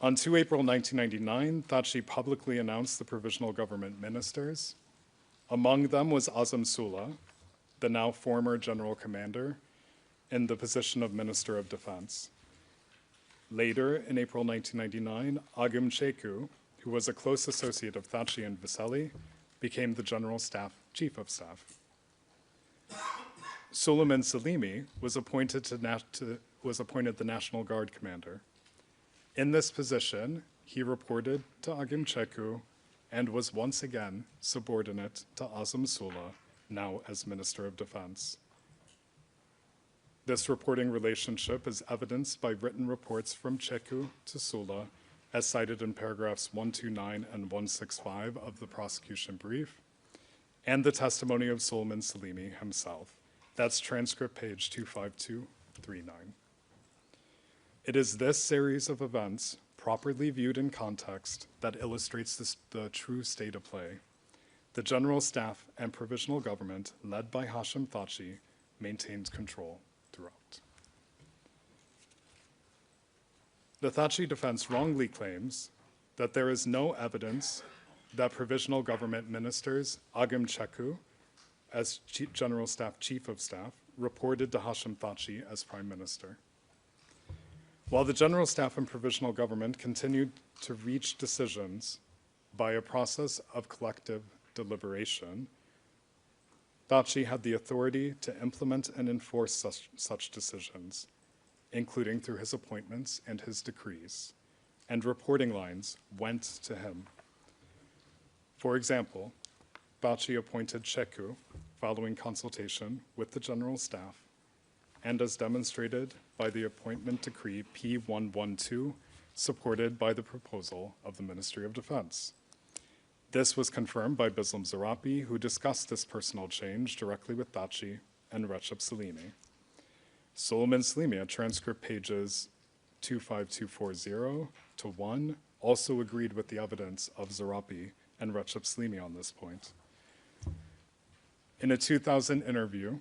On 2 April 1999, Thaci publicly announced the provisional government ministers. Among them was Azam Sula, the now former general commander, in the position of Minister of Defense. Later, in April 1999, Agim Ceku, who was a close associate of Thaci and Veseli, became the General Staff Chief of Staff. Suleiman Salimi was appointed the National Guard commander. In this position, he reported to Agim Ceku and was once again subordinate to Azam Sula, now as Minister of Defense. This reporting relationship is evidenced by written reports from Ceku to Sula, as cited in paragraphs 129 and 165 of the prosecution brief, and the testimony of Suleiman Salimi himself. That's transcript page 25239. It is this series of events, properly viewed in context, that illustrates the true state of play. The General Staff and Provisional Government, led by Hashim Thaci, maintained control throughout. The Thaci defense wrongly claims that there is no evidence that Provisional Government ministers Agim Ceku, as General Staff Chief of Staff, reported to Hashim Thaci as Prime Minister. While the General Staff and Provisional Government continued to reach decisions by a process of collective deliberation, Thaci had the authority to implement and enforce such decisions, including through his appointments and his decrees, and reporting lines went to him. For example, Thaci appointed Ceku following consultation with the General Staff, and as demonstrated by the appointment decree P112, supported by the proposal of the Ministry of Defense. This was confirmed by Bislam Zarapi, who discussed this personal change directly with Thaci and Recep Salimi. Suleiman Salimi, at transcript pages 25240 to 1, also agreed with the evidence of Zarapi and Recep Salimi on this point. In a 2000 interview,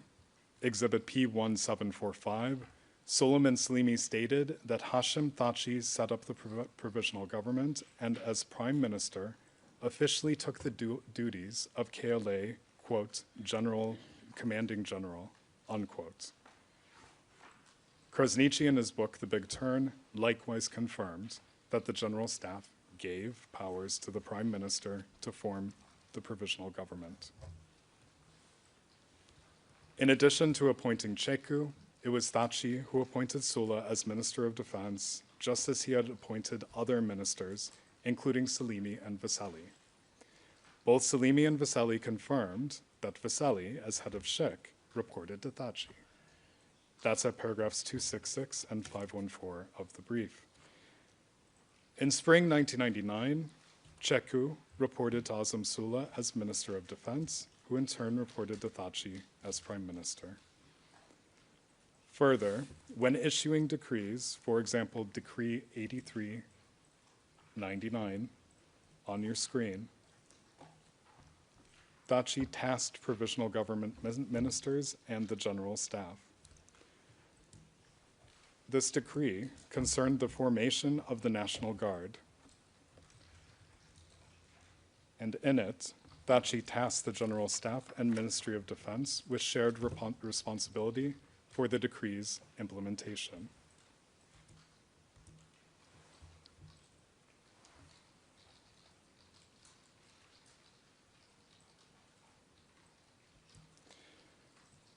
Exhibit P1745, Suleiman Salimi stated that Hashim Thaci set up the provisional government and, as Prime Minister, officially took the duties of KLA, quote, commanding general, unquote. Krasniqi, in his book, The Big Turn, likewise confirmed that the General Staff gave powers to the Prime Minister to form the provisional government. In addition to appointing Ceku, it was Thaci who appointed Sula as Minister of Defense, just as he had appointed other ministers, including Salimi and Veseli. Both Salimi and Veseli confirmed that Veseli, as head of Shik, reported to Thaci. That's at paragraphs 266 and 514 of the brief. In spring 1999, Ceku reported to Azam Sula as Minister of Defense, who in turn reported to Thaci as Prime Minister. Further, when issuing decrees, for example, Decree 8399 on your screen, Thaci tasked provisional government ministers and the general staff. This decree concerned the formation of the National Guard, and in it, Thaci tasked the general staff and Ministry of Defense with shared responsibility for the decree's implementation.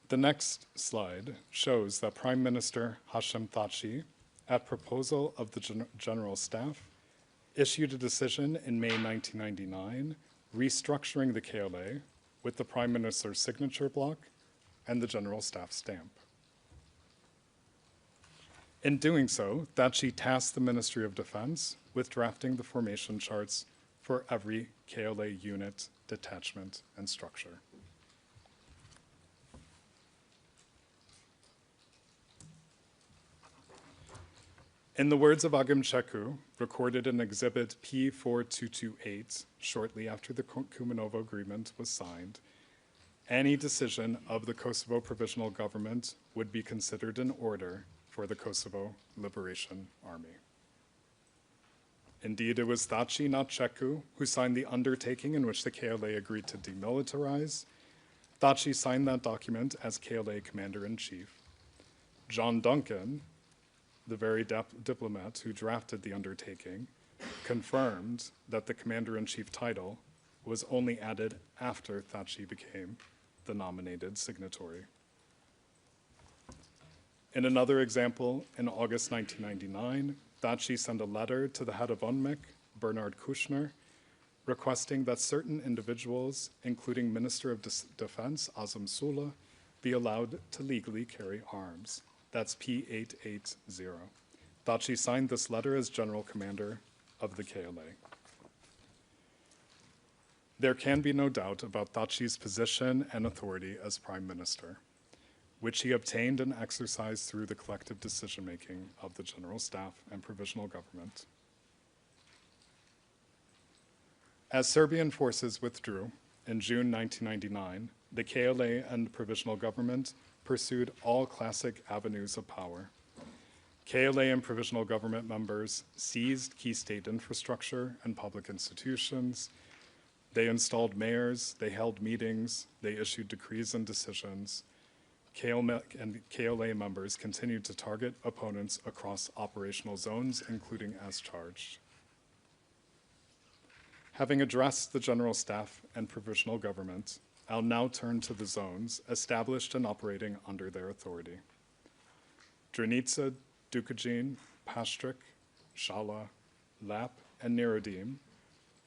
The next slide shows that Prime Minister Hashim Thaci, at proposal of the General Staff, issued a decision in May 1999 restructuring the KLA with the Prime Minister's signature block and the General Staff stamp. In doing so, Thaci tasked the Ministry of Defense with drafting the formation charts for every KLA unit, detachment, and structure. In the words of Agim Ceku, recorded in Exhibit P4228, shortly after the Kumanovo Agreement was signed, any decision of the Kosovo Provisional Government would be considered an order for the Kosovo Liberation Army. Indeed, it was Thaci, not Ceku, who signed the undertaking in which the KLA agreed to demilitarize. Thaci signed that document as KLA Commander-in-Chief. John Duncan, the very diplomat who drafted the undertaking, confirmed that the Commander-in-Chief title was only added after Thaci became the nominated signatory. In another example, in August 1999, Thaci sent a letter to the head of UNMIK, Bernard Kouchner, requesting that certain individuals, including Minister of Defense Azam Sula, be allowed to legally carry arms. That's P880. Thaci signed this letter as General Commander of the KLA. There can be no doubt about Thaci's position and authority as Prime Minister, which he obtained and exercised through the collective decision-making of the General Staff and Provisional Government. As Serbian forces withdrew in June 1999, the KLA and Provisional Government pursued all classic avenues of power. KLA and Provisional Government members seized key state infrastructure and public institutions. They installed mayors, they held meetings, they issued decrees and decisions. KLA members continued to target opponents across operational zones, including as charged. Having addressed the General Staff and Provisional Government, I'll now turn to the zones established and operating under their authority. Drenica, Dukajin, Pastrik, Shala, Lap, and Nirodim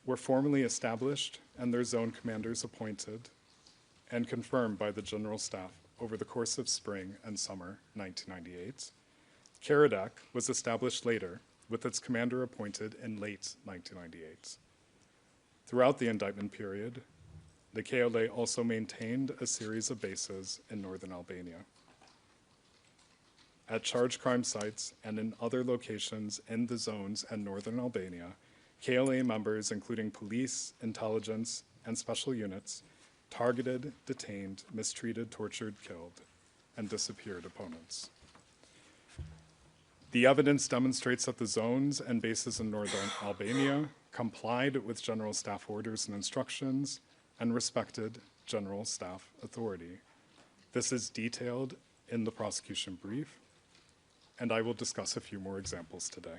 were formally established and their zone commanders appointed and confirmed by the General Staff over the course of spring and summer 1998. Karadak was established later, with its commander appointed in late 1998. Throughout the indictment period, the KLA also maintained a series of bases in northern Albania. At charged crime sites and in other locations in the zones and northern Albania, KLA members, including police, intelligence, and special units, targeted, detained, mistreated, tortured, killed, and disappeared opponents. The evidence demonstrates that the zones and bases in northern Albania complied with General Staff orders and instructions and respected General Staff authority. This is detailed in the prosecution brief, and I will discuss a few more examples today.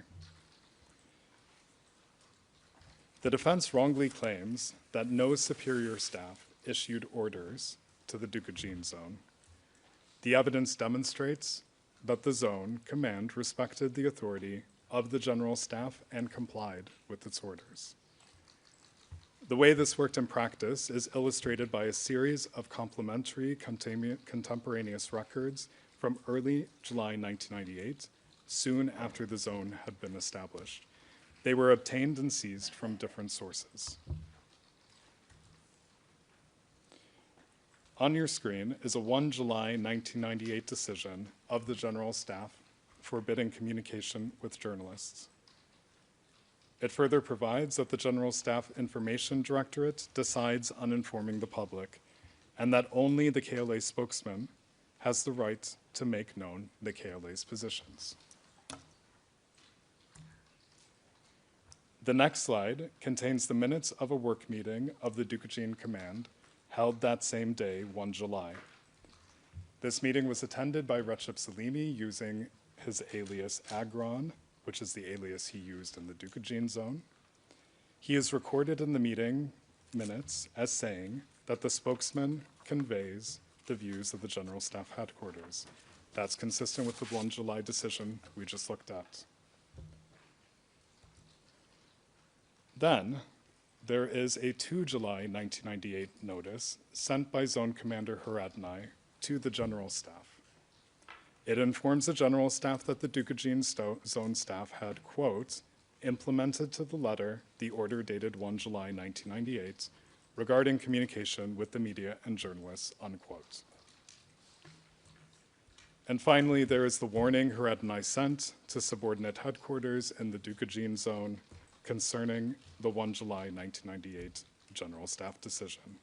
The defense wrongly claims that no superior staff issued orders to the Dukajin zone. The evidence demonstrates that the zone command respected the authority of the General Staff and complied with its orders. The way this worked in practice is illustrated by a series of complementary contemporaneous records from early July 1998, soon after the zone had been established. They were obtained and seized from different sources. On your screen is a 1 July 1998 decision of the General Staff forbidding communication with journalists. It further provides that the General Staff Information Directorate decides on informing the public, and that only the KLA spokesman has the right to make known the KLA's positions. The next slide contains the minutes of a work meeting of the Dukagin Command held that same day, 1 July. This meeting was attended by Recep Salimi using his alias Agron, which is the alias he used in the Dukagin zone. He is recorded in the meeting minutes as saying that the spokesman conveys the views of the General Staff Headquarters. That's consistent with the 1 July decision we just looked at. Then, there is a 2 July 1998 notice sent by Zone Commander Haradnai to the General Staff. It informs the General Staff that the Dukagin Zone Staff had, quote, implemented to the letter the order dated 1 July 1998 regarding communication with the media and journalists, unquote. And finally, there is the warning Haradnai sent to subordinate headquarters in the Dukagin zone concerning the 1 July 1998 General Staff decision.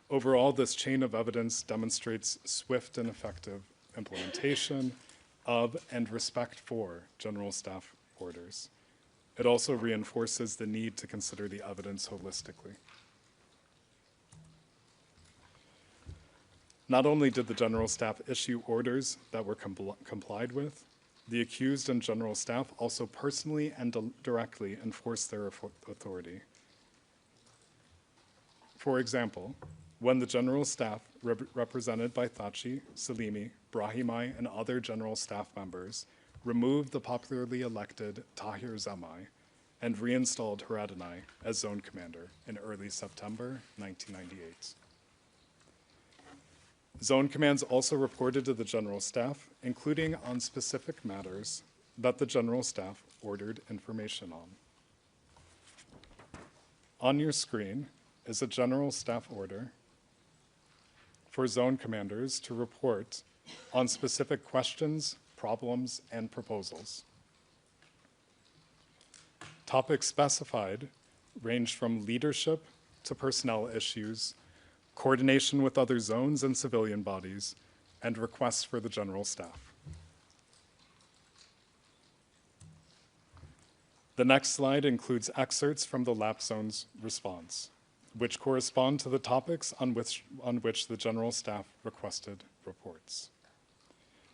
Overall, this chain of evidence demonstrates swift and effective implementation of and respect for General Staff orders. It also reinforces the need to consider the evidence holistically. Not only did the General Staff issue orders that were complied with, the accused and General Staff also personally and directly enforced their authority. For example, when the General Staff, represented by Thaci, Salimi, Brahimai, and other General Staff members, removed the popularly elected Tahir Zamai and reinstalled Haradnai as Zone Commander in early September 1998. Zone commands also reported to the General Staff, including on specific matters that the General Staff ordered information on. On your screen is a General Staff order for zone commanders to report on specific questions, problems, and proposals. Topics specified range from leadership to personnel issues, coordination with other zones and civilian bodies, and requests for the General Staff. The next slide includes excerpts from the LAP zone's response, which correspond to the topics on which the General Staff requested reports.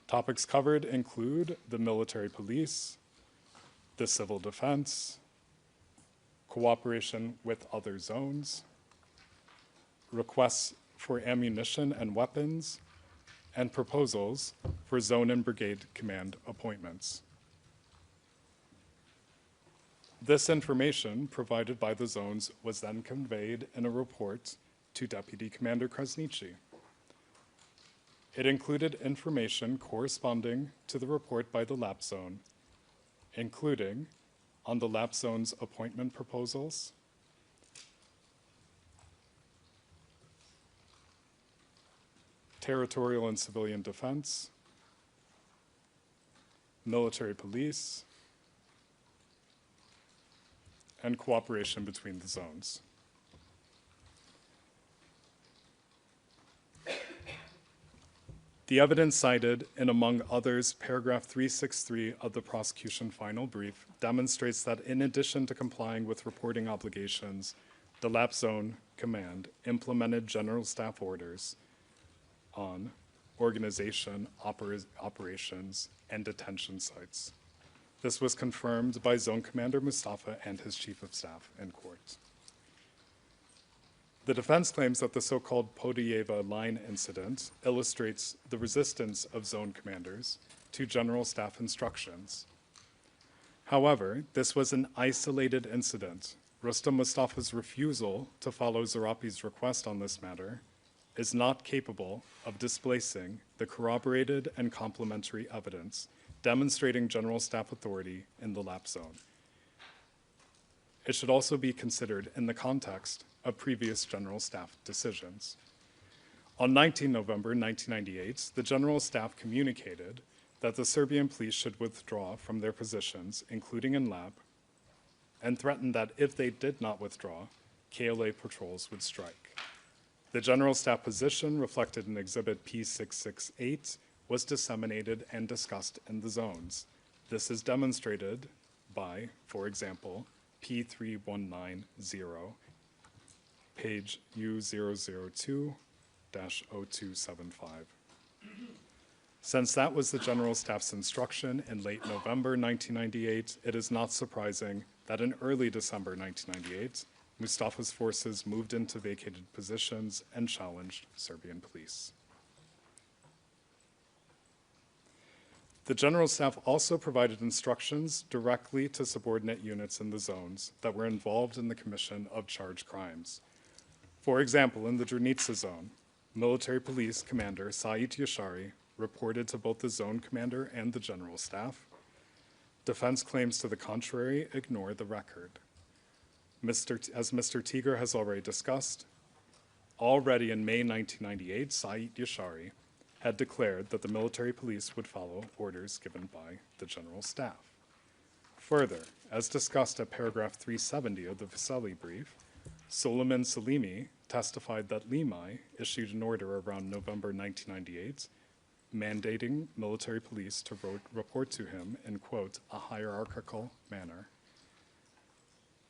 Topics covered include the military police, the civil defense, cooperation with other zones, requests for ammunition and weapons, and proposals for zone and brigade command appointments. This information provided by the zones was then conveyed in a report to Deputy Commander Krasniqi. It included information corresponding to the report by the LAP zone, including on the LAP zone's appointment proposals, territorial and civilian defense, military police, and cooperation between the zones. The evidence cited in, among others, paragraph 363 of the prosecution final brief demonstrates that in addition to complying with reporting obligations, the LAP Zone Command implemented General Staff orders on organization, operations, and detention sites. This was confirmed by Zone Commander Mustafa and his Chief of Staff in court. The defense claims that the so-called Podijeva line incident illustrates the resistance of zone commanders to General Staff instructions. However, this was an isolated incident. Rustam Mustafa's refusal to follow Zarapi's request on this matter is not capable of displacing the corroborated and complementary evidence demonstrating general staff authority in the lapse zone. It should also be considered in the context of previous general staff decisions. On 19 November 1998, the general staff communicated that the Serbian police should withdraw from their positions, including in lab, and threatened that if they did not withdraw, KLA patrols would strike. The general staff position, reflected in Exhibit P668, was disseminated and discussed in the zones. This is demonstrated by, for example, P3190, page U002-0275. Since that was the General Staff's instruction in late November 1998, it is not surprising that in early December 1998, Mustafa's forces moved into vacated positions and challenged Serbian police. The General Staff also provided instructions directly to subordinate units in the zones that were involved in the commission of charged crimes. For example, in the Drnica zone, Military Police Commander Said Yashari reported to both the zone commander and the General Staff. Defense claims to the contrary ignore the record. As Mr. Tiger has already discussed, already in May 1998, Said Yashari had declared that the military police would follow orders given by the General Staff. Further, as discussed at paragraph 370 of the Veseli brief, Soliman Salimi testified that Limai issued an order around November 1998 mandating military police to report to him in, quote, a hierarchical manner.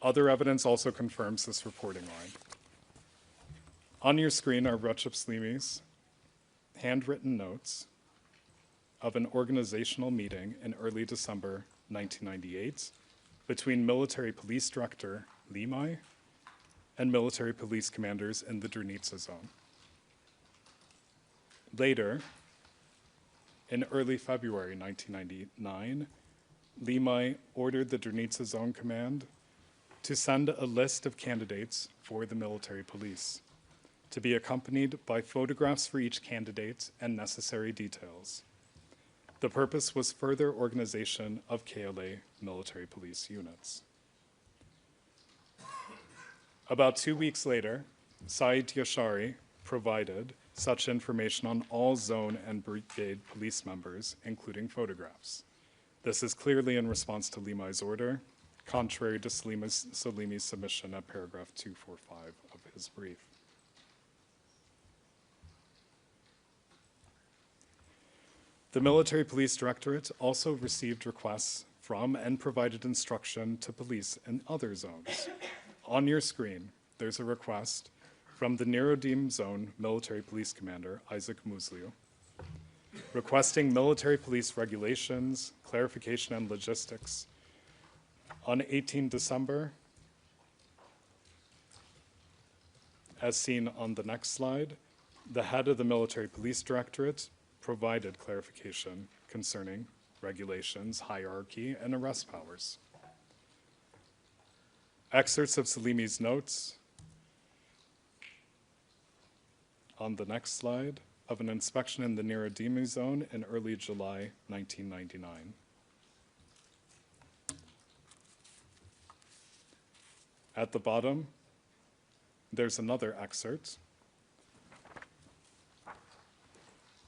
Other evidence also confirms this reporting line. On your screen are Recep Slimi's handwritten notes of an organizational meeting in early December 1998 between military police director Limai and military police commanders in the Drnica zone. Later, in early February 1999, Limai ordered the Drnica Zone Command to send a list of candidates for the military police, to be accompanied by photographs for each candidate and necessary details. The purpose was further organization of KLA military police units. About 2 weeks later, Said Yashari provided such information on all zone and brigade police members, including photographs. This is clearly in response to Limai's order, contrary to Salimi's submission at paragraph 245 of his brief. The Military Police Directorate also received requests from and provided instruction to police in other zones. On your screen, there's a request from the Nirodim Zone Military Police Commander, Isaac Musliu, requesting military police regulations, clarification, and logistics. On 18 December, as seen on the next slide, the head of the Military Police Directorate provided clarification concerning regulations, hierarchy, and arrest powers. Excerpts of Salimi's notes on the next slide of an inspection in the Nirodimi zone in early July 1999. At the bottom, there's another excerpt.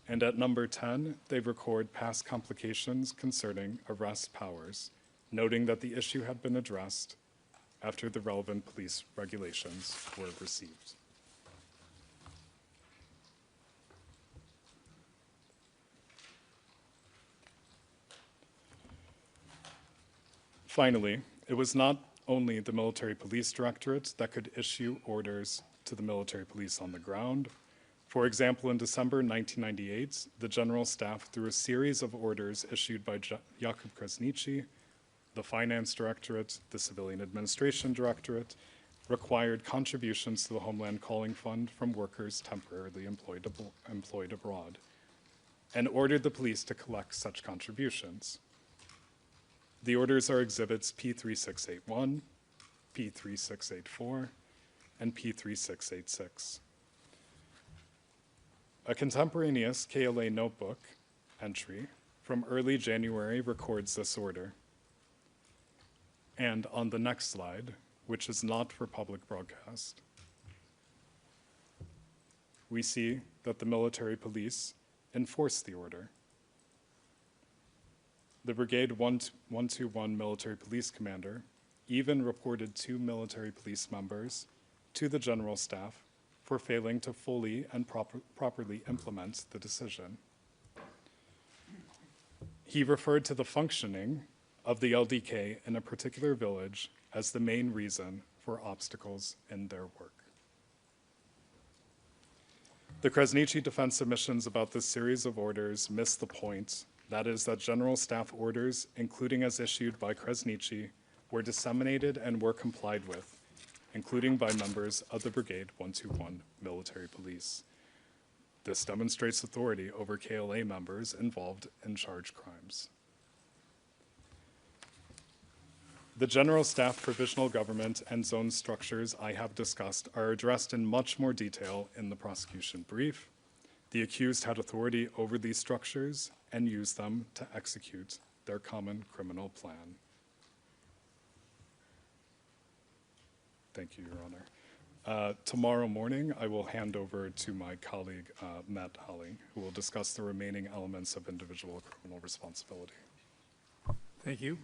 And at number 10, they record past complications concerning arrest powers, noting that the issue had been addressed after the relevant police regulations were received. Finally, it was not only the Military Police Directorate that could issue orders to the military police on the ground. For example, in December 1998, the General Staff, through a series of orders issued by Jakub Krasniqi, the Finance Directorate, the Civilian Administration Directorate, required contributions to the Homeland Calling Fund from workers temporarily employed abroad, and ordered the police to collect such contributions. The orders are exhibits P3681, P3684, and P3686. A contemporaneous KLA notebook entry from early January records this order. And on the next slide, which is not for public broadcast, we see that the military police enforced the order. The Brigade 121 military police commander even reported 2 military police members to the general staff for failing to fully and properly implement the decision. He referred to the functioning of the LDK in a particular village as the main reason for obstacles in their work. The Krasniqi defense submissions about this series of orders miss the point, that is that general staff orders, including as issued by Krasniqi, were disseminated and were complied with, including by members of the Brigade 121 military police. This demonstrates authority over KLA members involved in charged crimes. The general staff, provisional government, and zone structures I have discussed are addressed in much more detail in the prosecution brief. The accused had authority over these structures and used them to execute their common criminal plan. Thank you, Your Honor. Tomorrow morning, I will hand over to my colleague, Matt Holly, who will discuss the remaining elements of individual criminal responsibility. Thank you.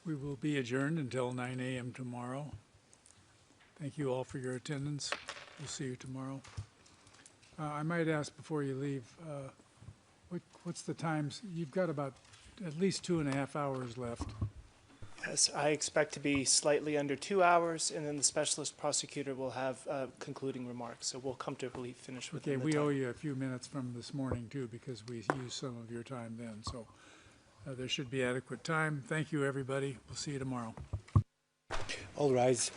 We will be adjourned until 9 a.m. tomorrow. Thank you all for your attendance. We'll see you tomorrow. I might ask before you leave, what's the times? You've got about at least 2.5 hours left. Yes, I expect to be slightly under 2 hours, and then the specialist prosecutor will have concluding remarks. So we'll comfortably finish within the we time. owe you a few minutes from this morning too, because we used some of your time then. So there should be adequate time. Thank you, everybody. We'll see you tomorrow. All rise.